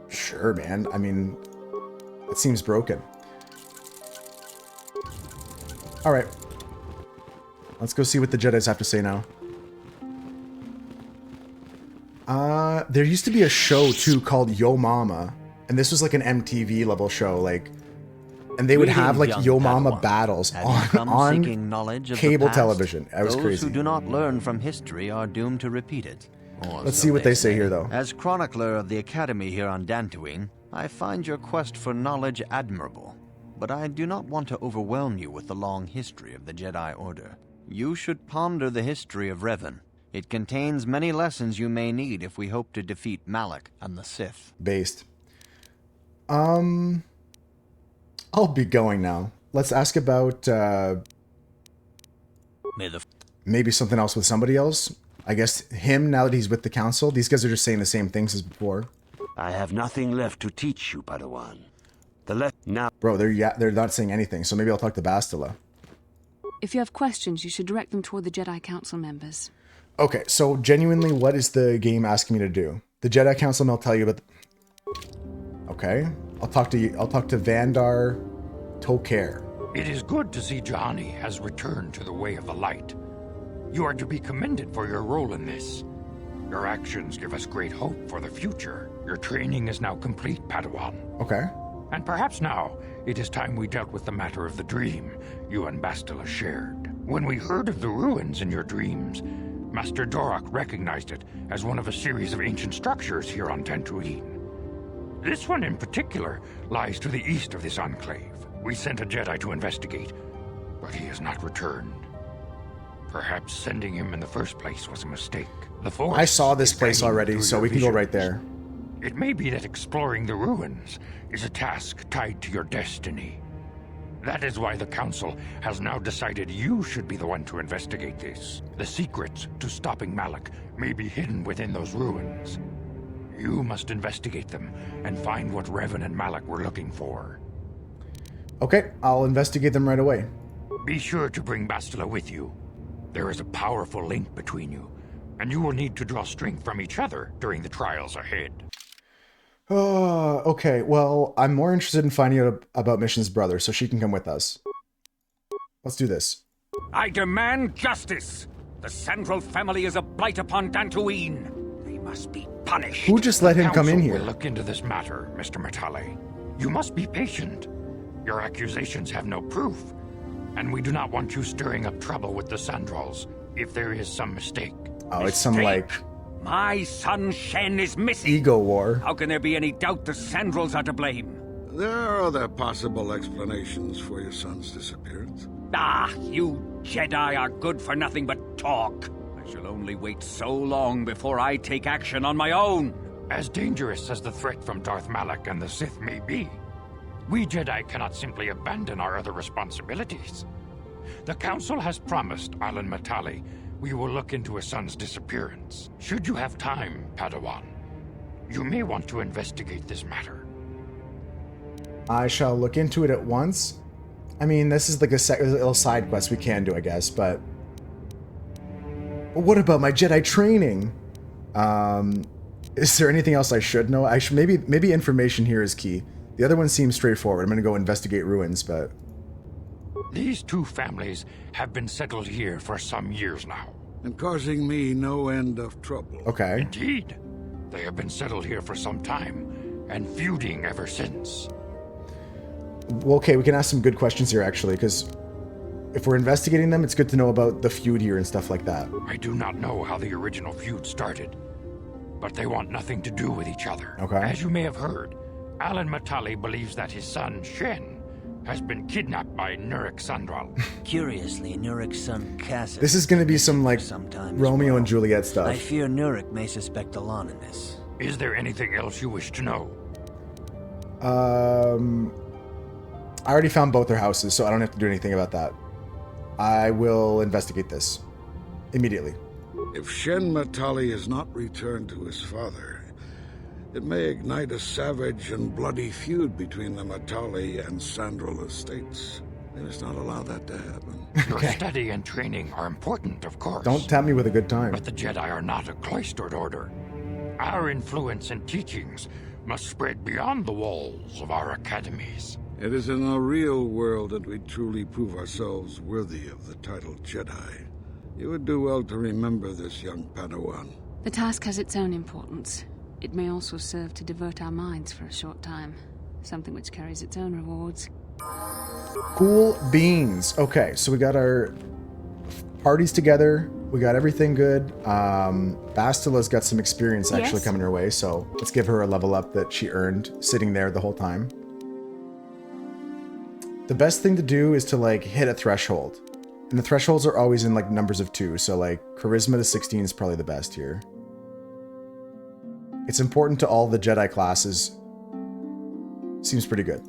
Sure, man. I mean, it seems broken. Alright. Let's go see what the Jedis have to say now. There used to be a show too called Yo Mama, and this was like an MTV level show, like, and they would have like Yo Mama battles on cable television. That was Those crazy. who do not learn from history are doomed to repeat it. Let's see what they say here, though. As chronicler of the Academy here on Dantooine, I find your quest for knowledge admirable, but I do not want to overwhelm you with the long history of the Jedi Order. You should ponder the history of Revan. It contains many lessons you may need if we hope to defeat Malak and the Sith. Based. I'll be going now. Let's ask about maybe something else with somebody else. I guess him, now that he's with the council. These guys are just saying the same things as before. I have nothing left to teach you, Padawan. Now, bro, they're not saying anything. So maybe I'll talk to Bastila. If you have questions, you should direct them toward the Jedi Council members. Okay, so genuinely, what is the game asking me to do? The Jedi Council will tell you about. Okay, I'll talk to Vandar Tokare. It is good to see Johnny has returned to the way of the light. You are to be commended for your role in this. Your actions give us great hope for the future. Your training is now complete, Padawan. Okay. And perhaps now, it is time we dealt with the matter of the dream you and Bastila shared. When we heard of the ruins in your dreams, Master Dorak recognized it as one of a series of ancient structures here on Dantooine. This one in particular lies to the east of this enclave. We sent a Jedi to investigate, but he has not returned. Perhaps sending him in the first place was a mistake. The Force I saw this place already, so we can go right there. It may be that exploring the ruins is a task tied to your destiny. That is why the Council has now decided you should be the one to investigate this. The secrets to stopping Malak may be hidden within those ruins. You must investigate them and find what Revan and Malak were looking for. Okay, I'll investigate them right away. Be sure to bring Bastila with you. There is a powerful link between you, and you will need to draw strength from each other during the trials ahead. Okay, well, I'm more interested in finding out about Mission's brother, so she can come with us. Let's do this. I demand justice! The Sandral family is a blight upon Dantooine. They must be punished. Who just let him come in here? We'll look into this matter, Mr. Matale. You must be patient. Your accusations have no proof, and we do not want you stirring up trouble with the Sandrals if there is some mistake. Oh, it's some, like, my son Shen is missing. ego war. How can there be any doubt the Sandrals are to blame? There are other possible explanations for your son's disappearance. Ah, you Jedi are good for nothing but talk. I shall only wait so long before I take action on my own. As dangerous as the threat from Darth Malak and the Sith may be, we Jedi cannot simply abandon our other responsibilities. The Council has promised Alan Matale we will look into his son's disappearance. Should you have time, Padawan, you may want to investigate this matter. I shall look into it at once. I mean, this is like a little side quest we can do, I guess, but what about my Jedi training? Is there anything else I should know? Maybe information here is key. The other one seems straightforward. I'm gonna go investigate ruins, but these two families have been settled here for some years now. And causing me no end of trouble. Okay. Indeed. They have been settled here for some time, and feuding ever since. Well, okay, we can ask some good questions here, actually, because if we're investigating them, it's good to know about the feud here and stuff like that. I do not know how the original feud started, but they want nothing to do with each other. Okay. As you may have heard, Alan Matale believes that his son, Shen, has been kidnapped by Nurik Sandral. Curiously, Nurik's son Cassius. This is going to be some, like, Romeo and Juliet stuff. I fear Nurik may suspect Alon in this. Is there anything else you wish to know? I already found both their houses, so I don't have to do anything about that. I will investigate this immediately. If Shen Matali is not returned to his father, it may ignite a savage and bloody feud between the Matali and Sandral estates. We must not allow that to happen. Your study and training are important, of course. Don't tempt me with a good time. But the Jedi are not a cloistered order. Our influence and teachings must spread beyond the walls of our academies. It is in the real world that we truly prove ourselves worthy of the title Jedi. You would do well to remember this, young Padawan. The task has its own importance. It may also serve to divert our minds for a short time. Something which carries its own rewards. Cool beans. Okay, so we got our parties together. We got everything good. Bastila's got some experience actually coming her way, so let's give her a level up that she earned sitting there the whole time. The best thing to do is to like hit a threshold. And the thresholds are always in like numbers of 2, so like charisma to 16 is probably the best here. It's important to all the Jedi classes. Seems pretty good.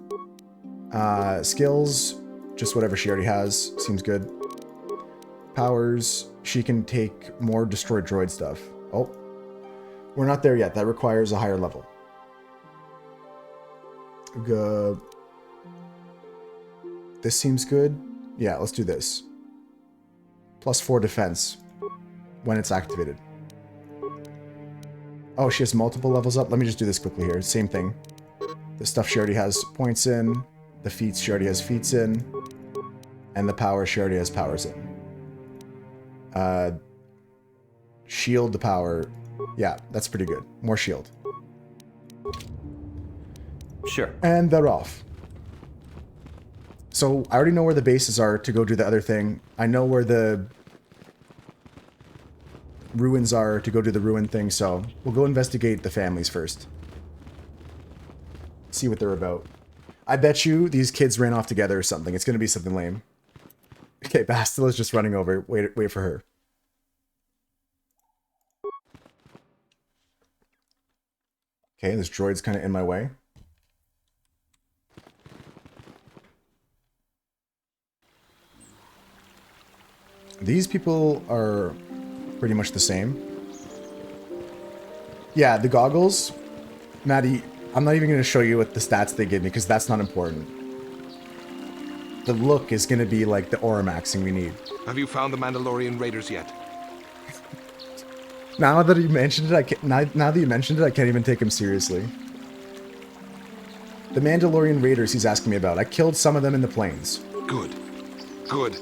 Skills, just whatever she already has. Seems good. Powers, she can take more destroy droid stuff. Oh, we're not there yet. That requires a higher level. This seems good. Yeah, let's do this. +4 defense when it's activated. Oh, she has multiple levels up. Let me just do this quickly here. Same thing. The stuff she already has points in. The feats she already has feats in. And the power she already has powers in. Shield the power. Yeah, that's pretty good. More shield. Sure. And they're off. So I already know where the bases are to go do the other thing. I know where the ruins are to go do the ruin thing, so we'll go investigate the families first. See what they're about. I bet you these kids ran off together or something. It's going to be something lame. Okay, Bastila's just running over. Wait for her. Okay, this droid's kind of in my way. These people are pretty much the same. Yeah, the goggles, Maddie, I'm not even going to show you what the stats they give me because that's not important. The look is going to be like the aura maxing we need. Have you found the Mandalorian raiders yet? Now that you mentioned it, now that you mentioned it, I can't even take him seriously. The Mandalorian raiders he's asking me about. I killed some of them in the plains. Good. Good.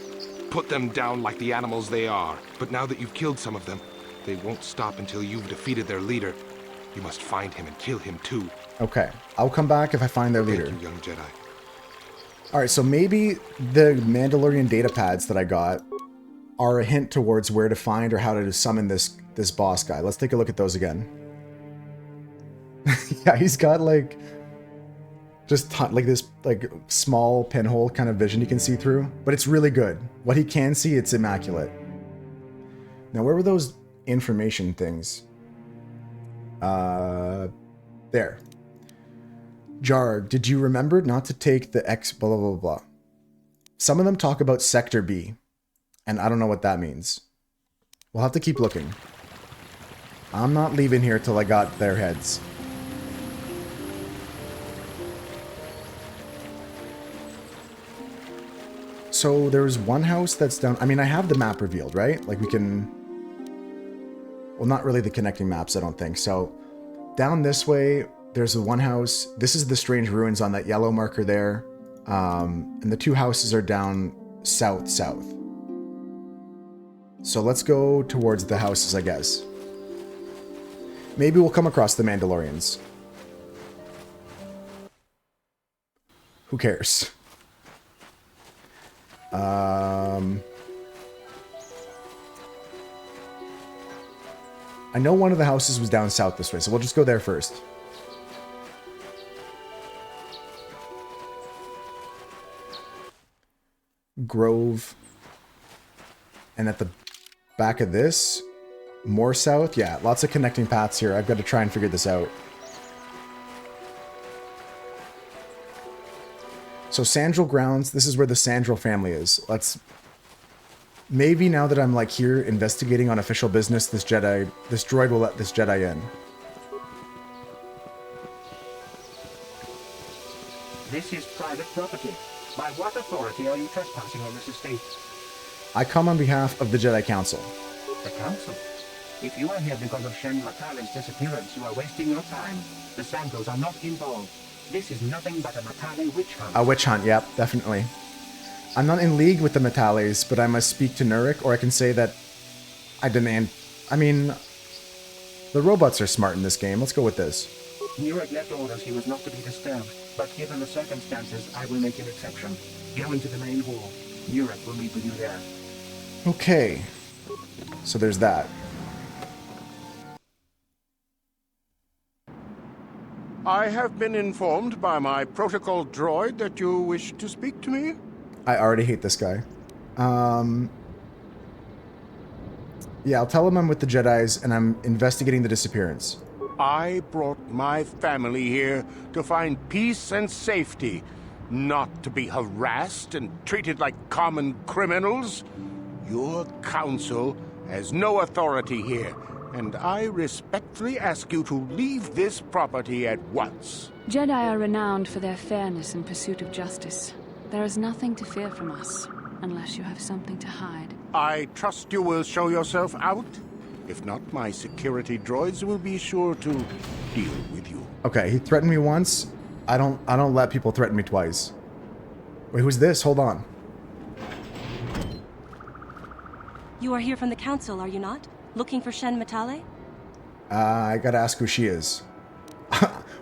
Put them down like the animals they are. But now that you've killed some of them, they won't stop until you've defeated their leader. You must find him and kill him too. Okay, I'll come back if I find their leader. Thank you, young Jedi. Alright, so maybe the Mandalorian data pads that I got are a hint towards where to find or how to summon this boss guy. Let's take a look at those again. Yeah, he's got like just like this like small pinhole kind of vision he can see through, but it's really good. What he can see, it's immaculate. Now, where were those information things? There. Jarg, did you remember not to take the X blah, blah, blah, blah? Some of them talk about Sector B, and I don't know what that means. We'll have to keep looking. I'm not leaving here till I got their heads. So there's one house that's down... I mean, I have the map revealed, right? Like we can... Well, not really the connecting maps, I don't think. So down this way, there's the one house. This is the strange ruins on that yellow marker there. And the two houses are down south. So let's go towards the houses, I guess. Maybe we'll come across the Mandalorians. Who cares? I know one of the houses was down south this way, so we'll just go there first. Grove. And at the back of this More south? Yeah, lots of connecting paths here. I've got to try and figure this out. So Sandral Grounds, this is where the Sandral family is. Let's... Maybe now that I'm, like, here investigating on official business, this droid will let this Jedi in. This is private property. By what authority are you trespassing on this estate? I come on behalf of the Jedi Council. The Council? If you are here because of Shen Matale's disappearance, you are wasting your time. The Sandrals are not involved. This is nothing but a Matale witch hunt. A witch hunt, yep, definitely. I'm not in league with the Matales, but I must speak to Nurik, or I can say that I demand... I mean, the robots are smart in this game. Let's go with this. Nurik left orders he was not to be disturbed, but given the circumstances, I will make an exception. Go into the main hall. Nurik will meet with you there. Okay. So there's that. I have been informed by my protocol droid that you wish to speak to me. I already hate this guy. Yeah, I'll tell him I'm with the Jedis and I'm investigating the disappearance. I brought my family here to find peace and safety, not to be harassed and treated like common criminals. Your council has no authority here, and I respectfully ask you to leave this property at once. Jedi are renowned for their fairness in pursuit of justice. There is nothing to fear from us, unless you have something to hide. I trust you will show yourself out. If not, my security droids will be sure to deal with you. Okay, he threatened me once. I don't let people threaten me twice. Wait, who's this? Hold on. You are here from the council, are you not? Looking for Shen Matale? I gotta ask who she is.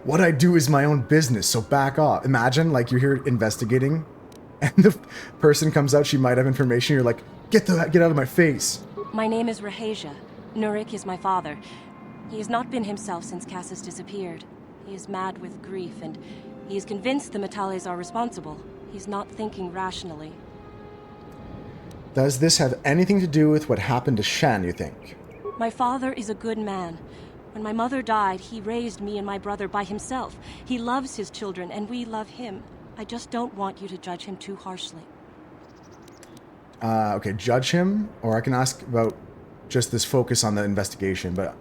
What I do is my own business, so back off. Imagine, like, you're here investigating, and the person comes out, she might have information, you're like, get out of my face. My name is Rahasia. Nurik is my father. He has not been himself since Cassis disappeared. He is mad with grief, and he is convinced the Matales are responsible. He's not thinking rationally. Does this have anything to do with what happened to Shen, you think? My father is a good man. When my mother died, he raised me and my brother by himself. He loves his children, and we love him. I just don't want you to judge him too harshly. Okay, judge him, or I can ask about just this focus on the investigation, but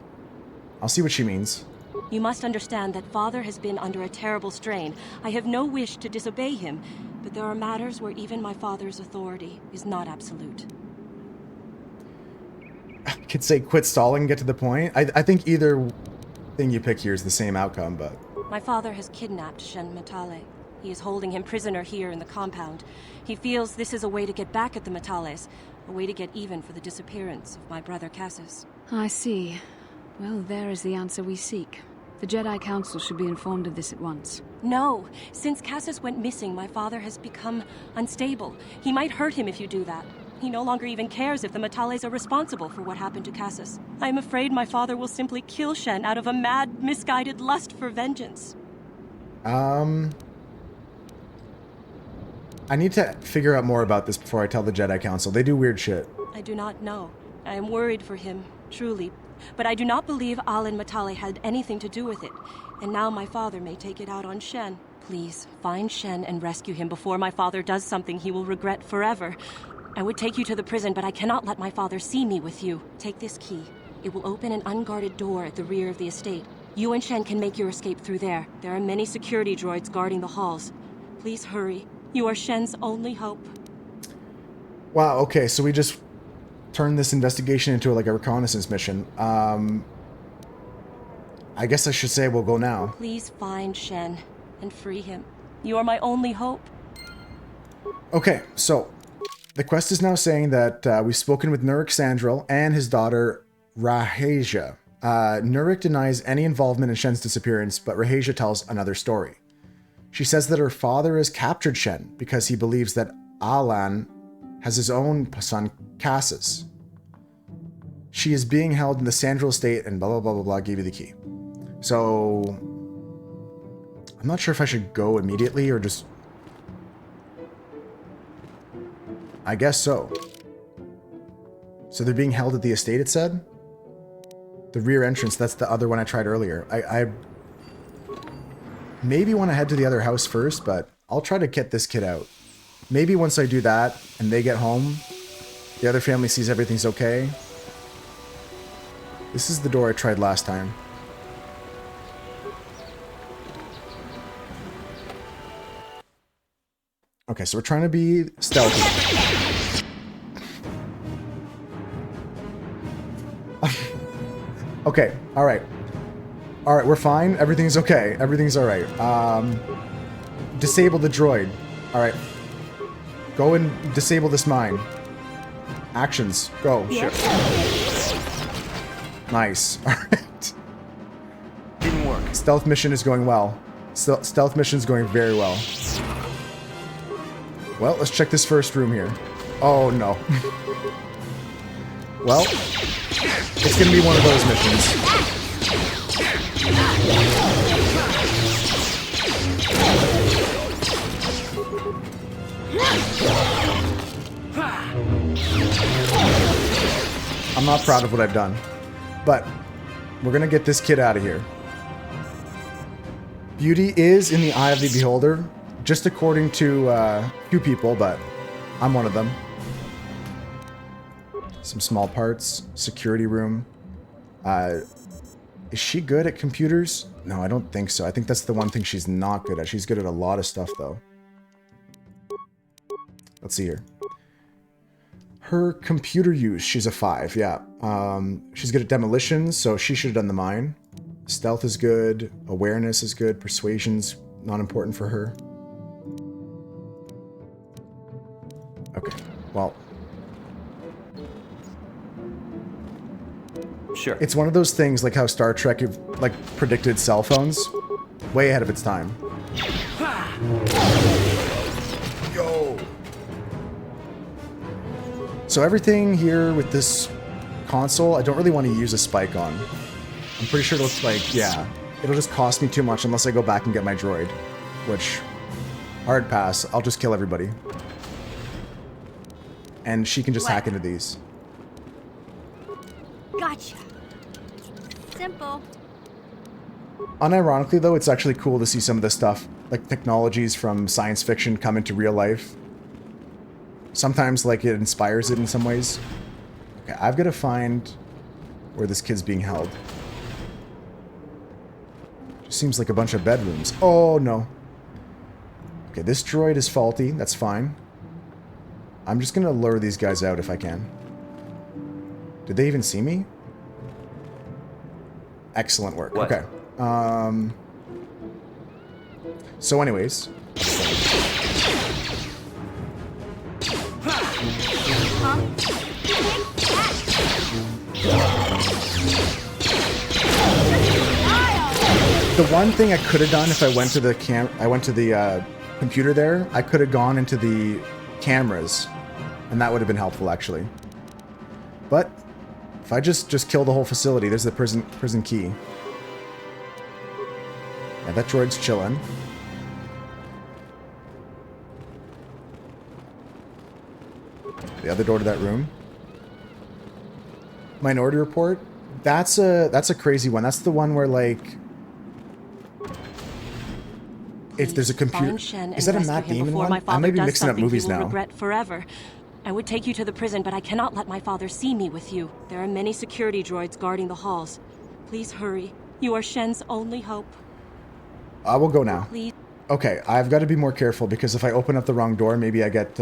I'll see what she means. You must understand that father has been under a terrible strain. I have no wish to disobey him, but there are matters where even my father's authority is not absolute. I could say quit stalling, get to the point. I think either thing you pick here is the same outcome, but... My father has kidnapped Shen Matale. He is holding him prisoner here in the compound. He feels this is a way to get back at the Matales, a way to get even for the disappearance of my brother Cassis. I see. Well, there is the answer we seek. The Jedi Council should be informed of this at once. No! Since Cassis went missing, my father has become unstable. He might hurt him if you do that. He no longer even cares if the Matales are responsible for what happened to Cassis. I am afraid my father will simply kill Shen out of a mad, misguided lust for vengeance. I need to figure out more about this before I tell the Jedi Council. They do weird shit. I do not know. I am worried for him, truly. But I do not believe Alin Matale had anything to do with it. And now my father may take it out on Shen. Please, find Shen and rescue him before my father does something he will regret forever. I would take you to the prison, but I cannot let my father see me with you. Take this key. It will open an unguarded door at the rear of the estate. You and Shen can make your escape through there. There are many security droids guarding the halls. Please hurry. You are Shen's only hope. Wow, okay, so we just turned this investigation into like a reconnaissance mission. I guess I should say we'll go now. Please find Shen and free him. You are my only hope. Okay, so the quest is now saying that we've spoken with Nurik Sandral and his daughter Rahasia. Nurik denies any involvement in Shen's disappearance, but Rahasia tells another story. She says that her father has captured Shen because he believes that Alan has his own son, Cassis. She is being held in the Sandral estate and blah, blah, blah, blah, blah, gave you the key. So, I'm not sure if I should go immediately or just... I guess so. So they're being held at the estate, it said? The rear entrance, that's the other one I tried earlier. I maybe want to head to the other house first, but I'll try to get this kid out. Maybe once I do that and they get home, the other family sees everything's okay. This is the door I tried last time. Okay, so we're trying to be stealthy. Okay, alright. Alright, we're fine. Everything's okay. Everything's alright. Disable the droid. Alright. Go and disable this mine. Actions. Go. Sure. Nice. Alright. Didn't work. Stealth mission is going well. Stealth mission's going very well. Well, let's check this first room here. Oh, no. Well, it's gonna be one of those missions. I'm not proud of what I've done, but we're gonna get this kid out of here. Beauty is in the eye of the beholder, just according to a few people, but I'm one of them. Some small parts, security room. Is she good at computers? No, I don't think so. I think that's the one thing she's not good at. She's good at a lot of stuff, though. Let's see here. Her computer use, she's a 5, yeah. She's good at demolitions, so she should have done the mine. Stealth is good. Awareness is good. Persuasion's not important for her. Okay, well. Sure. It's one of those things like how Star Trek like predicted cell phones. Way ahead of its time. Yo! So everything here with this console, I don't really want to use a spike on. I'm pretty sure it'll like, yeah. It'll just cost me too much unless I go back and get my droid. Which, hard pass, I'll just kill everybody. And she can just hack into these. Gotcha. Simple. Unironically, though, it's actually cool to see some of this stuff, like technologies from science fiction, come into real life. Sometimes, like, it inspires it in some ways. Okay, I've got to find where this kid's being held. Just seems like a bunch of bedrooms. Oh, no. Okay, this droid is faulty. That's fine. I'm just going to lure these guys out if I can. Did they even see me? Excellent work. What? Okay. So anyways. The one thing I could have done if I went to the computer there, I could have gone into the cameras, and that would have been helpful actually. But if I just kill the whole facility, there's the prison key. Yeah, that droid's chilling. The other door to that room. Minority Report. That's a crazy one. That's the one where like if there's a computer. Is that a Matt Damon one? I may be mixing up movies now. Regret forever. I would take you to the prison, but I cannot let my father see me with you. There are many security droids guarding the halls. Please hurry. You are Shen's only hope. I will go now. Please. Okay, I've got to be more careful because if I open up the wrong door, maybe I get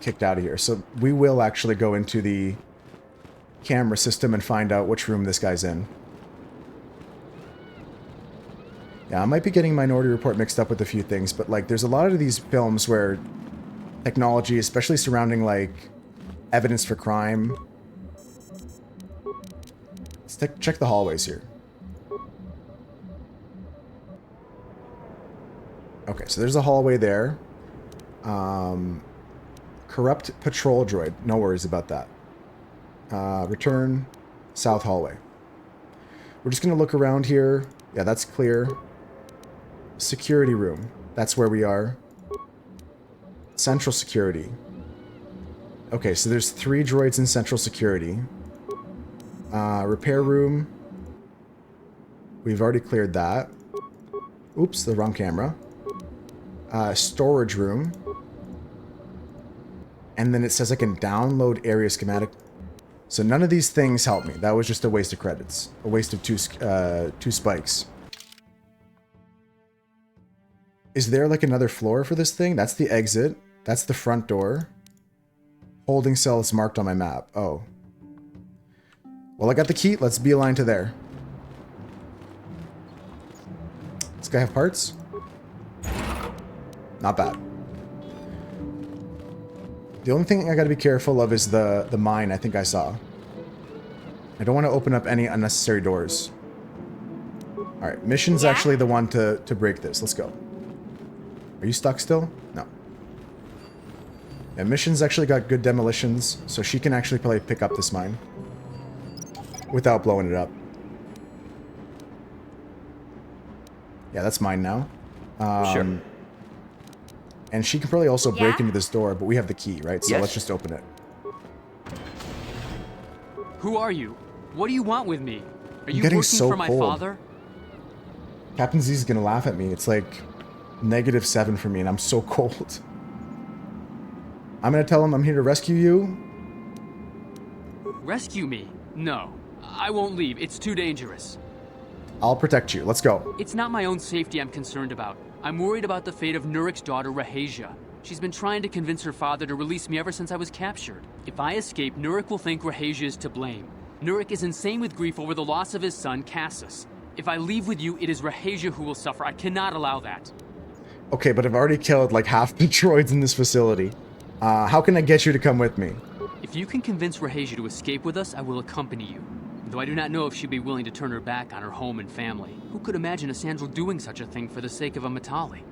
kicked out of here. So we will actually go into the camera system and find out which room this guy's in. Yeah, I might be getting Minority Report mixed up with a few things, but like there's a lot of these films where technology, especially surrounding like evidence for crime. Let's check the hallways here. Okay, so there's a hallway there. Corrupt patrol droid. No worries about that. Return south hallway. We're just going to look around here. Yeah, that's clear. Security room. That's where we are. Central security. Okay, so there's 3 droids in central security. Repair room. We've already cleared that. Oops, the wrong camera. Storage room. And then it says I can download area schematic. So none of these things help me. That was just a waste of credits. A waste of two spikes. Is there like another floor for this thing? That's the exit. That's the front door. Holding cell is marked on my map. Oh. Well, I got the key. Let's beeline to there. This guy have parts? Not bad. The only thing I gotta be careful of is the mine I think I saw. I don't want to open up any unnecessary doors. Alright, mission's actually the one to break this. Let's go. Are you stuck still? No. Yeah, mission's actually got good demolitions, so she can actually probably pick up this mine. Without blowing it up. Yeah, that's mine now. Sure. And she can probably also break into this door, but we have the key, right? So Yes. let's just open it. Who are you? What do you want with me? Are you getting working so for my cold. father? Captain Z's gonna laugh at me. It's like -7 for me, and I'm so cold. I'm gonna tell him I'm here to rescue you. Rescue me? No. I won't leave. It's too dangerous. I'll protect you. Let's go. It's not my own safety I'm concerned about. I'm worried about the fate of Nurik's daughter, Rahasia. She's been trying to convince her father to release me ever since I was captured. If I escape, Nurik will think Rahasia is to blame. Nurik is insane with grief over the loss of his son, Cassus. If I leave with you, it is Rahasia who will suffer. I cannot allow that. Okay, but I've already killed like half the droids in this facility. How can I get you to come with me? If you can convince Rahasia to escape with us, I will accompany you. Though I do not know if she'd be willing to turn her back on her home and family. Who could imagine a Sandral doing such a thing for the sake of a Matali?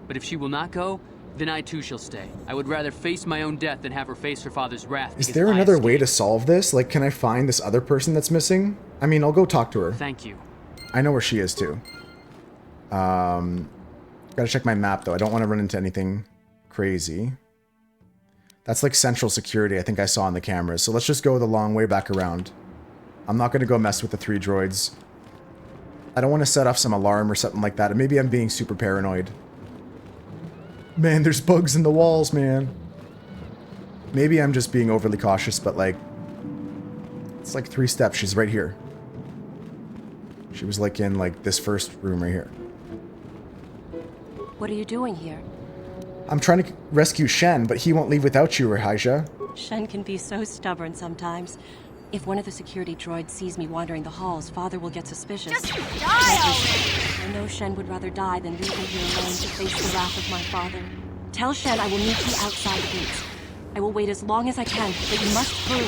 But if she will not go, then I too shall stay. I would rather face my own death than have her face her father's wrath. Is because there I another escaped. way to solve this? Like, can I find this other person that's missing? I mean, I'll go talk to her. Thank you. I know where she is too. Gotta check my map though. I don't want to run into anything crazy. That's like central security I think I saw on the cameras. So let's just go the long way back around. I'm not going to go mess with the 3 droids. I don't want to set off some alarm or something like that. And maybe I'm being super paranoid. Man, there's bugs in the walls, man. Maybe I'm just being overly cautious, but like... It's like 3 steps. She's right here. She was like in like this first room right here. What are you doing here? I'm trying to rescue Shen, but he won't leave without you, Rahasia. Shen can be so stubborn sometimes. If one of the security droids sees me wandering the halls, Father will get suspicious. Just die I know Shen would rather die than leave me here alone to face the wrath of my father. Tell Shen I will meet you outside the gates. I will wait as long as I can, but you must hurry.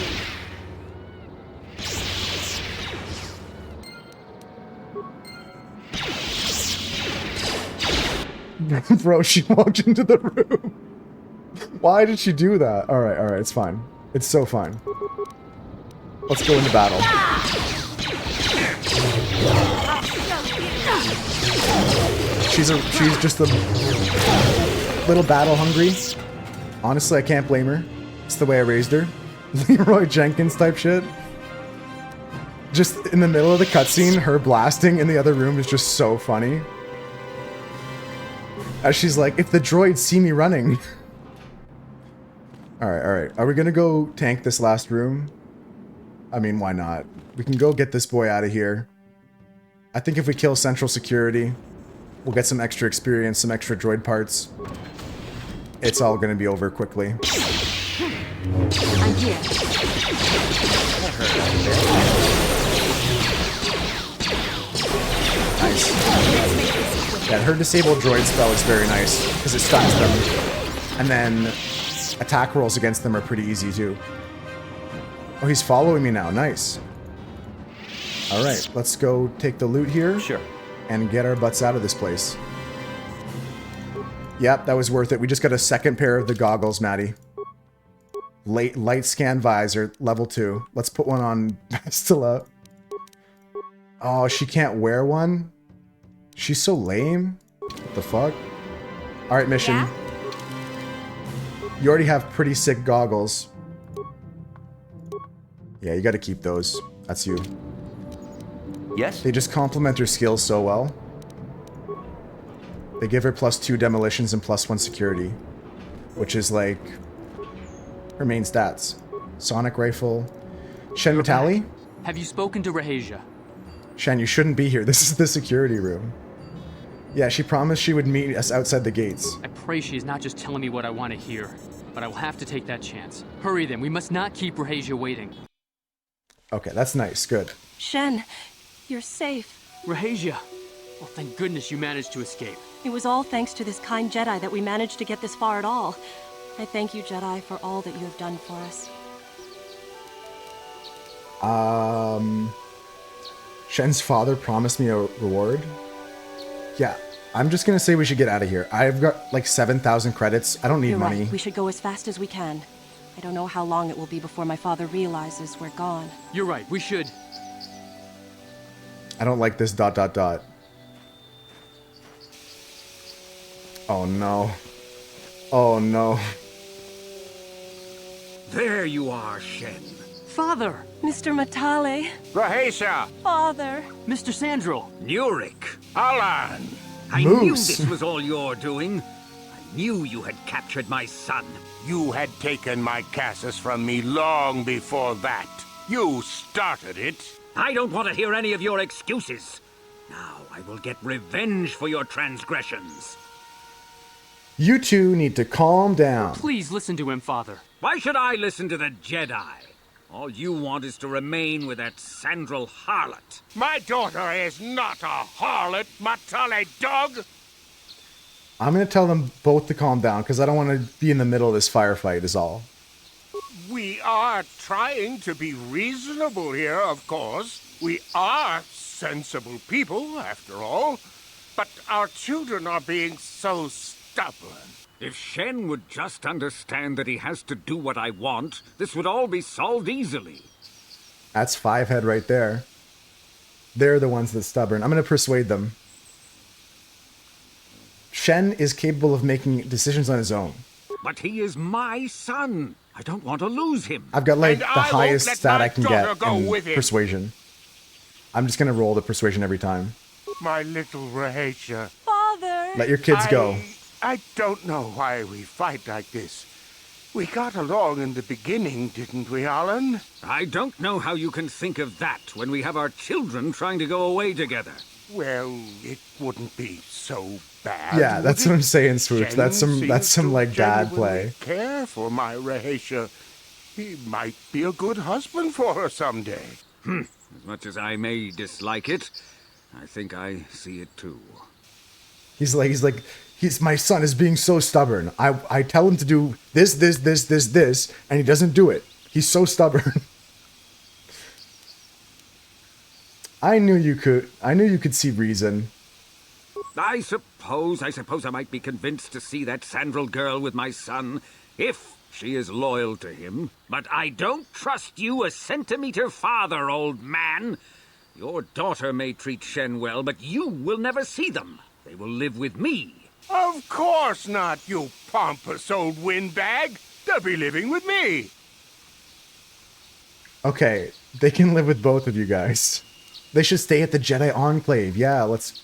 Bro, she walked into the room. Why did she do that? Alright, it's fine. It's so fine. Let's go into battle. She's just a little battle hungry. Honestly, I can't blame her. It's the way I raised her. Leroy Jenkins type shit. Just in the middle of the cutscene, her blasting in the other room is just so funny. As she's like, if the droids see me running. Alright. Are we gonna go tank this last room? I mean, why not? We can go get this boy out of here. I think if we kill Central Security, we'll get some extra experience, some extra droid parts. It's all gonna be over quickly. I'm here. Nice. Yeah, her disabled droid spell is very nice, because it stuns them. And then attack rolls against them are pretty easy too. Oh, he's following me now. Nice. Alright, let's go take the loot here. Sure. And get our butts out of this place. Yep, that was worth it. We just got a second pair of the goggles, Maddie. Light scan visor, level 2. Let's put one on Bastila. Oh, she can't wear one? She's so lame. What the fuck? Alright, mission. Yeah? You already have pretty sick goggles. Yeah, you gotta keep those. That's you. Yes? They just complement her skills so well. They give her +2 demolitions and +1 security, which is like her main stats. Sonic rifle. Shen Vitali? Have you spoken to Rahasia? Shen, you shouldn't be here. This is the security room. Yeah, she promised she would meet us outside the gates. I pray she is not just telling me what I want to hear, but I will have to take that chance. Hurry then, we must not keep Rahasia waiting. Okay, that's nice. Good. Shen, you're safe. Rahasia! Well, thank goodness you managed to escape. It was all thanks to this kind Jedi that we managed to get this far at all. I thank you, Jedi, for all that you have done for us. Shen's father promised me a reward. Yeah, I'm just gonna say we should get out of here. I've got like 7,000 credits. I don't need You're money. right. We should go as fast as we can. I don't know how long it will be before my father realizes we're gone. You're right, we should. I don't like this ... Oh no. Oh no. There you are, Shen. Father! Mr. Matale. Rahasia! Father. Mr. Sandro! Nurik! Alan! I Moose. knew this was all you're doing. I knew you had captured my son. You had taken my Cassus from me long before that. You started it. I don't want to hear any of your excuses. Now I will get revenge for your transgressions. You two need to calm down. Please listen to him, Father. Why should I listen to the Jedi? All you want is to remain with that Sandral harlot. My daughter is not a harlot, Matale dog! I'm gonna tell them both to calm down because I don't want to be in the middle of this firefight is all. We are trying to be reasonable here, of course. We are sensible people, after all. But our children are being so stubborn. If Shen would just understand that he has to do what I want, this would all be solved easily. That's 5 head right there. They're the ones that's stubborn. I'm gonna persuade them. Shen is capable of making decisions on his own. But he is my son. I don't want to lose him. I've got like And the I won't highest let stat my I can daughter get go in with him. persuasion. I'm just gonna roll the persuasion every time. My little Rahasia. Father! Let your kids go. I don't know why we fight like this. We got along in the beginning, didn't we, Alan? I don't know how you can think of that when we have our children trying to go away together. Well, it wouldn't be so bad. Yeah, that's what I'm saying, Swooch. Shen That's seems some to like dad genuinely play. care for my Rahasia. He might be a good husband for her someday. As much as I may dislike it, I think I see it too. He's my son is being so stubborn. I tell him to do this, and he doesn't do it. He's so stubborn. I knew you could see reason. I suppose I might be convinced to see that Sandral girl with my son, if she is loyal to him. But I don't trust you a centimeter farther, old man. Your daughter may treat Shen well, but you will never see them. They will live with me. Of course not, you pompous old windbag. They'll be living with me. Okay, they can live with both of you guys. They should stay at the Jedi Enclave. Yeah, let's...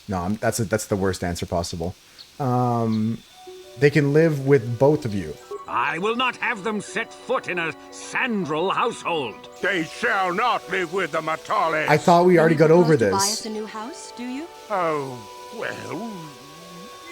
No, that's the worst answer possible. They can live with both of you. I will not have them set foot in a Sandral household. They shall not live with the Matales. I thought we already got over Buy this. us a new house, do you? Oh, well,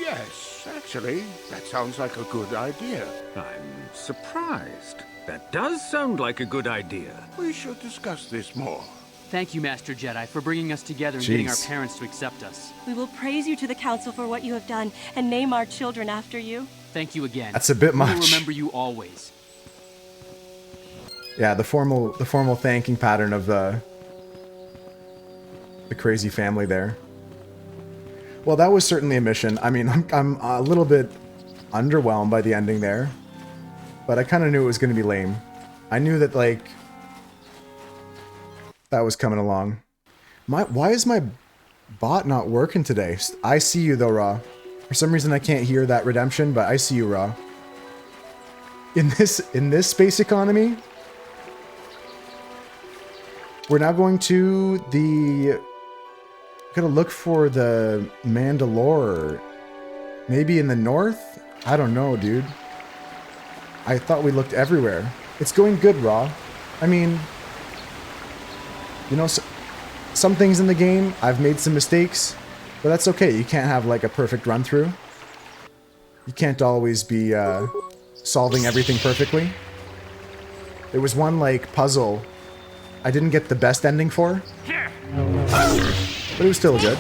yes, actually, that sounds like a good idea. I'm surprised. That does sound like a good idea. We should discuss this more. Thank you, Master Jedi, for bringing us together and getting our Jeez. parents to accept us. We will praise you to the council for what you have done and name our children after you. Thank you again. That's a bit We will much. remember you always. Yeah, the formal thanking pattern of the crazy family there. Well, that was certainly a mission. I mean, I'm a little bit underwhelmed by the ending there, but I kind of knew it was going to be lame. I knew that like that was coming along. Why is my bot not working today? I see you though, Raw. For some reason I can't hear that redemption, but I see you, Raw. In this space economy, We're now going to the... Gotta look for the Mandalore. Maybe in the north? I don't know, dude. I thought we looked everywhere. It's going good, Raw. I mean... You know, some things in the game, I've made some mistakes. But that's okay. You can't have, like, a perfect run-through. You can't always be, solving everything perfectly. There was one, like, puzzle I didn't get the best ending for. But it was still good.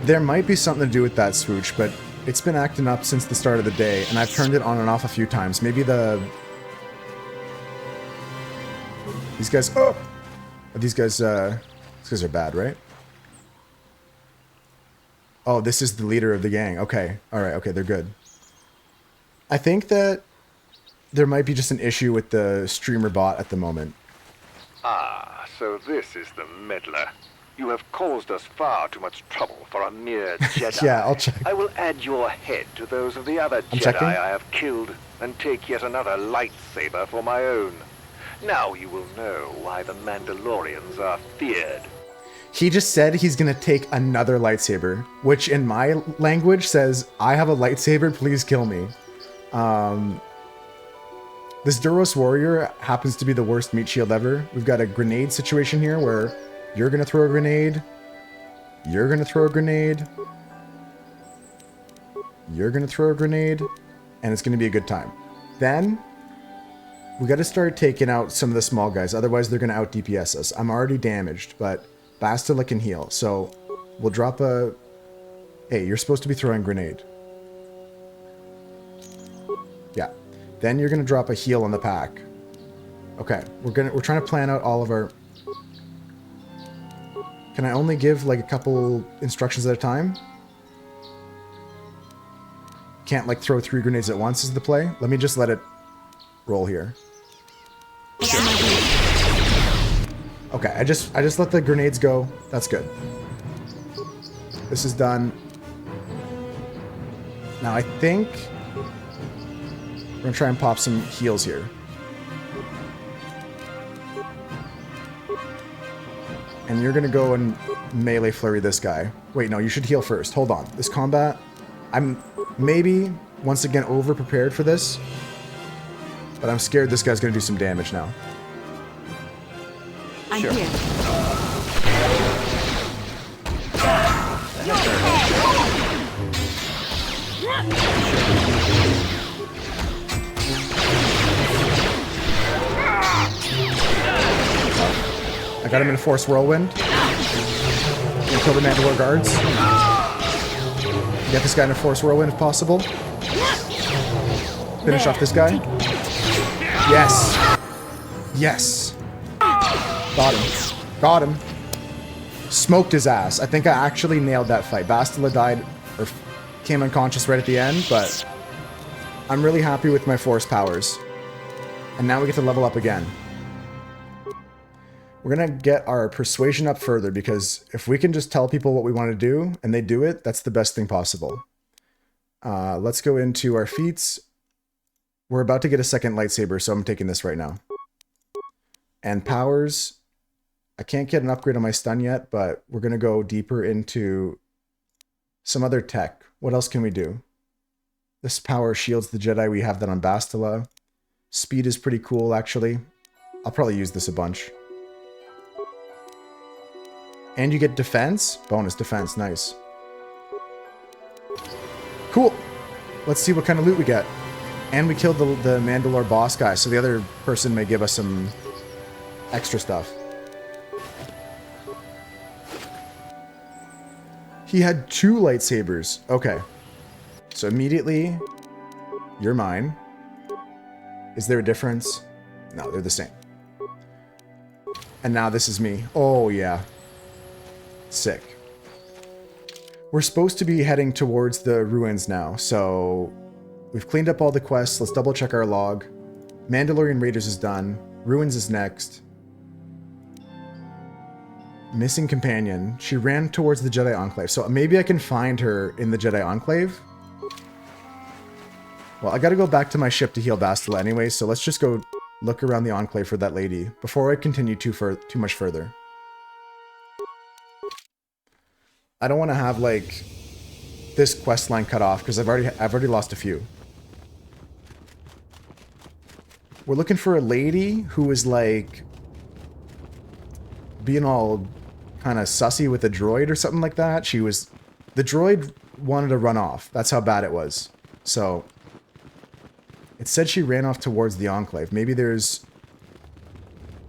There might be something to do with that swoosh, but it's been acting up since the start of the day, and I've turned it on and off a few times. Maybe these guys... Oh! These guys are bad, right? Oh, this is the leader of the gang. Okay. Alright, okay, they're good. I think that there might be just an issue with the streamer bot at the moment. Ah, so this is the meddler. You have caused us far too much trouble for a mere Jedi. Yeah, I'll check. I will add your head to those of the other I'm Jedi checking. I have killed and take yet another lightsaber for my own. Now you will know why the Mandalorians are feared. He just said he's gonna take another lightsaber, which in my language says, I have a lightsaber, please kill me. This Duros warrior happens to be the worst meat shield ever. We've got a grenade situation here where you're gonna throw a grenade, you're gonna throw a grenade, you're gonna throw a grenade, and it's gonna be a good time. Then, we gotta start taking out some of the small guys, otherwise they're gonna out DPS us. I'm already damaged, but Bastila can heal, so we'll drop a... Hey, you're supposed to be throwing grenade. Yeah. Then you're gonna drop a heal on the pack. Okay, we're trying to plan out all of our... Can I only give like a couple instructions at a time? Can't like throw 3 grenades at once is the play? Let me just let it roll here. Okay, I just let the grenades go. That's good. This is done. Now I think we're gonna try and pop some heals here. And you're gonna go and melee flurry this guy. Wait, no, you should heal first. Hold on. This combat, I'm maybe once again over prepared for this, but I'm scared this guy's gonna do some damage now. I'm Sure. here. I got him in a Force Whirlwind. Gonna kill the Mandalore guards. Get this guy in a Force Whirlwind if possible. Finish off this guy. Yes. Yes. Got him. Got him. Smoked his ass. I think I actually nailed that fight. Bastila died, or came unconscious right at the end, but I'm really happy with my Force powers. And now we get to level up again. We're gonna get our persuasion up further, because if we can just tell people what we want to do and they do it, that's the best thing possible. Let's go into our feats. We're about to get a second lightsaber, so I'm taking this right now. And powers. I can't get an upgrade on my stun yet, but we're gonna go deeper into some other tech. What else can we do? This power shields the Jedi. We have that on Bastila. Speed is pretty cool, actually. I'll probably use this a bunch. And you get defense. Bonus defense. Nice. Cool. Let's see what kind of loot we get. And we killed the Mandalore boss guy, so the other person may give us some extra stuff. He had 2 lightsabers. Okay. So immediately, you're mine. Is there a difference? No, they're the same. And now this is me. Oh, yeah. Sick. We're supposed to be heading towards the ruins now, so we've cleaned up all the quests. Let's double check our log. Mandalorian Raiders is done. Ruins is next. Missing companion. She ran towards the Jedi Enclave, so maybe I can find her in the Jedi Enclave. Well, I gotta go back to my ship to heal Bastila anyway, so let's just go look around the Enclave for that lady before I continue too much further. I don't want to have, like, this quest line cut off, because I've already lost a few. We're looking for a lady who is, like, being all kind of sussy with a droid or something like that. The droid wanted to run off. That's how bad it was. So, it said she ran off towards the Enclave. Maybe there's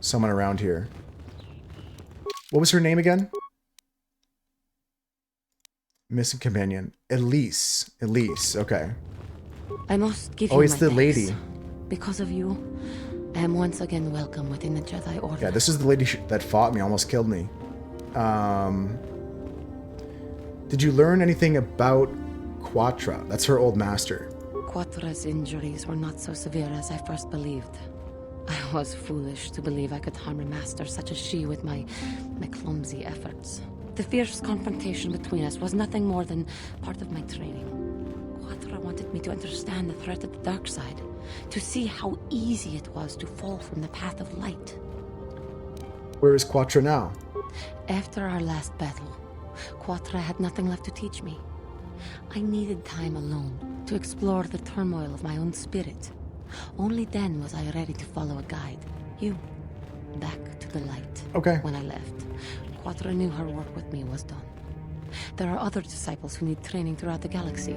someone around here. What was her name again? Missing companion. Elise. Elise, okay. I must give you Oh, it's my the thanks. lady. Because of you, I am once again welcome within the Jedi Order. Yeah, this is the lady that fought me, almost killed me. Did you learn anything about Quatra? That's her old master. Quatra's injuries were not so severe as I first believed. I was foolish to believe I could harm a master such as she with my clumsy efforts. The fierce confrontation between us was nothing more than part of my training. Quatra wanted me to understand the threat of the dark side, to see how easy it was to fall from the path of light. Where is Quatra now? After our last battle, Quatra had nothing left to teach me. I needed time alone to explore the turmoil of my own spirit. Only then was I ready to follow a guide. You. Back to the light. Okay. When I left, Quatra knew her work with me was done. There are other disciples who need training throughout the galaxy,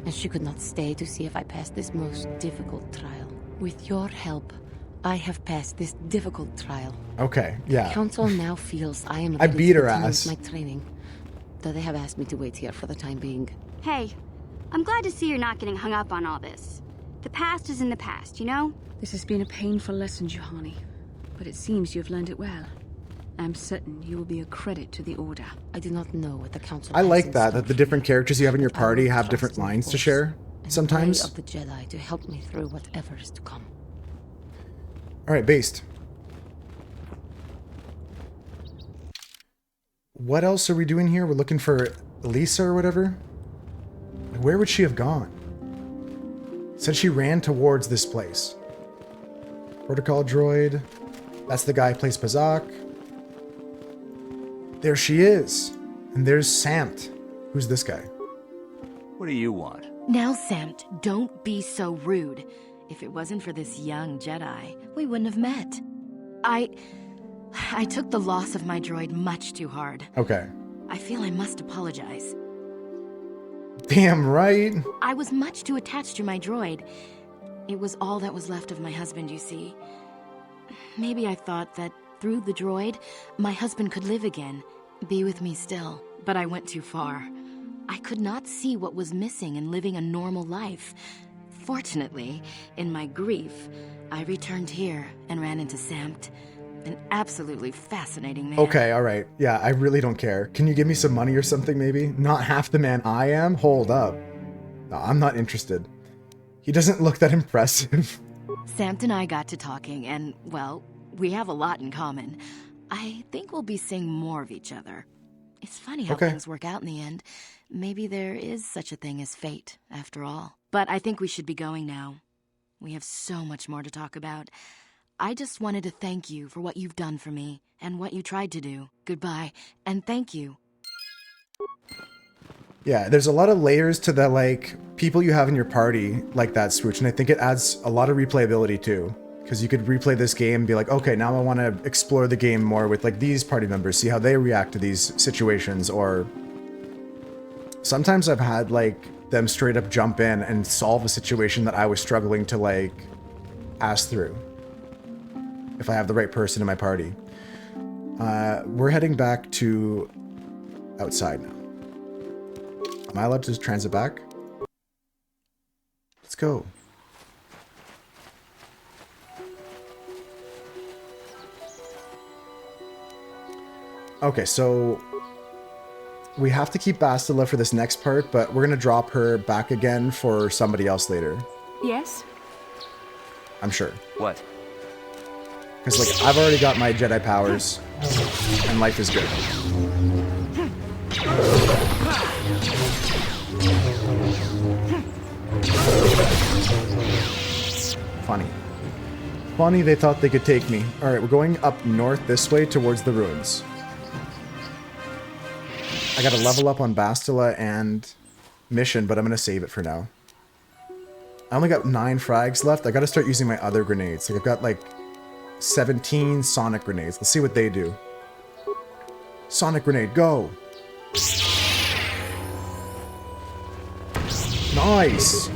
and she could not stay to see if I passed this most difficult trial. With your help, I have passed this difficult trial. Okay, yeah. The Council now feels I am I ready beat to her continue ass. my training, though they have asked me to wait here for the time being. Hey, I'm glad to see you're not getting hung up on all this. The past is in the past, you know? This has been a painful lesson, Juhani, but it seems you've learned it well. I'm certain you will be a credit to the Order. I do not know what the Council I has like in that store the different characters you have in your party have different lines to share sometimes. of the Jedi to help me through whatever is to come. Alright, based. What else are we doing here? We're looking for Elisa or whatever? Where would she have gone? Said she ran towards this place. Protocol droid. That's the guy who plays Pazak. There she is. And there's Samt. Who's this guy? What do you want? Now, Samt, don't be so rude. If it wasn't for this young Jedi, we wouldn't have met. I took the loss of my droid much too hard. Okay. I feel I must apologize. Damn right. I was much too attached to my droid. It was all that was left of my husband, you see. Maybe I thought that through the droid, my husband could live again, be with me still. But I went too far. I could not see what was missing in living a normal life. Fortunately, in my grief, I returned here and ran into Samt, an absolutely fascinating man. Okay, alright. Yeah, I really don't care. Can you give me some money or something, maybe? Not half the man I am? Hold up. No, I'm not interested. He doesn't look that impressive. Samt and I got to talking, and, well, we have a lot in common. I think we'll be seeing more of each other. It's funny how things work out in the end. Maybe there is such a thing as fate, after all. But I think we should be going now. We have so much more to talk about. I just wanted to thank you for what you've done for me, and what you tried to do. Goodbye, and thank you. Yeah, there's a lot of layers to the, like, people you have in your party like that, Swooch, and I think it adds a lot of replayability too. Because you could replay this game and be like, okay, now I want to explore the game more with, like, these party members, see how they react to these situations, or... Sometimes I've had, like, them straight up jump in and solve a situation that I was struggling to, like, pass through. If I have the right person in my party. We're heading back to outside now. Am I allowed to transit back? Let's go. Okay, so we have to keep Bastila for this next part, but we're gonna drop her back again for somebody else later. Yes? I'm sure. What? Because, like, I've already got my Jedi powers, and life is good. Funny they thought they could take me. Alright, we're going up north this way towards the ruins. I gotta level up on Bastila and mission, but I'm gonna save it for now. I only got 9 frags left. I gotta start using my other grenades. Like, I've got like 17 sonic grenades. Let's see what they do. Sonic grenade, go! Nice!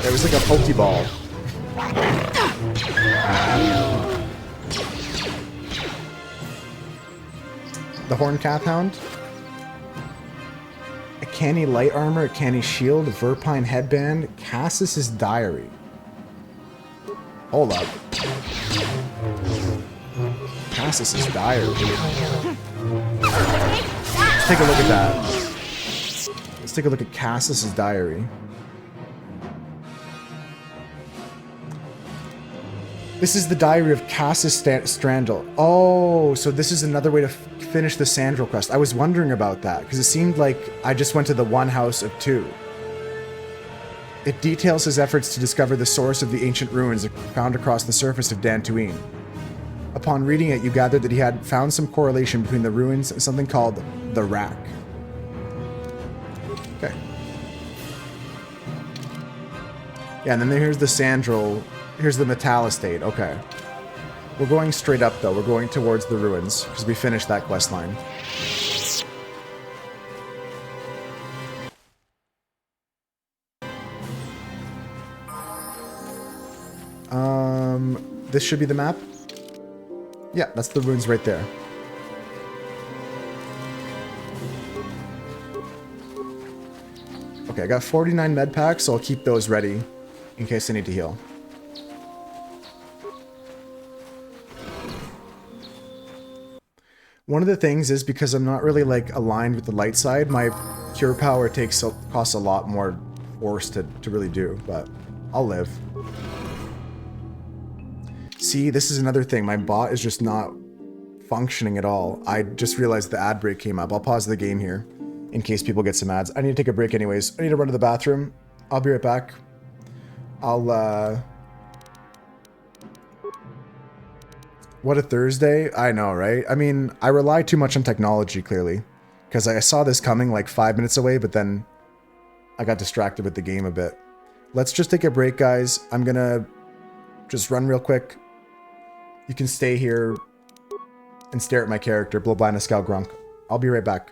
It was like a Pokeball. The Horncath Hound. A canny light armor, a canny shield, a Verpine headband, Cassis's diary. Hold up. Cassis's diary. Let's take a look at that. Let's take a look at Cassis's diary. This is the diary of Cassis Strandal. Oh, so this is another way to finish the Sandral quest. I was wondering about that, because it seemed like I just went to the one house of 2. It details his efforts to discover the source of the ancient ruins found across the surface of Dantooine. Upon reading it, you gathered that he had found some correlation between the ruins and something called the Rack. Okay. Yeah, and then here's the Sandral. Here's the Metal Estate. Okay. We're going straight up, though. We're going towards the ruins, because we finished that quest line. This should be the map? Yeah, that's the ruins right there. Okay, I got 49 med packs, so I'll keep those ready in case I need to heal. One of the things is because I'm not really like aligned with the light side, my cure power costs a lot more force to really do, but I'll live. See, this is another thing. My bot is just not functioning at all. I just realized the ad break came up. I'll pause the game here in case people get some ads. I need to take a break anyways. I need to run to the bathroom. I'll be right back. What a Thursday. I know, right? I mean, I rely too much on technology, clearly. Because I saw this coming like 5 minutes away, but then I got distracted with the game a bit. Let's just take a break, guys. I'm gonna just run real quick. You can stay here and stare at my character, Blobina Scout Grunk. I'll be right back.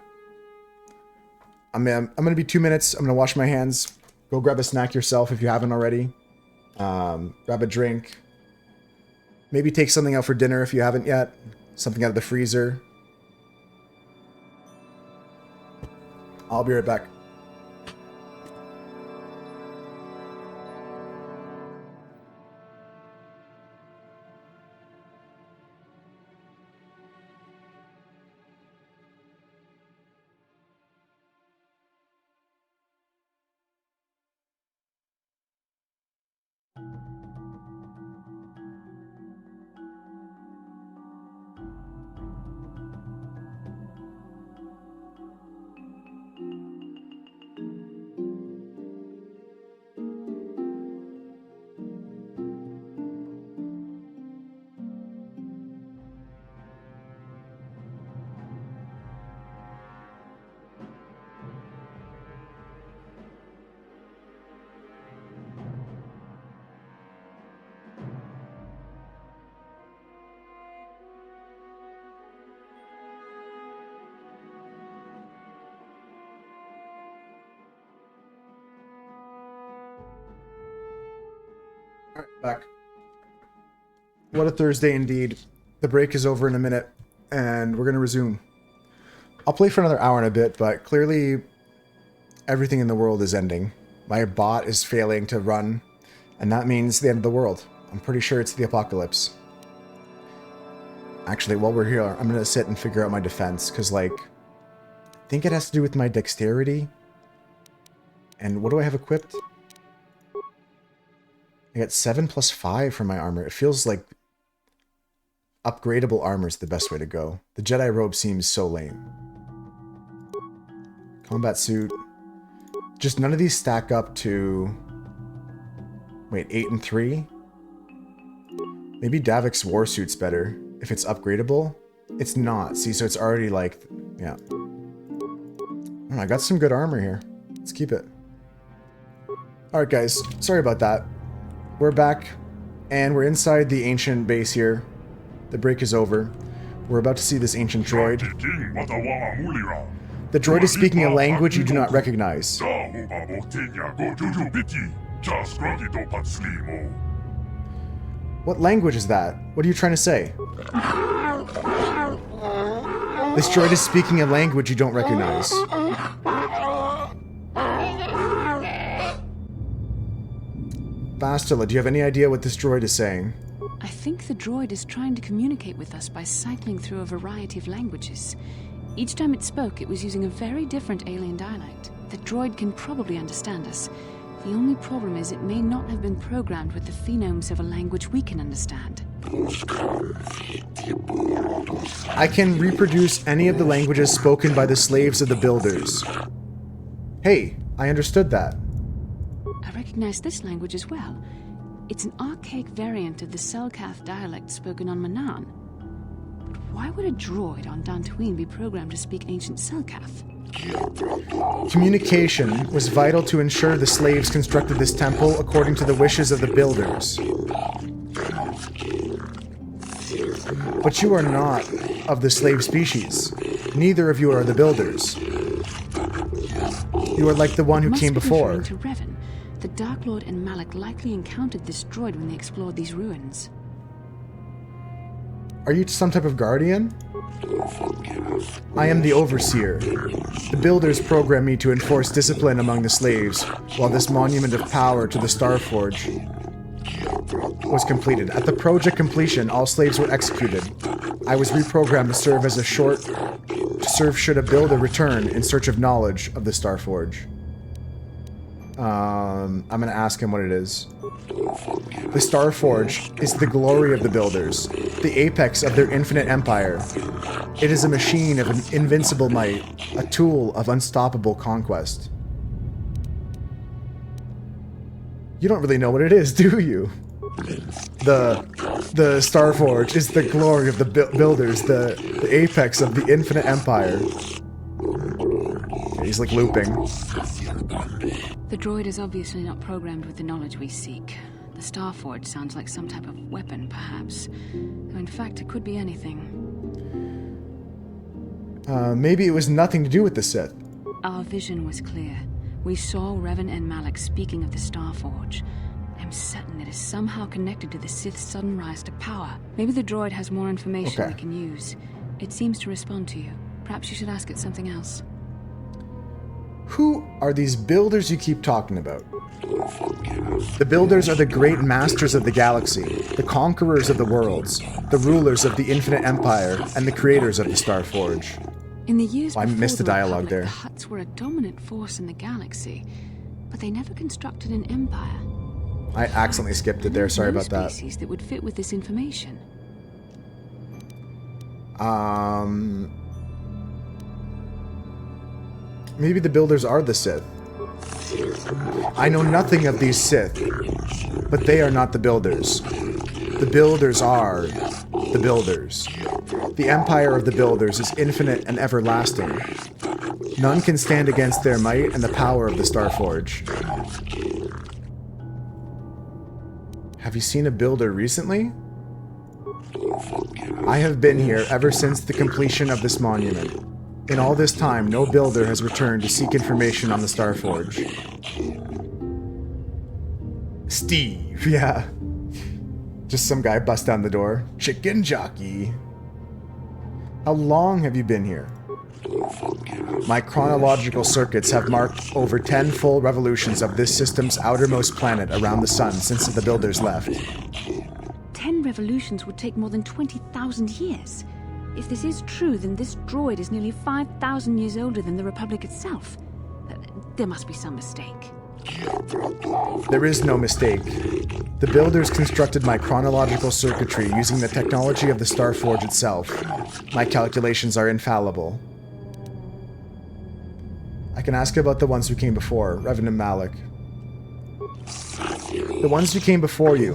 I'm gonna be 2 minutes. I'm gonna wash my hands. Go grab a snack yourself if you haven't already. Grab a drink. Maybe take something out for dinner if you haven't yet. Something out of the freezer. I'll be right back. Back. What a Thursday indeed. The break is over in a minute, and we're going to resume. I'll play for another hour and a bit, but clearly everything in the world is ending. My bot is failing to run, and that means the end of the world. I'm pretty sure it's the apocalypse. Actually, while we're here, I'm going to sit and figure out my defense, because, like, I think it has to do with my dexterity. And what do I have equipped? I got 7 plus 5 for my armor. It feels like upgradable armor is the best way to go. The Jedi robe seems so lame. Combat suit. Just none of these stack up to Wait, 8 and 3? Maybe Davik's warsuit's better. If it's upgradable? It's not. See, so it's already like... Yeah. I got some good armor here. Let's keep it. Alright guys, sorry about that. We're back, and we're inside the ancient base here. The break is over. We're about to see this ancient droid. The droid is speaking a language you do not recognize. What language is that? What are you trying to say? This droid is speaking a language you don't recognize. Bastila, do you have any idea what this droid is saying? I think the droid is trying to communicate with us by cycling through a variety of languages. Each time it spoke, it was using a very different alien dialect. The droid can probably understand us. The only problem is it may not have been programmed with the phonemes of a language we can understand. I can reproduce any of the languages spoken by the slaves of the builders. Hey, I understood that. I recognize this language as well. It's an archaic variant of the Selkath dialect spoken on Manaan. But why would a droid on Dantooine be programmed to speak ancient Selkath? Communication was vital to ensure the slaves constructed this temple according to the wishes of the builders. But you are not of the slave species. Neither of you are the builders. You are like the one who came before. To Revan. The Dark Lord and Malak likely encountered this droid when they explored these ruins. Are you some type of guardian? I am the overseer. The builders programmed me to enforce discipline among the slaves, while this monument of power to the Starforge was completed. At the project completion, all slaves were executed. I was reprogrammed to serve as should a builder return in search of knowledge of the Starforge. I'm gonna ask him what it is. The Starforge is the glory of the builders, the apex of their infinite empire. It is a machine of an invincible might, a tool of unstoppable conquest. You don't really know what it is, do you? The Starforge is the glory of the builders, the apex of the infinite empire. Okay, he's like looping. The droid is obviously not programmed with the knowledge we seek. The Starforge sounds like some type of weapon, perhaps. Though in fact, it could be anything. Maybe it was nothing to do with the Sith. Our vision was clear. We saw Revan and Malak speaking of the Starforge. I'm certain it is somehow connected to the Sith's sudden rise to power. Maybe the droid has more information we can use. It seems to respond to you. Perhaps you should ask it something else. Who are these builders you keep talking about? The builders are the great masters of the galaxy, the conquerors of the worlds, the rulers of the infinite empire, and the creators of the Starforge. In the years I missed the dialogue Republic, there. The Hutts were a dominant force in the galaxy, but they never constructed an empire. I accidentally skipped it there, sorry about that. Species that would fit with this information. Maybe the builders are the Sith. I know nothing of these Sith, but they are not the builders. The builders are the builders. The empire of the builders is infinite and everlasting. None can stand against their might and the power of the Starforge. Have you seen a builder recently? I have been here ever since the completion of this monument. In all this time, no builder has returned to seek information on the Starforge. Steve, yeah. Just some guy bust down the door. Chicken jockey. How long have you been here? My chronological circuits have marked over 10 full revolutions of this system's outermost planet around the sun since the builders left. 10 revolutions would take more than 20,000 years. If this is true, then this droid is nearly 5,000 years older than the Republic itself. There must be some mistake. There is no mistake. The builders constructed my chronological circuitry using the technology of the Starforge itself. My calculations are infallible. I can ask about the ones who came before, Revan and Malak. The ones who came before you,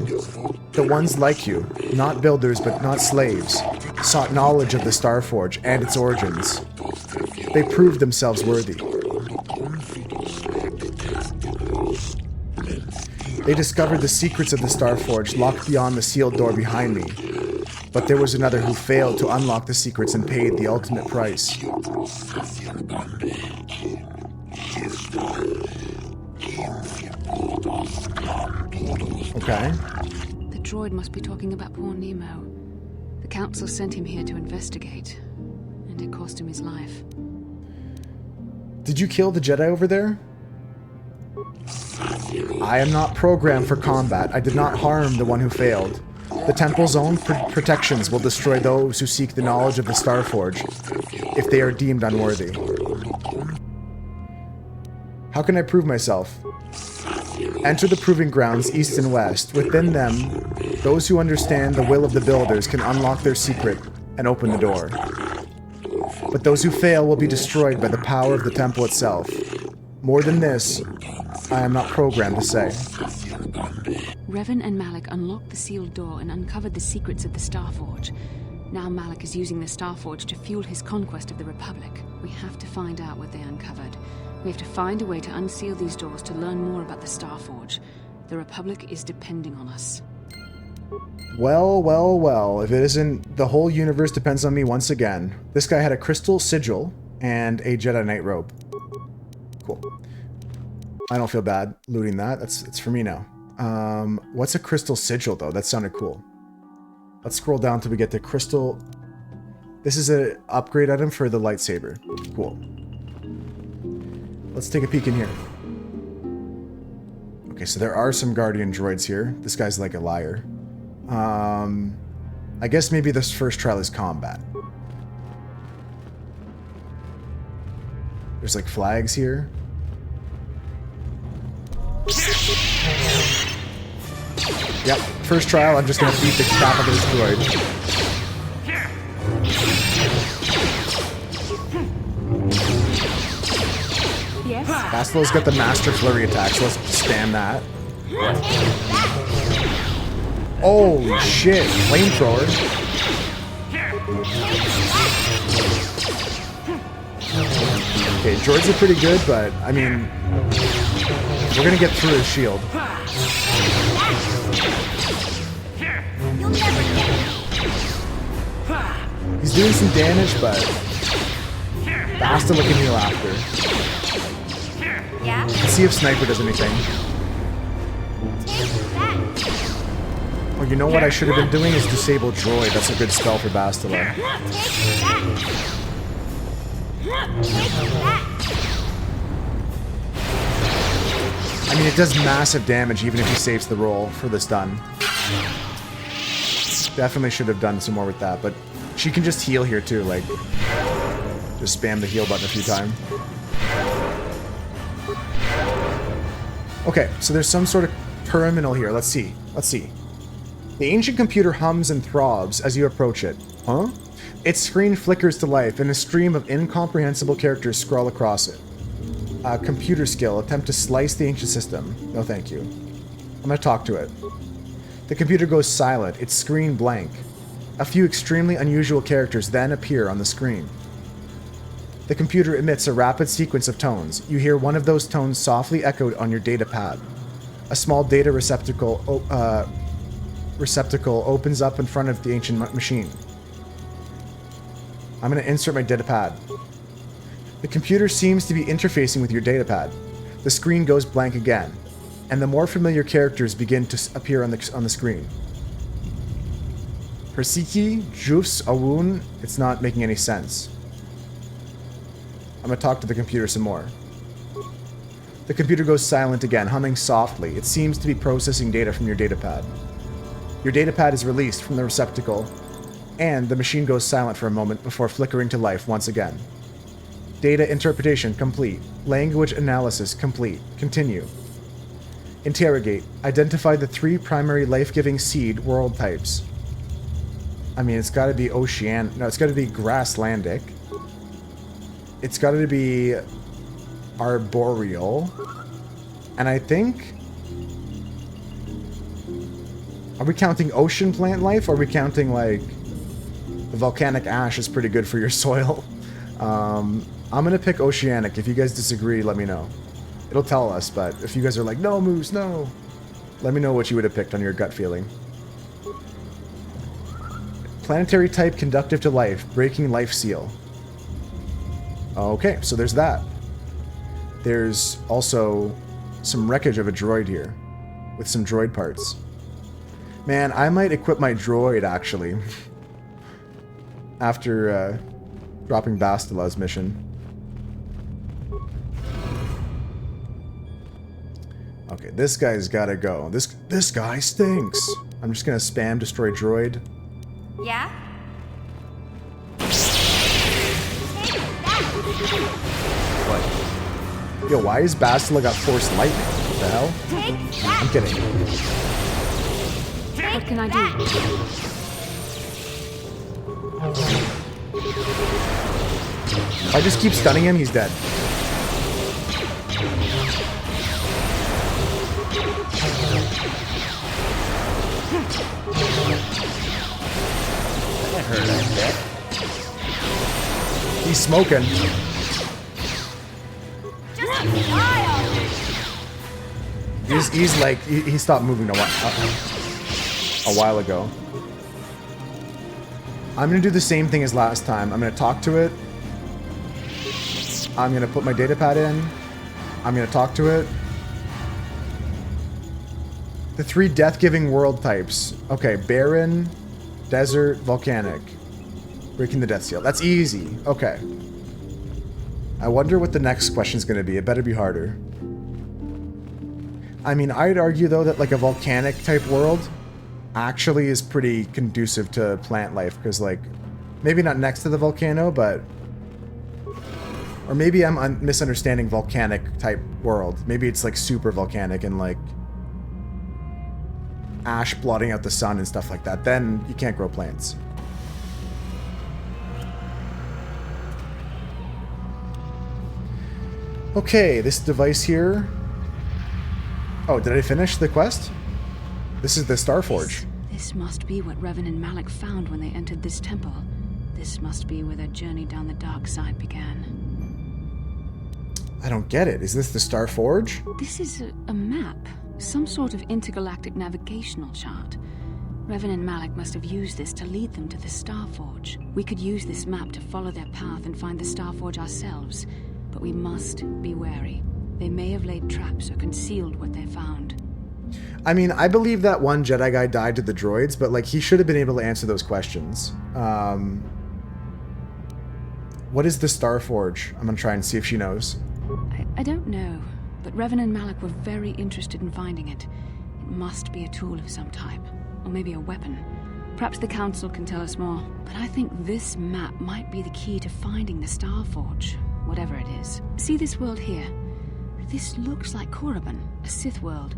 the ones like you, not builders but not slaves, sought knowledge of the Starforge and its origins. They proved themselves worthy. They discovered the secrets of the Starforge locked beyond the sealed door behind me. But there was another who failed to unlock the secrets and paid the ultimate price. Okay. The droid must be talking about poor Nemo. The Council sent him here to investigate, and it cost him his life. Did you kill the Jedi over there? I am not programmed for combat. I did not harm the one who failed. The Temple's own protections will destroy those who seek the knowledge of the Starforge, if they are deemed unworthy. How can I prove myself? Enter the proving grounds east and west. Within them, those who understand the will of the builders can unlock their secret and open the door. But those who fail will be destroyed by the power of the Temple itself. More than this, I am not programmed to say. Revan and Malik unlocked the sealed door and uncovered the secrets of the Starforge. Now Malik is using the Starforge to fuel his conquest of the Republic. We have to find out what they uncovered. We have to find a way to unseal these doors to learn more about the Starforge. The Republic is depending on us. Well, well, well. If it isn't, the whole universe depends on me once again. This guy had a crystal sigil and a Jedi Knight robe. Cool. I don't feel bad looting that. It's for me now. What's a crystal sigil, though? That sounded cool. Let's scroll down till we get to crystal. This is an upgrade item for the lightsaber. Cool. Let's take a peek in here. Okay, so there are some Guardian droids here. This guy's like a liar. I guess maybe this first trial is combat. There's like flags here. Yep, first trial, I'm just gonna beat the crap out of this droid. Yes? Bastila's got the Master Flurry attack, so let's spam that. Holy shit, flamethrower. Okay, droids are pretty good, but, I mean, we're gonna get through his shield. He's doing some damage, but Bastila can heal after. Yeah? Let's see if Sniper does anything. Oh, you know what I should have been doing is Disable Droid. That's a good spell for Bastila. I mean, it does massive damage even if he saves the roll for the stun. Definitely should have done some more with that, but she can just heal here too, like, just spam the heal button a few times. Okay, so there's some sort of terminal here. Let's see. Let's see. The ancient computer hums and throbs as you approach it. Huh? Its screen flickers to life and a stream of incomprehensible characters scroll across it. Computer skill. Attempt to slice the ancient system. No thank you. I'm gonna talk to it. The computer goes silent, its screen blank. A few extremely unusual characters then appear on the screen. The computer emits a rapid sequence of tones. You hear one of those tones softly echoed on your data pad. A small data receptacle opens up in front of the ancient machine. I'm going to insert my data pad. The computer seems to be interfacing with your data pad. The screen goes blank again, and the more familiar characters begin to appear on the screen. Persiki, Jufs, Awun, it's not making any sense. I'm going to talk to the computer some more. The computer goes silent again, humming softly. It seems to be processing data from your datapad. Your datapad is released from the receptacle, and the machine goes silent for a moment before flickering to life once again. Data interpretation complete. Language analysis complete. Continue. Interrogate. Identify the 3 primary life-giving seed world types. I mean, it's got to be ocean. No, it's got to be grasslandic. It's got to be arboreal. And I think Are we counting ocean plant life, or are we counting, like, the volcanic ash is pretty good for your soil? I'm gonna pick oceanic. If you guys disagree, let me know. It'll tell us, but if you guys are like, no, Moose, no, let me know what you would have picked on your gut feeling. Planetary type, conductive to life, breaking life seal. Okay, so there's that. There's also some wreckage of a droid here, with some droid parts. Man, I might equip my droid, actually, after dropping Bastila's mission. Okay, this guy's gotta go. This guy stinks. I'm just gonna spam destroy droid. Yeah? What? Yo, why is Bastila got forced lightning? What the hell? I'm kidding. What can I do? If I just keep stunning him, he's dead. That hurt, I bet. He's smoking. He's like, he stopped moving a while ago. I'm gonna do the same thing as last time. I'm gonna talk to it. I'm gonna put my datapad in. I'm gonna talk to it. The 3 death-giving world types. Okay, barren, desert, volcanic. Breaking the death seal. That's easy. Okay. I wonder what the next question's gonna be. It better be harder. I mean, I'd argue, though, that like a volcanic-type world actually is pretty conducive to plant life, because, like, maybe not next to the volcano, but... Or maybe I'm misunderstanding volcanic-type world. Maybe it's, like, super volcanic and, like... ash blotting out the sun and stuff like that. Then you can't grow plants. Okay, this device here... Oh, did I finish the quest? This is the Starforge. This must be what Revan and Malik found when they entered this temple. This must be where their journey down the dark side began. I don't get it. Is this the Starforge? This is a map. Some sort of intergalactic navigational chart. Revan and Malik must have used this to lead them to the Starforge. We could use this map to follow their path and find the Starforge ourselves. But we must be wary. They may have laid traps or concealed what they found. I mean, I believe that one Jedi guy died to the droids, but, like, he should have been able to answer those questions. What is the Starforge? I'm gonna try and see if she knows. I don't know, but Revan and Malik were very interested in finding it. It must be a tool of some type, or maybe a weapon. Perhaps the Council can tell us more, but I think this map might be the key to finding the Starforge, whatever it is. See this world here? This looks like Korriban, a Sith world.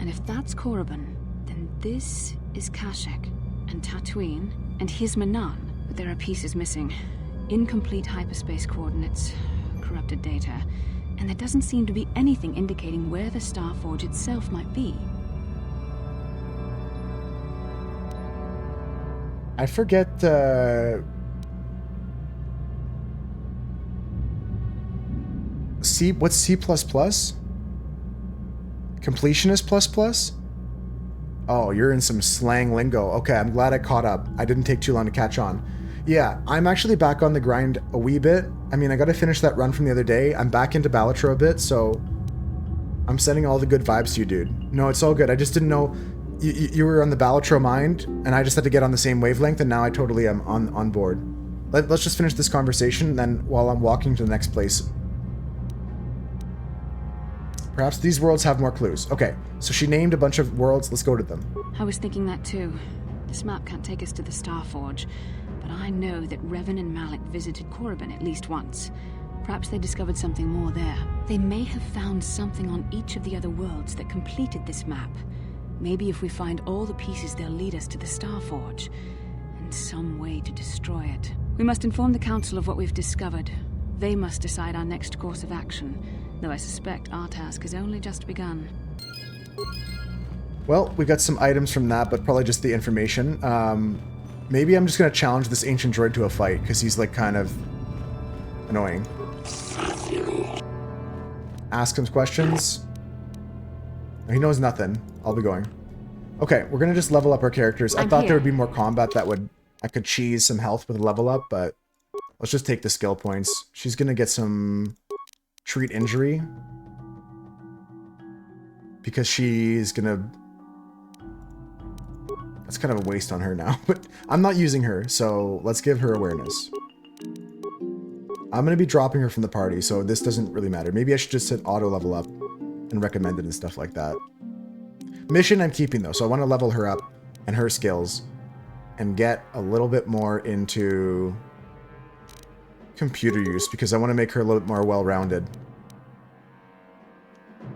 And if that's Korriban, then this is Kashyyyk, and Tatooine, and here's Manan, but there are pieces missing. Incomplete hyperspace coordinates, corrupted data, and there doesn't seem to be anything indicating where the Starforge itself might be. I forget, what's C++? Completionist ++? Oh, you're in some slang lingo. Okay, I'm glad I caught up. I didn't take too long to catch on. Yeah, I'm actually back on the grind a wee bit. I mean, I gotta finish that run from the other day. I'm back into Balatro a bit, so... I'm sending all the good vibes to you, dude. No, it's all good. I just didn't know... You were on the Balatro mind, and I just had to get on the same wavelength, and now I totally am on board. Let's just finish this conversation, then while I'm walking to the next place... Perhaps these worlds have more clues. Okay, so she named a bunch of worlds. Let's go to them. I was thinking that too. This map can't take us to the Starforge, but I know that Revan and Malik visited Korriban at least once. Perhaps they discovered something more there. They may have found something on each of the other worlds that completed this map. Maybe if we find all the pieces, they'll lead us to the Starforge, and some way to destroy it. We must inform the Council of what we've discovered. They must decide our next course of action, though I suspect our task has only just begun. Well, we got some items from that, but probably just the information. Maybe I'm just going to challenge this ancient droid to a fight, because he's, like, kind of annoying. Ask him questions. He knows nothing. I'll be going. Okay, we're going to just level up our characters. I thought there would be more combat that I could cheese some health with a level up, but let's just take the skill points. She's going to get some treat injury, because she's going to... That's kind of a waste on her now, but I'm not using her, so let's give her awareness. I'm going to be dropping her from the party, so this doesn't really matter. Maybe I should just hit auto level up and recommend it and stuff like that. Mission I'm keeping though, so I want to level her up and her skills and get a little bit more into computer use, because I want to make her a little bit more well-rounded.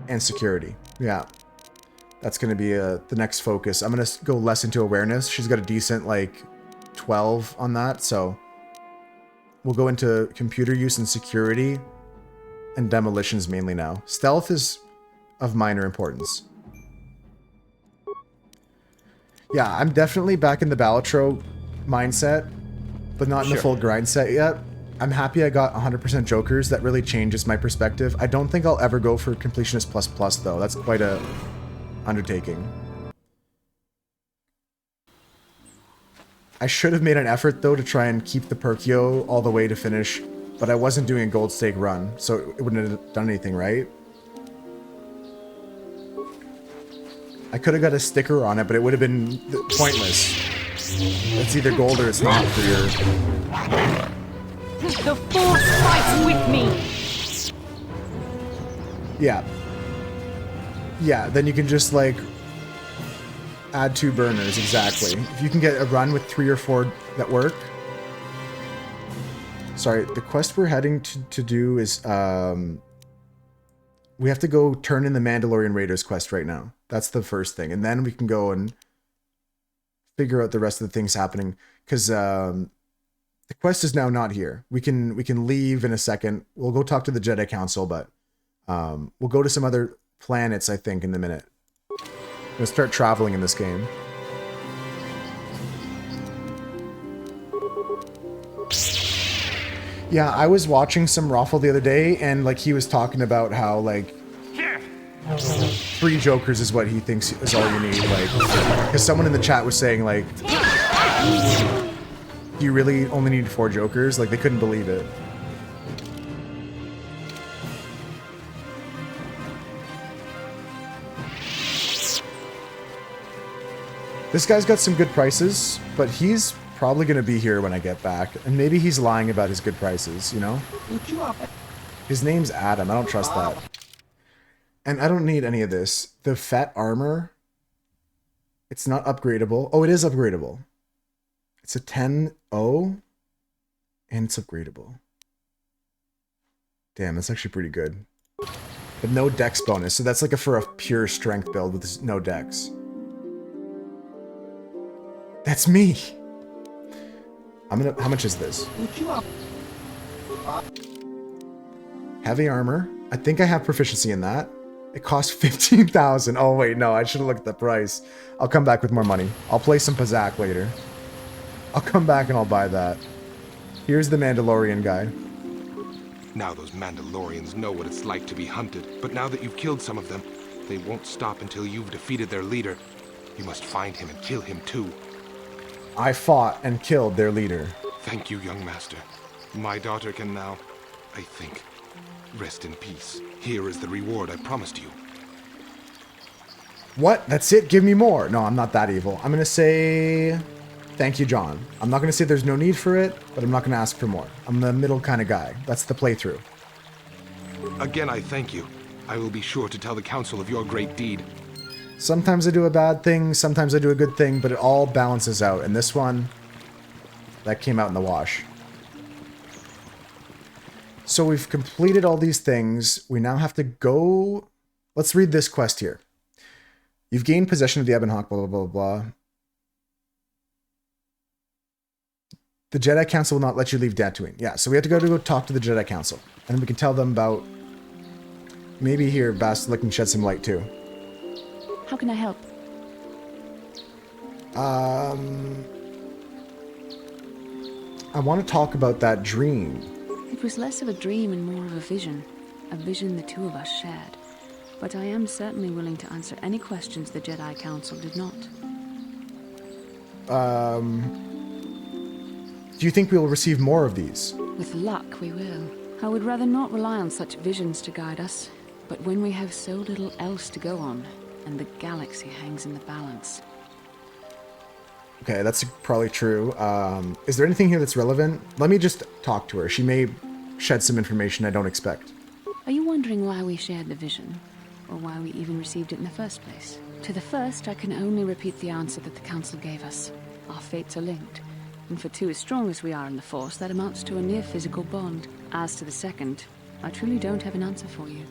And security. Yeah. That's going to be the next focus. I'm going to go less into awareness. She's got a decent, like, 12 on that, so we'll go into computer use and security and demolitions mainly now. Stealth is of minor importance. Yeah, I'm definitely back in the Balatro mindset, but not in the full grind set yet. I'm happy I got 100% Jokers. That really changes my perspective. I don't think I'll ever go for Completionist Plus though. That's quite a undertaking. I should have made an effort though to try and keep the Perkio all the way to finish, but I wasn't doing a gold stake run, so it wouldn't have done anything, right? I could have got a sticker on it, but it would have been pointless. It's either gold or it's not for your... The Force fights with me! Yeah. Yeah, then you can just, like, add 2 burners, exactly. If you can get a run with 3 or 4 that work. Sorry, the quest we're heading to do is, we have to go turn in the Mandalorian Raiders quest right now. That's the first thing. And then we can go and figure out the rest of the things happening. Because, the quest is now not here. We can leave in a second. We'll go talk to the Jedi Council, but, we'll go to some other planets, I think, in a minute. We'll start traveling in this game. Yeah, I was watching some Raffle the other day, and like he was talking about how like 3 Jokers is what he thinks is all you need. Like, because someone in the chat was saying like, you really only need 4 Jokers? Like they couldn't believe it. This guy's got some good prices, but he's probably going to be here when I get back. And maybe he's lying about his good prices, you know? His name's Adam. I don't trust that. And I don't need any of this. The Fett armor, it's not upgradable. Oh, it is upgradable. It's a 10-0, and it's upgradable. Damn, that's actually pretty good. But no dex bonus, so that's like for a pure strength build with no dex. That's me. How much is this? Heavy armor. I think I have proficiency in that. It costs 15,000. Oh wait, no, I should have looked at the price. I'll come back with more money. I'll play some Pazak later. I'll come back and I'll buy that. Here's the Mandalorian guy. Now those Mandalorians know what it's like to be hunted, but now that you've killed some of them, they won't stop until you've defeated their leader. You must find him and kill him too. I fought and killed their leader. Thank you, young master. My daughter can now, I think, rest in peace. Here is the reward I promised you. What? That's it? Give me more. No, I'm not that evil. I'm going to say thank you, John. I'm not going to say there's no need for it, but I'm not going to ask for more. I'm the middle kind of guy. That's the playthrough. Again, I thank you. I will be sure to tell the council of your great deed. Sometimes I do a bad thing, sometimes I do a good thing, but it all balances out. And this one, that came out in the wash. So we've completed all these things. We now have to go... Let's read this quest here. You've gained possession of the Ebon Hawk, blah, blah, blah, blah. The Jedi Council will not let you leave Tatooine. Yeah, so we have to go talk to the Jedi Council. And we can tell them about... Maybe here, Bastila can shed some light too. How can I help? I want to talk about that dream. It was less of a dream and more of a vision the two of us shared. But I am certainly willing to answer any questions the Jedi Council did not. Do you think we will receive more of these? With luck, we will. I would rather not rely on such visions to guide us, but when we have so little else to go on, and the galaxy hangs in the balance. Okay, that's probably true. Is there anything here that's relevant? Let me just talk to her. She may shed some information I don't expect. Are you wondering why we shared the vision? Or why we even received it in the first place? To the first, I can only repeat the answer that the Council gave us. Our fates are linked. And for two as strong as we are in the Force, that amounts to a near physical bond. As to the second, I truly don't have an answer for you.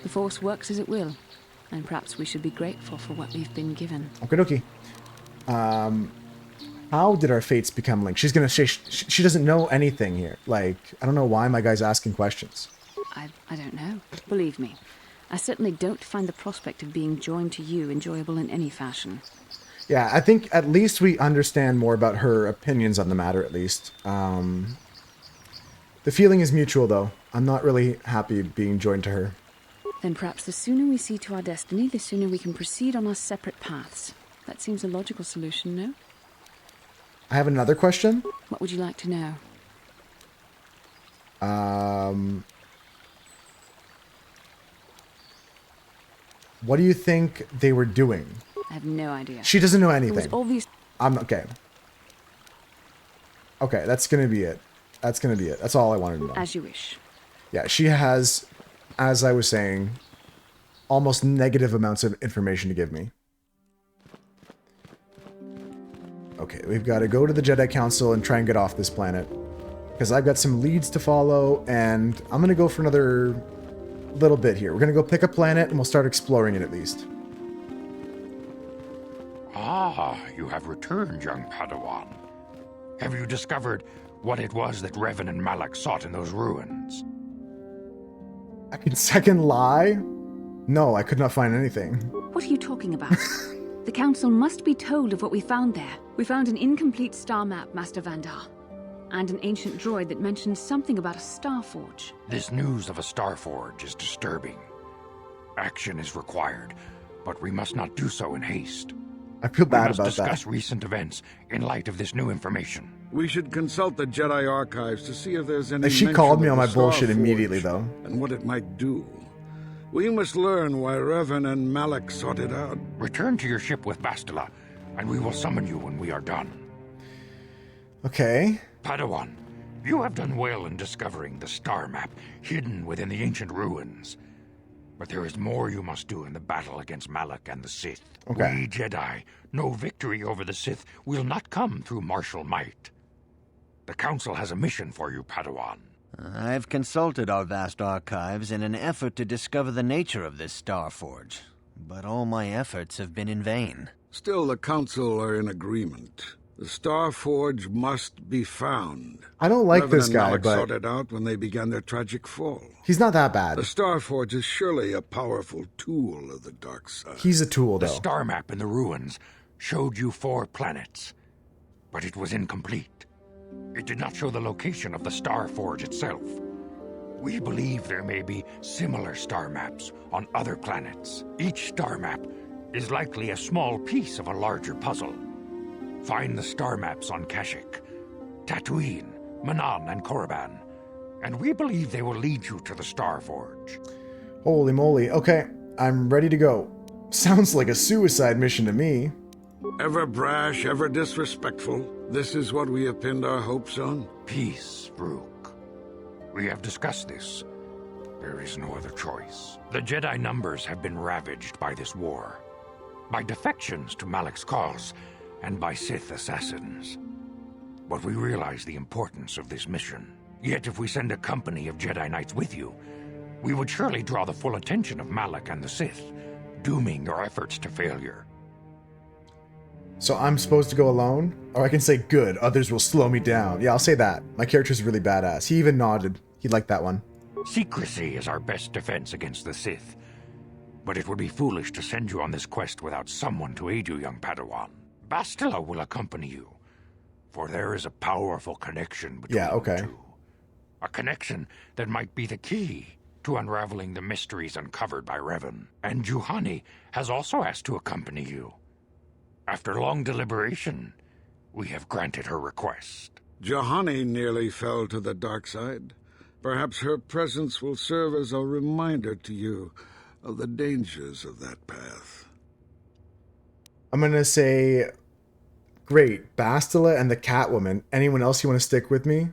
The Force works as it will, and perhaps we should be grateful for what we've been given. Okie dokie. How did our fates become linked? She's gonna say she doesn't know anything here. Like, I don't know why my guy's asking questions. I don't know. Believe me, I certainly don't find the prospect of being joined to you enjoyable in any fashion. Yeah, I think at least we understand more about her opinions on the matter, at least. The feeling is mutual, though. I'm not really happy being joined to her. Then perhaps the sooner we see to our destiny, the sooner we can proceed on our separate paths. That seems a logical solution, no? I have another question. What would you like to know? What do you think they were doing? I have no idea. She doesn't know It anything. was obvious. I'm okay. Okay, that's gonna be it. That's gonna be it. That's all I wanted to know. As you wish. Yeah, she has, as I was saying, almost negative amounts of information to give me. Okay, we've got to go to the Jedi Council and try and get off this planet. Because I've got some leads to follow, and I'm going to go for another little bit here. We're going to go pick a planet, and we'll start exploring it at least. Ah, you have returned, young Padawan. Have you discovered what it was that Revan and Malak sought in those ruins? Second lie? No, I could not find anything. What are you talking about? The Council must be told of what we found there. We found an incomplete star map, Master Vandar, and an ancient droid that mentioned something about a star forge. This news of a star forge is disturbing. Action is required, but we must not do so in haste. I feel bad about that. We must discuss recent events in light of this new information. We should consult the Jedi archives to see if there's any She mention called me of on the my bullshit Star immediately, Forge though. And what it might do. We must learn why Revan and Malak sought it out. Return to your ship with Bastila, and we will summon you when we are done. Okay. Padawan, you have done well in discovering the star map hidden within the ancient ruins. But there is more you must do in the battle against Malak and the Sith. Okay. We Jedi know victory over the Sith will not come through martial might. The Council has a mission for you, Padawan. I've consulted our vast archives in an effort to discover the nature of this star forge, but all my efforts have been in vain. Still, the Council are in agreement. The Star Forge must be found. I don't like Revan this and guy, Malak but sought it out when they began their tragic fall. he's not that bad. The Star Forge is surely a powerful tool of the dark side. He's a tool, The though. star map in the ruins showed you 4 planets, but it was incomplete. It did not show the location of the star forge itself. We believe there may be similar star maps on other planets. Each star map is likely a small piece of a larger puzzle. Find the star maps on Kashyyyk, Tatooine, Manan, and Korriban, and we believe they will lead you to the star forge. Holy moly. Okay, I'm ready to go. Sounds like a suicide mission to me. Ever brash, ever disrespectful. This is what we have pinned our hopes on? Peace, Rook. We have discussed this. There is no other choice. The Jedi numbers have been ravaged by this war, by defections to Malak's cause, and by Sith assassins. But we realize the importance of this mission. Yet if we send a company of Jedi Knights with you, we would surely draw the full attention of Malak and the Sith, dooming your efforts to failure. So I'm supposed to go alone? Or I can say, good, others will slow me down. Yeah, I'll say that. My character's really badass. He even nodded. He liked that one. Secrecy is our best defense against the Sith. But it would be foolish to send you on this quest without someone to aid you, young Padawan. Bastila will accompany you, for there is a powerful connection between Yeah, okay. the two. A connection that might be the key to unraveling the mysteries uncovered by Revan. And Juhani has also asked to accompany you. After long deliberation, we have granted her request. Juhani nearly fell to the dark side. Perhaps her presence will serve as a reminder to you of the dangers of that path. I'm going to say, great, Bastila and the Catwoman. Anyone else you want to stick with me?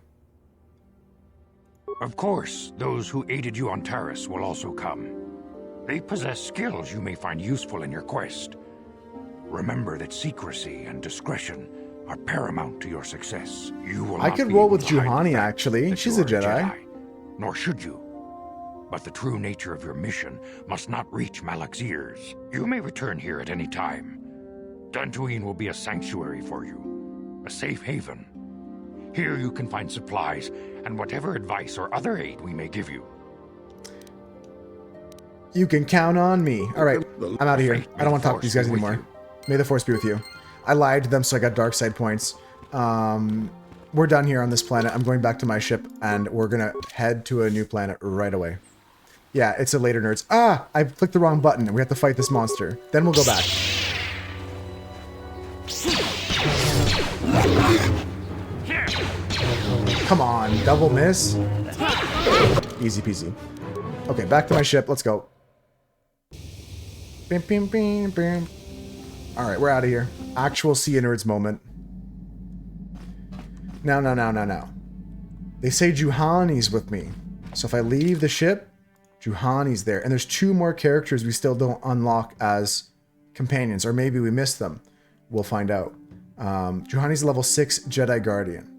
Of course, those who aided you on Taris will also come. They possess skills you may find useful in your quest. Remember that secrecy and discretion are paramount to your success. You will I not could be roll able with to hide the Juhani, fact actually. that She's you a are Jedi. Nor should you. But the true nature of your mission must not reach Malak's ears. You may return here at any time. Dantooine will be a sanctuary for you, a safe haven. Here you can find supplies and whatever advice or other aid we may give you. You can count on me. All right, I'm out of here. I don't want to talk to these guys anymore. May the Force be with you. I lied to them, so I got dark side points. We're done here on this planet. I'm going back to my ship, and we're going to head to a new planet right away. Yeah, it's a later, nerds. Ah, I clicked the wrong button, and we have to fight this monster. Then we'll go back. Come on, double miss. Easy peasy. Okay, back to my ship. Let's go. Bim, bim, bim, bim. All right, we're out of here. Actual Sea Nerds moment. Now. They say Juhani's with me. So if I leave the ship, Juhani's there. And there's 2 more characters we still don't unlock as companions. Or maybe we missed them. We'll find out. Juhani's level 6 Jedi Guardian.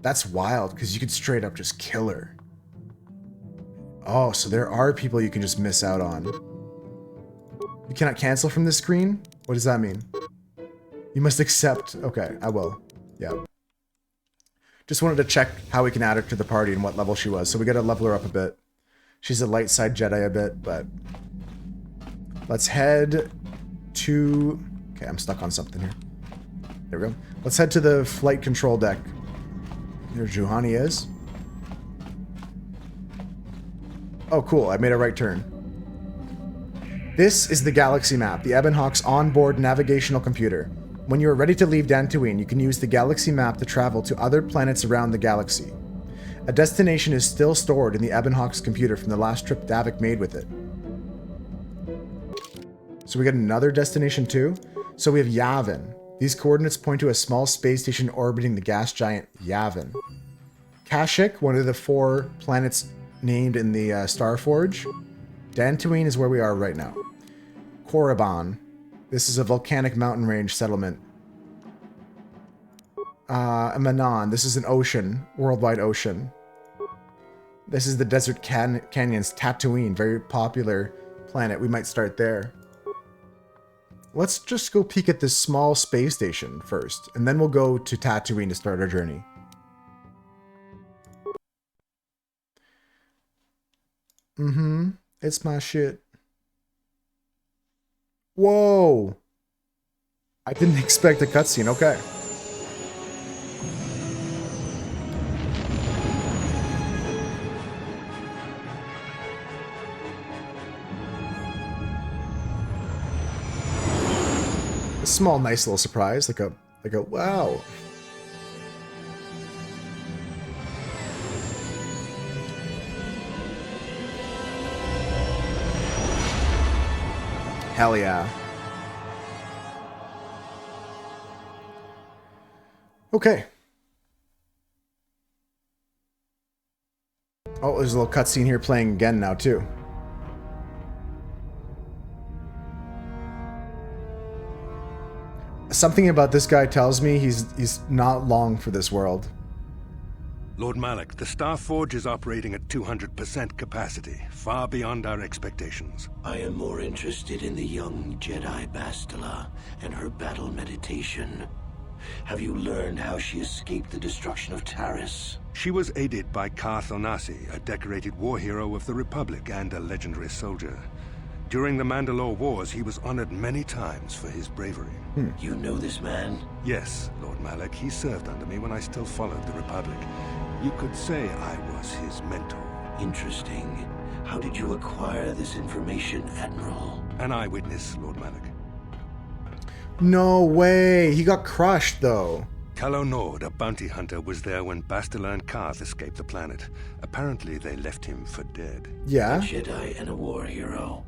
That's wild, because you could straight up just kill her. Oh, so there are people you can just miss out on. You cannot cancel from this screen? What does that mean? You must accept. Okay, I will. Yeah. Just wanted to check how we can add her to the party and what level she was. So we gotta level her up a bit. She's a light side Jedi a bit, but... Let's head to... Okay, I'm stuck on something here. There we go. Let's head to the flight control deck. There Juhani is. Oh, cool. I made a right turn. This is the galaxy map, the Ebon Hawk's onboard navigational computer. When you are ready to leave Dantooine, you can use the galaxy map to travel to other planets around the galaxy. A destination is still stored in the Ebon Hawk's computer from the last trip Davik made with it. So we got another destination too? So we have Yavin. These coordinates point to a small space station orbiting the gas giant Yavin. Kashyyyk, one of the 4 planets named in the Starforge. Dantooine is where we are right now. Korriban. This is a volcanic mountain range settlement. Manon. This is an ocean. Worldwide ocean. This is the Desert Canyons. Tatooine. Very popular planet. We might start there. Let's just go peek at this small space station first. And then we'll go to Tatooine to start our journey. It's my shit. Whoa! I didn't expect a cutscene, okay. A small, nice little surprise, like a wow. Hell yeah. Okay. Oh, there's a little cutscene here playing again now, too. Something about this guy tells me he's not long for this world. Lord Malak, the Starforge is operating at 200% capacity, far beyond our expectations. I am more interested in the young Jedi Bastila and her battle meditation. Have you learned how she escaped the destruction of Taris? She was aided by Karth Onasi, a decorated war hero of the Republic and a legendary soldier. During the Mandalore Wars, he was honored many times for his bravery. You know this man? Yes, Lord Malak. He served under me when I still followed the Republic. You could say I was his mentor. Interesting. How did you acquire this information, Admiral? An eyewitness, Lord Malak. No way! He got crushed, though. Calo Nord, a bounty hunter, was there when Bastila and Karth escaped the planet. Apparently, they left him for dead. Yeah? A Jedi and a war hero.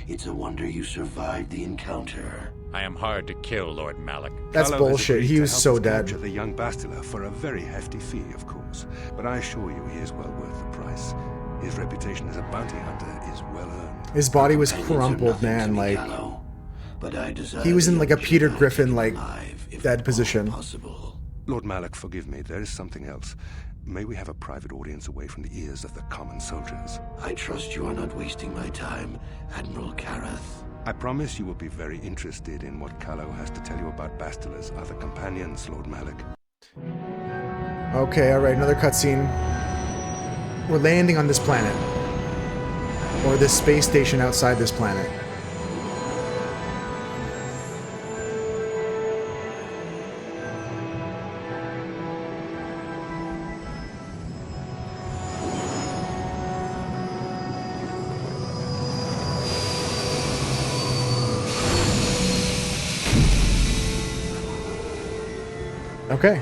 It's a wonder you survived the encounter. I am hard to kill, Lord Malak. That's Calo bullshit. He was so dead. Capture the young Bastila for a very hefty fee, of course. But I assure you, he is well worth the price. His reputation as a bounty hunter is well earned. His body was crumpled, man. Like, but I he was in like a Peter Griffin, like, dead position. Lord Malak, forgive me. There is something else. May we have a private audience away from the ears of the common soldiers? I trust you are not wasting my time, Admiral Kareth. I promise you will be very interested in what Calo has to tell you about Bastila's other companions, Lord Malak. Okay, alright, another cutscene. We're landing on this planet. Or this space station outside this planet. Okay.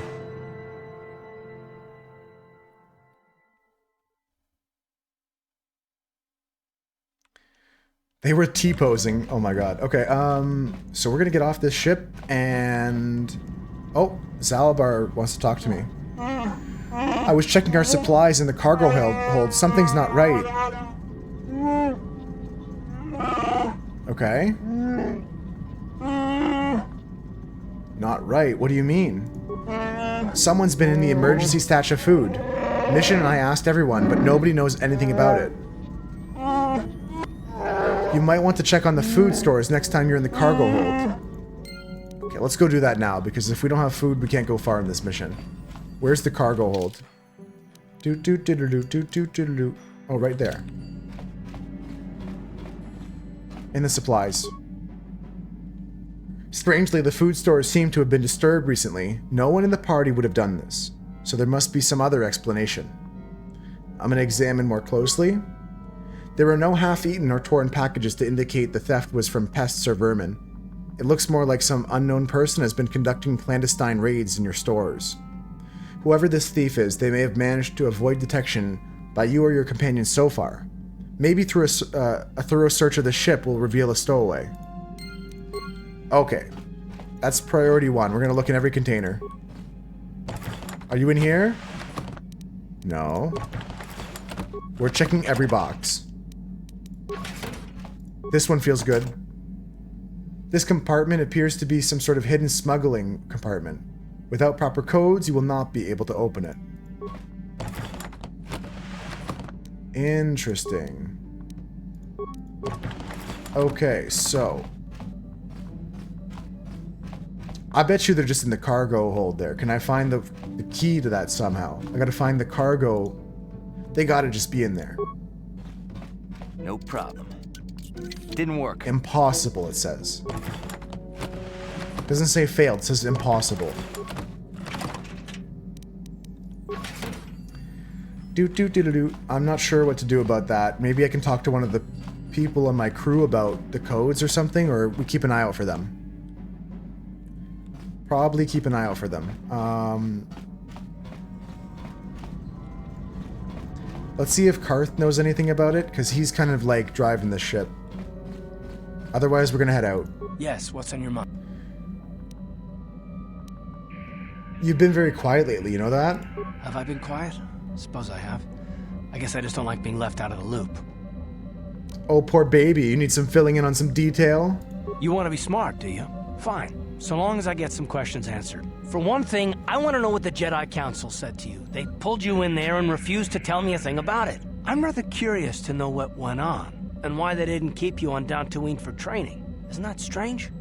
They were T-posing. Oh my god. Okay, so we're gonna get off this ship and... Oh, Zalabar wants to talk to me. I was checking our supplies in the cargo hold. Something's not right. Okay. Not right? What do you mean? Someone's been in the emergency stash of food. Mission and I asked everyone, but nobody knows anything about it. You might want to check on the food stores next time you're in the cargo hold. Okay, let's go do that now, because if we don't have food, we can't go far in this mission. Where's the cargo hold? Oh, right there. In the supplies. Strangely, the food stores seem to have been disturbed recently. No one in the party would have done this, so there must be some other explanation. I'm going to examine more closely. There are no half-eaten or torn packages to indicate the theft was from pests or vermin. It looks more like some unknown person has been conducting clandestine raids in your stores. Whoever this thief is, they may have managed to avoid detection by you or your companions so far. Maybe through a thorough search of the ship will reveal a stowaway. Okay, that's priority one. We're gonna look in every container. Are you in here? No. We're checking every box. This one feels good. This compartment appears to be some sort of hidden smuggling compartment. Without proper codes, you will not be able to open it. Interesting. Okay, so... I bet you they're just in the cargo hold there. Can I find the key to that somehow? I gotta find the cargo. They gotta just be in there. No problem. Didn't work. Impossible, it says. Doesn't say failed, it says impossible. I'm not sure what to do about that. Maybe I can talk to one of the people on my crew about the codes or something, or we keep an eye out for them. Probably keep an eye out for them. Let's see if Karth knows anything about it, because he's kind of like driving the ship. Otherwise, we're gonna head out. Yes, what's on your mind? You've been very quiet lately, you know that? Have I been quiet? Suppose I have. I guess I just don't like being left out of the loop. Oh, poor baby. You need some filling in on some detail? You want to be smart, do you? Fine. So long as I get some questions answered. For one thing, I want to know what the Jedi Council said to you. They pulled you in there and refused to tell me a thing about it. I'm rather curious to know what went on, and why they didn't keep you on Dantooine for training. Isn't that strange?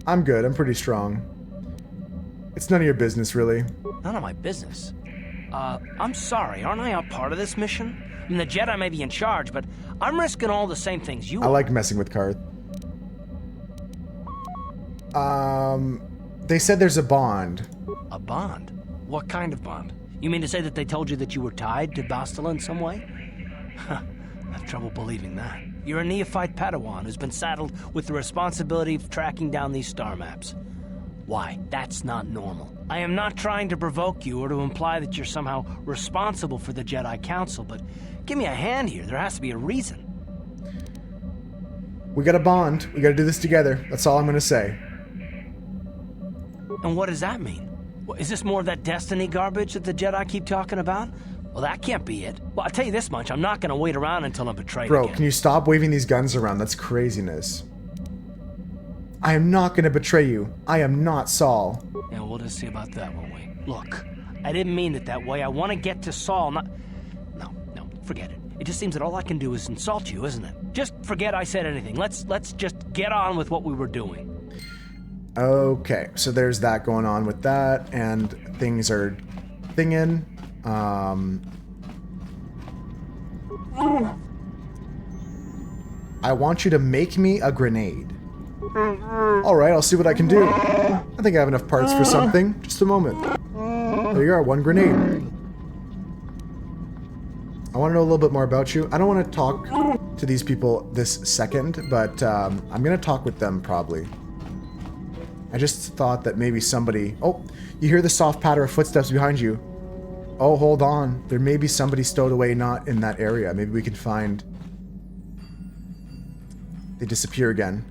I'm good. I'm pretty strong. It's none of your business, really. None of my business? I'm sorry, aren't I a part of this mission? I mean, the Jedi may be in charge, but I'm risking all the same things you I are. like messing with Karth. They said there's a bond. A bond? What kind of bond? You mean to say that they told you that you were tied to Bastila in some way? I have trouble believing that. You're a neophyte Padawan who's been saddled with the responsibility of tracking down these star maps. Why, that's not normal. I am not trying to provoke you or to imply that you're somehow responsible for the Jedi Council, but give me a hand here. There has to be a reason. We got a bond. We gotta do this together. That's all I'm gonna say. And what does that mean? Well, is this more of that destiny garbage that the Jedi keep talking about? Well, that can't be it. Well, I'll tell you this much. I'm not gonna wait around until I'm betrayed Bro, again. can you stop waving these guns around? That's craziness. I am not gonna betray you. I am not Saul. Yeah, we'll just see about that, won't we? Look, I didn't mean it that way. I want to get to Saul, not... No, forget it. It just seems that all I can do is insult you, isn't it? Just forget I said anything. Let's just get on with what we were doing. Okay, so there's that going on with that, and things are thinging. I want you to make me a grenade. Alright, I'll see what I can do. I think I have enough parts for something. Just a moment. There you are, 1 grenade. I want to know a little bit more about you. I don't want to talk to these people this second, but I'm going to talk with them probably. I just thought that maybe somebody... Oh, you hear the soft patter of footsteps behind you. Oh, hold on. There may be somebody stowed away not in that area. Maybe we can find... They disappear again.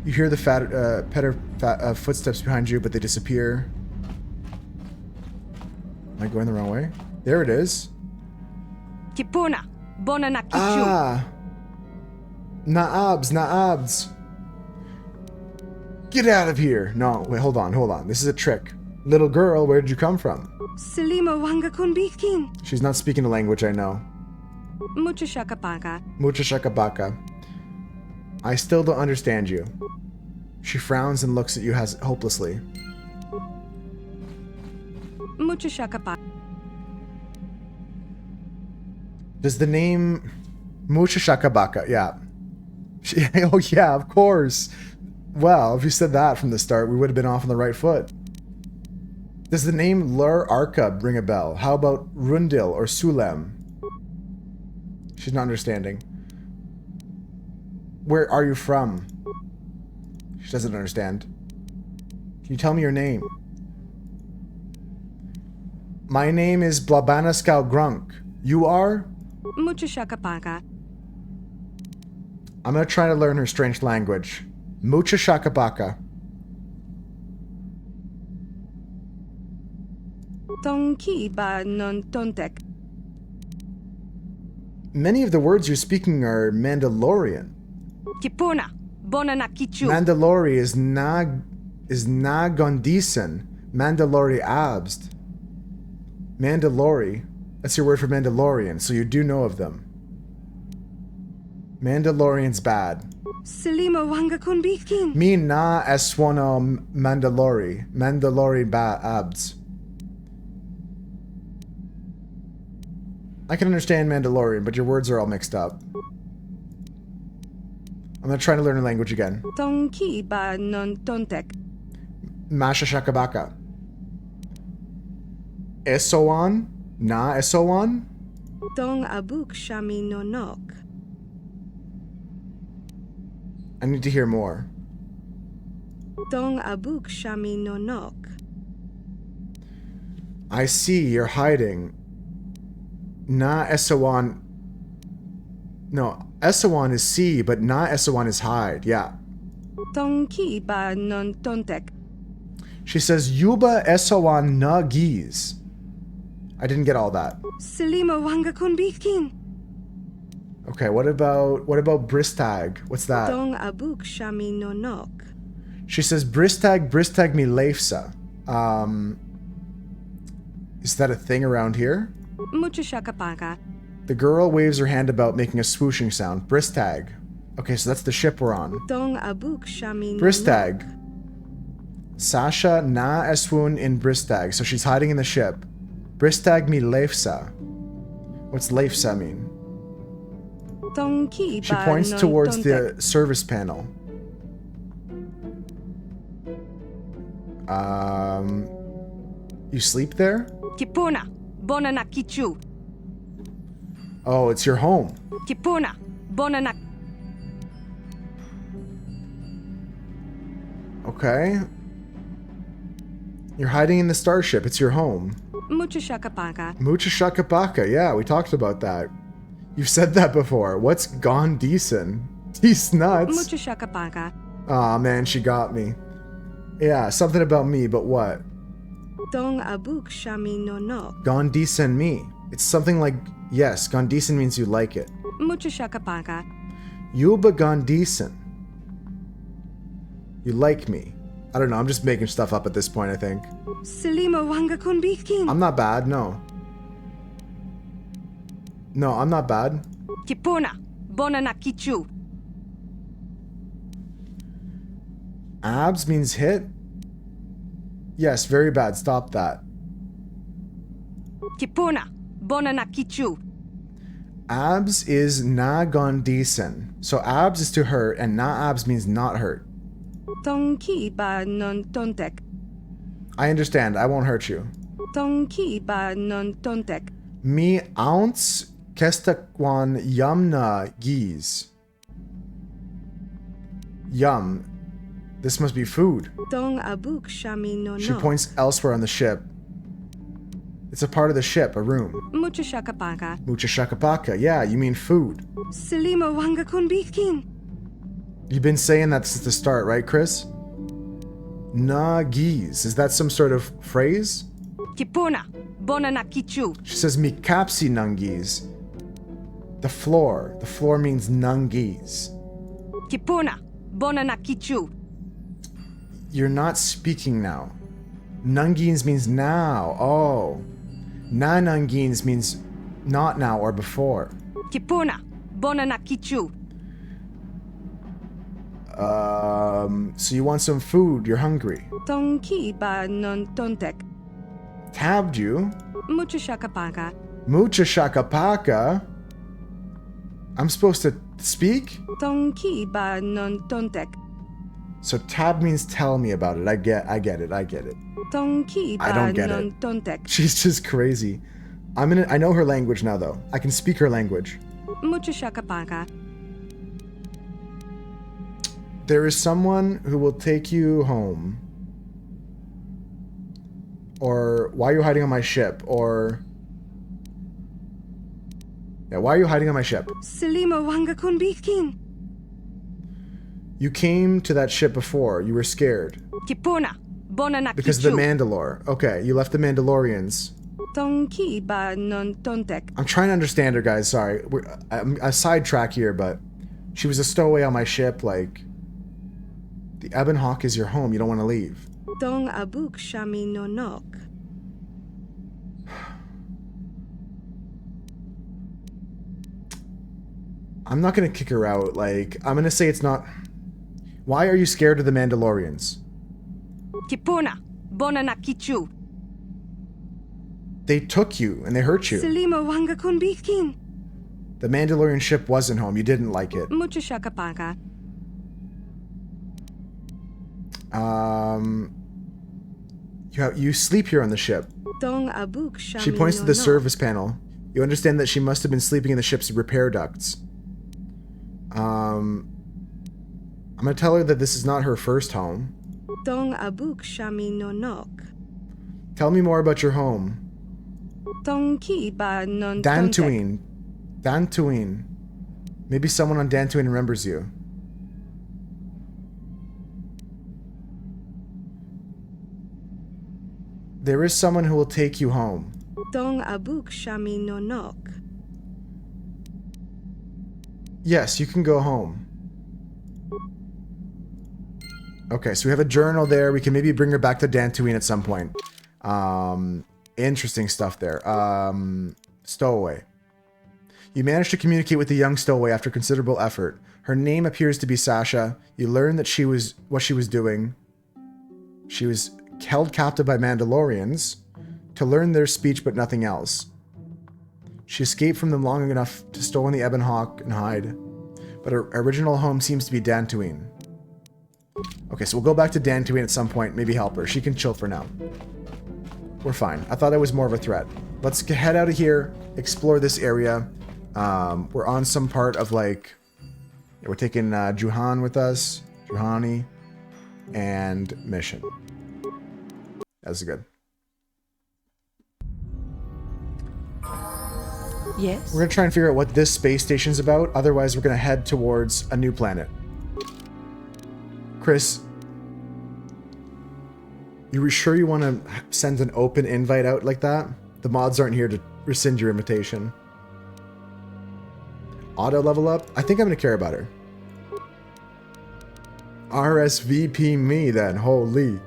You hear the patter of footsteps behind you, but they disappear. Am I going the wrong way? There it is. Kipuna, bona Ah! Naabs. Get out of here. No, wait, hold on. This is a trick. Little girl, where did you come from? Selima wanga kunbikin. She's not speaking a language I know. Mucha shakapaka. Mucha shakabaka. I still don't understand you. She frowns and looks at you hopelessly. Mucha shakapaka. Does the name... Mucha shakabaka, yeah. Oh yeah, of course. Well, if you said that from the start, we would have been off on the right foot. Does the name Lur Arkab ring a bell? How about Rundil or Sulem? She's not understanding. Where are you from? She doesn't understand. Can you tell me your name? My name is Blabanaskal Grunk. You are? Mucha shakapaka. I'm gonna try to learn her strange language. Mucha shakabaka. Tonki ba non tontek. Many of the words you're speaking are Mandalorian. Kipuna, bona nakichu. Mandalori is Nagondisen. Mandalori abst. Mandalori. That's your word for Mandalorian, so you do know of them. Mandalorian's bad. Selima wanga kunbikin. Me na eswono Mandalori. Mandalori ba abs. I can understand Mandalorian, but your words are all mixed up. I'm gonna try to learn a language again. Tonki ba non tontek. Masha Shakabaka. Esoan? Na Esoan? Tong abuk shami nonok. I need to hear more. Tong abuk shami nonok. I see you're hiding. Na Esoan. No, Esoan is see, but Na Esoan is hide. Yeah. Tonki ba non tontek. She says Yuba Esoan na giz. I didn't get all that. Selima wanga kunbikin. Okay, what about Bristag? What's that? Tong abuk shami nonok. She says Bristag mi leifsa. Is that a thing around here? Mucha shakapaka. The girl waves her hand about, making a swooshing sound. Bristag. Okay, so that's the ship we're on. Tong abuk shami nonok. Bristag. Sasha na eswun in Bristag. So she's hiding in the ship. Bristag mi leifsa. What's leifsa mean? She points towards the service panel. You sleep there? Kipuna, bona kichu. Oh, it's your home. Kipuna, bona. Okay. You're hiding in the starship. It's your home. Mucha shakapaka. Mucha shakapaka. Yeah, we talked about that. You've said that before. What's gone decent? These nuts. Mucha shakapaka. Aw, man, she got me. Yeah, something about me, but what? Dong abuk shami no no. Gone decent me. It's something like, yes, gone decent means you like it. Mucha shakapaka. Yuba gone decent. You like me. I don't know, I'm just making stuff up at this point, I think. Selima wanga kunbikin. I'm not bad, no. No, I'm not bad. Kipuna, bona na kichu. Abs means hit? Yes, very bad. Stop that. Kipuna, bona na kichu. Abs is na gone decent. So abs is to hurt, and na abs means not hurt. Tonki ba non tontek. I understand. I won't hurt you. Tonki ba non tontek. Mi ounce kestakwan yumna geese. Yum. This must be food. Dong abuk shami no no. She points elsewhere on the ship. It's a part of the ship, a room. Mucha shakapaka. Mucha shakapaka. Yeah, you mean food. Selima wanga kunbikin. You've been saying that since the start, right, Chris? Nagis. Is that some sort of phrase? Kipuna, bona na kichu. She says mikapsi nungis. The floor. The floor means nungis. Kipuna, bona na kichu. You're not speaking now. Nungins means now. Oh. Na nungins means not now or before. Kipuna, bona na kichu. So you want some food, you're hungry. Tonki ba non tontek. Tabbed you. Mucha shakapaka. Mucha shakapaka. I'm supposed to speak? Tonki ba non tontek. So tab means tell me about it. I get it. Tonki I don't get non it. tontek. She's just crazy. I know her language now though. I can speak her language. Mucha shakapaka. There is someone who will take you home. Or why are you hiding on my ship? Or yeah, why are you hiding on my ship? Selima wanga kunbikin. You came to that ship before. You were scared. Kipuna, bona na because kichu. of the Mandalore. Okay, you left the Mandalorians. Tonki ba non tontek. I'm trying to understand her, guys. Sorry. I'm a sidetrack here, but she was a stowaway on my ship. Like, the Ebon Hawk is your home. You don't want to leave. Dong abuk shami no nok. I'm not going to kick her out. Like, I'm going to say it's not... Why are you scared of the Mandalorians? Kipuna, bona na kichu. They took you and they hurt you. Selima wanga kunbikin. The Mandalorian ship wasn't home. You didn't like it. Mucha shakapaka. You sleep here on the ship. Dong abuk shami She points no to the no. service panel. You understand that she must have been sleeping in the ship's repair ducts. I'm gonna tell her that this is not her first home. Dong abuk shami no nok. Tell me more about your home. Tonki ba non tontek. Dantooine. Dantooine. Maybe someone on Dantooine remembers you. There is someone who will take you home. Dong abuk shami no nok. Yes, you can go home. Okay, so we have a journal there. We can maybe bring her back to Dantooine at some point. Interesting stuff there. Stowaway. You managed to communicate with the young stowaway after considerable effort. Her name appears to be Sasha. You learn that what she was doing. She was held captive by Mandalorians to learn their speech but nothing else. She escaped from them long enough to stolen the Ebon Hawk and hide, but her original home seems to be Dantooine. Okay, so we'll go back to Dantooine at some point, maybe help her. She can chill for now. We're fine. I thought I was more of a threat. Let's head out of here, explore this area. We're on some part of like... We're taking Juhan with us, Juhani, and mission. That's good. Yes? We're going to try and figure out what this space station's about. Otherwise, we're going to head towards a new planet. Chris, you were sure you want to send an open invite out like that? The mods aren't here to rescind your invitation. Auto level up? I think I'm going to care about her. RSVP me then. Holy.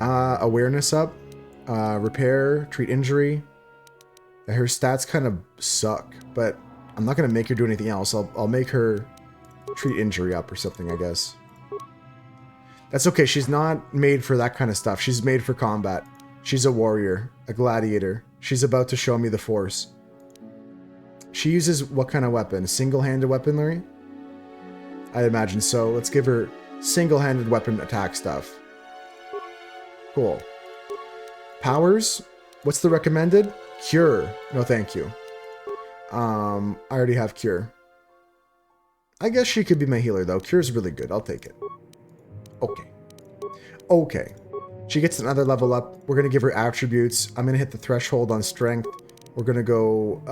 Awareness up. Repair. Treat injury. Her stats kind of suck, but I'm not going to make her do anything else. I'll make her treat injury up or something, I guess. That's okay. She's not made for that kind of stuff. She's made for combat. She's a warrior, a gladiator. She's about to show me the Force. She uses what kind of weapon? Single-handed weaponry? I imagine so. Let's give her single-handed weapon attack stuff. Cool. Powers? What's the recommended? Cure. No, thank you. I already have Cure. I guess she could be my healer, though. Cure's really good. I'll take it. Okay. Okay. She gets another level up. We're going to give her attributes. I'm going to hit the threshold on strength. We're going to go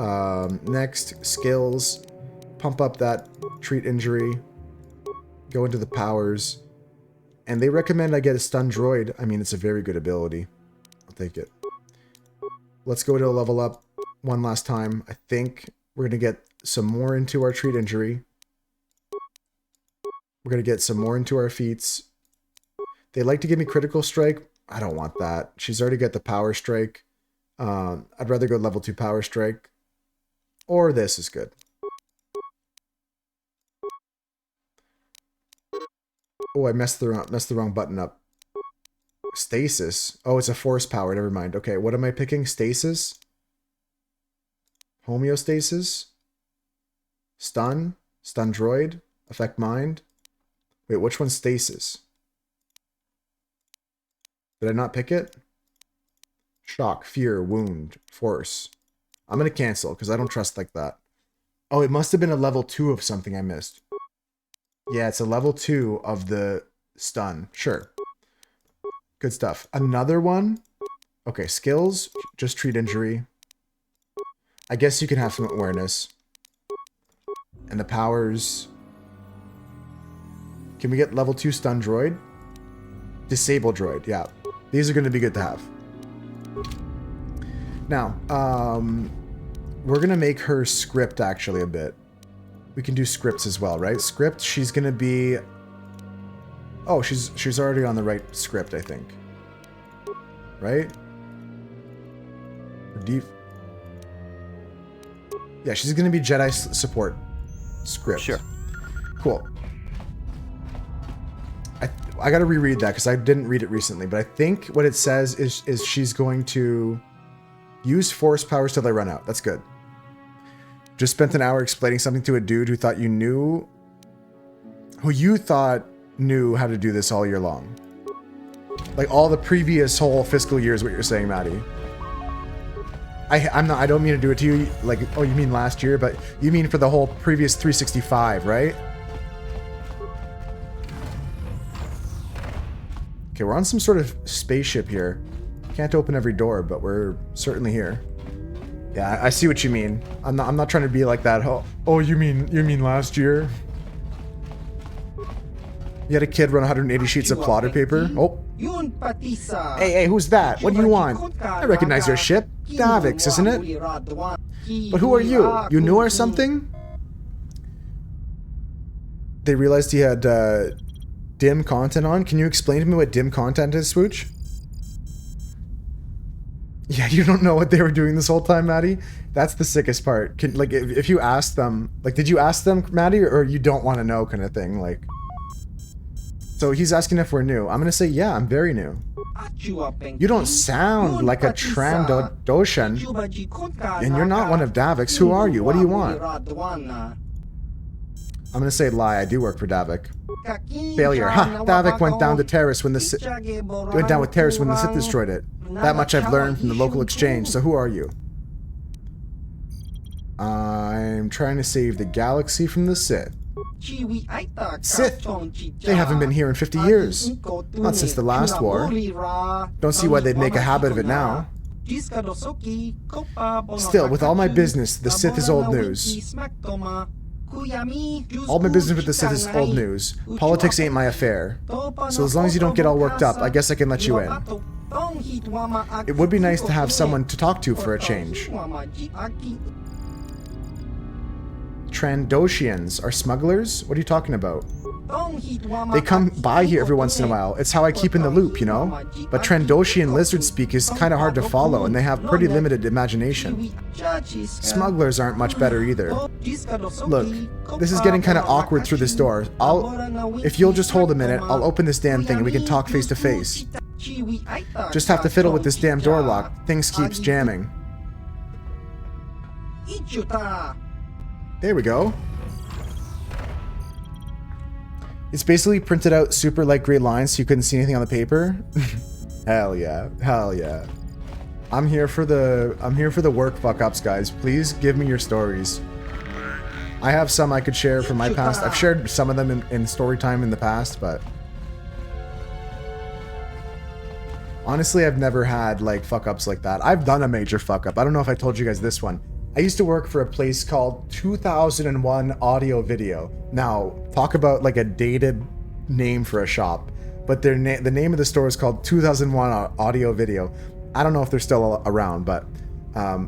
next, skills. Pump up that treat injury. Go into the powers. And they recommend I get a stun droid. I mean, it's a very good ability. I'll take it. Let's go to a level up one last time. I think we're going to get some more into our treat injury. We're going to get some more into our feats. They like to give me critical strike. I don't want that. She's already got the power strike. I'd rather go level 2 power strike. Or this is good. Oh, I messed the wrong button up. Stasis. Oh, it's a force power. Never mind. Okay, what am I picking? Stasis? Homeostasis? Stun? Stun droid? Affect mind? Wait, which one's stasis? Did I not pick it? Shock, fear, wound, force. I'm going to cancel because I don't trust like that. Oh, it must have been a level 2 of something I missed. Yeah, it's a level 2 of the stun. Sure. Good stuff. Another one. Okay, skills. Just treat injury. I guess you can have some awareness. And the powers. Can we get level 2 stun droid? Disable droid, yeah. These are going to be good to have. Now, we're going to make her script actually a bit. We can do scripts as well, right? Script, she's going to be... Oh, she's already on the right script, I think. Right? Deep. Yeah, she's going to be Jedi support script. Sure. Cool. I got to reread that because I didn't read it recently, but I think what it says is she's going to use force powers till they run out. That's good. Just spent an hour explaining something to a dude who thought you knew... Who you thought knew how to do this all year long. Like all the previous whole fiscal year is what you're saying, Maddie. I don't mean to do it to you like, oh, you mean last year, but you mean for the whole previous 365, right? Okay, we're on some sort of spaceship here. Can't open every door, but we're certainly here. Yeah, I see what you mean. I'm not trying to be like that. Oh, you mean last year? You had a kid run 180 sheets of plotter paper? Oh. Hey, who's that? What do you want? I recognize your ship. Davix, isn't it? But who are you? You new or something? They realized he had dim content on. Can you explain to me what dim content is, Swooch? Yeah, you don't know what they were doing this whole time, Maddie? That's the sickest part. Like, if you ask them... Like, did you ask them, Maddie, or you don't want to know kind of thing? Like... So he's asking if we're new. I'm going to say, yeah, I'm very new. You don't sound like a Trandoshan, and you're not one of Davik's. Who are you? What do you want? I'm gonna say lie. I do work for Davik. Failure. Ha! Davik went down with terrorists when the Sith destroyed it. That much I've learned from the local exchange. So who are you? I'm trying to save the galaxy from the Sith. Sith? They haven't been here in 50 years. Not since the last war. Don't see why they'd make a habit of it now. Still, with all my business, the Sith is old news. All my business with the Sith is old news. Politics ain't my affair. So as long as you don't get all worked up, I guess I can let you in. It would be nice to have someone to talk to for a change. Trandoshians are smugglers? What are you talking about? They come by here every once in a while. It's how I keep in the loop, you know? But Trandoshian lizard speak is kind of hard to follow, and they have pretty limited imagination. Smugglers aren't much better either. Look, this is getting kind of awkward through this door. If you'll just hold a minute, I'll open this damn thing and we can talk face to face. Just have to fiddle with this damn door lock. Things keeps jamming. There we go. It's basically printed out super light gray lines so you couldn't see anything on the paper. Hell yeah. Hell yeah. I'm here for the work fuck ups, guys. Please give me your stories. I have some I could share from my past. I've shared some of them in story time in the past, but honestly, I've never had like fuck ups like that. I've done a major fuck up. I don't know if I told you guys this one. I used to work for a place called 2001 Audio Video. Now, talk about like a dated name for a shop. But the name of the store is called 2001 Audio Video. I don't know if they're still around, but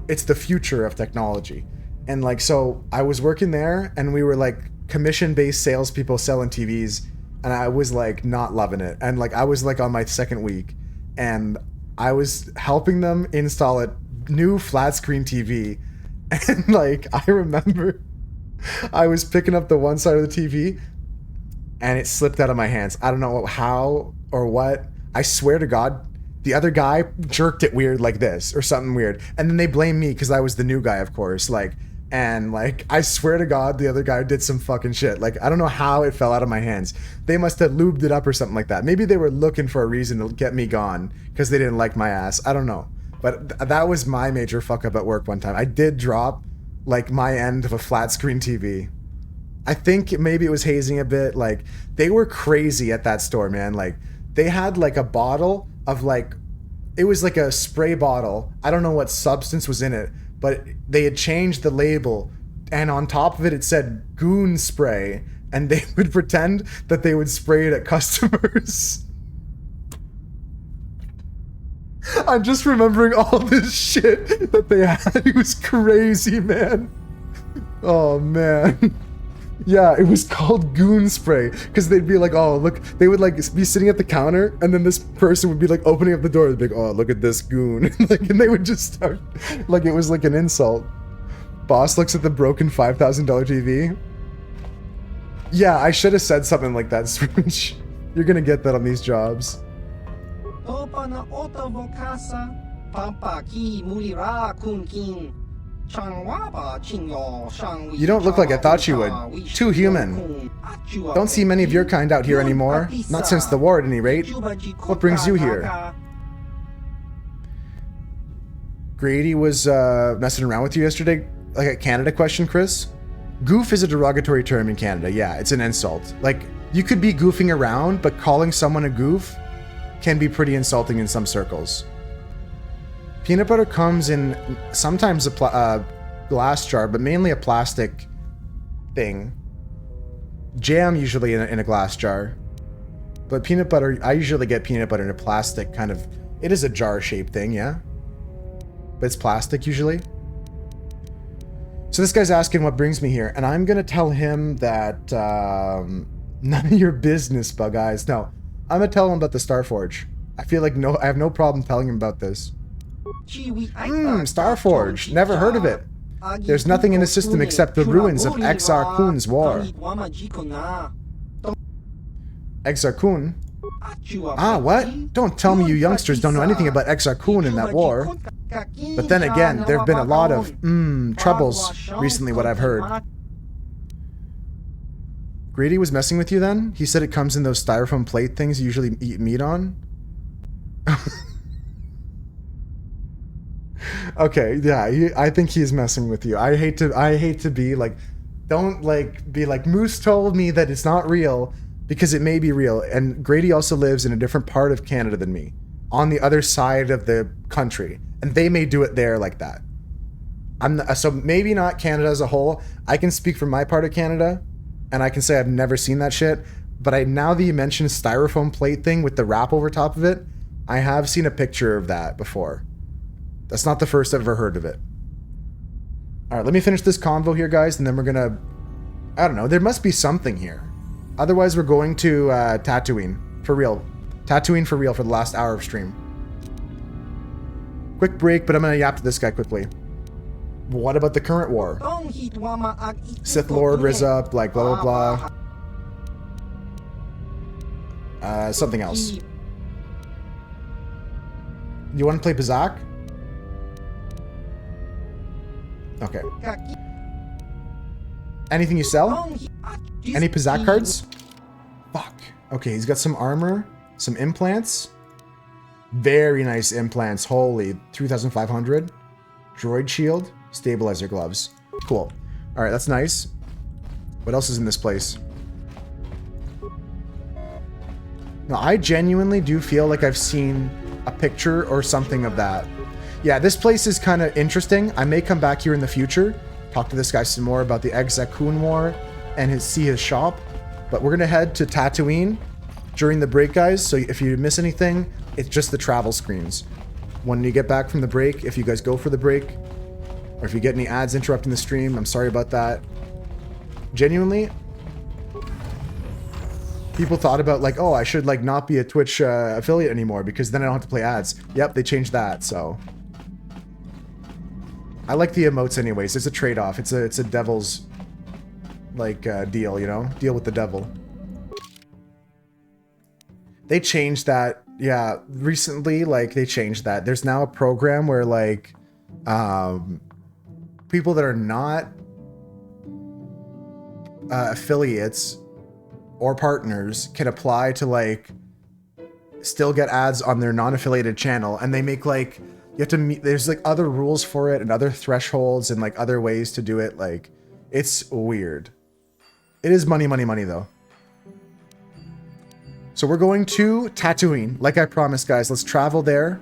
it's the future of technology. And like, so I was working there and we were like commission-based salespeople selling TVs. And I was like not loving it. And like, I was like on my second week and I was helping them install a new flat screen TV. And like, I remember I was picking up the one side of the TV and it slipped out of my hands. I don't know how or what. I swear to God, the other guy jerked it weird like this or something weird. And then they blame me because I was the new guy, of course. Like, and like, I swear to God, the other guy did some fucking shit. Like, I don't know how it fell out of my hands. They must have lubed it up or something like that. Maybe they were looking for a reason to get me gone because they didn't like my ass. I don't know. But that was my major fuck up at work one time. I did drop like my end of a flat screen TV. I think maybe it was hazing a bit. Like, they were crazy at that store, man. Like, they had like a bottle of like, it was like a spray bottle. I don't know what substance was in it, but they had changed the label and on top of it, it said goon spray, and they would pretend that they would spray it at customers. I'm just remembering all this shit that they had. It was crazy, man. Oh, man. Yeah, it was called goon spray. Because they'd be like, oh, look. They would like be sitting at the counter, and then this person would be like opening up the door. They'd be like, oh, look at this goon. Like, and they would just start, like it was like an insult. Boss looks at the broken $5,000 TV. Yeah, I should have said something like that, Scrooge. You're gonna get that on these jobs. You don't look like I thought you would. Too human. Don't see many of your kind out here anymore. Not since the war, at any rate. What brings you here? Grady was messing around with you yesterday? Like a Canada question, Chris? Goof is a derogatory term in Canada. Yeah, it's an insult. Like, you could be goofing around, but calling someone a goof can be pretty insulting in some circles. Peanut butter comes in sometimes a glass jar, but mainly a plastic thing. Jam usually in a glass jar. But peanut butter, I usually get peanut butter in a plastic kind of... It is a jar-shaped thing, yeah? But it's plastic usually. So this guy's asking what brings me here, and I'm gonna tell him that none of your business, Bug Eyes. No, I'm gonna tell him about the Starforge. I feel like I have no problem telling him about this. Starforge. Never heard of it. There's nothing in the system except the ruins of Exar Kun's war. Exar Kun? Ah, what? Don't tell me you youngsters don't know anything about Exar Kun in that war. But then again, there have been a lot of, troubles recently, what I've heard. Grady was messing with you then? He said it comes in those styrofoam plate things you usually eat meat on? Okay, yeah, I think he's messing with you. I hate to be like, don't like be like, Moose told me that it's not real, because it may be real. And Grady also lives in a different part of Canada than me, on the other side of the country, and they may do it there like that. So maybe not Canada as a whole. I can speak for my part of Canada, and I can say I've never seen that shit. But now that you mentioned styrofoam plate thing with the wrap over top of it, I have seen a picture of that before. That's not the first I've ever heard of it. All right, let me finish this convo here, guys, and then we're gonna, I don't know, there must be something here. Otherwise, we're going to Tatooine for real. Tatooine for real for the last hour of stream. Quick break, but I'm gonna yap to this guy quickly. What about the current war? Sith Lord, Rizza, like blah blah blah. Something else. You want to play Bazak? Okay. Anything you sell? Any Pazak cards? Fuck. Okay, he's got some armor, some implants. Very nice implants. Holy, 3,500. Droid shield, stabilizer gloves. Cool. All right, that's nice. What else is in this place? No, I genuinely do feel like I've seen a picture or something of that. Yeah, this place is kind of interesting. I may come back here in the future, talk to this guy some more about the Exar Kun War and see his shop. But we're gonna head to Tatooine during the break, guys. So if you miss anything, it's just the travel screens. When you get back from the break, if you guys go for the break, or if you get any ads interrupting the stream, I'm sorry about that. Genuinely, people thought about like, oh, I should like not be a Twitch affiliate anymore because then I don't have to play ads. Yep, they changed that, so. I like the emotes anyways. It's a trade-off. It's a devil's like deal, you know? Deal with the devil. They changed that. Yeah, recently, like they changed that. There's now a program where like people that are not affiliates or partners can apply to like still get ads on their non-affiliated channel, and they make like you have to meet, there's like other rules for it and other thresholds and like other ways to do it. Like it's weird. It is money, money, money though. So we're going to Tatooine, like I promised, guys. Let's travel there.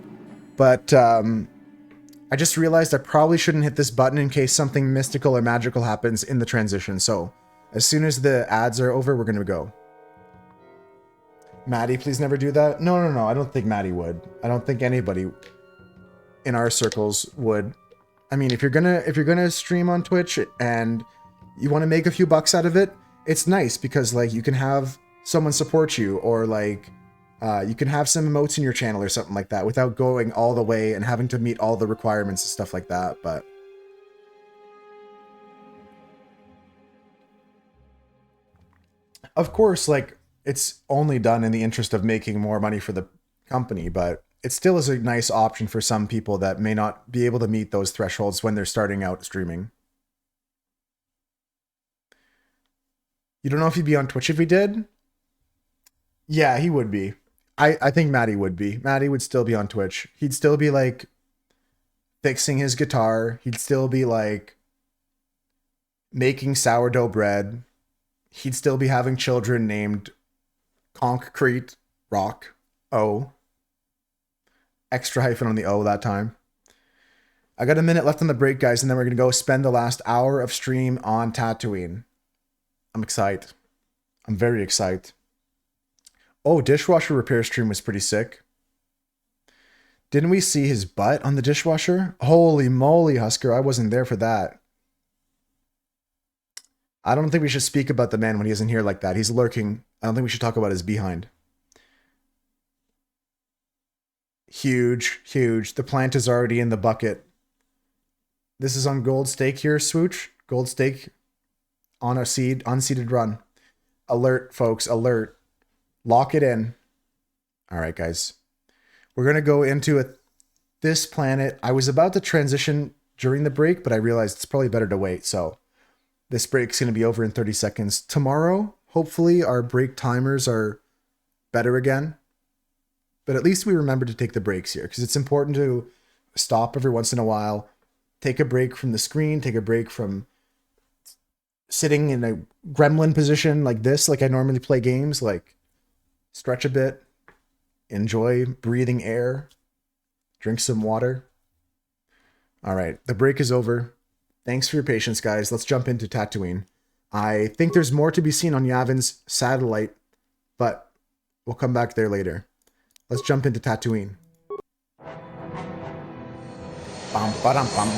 But I just realized I probably shouldn't hit this button in case something mystical or magical happens in the transition. So as soon as the ads are over, we're going to go. Maddie, please never do that. No. I don't think Maddie would. I don't think anybody in our circles would. I mean, if you're gonna stream on Twitch and you want to make a few bucks out of it, it's nice because like you can have someone support you, or like you can have some emotes in your channel or something like that without going all the way and having to meet all the requirements and stuff like that. But of course, like it's only done in the interest of making more money for the company, but it still is a nice option for some people that may not be able to meet those thresholds when they're starting out streaming. You don't know if he'd be on Twitch if he did? Yeah, he would be. I think Maddie would be. Maddie would still be on Twitch. He'd still be like fixing his guitar. He'd still be like making sourdough bread. He'd still be having children named Concrete Rock O. Extra hyphen on the O that time. I got a minute left on the break, guys, and then we're going to go spend the last hour of stream on Tatooine. I'm excited. I'm very excited. Oh, dishwasher repair stream was pretty sick. Didn't we see his butt on the dishwasher? Holy moly, Husker. I wasn't there for that. I don't think we should speak about the man when he isn't here like that. He's lurking. I don't think we should talk about his behind. Huge, huge. The plant is already in the bucket. This is on gold stake here, Swooch. Gold stake on a seeded run. Alert, folks, alert. Lock it in. All right, guys. We're going to go into this planet. I was about to transition during the break, but I realized it's probably better to wait. So this break's going to be over in 30 seconds. Tomorrow, hopefully, our break timers are better again. But at least we remember to take the breaks here, because it's important to stop every once in a while, take a break from the screen, take a break from sitting in a gremlin position like this, like I normally play games, like stretch a bit, enjoy breathing air, drink some water. All right, the break is over. Thanks for your patience, guys. Let's jump into Tatooine. I think there's more to be seen on Yavin's satellite, but we'll come back there later. Let's jump into Tatooine. Bum, ba-dum, bum.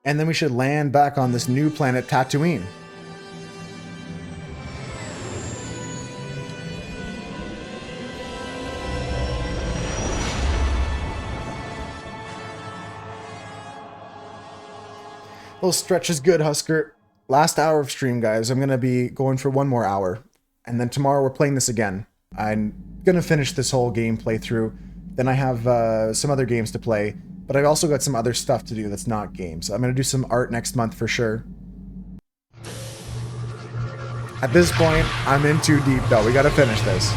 And then we should land back on this new planet, Tatooine. Little stretch is good, Husker. Last hour of stream, guys. I'm going to be going for one more hour. And then tomorrow we're playing this again. I'm going to finish this whole game playthrough. Then I have some other games to play. But I've also got some other stuff to do that's not games. I'm going to do some art next month for sure. At this point, I'm in too deep though. We got to finish this.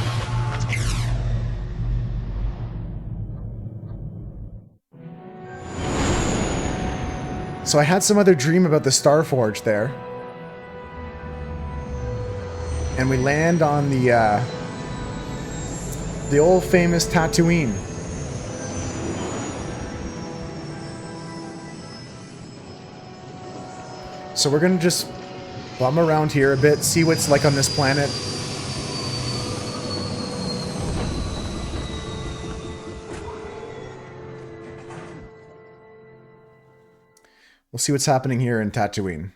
So I had some other dream about the Starforge there. And we land on the old famous Tatooine. So we're going to just bum around here a bit, see what's like on this planet. We'll see what's happening here in Tatooine.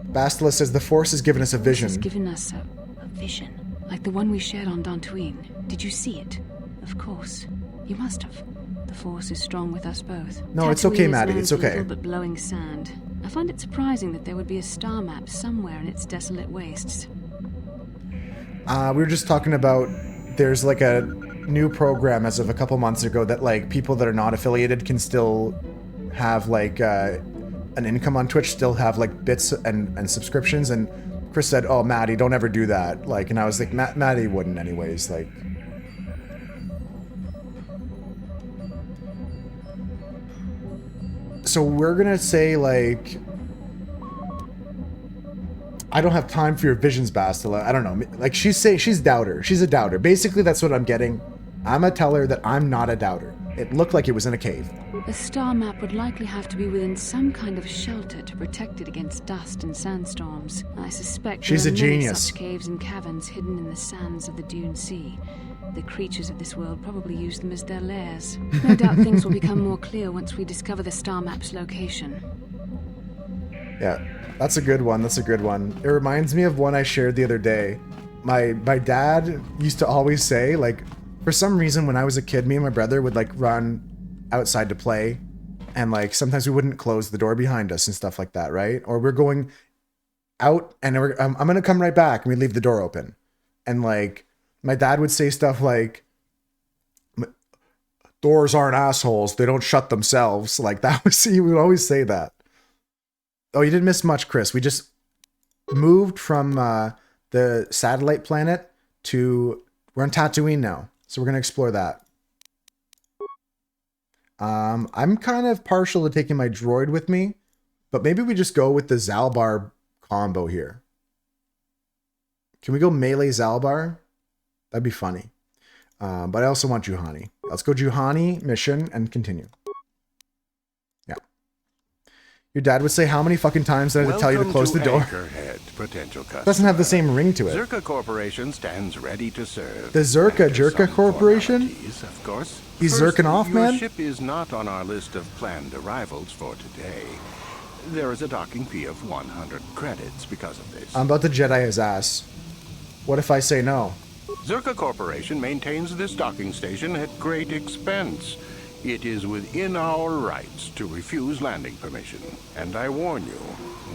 Bastila says the Force has given us a vision. It's given us a vision, like the one we shared on Dantooine. Did you see it? Of course. You must have. The Force is strong with us both. No, it's okay, Maddie. It's okay. Little but blowing sand. I find it surprising that there would be a star map somewhere in its desolate wastes. We were just talking about there's like a new program as of a couple months ago that like people that are not affiliated can still have like an income on Twitch, still have like bits and subscriptions. And Chris said, "Oh, Maddie, don't ever do that." Like, and I was like, Maddie wouldn't anyways. Like, so we're gonna say like, I don't have time for your visions, Bastila. I don't know. Like she's doubter. She's a doubter. Basically, that's what I'm getting. I'm gonna tell her that I'm not a doubter. It looked like it was in a cave. The star map would likely have to be within some kind of shelter to protect it against dust and sandstorms. I suspect she's a there are many genius. Such caves and caverns hidden in the sands of the Dune Sea. The creatures of this world probably use them as their lairs. No doubt things will become more clear once we discover the star map's location. Yeah, that's a good one. That's a good one. It reminds me of one I shared the other day. My dad used to always say, like, for some reason when I was a kid, me and my brother would like run outside to play, and like sometimes we wouldn't close the door behind us and stuff like that, right? Or we're going out and I'm gonna come right back, and we leave the door open. And like my dad would say stuff like, "Doors aren't assholes; they don't shut themselves." Like that was, he would always say that. Oh, you didn't miss much, Chris. We just moved from the satellite planet to, we're on Tatooine now. So we're going to explore that. I'm kind of partial to taking my droid with me, but maybe we just go with the Zalbar combo here. Can we go melee Zalbar? That'd be funny. But I also want Juhani. Let's go Juhani mission and continue. Yeah. Your dad would say, how many fucking times did I have to tell you to close the door? Anchorhead, potential customer. Doesn't have the same ring to it. Zerka Corporation stands ready to serve. The Jerka Corporation? Of course. He's First, zerking off, your man? ship is not on our list of planned arrivals for today. There is a docking fee of 100 credits because of this. I'm about to Jedi his ass. What if I say no? Zerka Corporation maintains this docking station at great expense. It is within our rights to refuse landing permission. And I warn you,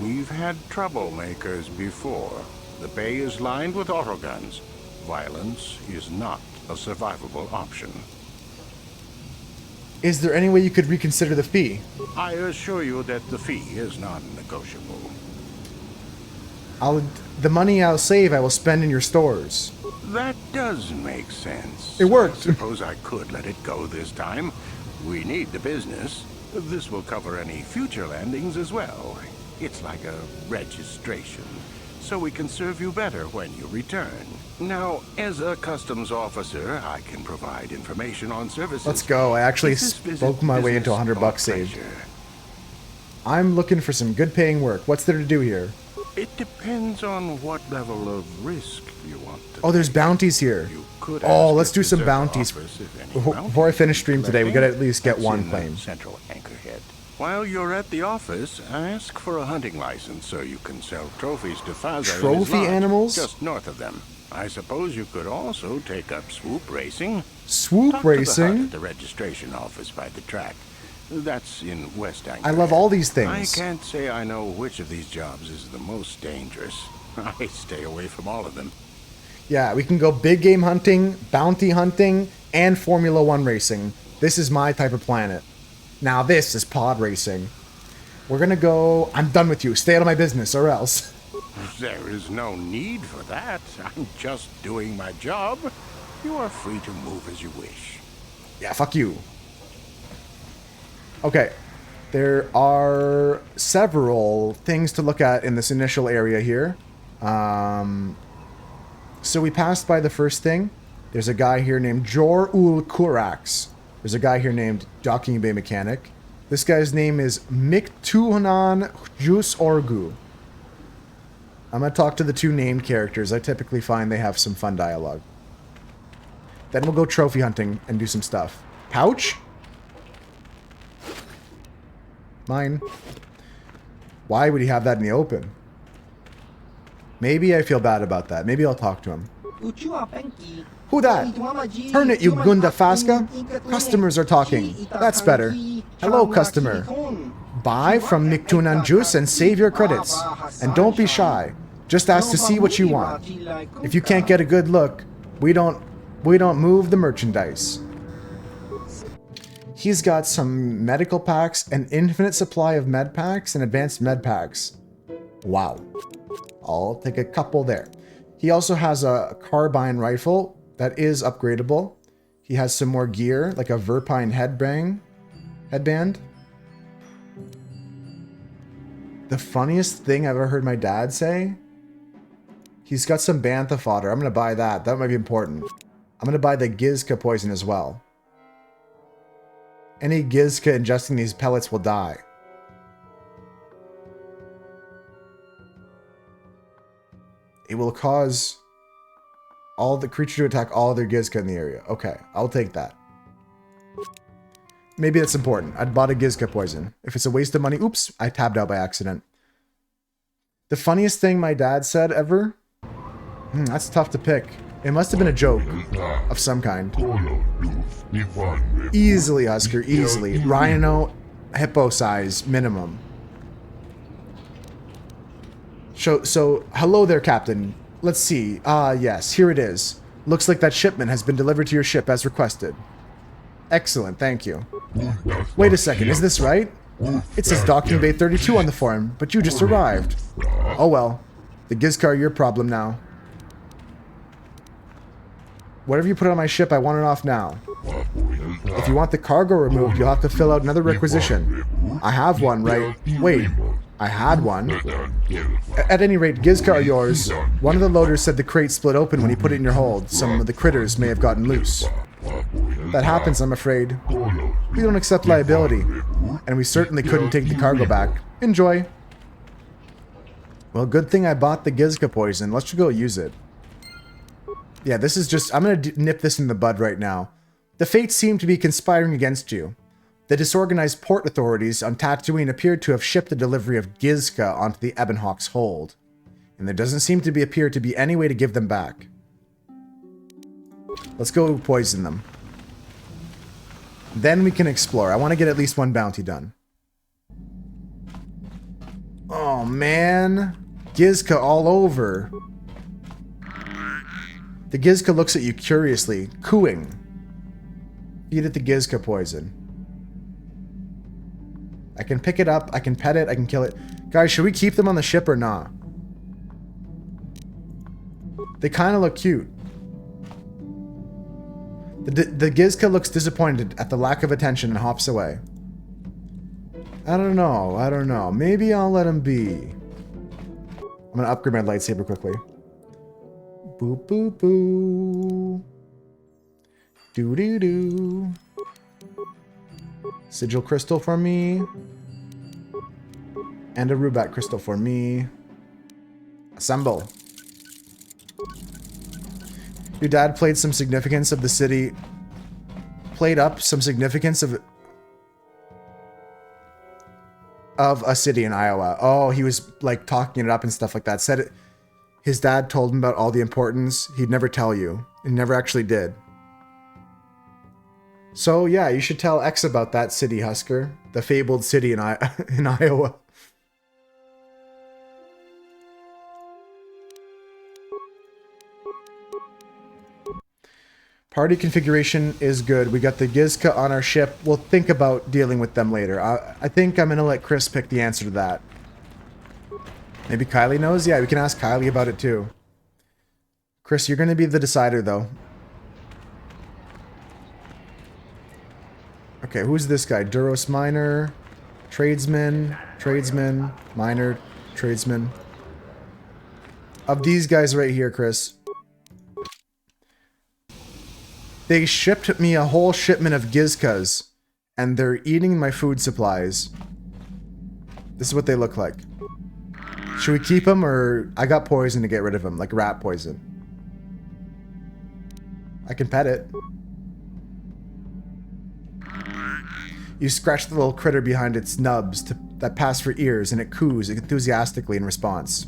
we've had troublemakers before. The bay is lined with autoguns. Violence is not a survivable option. Is there any way you could reconsider the fee? I assure you that the fee is non-negotiable. The money I'll save I will spend in your stores. That does make sense. It worked. I suppose I could let it go this time. We need the business. This will cover any future landings as well. It's like a registration, so we can serve you better when you return. Now, as a customs officer, I can provide information on services. Let's go. I actually spoke my way into $100 saved. I'm looking for some good paying work. What's there to do here? It depends on what level of risk you want to Oh, there's bounties here. Oh, let's do some bounties. Before I finish stream today, we gotta at least get one claim. Central Anchorhead. While you're at the office, ask for a hunting license so you can sell trophies to Faza. Trophy animals? Just north of them. I suppose you could also take up swoop racing. Swoop Talk to the hut racing? at the registration office by the track. That's in West Anchorhead. I love all these I things. can't say I know which of these jobs is the most dangerous. I stay away from all of them. Yeah, we can go big game hunting, bounty hunting, and Formula 1 racing. This is my type of planet. Now this is pod racing. We're gonna go... I'm done with you. Stay out of my business, or else. There is no need for that. I'm just doing my job. You are free to move as you wish. Yeah, fuck you. Okay. There are several things to look at in this initial area here. So we passed by the first thing. There's a guy here named Jor-Ul Kurax. There's a guy here named Docking Bay Mechanic. This guy's name is Miktuhanan Jus Orgu. I'm going to talk to the two named characters. I typically find they have some fun dialogue. Then we'll go trophy hunting and do some stuff. Pouch? Mine. Why would he have that in the open? Maybe I feel bad about that. Maybe I'll talk to him. Who that? Turn it, you Gunda Faska. Customers are talking. That's better. Hello, customer. Buy from Miktunan Juice and save your credits. And don't be shy. Just ask to see what you want. If you can't get a good look, we don't move the merchandise. He's got some medical packs, an infinite supply of med packs, and advanced med packs. Wow. I'll take a couple there. He also has a carbine rifle that is upgradable. He has some more gear, like a Verpine headband. The funniest thing I've ever heard my dad say? He's got some bantha fodder. I'm going to buy that. That might be important. I'm going to buy the Gizka poison as well. Any Gizka ingesting these pellets will die. It will cause all the creature to attack all other Gizka in the area. Okay, I'll take that. Maybe that's important. I'd bought a Gizka poison. If it's a waste of money, oops, I tabbed out by accident. The funniest thing my dad said ever? That's tough to pick. It must have been a joke of some kind. Easily, Husker, easily. Rhino, hippo size, minimum. So, hello there, Captain. Let's see. Yes, here it is. Looks like that shipment has been delivered to your ship as requested. Excellent, thank you. Wait a second, is this right? It says Docking Bay 32 on the form, but you just arrived. Oh well. The Gizka are your problem now. Whatever you put on my ship, I want it off now. If you want the cargo removed, you'll have to fill out another requisition. I have one, right? Wait, I had one. At any rate, Gizka are yours. One of the loaders said the crate split open when he put it in your hold. Some of the critters may have gotten loose. That happens, I'm afraid. We don't accept liability. And we certainly couldn't take the cargo back. Enjoy. Well, good thing I bought the Gizka poison. Let's just go use it. Yeah, this is just... I'm going to nip this in the bud right now. The fates seem to be conspiring against you. The disorganized port authorities on Tatooine appeared to have shipped the delivery of Gizka onto the Ebonhawk's hold, and there doesn't seem to appear to be any way to give them back. Let's go poison them. Then we can explore. I want to get at least one bounty done. Oh man, Gizka all over. The Gizka looks at you curiously, cooing. Feed it the Gizka poison. I can pick it up, I can pet it, I can kill it. Guys, should we keep them on the ship or not? They kind of look cute. The Gizka looks disappointed at the lack of attention and hops away. I don't know. Maybe I'll let him be. I'm gonna upgrade my lightsaber quickly. Boop, boop, boo. Doo doo doo. Sigil crystal for me. And a Rubat crystal for me. Assemble. Your dad played some significance of the city. Played up some significance of a city in Iowa. Oh, he was like talking it up and stuff like that. Said it. His dad told him about all the importance. He'd never tell you. He never actually did. So yeah, you should tell X about that city, Husker. The fabled city in Iowa. Party configuration is good. We got the Gizka on our ship. We'll think about dealing with them later. I think I'm going to let Chris pick the answer to that. Maybe Kylie knows? Yeah, we can ask Kylie about it too. Chris, you're going to be the decider though. Okay, who's this guy? Duros Miner, Tradesman, Miner, Tradesman. Of these guys right here, Chris. They shipped me a whole shipment of Gizkas, and they're eating my food supplies. This is what they look like. Should we keep them, or I got poison to get rid of them, like rat poison. I can pet it. You scratch the little critter behind its nubs that pass for ears, and it coos enthusiastically in response.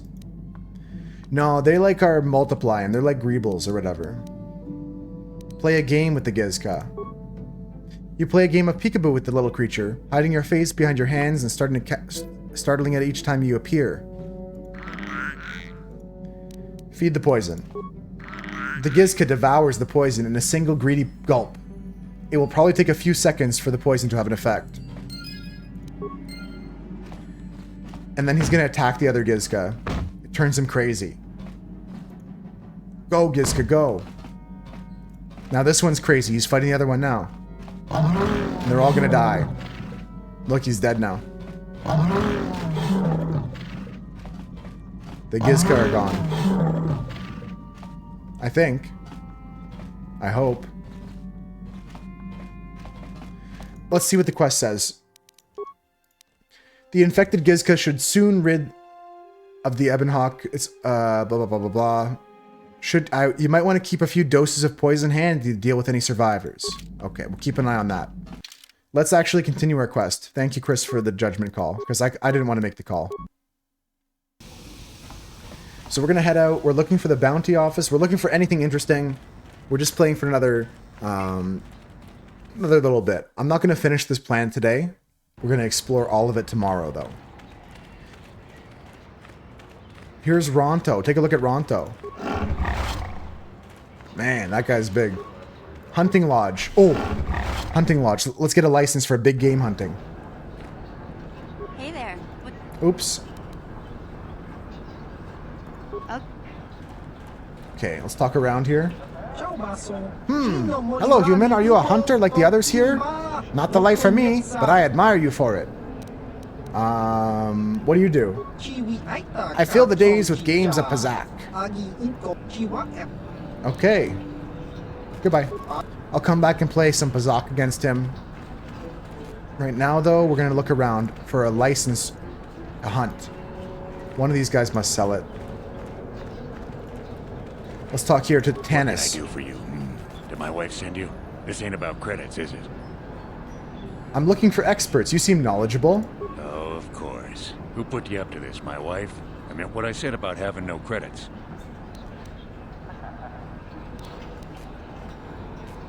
No, they like are multiplying. They're like greebles or whatever. Play a game with the Gizka. You play a game of peekaboo with the little creature, hiding your face behind your hands and startling it each time you appear. Feed the poison. The Gizka devours the poison in a single greedy gulp. It will probably take a few seconds for the poison to have an effect. And then he's going to attack the other Gizka. It turns him crazy. Go, Gizka, go. Now this one's crazy. He's fighting the other one now. And they're all going to die. Look, he's dead now. The Gizka are gone. I think. I hope. Let's see what the quest says. The infected Gizka should soon rid of the Ebonhawk. It's blah blah blah blah blah. You might want to keep a few doses of poison handy to deal with any survivors. Okay, we'll keep an eye on that. Let's actually continue our quest. Thank you, Chris, for the judgment call, because I didn't want to make the call. So we're gonna head out. We're looking for the bounty office. We're looking for anything interesting. We're just playing for another little bit. I'm not gonna finish this plan today. We're gonna explore all of it tomorrow, though. Here's Ronto. Take a look at Ronto. Man, that guy's big. Hunting Lodge. Oh, Hunting Lodge. Let's get a license for big game hunting. Hey there. Oops. Oh. Okay, let's talk around here. Hello, human. Are you a hunter like the others here? Not the life for me, but I admire you for it. What do you do? I fill the days with games of Pazak. Okay. Goodbye. I'll come back and play some Pazak against him. Right now, though, we're going to look around for a license to hunt. One of these guys must sell it. Let's talk here to Tanis. What can I do for you? Did my wife send you? This ain't about credits, is it? I'm looking for experts. You seem knowledgeable. Oh, of course. Who put you up to this, my wife? I meant what I said about having no credits.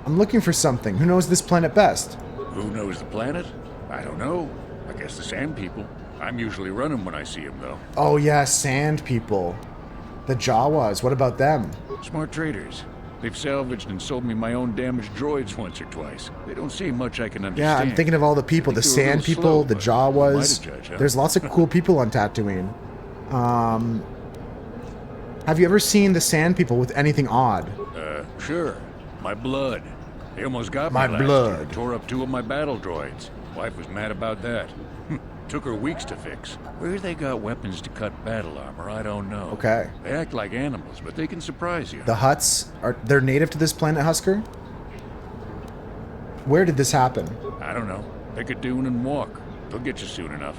I'm looking for something. Who knows this planet best? Who knows the planet? I don't know. I guess the Sand People. I'm usually running when I see them, though. Oh yeah, Sand People. The Jawas. What about them? Smart traders. They've salvaged and sold me my own damaged droids once or twice. They don't say much I can Yeah, understand. I'm thinking of all the people. The Sand People, the Jawas. There's lots of cool people on Tatooine. Have you ever seen the Sand People with anything odd? Sure. My blood. They almost got me My last blood. year. Tore up 2 of my battle droids. Wife was mad about that. Took her weeks to fix. Where they got weapons to cut battle armor, I don't know. Okay. They act like animals, but they can surprise you. The Hutts, they're native to this planet, Husker? Where did this happen? I don't know. Pick a dune and walk. They'll get you soon enough.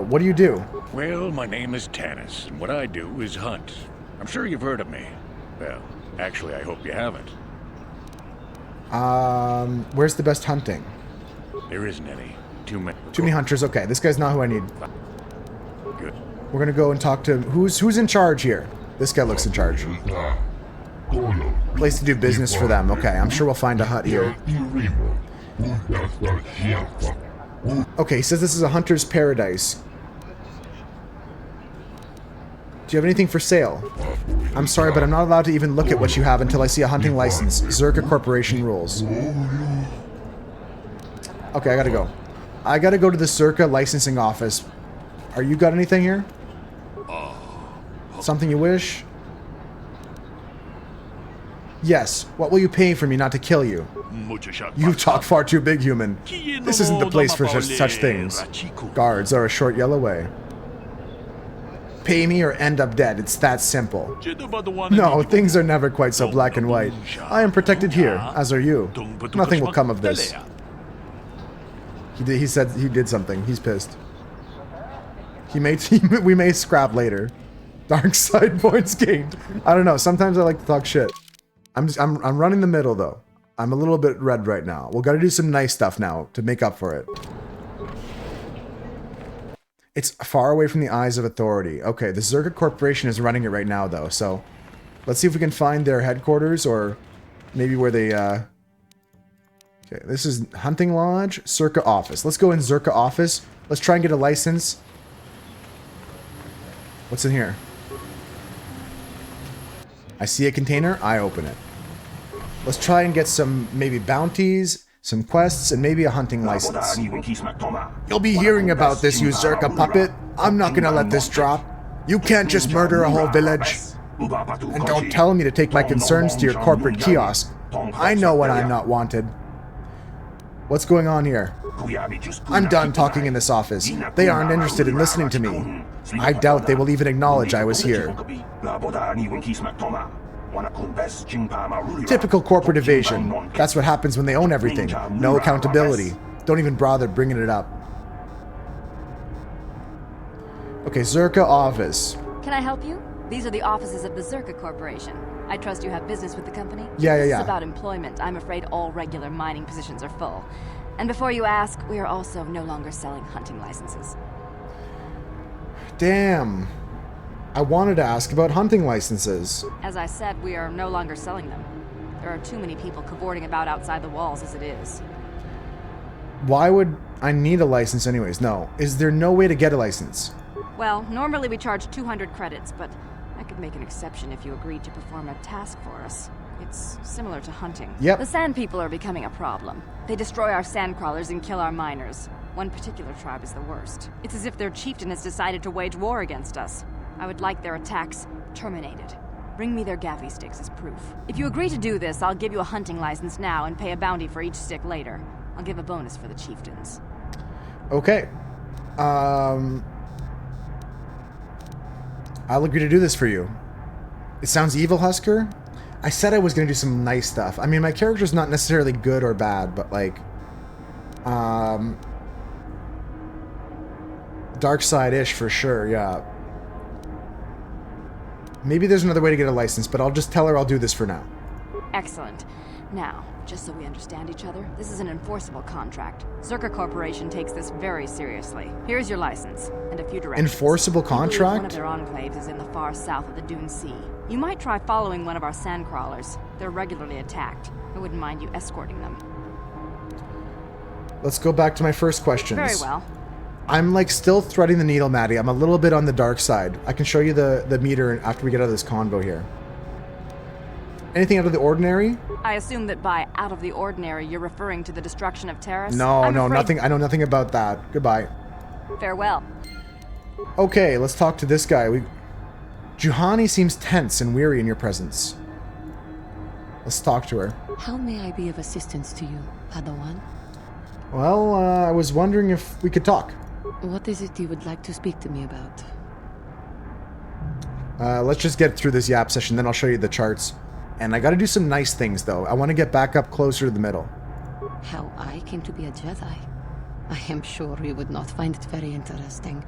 What do you do? Well, my name is Tanis, and what I do is hunt. I'm sure you've heard of me. Well, actually, I hope you haven't. Where's the best hunting? There isn't any. Too many hunters. Okay, this guy's not who I need. Good. We're gonna go and talk to who's in charge here. This guy looks in charge. Place to do business for them. Okay, I'm sure we'll find a hut here. Okay, he says this is a hunter's paradise. Do you have anything for sale? I'm sorry, but I'm not allowed to even look at what you have until I see a hunting license. Zerka Corporation rules. Okay, I gotta go. I gotta go to the Zerka licensing office. Are you got anything here? Something you wish? Yes. What will you pay for me not to kill you? You talk far too big, human. This isn't the place for such things. Guards are a short yellow way. Pay me or end up dead. It's that simple. No, things are never quite so black and white. I am protected here, as are you. Nothing will come of this. He said he did something. He's pissed. We may scrap later. Dark side points gained. I don't know. Sometimes I like to talk shit. I'm running the middle though. I'm a little bit red right now. We'll gotta do some nice stuff now to make up for it. It's far away from the eyes of authority. Okay, the Zerka Corporation is running it right now though, so let's see if we can find their headquarters or maybe where they Okay, this is Hunting Lodge, Zerka office. Let's go in Zerka office. Let's try and get a license. What's in here? I see a container, I open it. Let's try and get some maybe bounties, some quests, and maybe a hunting license. You'll be hearing about this, you Zerka puppet. I'm not gonna let this drop. You can't just murder a whole village. And don't tell me to take my concerns to your corporate kiosk. I know when I'm not wanted. What's going on here? I'm done talking in this office. They aren't interested in listening to me. I doubt they will even acknowledge I was here. Typical corporate evasion. That's what happens when they own everything. No accountability. Don't even bother bringing it up. Okay, Zerka office. Can I help you? These are the offices of the Zerka Corporation. I trust you have business with the company? Yeah. This is about employment. I'm afraid all regular mining positions are full. And before you ask, we are also no longer selling hunting licenses. Damn. I wanted to ask about hunting licenses. As I said, we are no longer selling them. There are too many people cavorting about outside the walls as it is. Why would I need a license anyways? No. Is there no way to get a license? Well, normally we charge 200 credits, but I could make an exception if you agreed to perform a task for us. It's similar to hunting. Yep. The Sand People are becoming a problem. They destroy our sand crawlers and kill our miners. One particular tribe is the worst. It's as if their chieftain has decided to wage war against us. I would like their attacks terminated. Bring me their gaffy sticks as proof. If you agree to do this, I'll give you a hunting license now and pay a bounty for each stick later. I'll give a bonus for the chieftains. Okay. I'll agree to do this for you. It sounds evil, Husker? I said I was going to do some nice stuff. I mean, my character's not necessarily good or bad, but like... dark side-ish for sure, yeah. Maybe there's another way to get a license, but I'll just tell her I'll do this for now. Excellent. Now, just so we understand each other, this is an enforceable contract. Zerka Corporation takes this very seriously. Here's your license, and a few directions. Enforceable We believe contract? one of their enclaves is in the far south of the Dune Sea. You might try following one of our sandcrawlers. They're regularly attacked. I wouldn't mind you escorting them. Let's go back to my first questions. Very well. I'm like still threading the needle, Maddie. I'm a little bit on the dark side. I can show you the meter after we get out of this convo here. Anything out of the ordinary? I assume that by out of the ordinary, you're referring to the destruction of Terrace? No, I'm no, afraid- nothing. I know nothing about that. Goodbye. Farewell. Okay, let's talk to this guy. Juhani seems tense and weary in your presence. Let's talk to her. How may I be of assistance to you, Padawan? Well, I was wondering if we could talk. What is it you would like to speak to me about? Let's just get through this yap session, then I'll show you the charts. And I gotta do some nice things, though. I want to get back up closer to the middle. How I came to be a Jedi? I am sure you would not find it very interesting.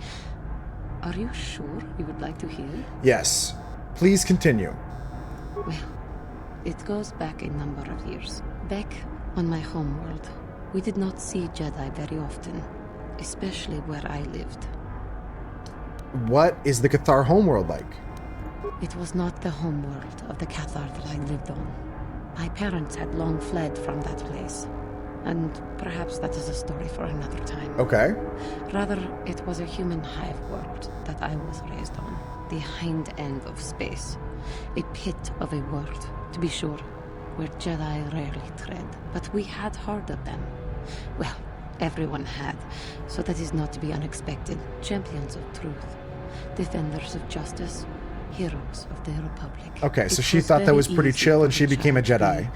Are you sure you would like to hear? Yes. Please continue. Well, it goes back a number of years. Back on my homeworld, we did not see Jedi very often, especially where I lived. What is the KOTOR homeworld like? It was not the homeworld of the KOTOR that I lived on. My parents had long fled from that place, and perhaps that is a story for another time. Okay. Rather, it was a human hive world that I was raised on, the hind end of space, a pit of a world, to be sure, where Jedi rarely tread, but we had heard of them. Well, everyone had, so that is not to be unexpected. Champions of truth, defenders of justice, heroes of the Republic. Okay, so It she was thought that very was pretty easy chill for and she the became a child to Jedi.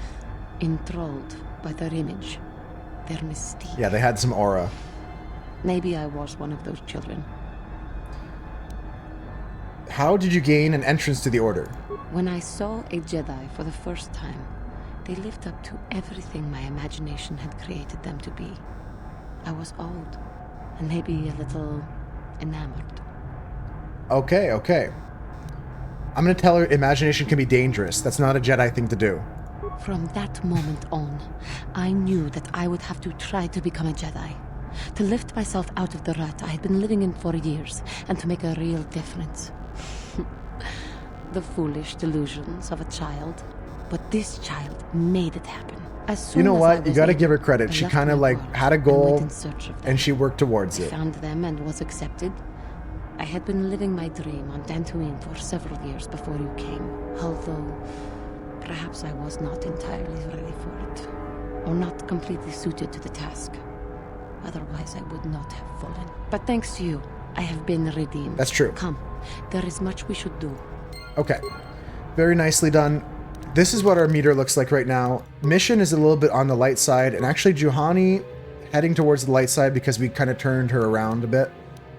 be enthralled by their image, their mystique. Yeah, they had some aura. Maybe I was one of those children. How did you gain an entrance to the Order? When I saw a Jedi for the first time, they lived up to everything my imagination had created them to be. I was old, and maybe a little enamored. Okay, okay. I'm gonna tell her imagination can be dangerous. That's not a Jedi thing to do. From that moment on, I knew that I would have to try to become a Jedi. To lift myself out of the rut I had been living in for years, and to make a real difference. The foolish delusions of a child. But this child made it happen. As soon You know as I what? You was gotta able, give her credit. I She left kind of my like world had a and goal went in search of them. and she worked towards I it. found them and was accepted. I had been living my dream on Dantooine for several years before you came, although perhaps I was not entirely ready for it, or not completely suited to the task. Otherwise, I would not have fallen. But thanks to you, I have been redeemed. That's true. Come, there is much we should do. Okay. Very nicely done. This is what our meter looks like right now. Mission is a little bit on the light side, and actually Juhani heading towards the light side because we kind of turned her around a bit.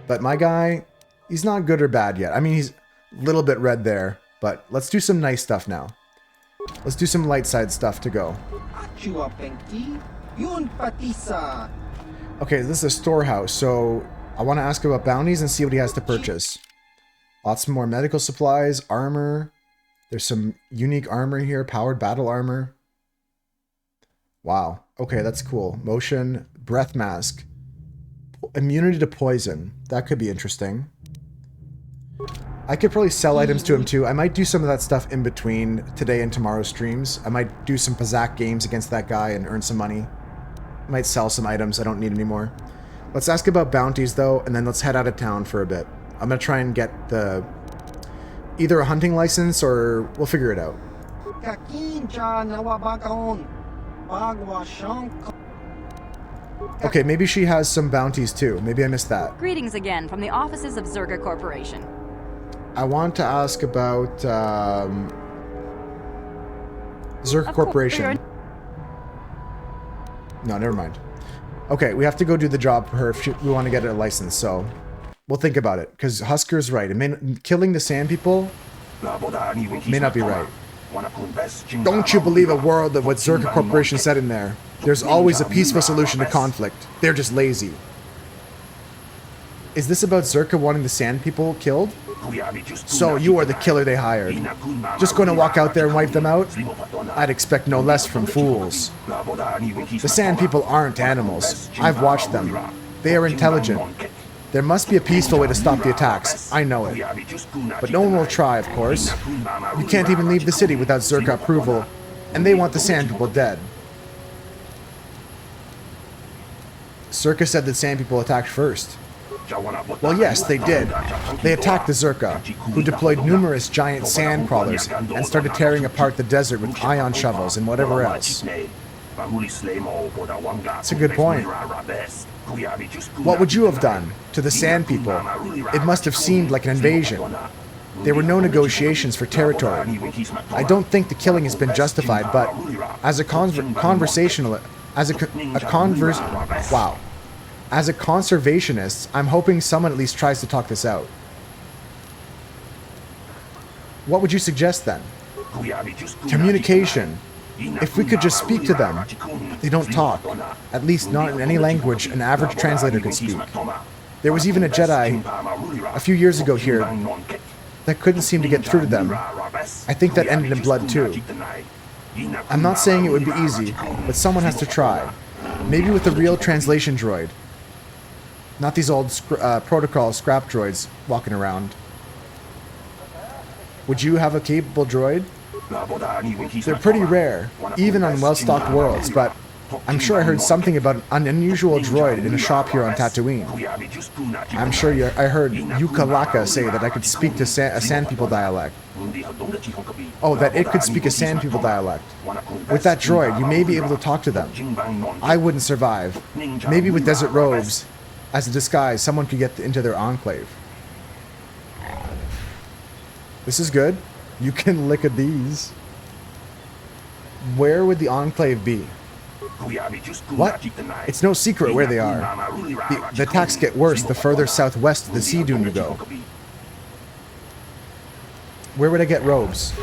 But my guy, he's not good or bad yet. I mean, he's a little bit red there, but let's do some nice stuff now. Let's do some light side stuff to go. Okay, this is a storehouse, so I want to ask about bounties and see what he has to purchase. Lots more medical supplies, armor. There's some unique armor here, powered battle armor. Wow. Okay, that's cool. Motion, breath mask. Immunity to poison. That could be interesting. I could probably sell items to him too. I might do some of that stuff in between today and tomorrow's streams. I might do some Pazak games against that guy and earn some money. I might sell some items I don't need anymore. Let's ask about bounties though, and then let's head out of town for a bit. I'm gonna try and get the either a hunting license or we'll figure it out. Okay, maybe she has some bounties too. Maybe I missed that. Greetings again from the offices of Zerga Corporation. I want to ask about Zerga Corporation. No, never mind. Okay, we have to go do the job for her if we want to get a license, so we'll think about it. Because Husker's right. Killing the sand people may not be right. Don't you believe a word of what Zerga Corporation said in there? There's always a peaceful solution to conflict. They're just lazy. Is this about Zerka wanting the Sand People killed? So you are the killer they hired. Just going to walk out there and wipe them out? I'd expect no less from fools. The Sand People aren't animals. I've watched them. They are intelligent. There must be a peaceful way to stop the attacks. I know it. But no one will try, of course. You can't even leave the city without Zerka approval, and they want the Sand People dead. Zerka said that Sand People attacked first. Well, yes, they did. They attacked the Zerka, who deployed numerous giant sand crawlers and started tearing apart the desert with ion shovels and whatever else. That's a good point. What would you have done to the Sand People? It must have seemed like an invasion. There were no negotiations for territory. I don't think the killing has been justified, but as a conversationalist, as a conservationist, I'm hoping someone at least tries to talk this out. What would you suggest then? Communication. If we could just speak to them. They don't talk. At least not in any language an average translator could speak. There was even a Jedi a few years ago here that couldn't seem to get through to them. I think that ended in blood too. I'm not saying it would be easy, but someone has to try. Maybe with a real translation droid. Not these old protocol scrap droids walking around. Would you have a capable droid? They're pretty rare, even on well-stocked worlds, but I'm sure I heard something about an unusual droid in a shop here on Tatooine. I'm sure I heard Yukalaka say that I could speak to a Sand People dialect. Oh, that it could speak a Sand People dialect. With that droid, you may be able to talk to them. I wouldn't survive. Maybe with desert robes, as a disguise, someone could get into their enclave. This is good. You can lick at these. Where would the enclave be? What? It's no secret where they are. The attacks get worse the further southwest of the sea dune you go. Where would I get robes?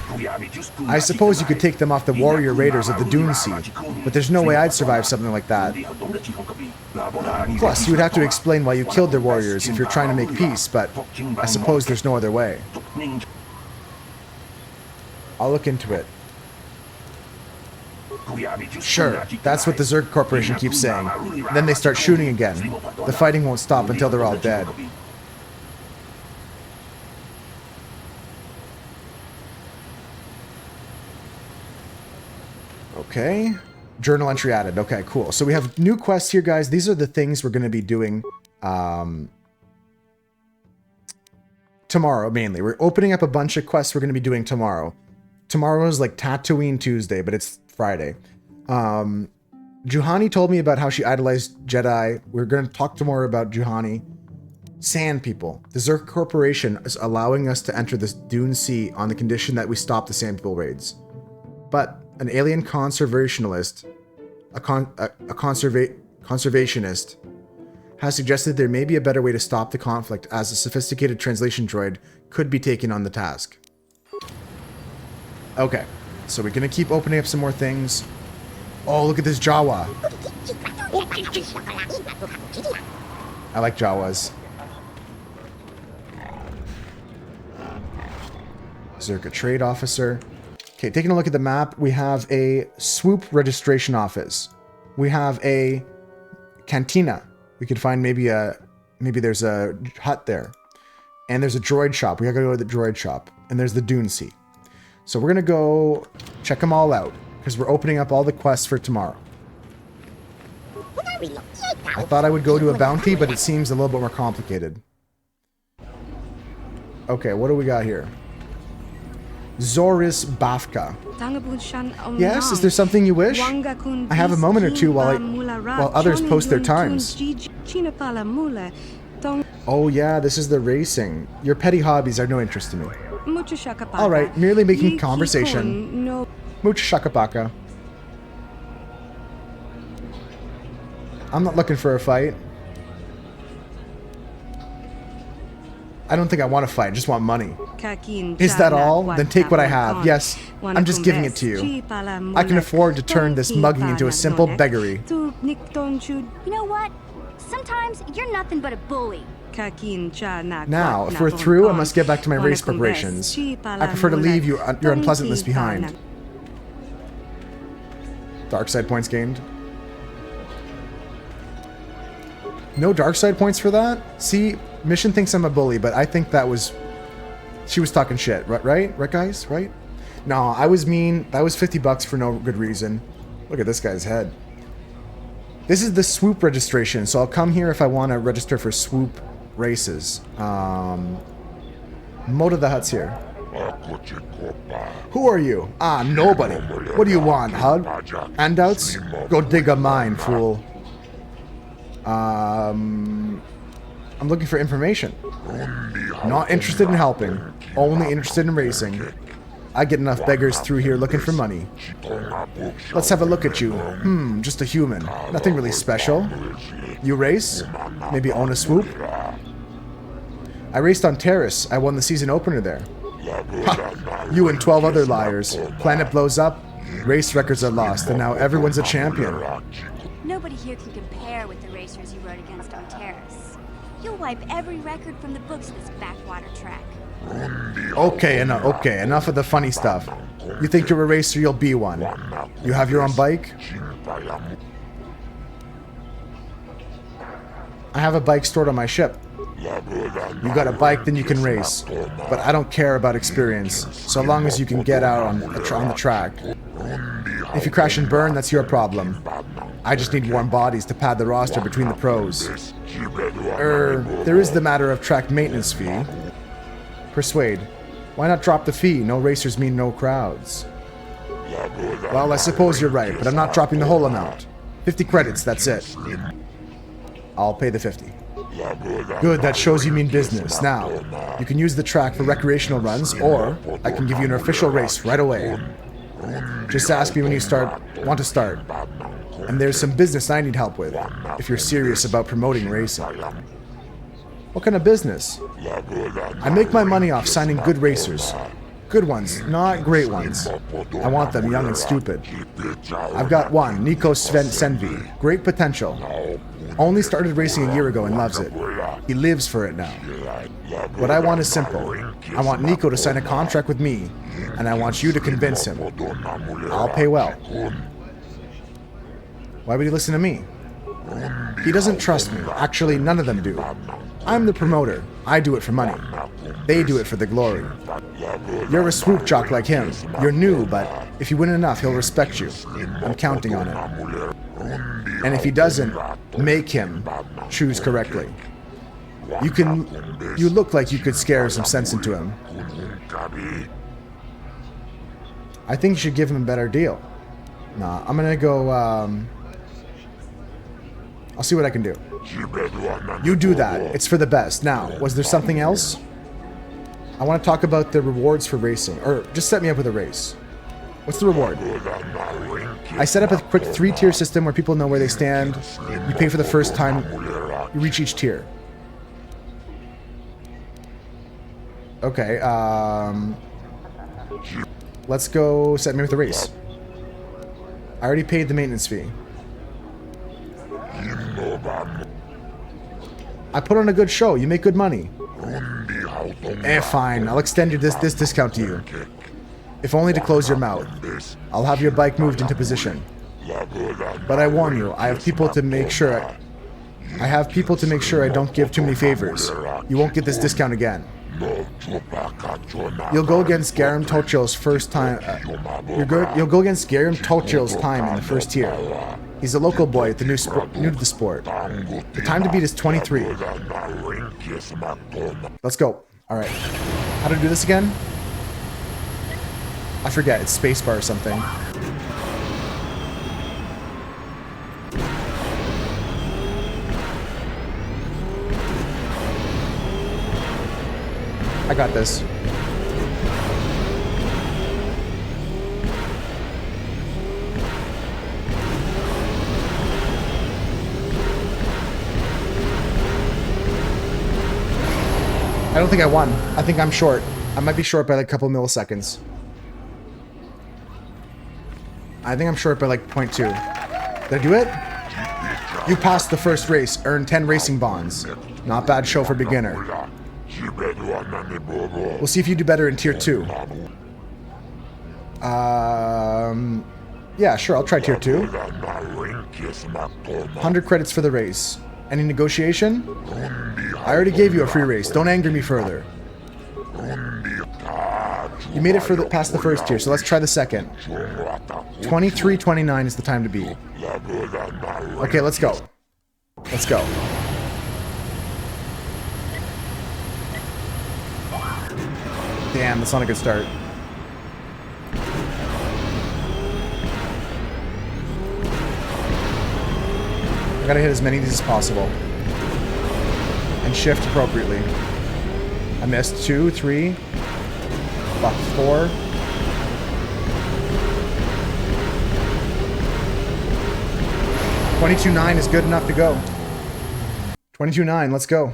I suppose you could take them off the warrior raiders of the Dune Sea, but there's no way I'd survive something like that. Plus, you would have to explain why you killed their warriors if you're trying to make peace, but I suppose there's no other way. I'll look into it. Sure, that's what the Zerg Corporation keeps saying. Then they start shooting again. The fighting won't stop until they're all dead. Okay. Journal entry added. Okay, cool. So we have new quests here, guys. These are the things we're going to be doing tomorrow, mainly. We're opening up a bunch of quests we're going to be doing tomorrow. Tomorrow is like Tatooine Tuesday, but it's Friday. Juhani told me about how she idolized Jedi. We're going to talk tomorrow about Juhani. Sand People. The Zerg Corporation is allowing us to enter this Dune Sea on the condition that we stop the Sand People raids. But an alien conservationalist, a conservationist, has suggested there may be a better way to stop the conflict, as a sophisticated translation droid could be taken on the task. Okay, so we're gonna keep opening up some more things. Oh, look at this Jawa. I like Jawas. Zerka Trade Officer. Okay, taking a look at the map, we have a swoop registration office. We have a cantina. We could find maybe there's a hut there. And there's a droid shop. We gotta go to the droid shop. And there's the Dune Sea. So we're gonna go check them all out, because we're opening up all the quests for tomorrow. I thought I would go to a bounty, but it seems a little bit more complicated. Okay, what do we got here? Zoris Bafka. Yes, is there something you wish? I have a moment or two while others post their times. Oh yeah, this is the racing. Your petty hobbies are no interest to me. Alright, merely making conversation. Mucha shakabaka. I'm not looking for a fight. I don't think I want to fight, I just want money. Is that all? Then take what I have. Yes, I'm just giving it to you. I can afford to turn this mugging into a simple beggary. You know what? Sometimes you're nothing but a bully. Now, if we're through, I must get back to my race preparations. I prefer to leave your unpleasantness behind. Dark side points gained. No dark side points for that? See, Mission thinks I'm a bully, but I think that was... She was talking shit, right? Right, guys? Right? No, I was mean. That was 50 bucks for no good reason. Look at this guy's head. This is the swoop registration, so I'll come here if I want to register for swoop races. Moto the Hutt's here. Who are you? Ah, nobody. What do you want, hug? Handouts? Go dig a mine, fool. I'm looking for information. Not interested in helping. Only interested in racing. I get enough beggars through here looking for money. Let's have a look at you. Just a human. Nothing really special. You race? Maybe own a swoop? I raced on Terrace. I won the season opener there. Ha! You and 12 other liars. Planet blows up, race records are lost, and now everyone's a champion. Nobody here can compare with the racers you rode against on Terrace. You'll wipe every record from the books this backwater track. Okay, enough of the funny stuff. You think you're a racer, you'll be one. You have your own bike? I have a bike stored on my ship. You got a bike, then you can race. But I don't care about experience, so long as you can get out on the track. If you crash and burn, that's your problem. I just need warm bodies to pad the roster between the pros. There is the matter of track maintenance fee. Persuade. Why not drop the fee? No racers mean no crowds. Well, I suppose you're right, but I'm not dropping the whole amount. 50 credits, that's it. I'll pay the 50. Good, that shows you mean business. Now, you can use the track for recreational runs, or I can give you an official race right away. Just ask me when you want to start. And there's some business I need help with, if you're serious about promoting racing. What kind of business? I make my money off signing good racers. Good ones, not great ones. I want them young and stupid. I've got one, Nico Senvi. Great potential. Only started racing a year ago and loves it. He lives for it now. What I want is simple. I want Nico to sign a contract with me, and I want you to convince him. I'll pay well. Why would he listen to me? He doesn't trust me. Actually, none of them do. I'm the promoter. I do it for money. They do it for the glory. You're a swoop jock like him. You're new, but if you win enough, he'll respect you. I'm counting on it. And if he doesn't, make him choose correctly. You look like you could scare some sense into him. I think you should give him a better deal. Nah, I'm gonna go, I'll see what I can do. You do that. It's for the best. Now, was there something else? I want to talk about the rewards for racing. Or, just set me up with a race. What's the reward? I set up a quick 3-tier system where people know where they stand. You pay for the first time you reach each tier. Okay, let's go set me with a race. I already paid the maintenance fee. I put on a good show. You make good money. Fine. I'll extend this discount to you. If only to close your mouth. I'll have your bike moved into position. But I warn you, I have people to make sure I don't give too many favors. You won't get this discount again. You'll go against Garam Tochil's first time. You'll go against Garam Tochil's time in the first tier. He's a local boy at the new to the sport. The time to beat is 23. Let's go. All right. How to do this again? I forget. It's spacebar or something. I got this. I don't think I won. I think I'm short. I might be short by like a couple milliseconds. I think I'm short by like 0.2. Did I do it? You passed the first race, earned 10 racing bonds. Not bad show for beginner. We'll see if you do better in tier 2. Yeah, sure, I'll try tier 2. 100 credits for the race. Any negotiation? I already gave you a free race. Don't anger me further. You made it past the first tier, so let's try the second. 23:29 is the time to beat. Okay, let's go. Let's go. Damn, that's not a good start. I gotta hit as many of these as possible. And shift appropriately. I missed 2, 3, about 4. $22.9 is good enough to go. $22.9, let's go.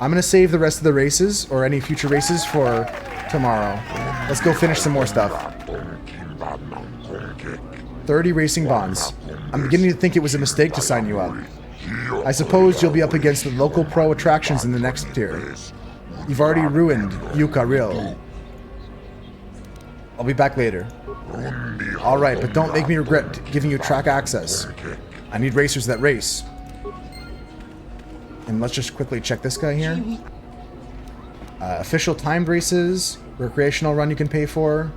I'm gonna save the rest of the races, or any future races, for tomorrow. Let's go finish some more stuff. 30 racing bonds. I'm beginning to think it was a mistake to sign you up. I suppose you'll be up against the local pro attractions in the next tier. You've already ruined Yucca Real. I'll be back later. Alright, but don't make me regret giving you track access. I need racers that race. And let's just quickly check this guy here. Official timed races, recreational run you can pay for.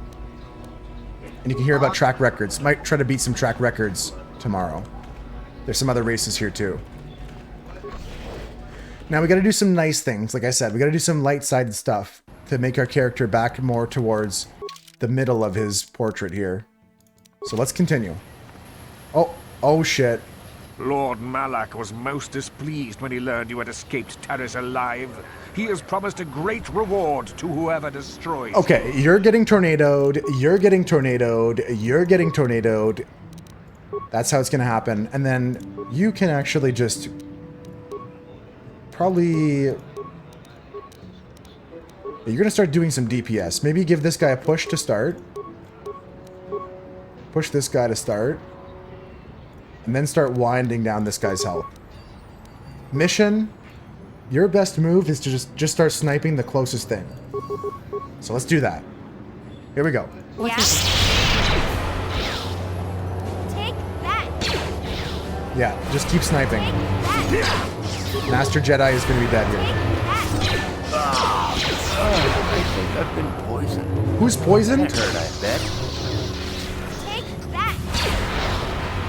And you can hear about track records. Might try to beat some track records tomorrow. There's some other races here too. Now we gotta do some nice things. Like I said, we gotta do some light-sided stuff to make our character back more towards the middle of his portrait here. So let's continue. Oh shit. Lord Malak was most displeased when he learned you had escaped Terrace alive. He has promised a great reward to whoever destroys you. Okay, you're getting tornadoed, you're getting tornadoed, you're getting tornadoed. That's how it's gonna happen. And then you can actually just probably... You're gonna start doing some DPS. Maybe give this guy a push to start. Push this guy to start. And then start winding down this guy's health. Mission, your best move is to just start sniping the closest thing. So let's do that. Here we go. Yeah. Take that. Yeah, just keep sniping. Master Jedi is going to be dead here. I think I've been poisoned. Who's poisoned? That hurt, I bet. Take that.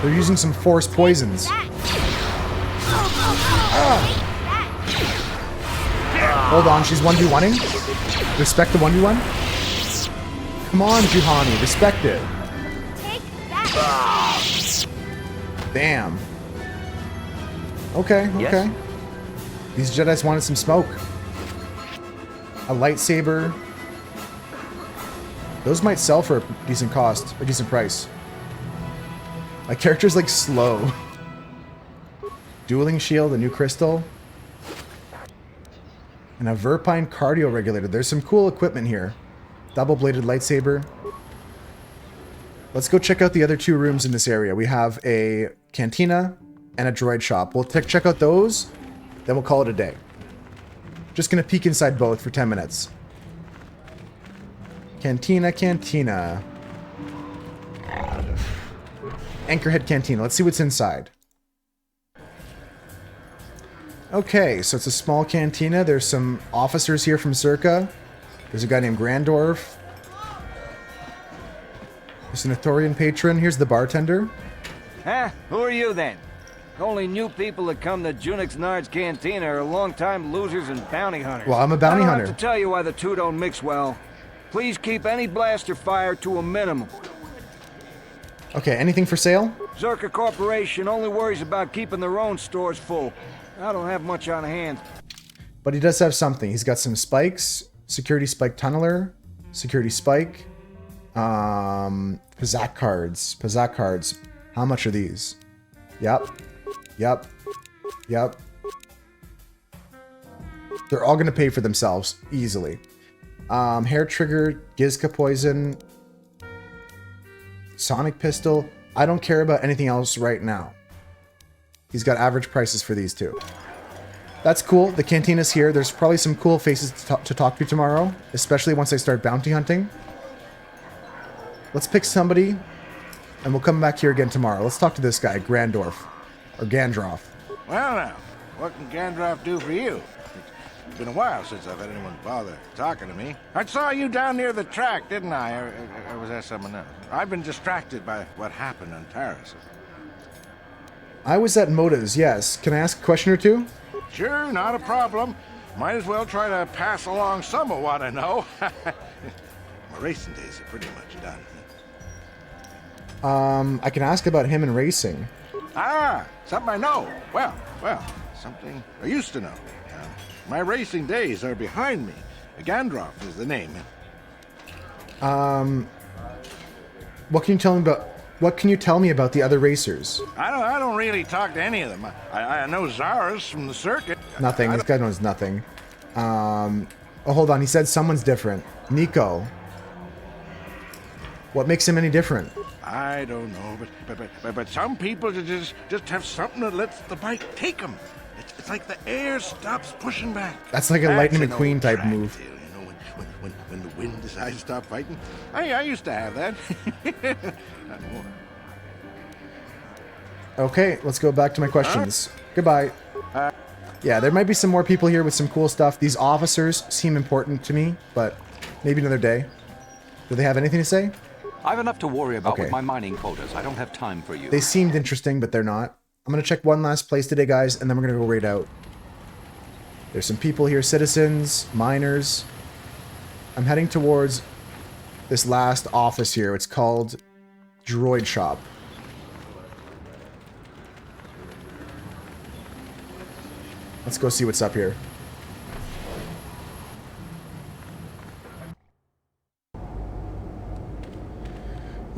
They're using some forced poisons. Hold on, she's 1v1ing? Respect the 1v1? Come on, Juhani, respect it. Take that. Damn. Okay, okay. Yes? These Jedis wanted some smoke. A lightsaber. Those might sell for a decent cost, a decent price. My character's like slow. Dueling shield, a new crystal. And a Verpine cardio regulator. There's some cool equipment here. Double-bladed lightsaber. Let's go check out the other 2 rooms in this area. We have a cantina and a droid shop. We'll check out those, then we'll call it a day. Just gonna peek inside both for 10 minutes. Cantina, cantina. Anchorhead Cantina. Let's see what's inside. Okay, so it's a small cantina. There's some officers here from Circa. There's a guy named Grandorf. There's an Ithorian patron. Here's the bartender. Huh? Who are you then? The only new people that come to Junix Nard's Cantina are long-time losers and bounty hunters. Well, I'm a bounty hunter. I don't have to tell you why the two don't mix well. Please keep any blaster fire to a minimum. Okay, anything for sale? Zerka Corporation only worries about keeping their own stores full. I don't have much on hand. But he does have something. He's got some spikes. Security spike tunneler. Security spike. Pazak cards. Pazak cards. How much are these? Yep. Yep. Yep. They're all going to pay for themselves. Easily. Hair trigger. Gizka poison. Sonic pistol. I don't care about anything else right now. He's got average prices for these two. That's cool. The cantina's here. There's probably some cool faces to talk to tomorrow, especially once I start bounty hunting. Let's pick somebody, and we'll come back here again tomorrow. Let's talk to this guy, Grandorf. Or Gandroff. Well now, what can Gandroff do for you? It's been a while since I've had anyone bother talking to me. I saw you down near the track, didn't I? Or was that someone else? I've been distracted by what happened on Taris. I was at Moda's, yes. Can I ask a question or two? Sure, not a problem. Might as well try to pass along some of what I know. My racing days are pretty much done. I can ask about him and racing. Ah, something I know. Well, something I used to know. My racing days are behind me. Gandroff is the name. What can you tell me about the other racers? I don't really talk to any of them. I know Zara's from the circuit. Nothing. This guy knows nothing. Oh, hold on. He said someone's different. Nico. What makes him any different? I don't know, but some people just have something that lets the bike take them. It's like the air stops pushing back. That's like a Lightning McQueen type move. Tale, you know, when the wind decides to stop fighting. I used to have that. Not more. Okay, let's go back to my questions. Goodbye. Yeah, there might be some more people here with some cool stuff. These officers seem important to me, but maybe another day. Do they have anything to say? I've enough to worry about with my mining quotas. I don't have time for you. They seemed interesting, but they're not. I'm going to check one last place today, guys, and then we're going to go raid out. There's some people here, citizens, miners. I'm heading towards this last office here. It's called Droid Shop. Let's go see what's up here.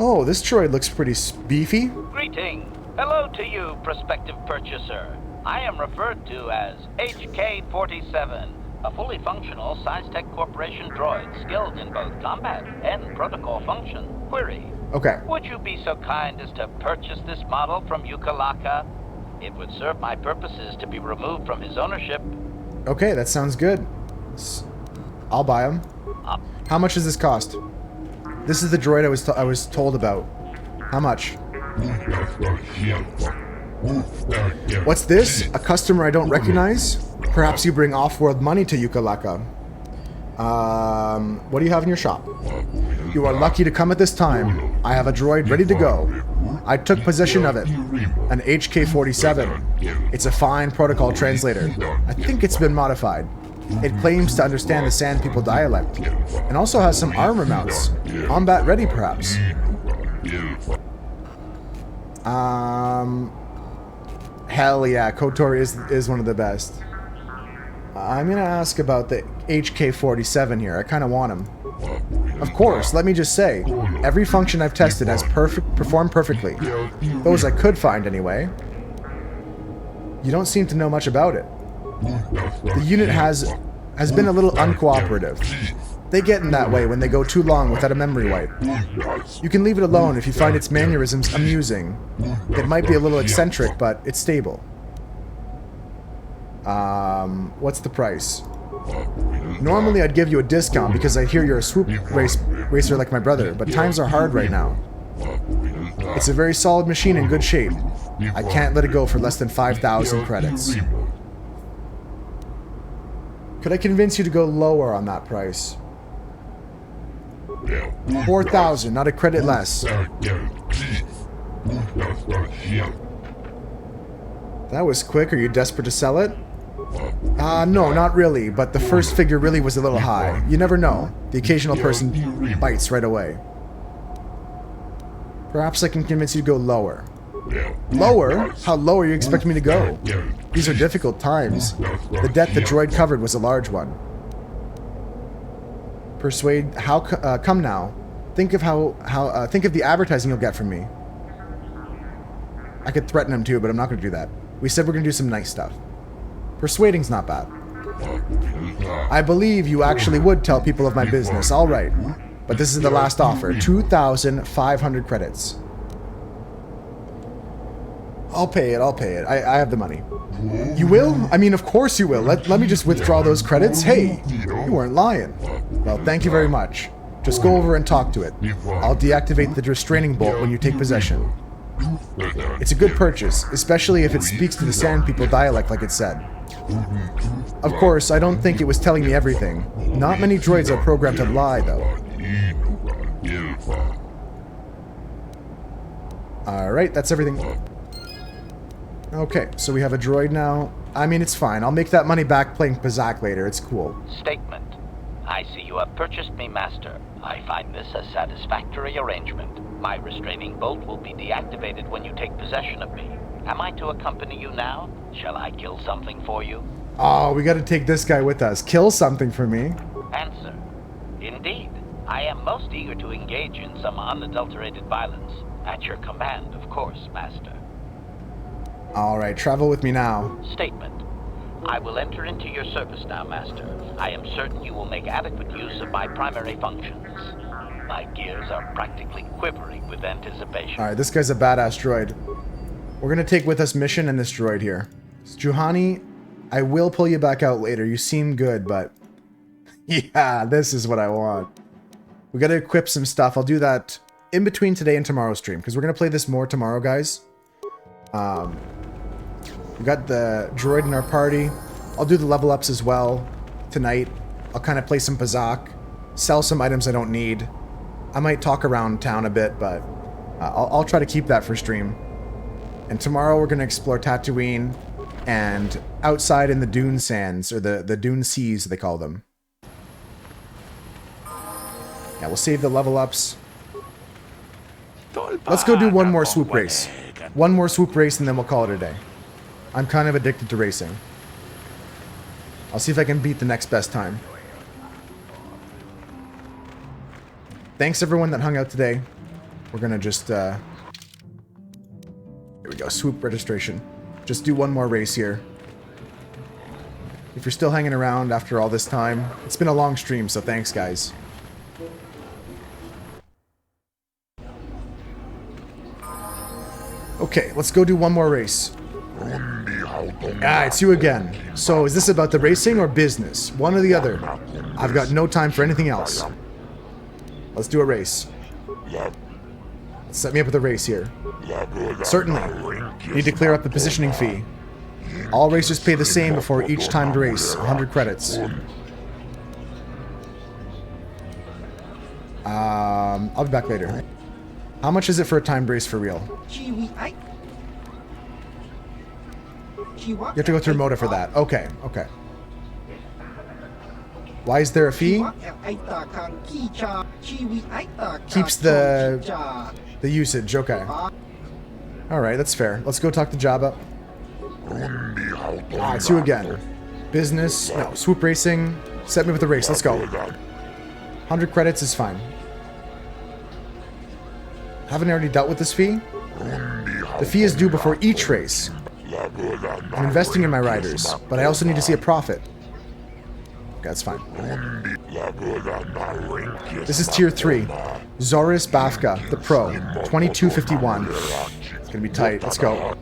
Oh, this droid looks pretty beefy. Greeting. Hello to you, prospective purchaser. I am referred to as HK-47, a fully functional SciTech Corporation droid skilled in both combat and protocol function. Query. Okay. Would you be so kind as to purchase this model from Yukalaka? It would serve my purposes to be removed from his ownership. Okay, that sounds good. I'll buy them. How much does this cost? This is the droid I was told about. How much? What's this? A customer I don't recognize? Perhaps you bring off-world money to Yukalaka. What do you have in your shop? You are lucky to come at this time. I have a droid ready to go. I took possession of it. An HK-47. It's a fine protocol translator. I think it's been modified. It claims to understand the Sand People dialect, and also has some armor mounts. Combat ready, perhaps. Hell yeah, KOTOR is one of the best. I'm gonna ask about the HK-47 here. I kind of want him. Of course, let me just say, every function I've tested has performed perfectly. Those I could find anyway. You don't seem to know much about it. The unit has been a little uncooperative. They get in that way when they go too long without a memory wipe. You can leave it alone if you find its mannerisms amusing. It might be a little eccentric, but it's stable. What's the price? Normally I'd give you a discount because I hear you're a swoop racer like my brother, but times are hard right now. It's a very solid machine in good shape. I can't let it go for less than 5,000 credits. Could I convince you to go lower on that price? 4,000, not a credit less. That was quick. Are you desperate to sell it? No, not really, but the first figure really was a little high. You never know. The occasional person bites right away. Perhaps I can convince you to go lower. Lower? How low are you expecting me to go? These are difficult times. The debt the droid covered was a large one. Persuade... come now. Think of think of the advertising you'll get from me. I could threaten him too, but I'm not going to do that. We said we're going to do some nice stuff. Persuading's not bad. I believe you actually would tell people of my business. All right. But this is the last offer. 2,500 credits. I'll pay it. I'll pay it. I have the money. You will? I mean, of course you will. Let me just withdraw those credits. Hey, you weren't lying. Well, thank you very much. Just go over and talk to it. I'll deactivate the restraining bolt when you take possession. It's a good purchase, especially if it speaks to the Sand People dialect like it said. Of course, I don't think it was telling me everything. Not many droids are programmed to lie, though. Alright, that's everything. Okay, so we have a droid now. I mean, it's fine. I'll make that money back playing Pazak later. It's cool. Statement. I see you have purchased me, Master. I find this a satisfactory arrangement. My restraining bolt will be deactivated when you take possession of me. Am I to accompany you now? Shall I kill something for you? Oh, we gotta take this guy with us. Kill something for me. Answer. Indeed. I am most eager to engage in some unadulterated violence. At your command, of course, Master. Alright, travel with me now. Statement. I will enter into your service now, Master. I am certain you will make adequate use of my primary functions. My gears are practically quivering with anticipation. Alright, this guy's a badass droid. We're gonna take with us Mission and this droid here. Juhani, I will pull you back out later. You seem good, but... yeah, this is what I want. We gotta equip some stuff. I'll do that in between today and tomorrow's stream, because we're gonna play this more tomorrow, guys. We got the droid in our party. I'll do the level ups as well tonight. I'll kind of play some Pazak, sell some items I don't need. I might talk around town a bit, but I'll try to keep that for stream. And tomorrow we're going to explore Tatooine and outside in the Dune Sands, or the Dune Seas, they call them. Yeah, we'll save the level ups. Let's go do one more swoop race. One more swoop race and then we'll call it a day. I'm kind of addicted to racing. I'll see if I can beat the next best time. Thanks everyone that hung out today. We're gonna just, here we go, swoop registration. Just do one more race here. If you're still hanging around after all this time, it's been a long stream, so thanks guys. Okay, let's go do one more race. Ah, it's you again. So, is this about the racing or business? One or the other. I've got no time for anything else. Let's do a race. Set me up with a race here. Certainly. Need to clear up the positioning fee. All racers pay the same before each timed race. 100 credits. I'll be back later. How much is it for a timed race for real? You have to go through Moda for that. Okay, okay. Why is there a fee? Keeps the usage, okay. Alright, that's fair. Let's go talk to Jabba. Ah, it's you again. Business, no, swoop racing. Set me with the race, let's go. 100 credits is fine. Haven't I already dealt with this fee? The fee is due before each race. I'm investing in my riders, but I also need to see a profit. Okay, that's fine. This is Tier 3. Zoris Bafka, the Pro. 2251. It's gonna be tight. Let's go.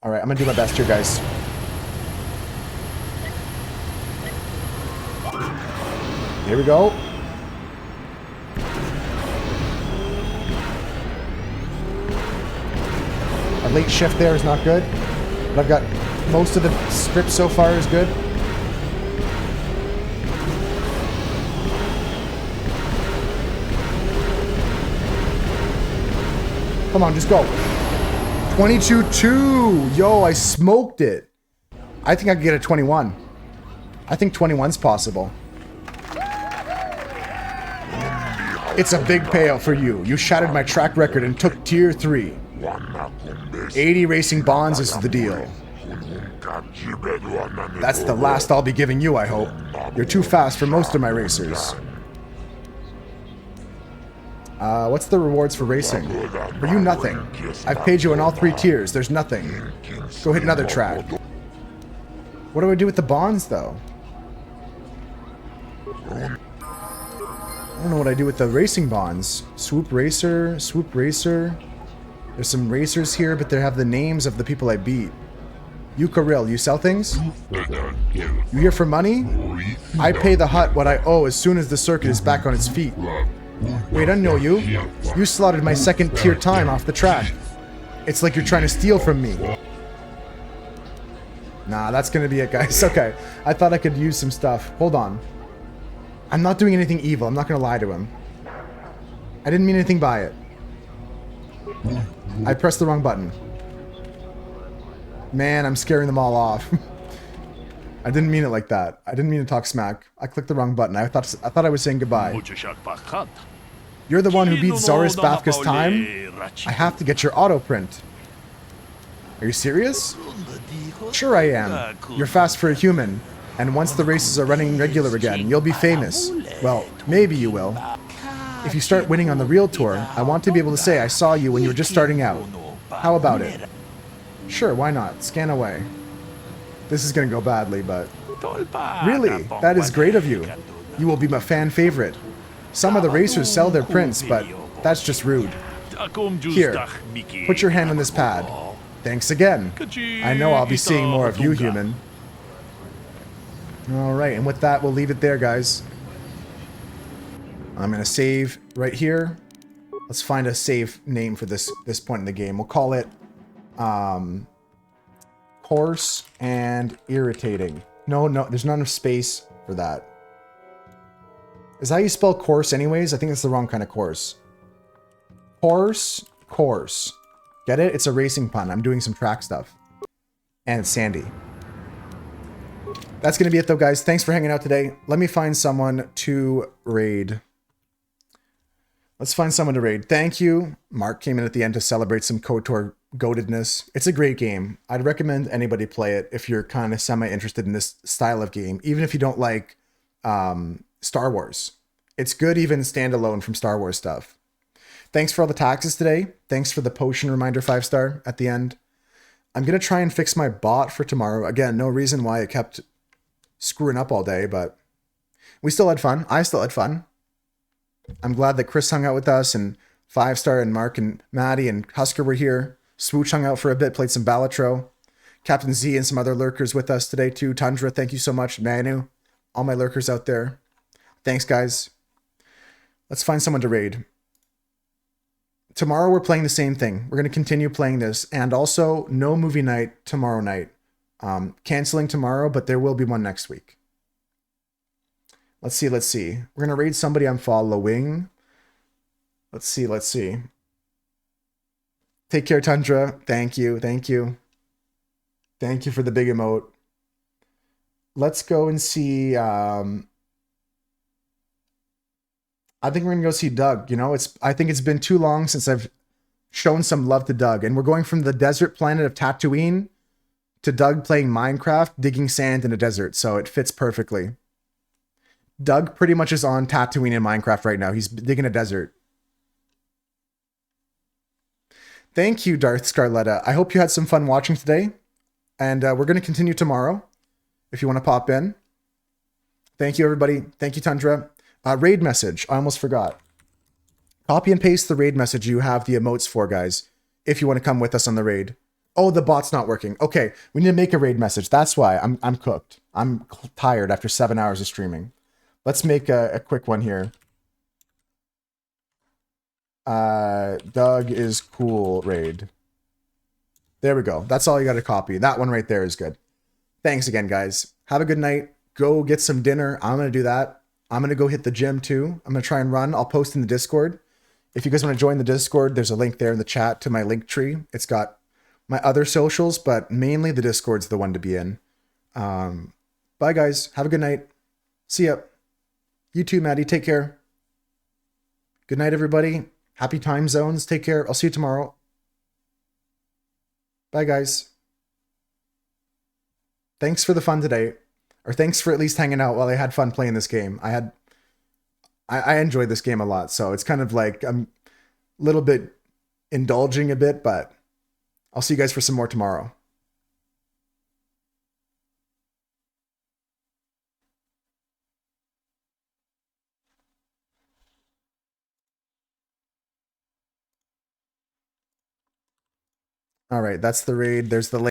Alright, I'm gonna do my best here, guys. Here we go. A late shift there is not good, but I've got most of the script so far is good. Come on, just go. 22-2. Yo, I smoked it. I think I could get a 21. I think 21's possible. It's a big payout for you. You shattered my track record and took Tier 3. 80 racing bonds is the deal. That's the last I'll be giving you, I hope. You're too fast for most of my racers. What's the rewards for racing? For you, nothing. I've paid you on all 3 tiers. There's nothing. Go hit another track. What do I do with the bonds, though? I don't know what I do with the racing bonds. Swoop racer, swoop racer. There's some racers here, but they have the names of the people I beat. Yukaril, you sell things? You here for money? I pay the hut what I owe as soon as the circuit is back on its feet. Wait, I know you. You slaughtered my second tier time off the track. It's like you're trying to steal from me. Nah, that's gonna be it, guys. Okay. I thought I could use some stuff. Hold on. I'm not doing anything evil. I'm not gonna lie to him. I didn't mean anything by it. I pressed the wrong button. Man, I'm scaring them all off. I didn't mean it like that. I didn't mean to talk smack. I clicked the wrong button. I thought I was saying goodbye. You're the one who beat Zoris Bafka's time? I have to get your auto print. Are you serious? Sure I am. You're fast for a human. And once the races are running regular again, you'll be famous. Well, maybe you will. If you start winning on the real tour, I want to be able to say I saw you when you were just starting out. How about it? Sure, why not? Scan away. This is gonna go badly, but... Really? That is great of you. You will be my fan favorite. Some of the racers sell their prints, but that's just rude. Here, put your hand on this pad. Thanks again. I know I'll be seeing more of you, human. Alright, and with that, we'll leave it there, guys. I'm gonna save right here. Let's find a save name for this point in the game. We'll call it coarse and irritating. No, there's not enough space for that. Is that how you spell coarse anyways? I think that's the wrong kind of course. Course. Get it? It's a racing pun. I'm doing some track stuff. And it's Sandy. That's going to be it though, guys. Thanks for hanging out today. Let me find someone to raid. Let's find someone to raid. Thank you. Mark came in at the end to celebrate some KOTOR goatedness. It's a great game. I'd recommend anybody play it if you're kind of semi-interested in this style of game, even if you don't like Star Wars. It's good even standalone from Star Wars stuff. Thanks for all the taxes today. Thanks for the potion reminder 5-star at the end. I'm going to try and fix my bot for tomorrow. Again, no reason why it kept screwing up all day, but we still had fun. I still had fun. I'm glad that Chris hung out with us, and 5-star and Mark and Maddie and Husker were here. Swooch hung out for a bit, played some Balatro. Captain Z and some other lurkers with us today too. Tundra, thank you so much. Manu, all my lurkers out there. Thanks, guys. Let's find someone to raid. Tomorrow we're playing the same thing. We're going to continue playing this, and also no movie night tomorrow night. Canceling tomorrow, but there will be one next week. Let's see. We're going to raid somebody I'm following. Let's see. Take care, Tundra. Thank you. Thank you for the big emote. Let's go and see... I think we're going to go see Doug. You know, I think it's been too long since I've shown some love to Doug. And we're going from the desert planet of Tatooine to Doug playing Minecraft, digging sand in a desert. So it fits perfectly. Doug pretty much is on Tatooine in Minecraft right now. He's digging a desert. Thank you, Darth Scarletta. I hope you had some fun watching today. And we're going to continue tomorrow, if you want to pop in. Thank you, everybody. Thank you, Tundra. Raid message. I almost forgot. Copy and paste the raid message you have the emotes for, guys, if you want to come with us on the raid. Oh, the bot's not working. Okay, we need to make a raid message. That's why I'm cooked. I'm tired after 7 hours of streaming. Let's make a quick one here. Doug is cool raid. There we go. That's all you got to copy. That one right there is good. Thanks again, guys. Have a good night. Go get some dinner. I'm going to do that. I'm going to go hit the gym too. I'm going to try and run. I'll post in the Discord. If you guys want to join the Discord, there's a link there in the chat to my link tree. It's got my other socials, but mainly the Discord's the one to be in. Bye, guys. Have a good night. See ya. You too, Maddie. Take care. Good night, everybody. Happy time zones. Take care. I'll see you tomorrow. Bye, guys. Thanks for the fun today. Or thanks for at least hanging out while I had fun playing this game. I enjoyed this game a lot, so it's kind of like I'm a little bit indulging a bit, but I'll see you guys for some more tomorrow. All right, that's the raid. There's the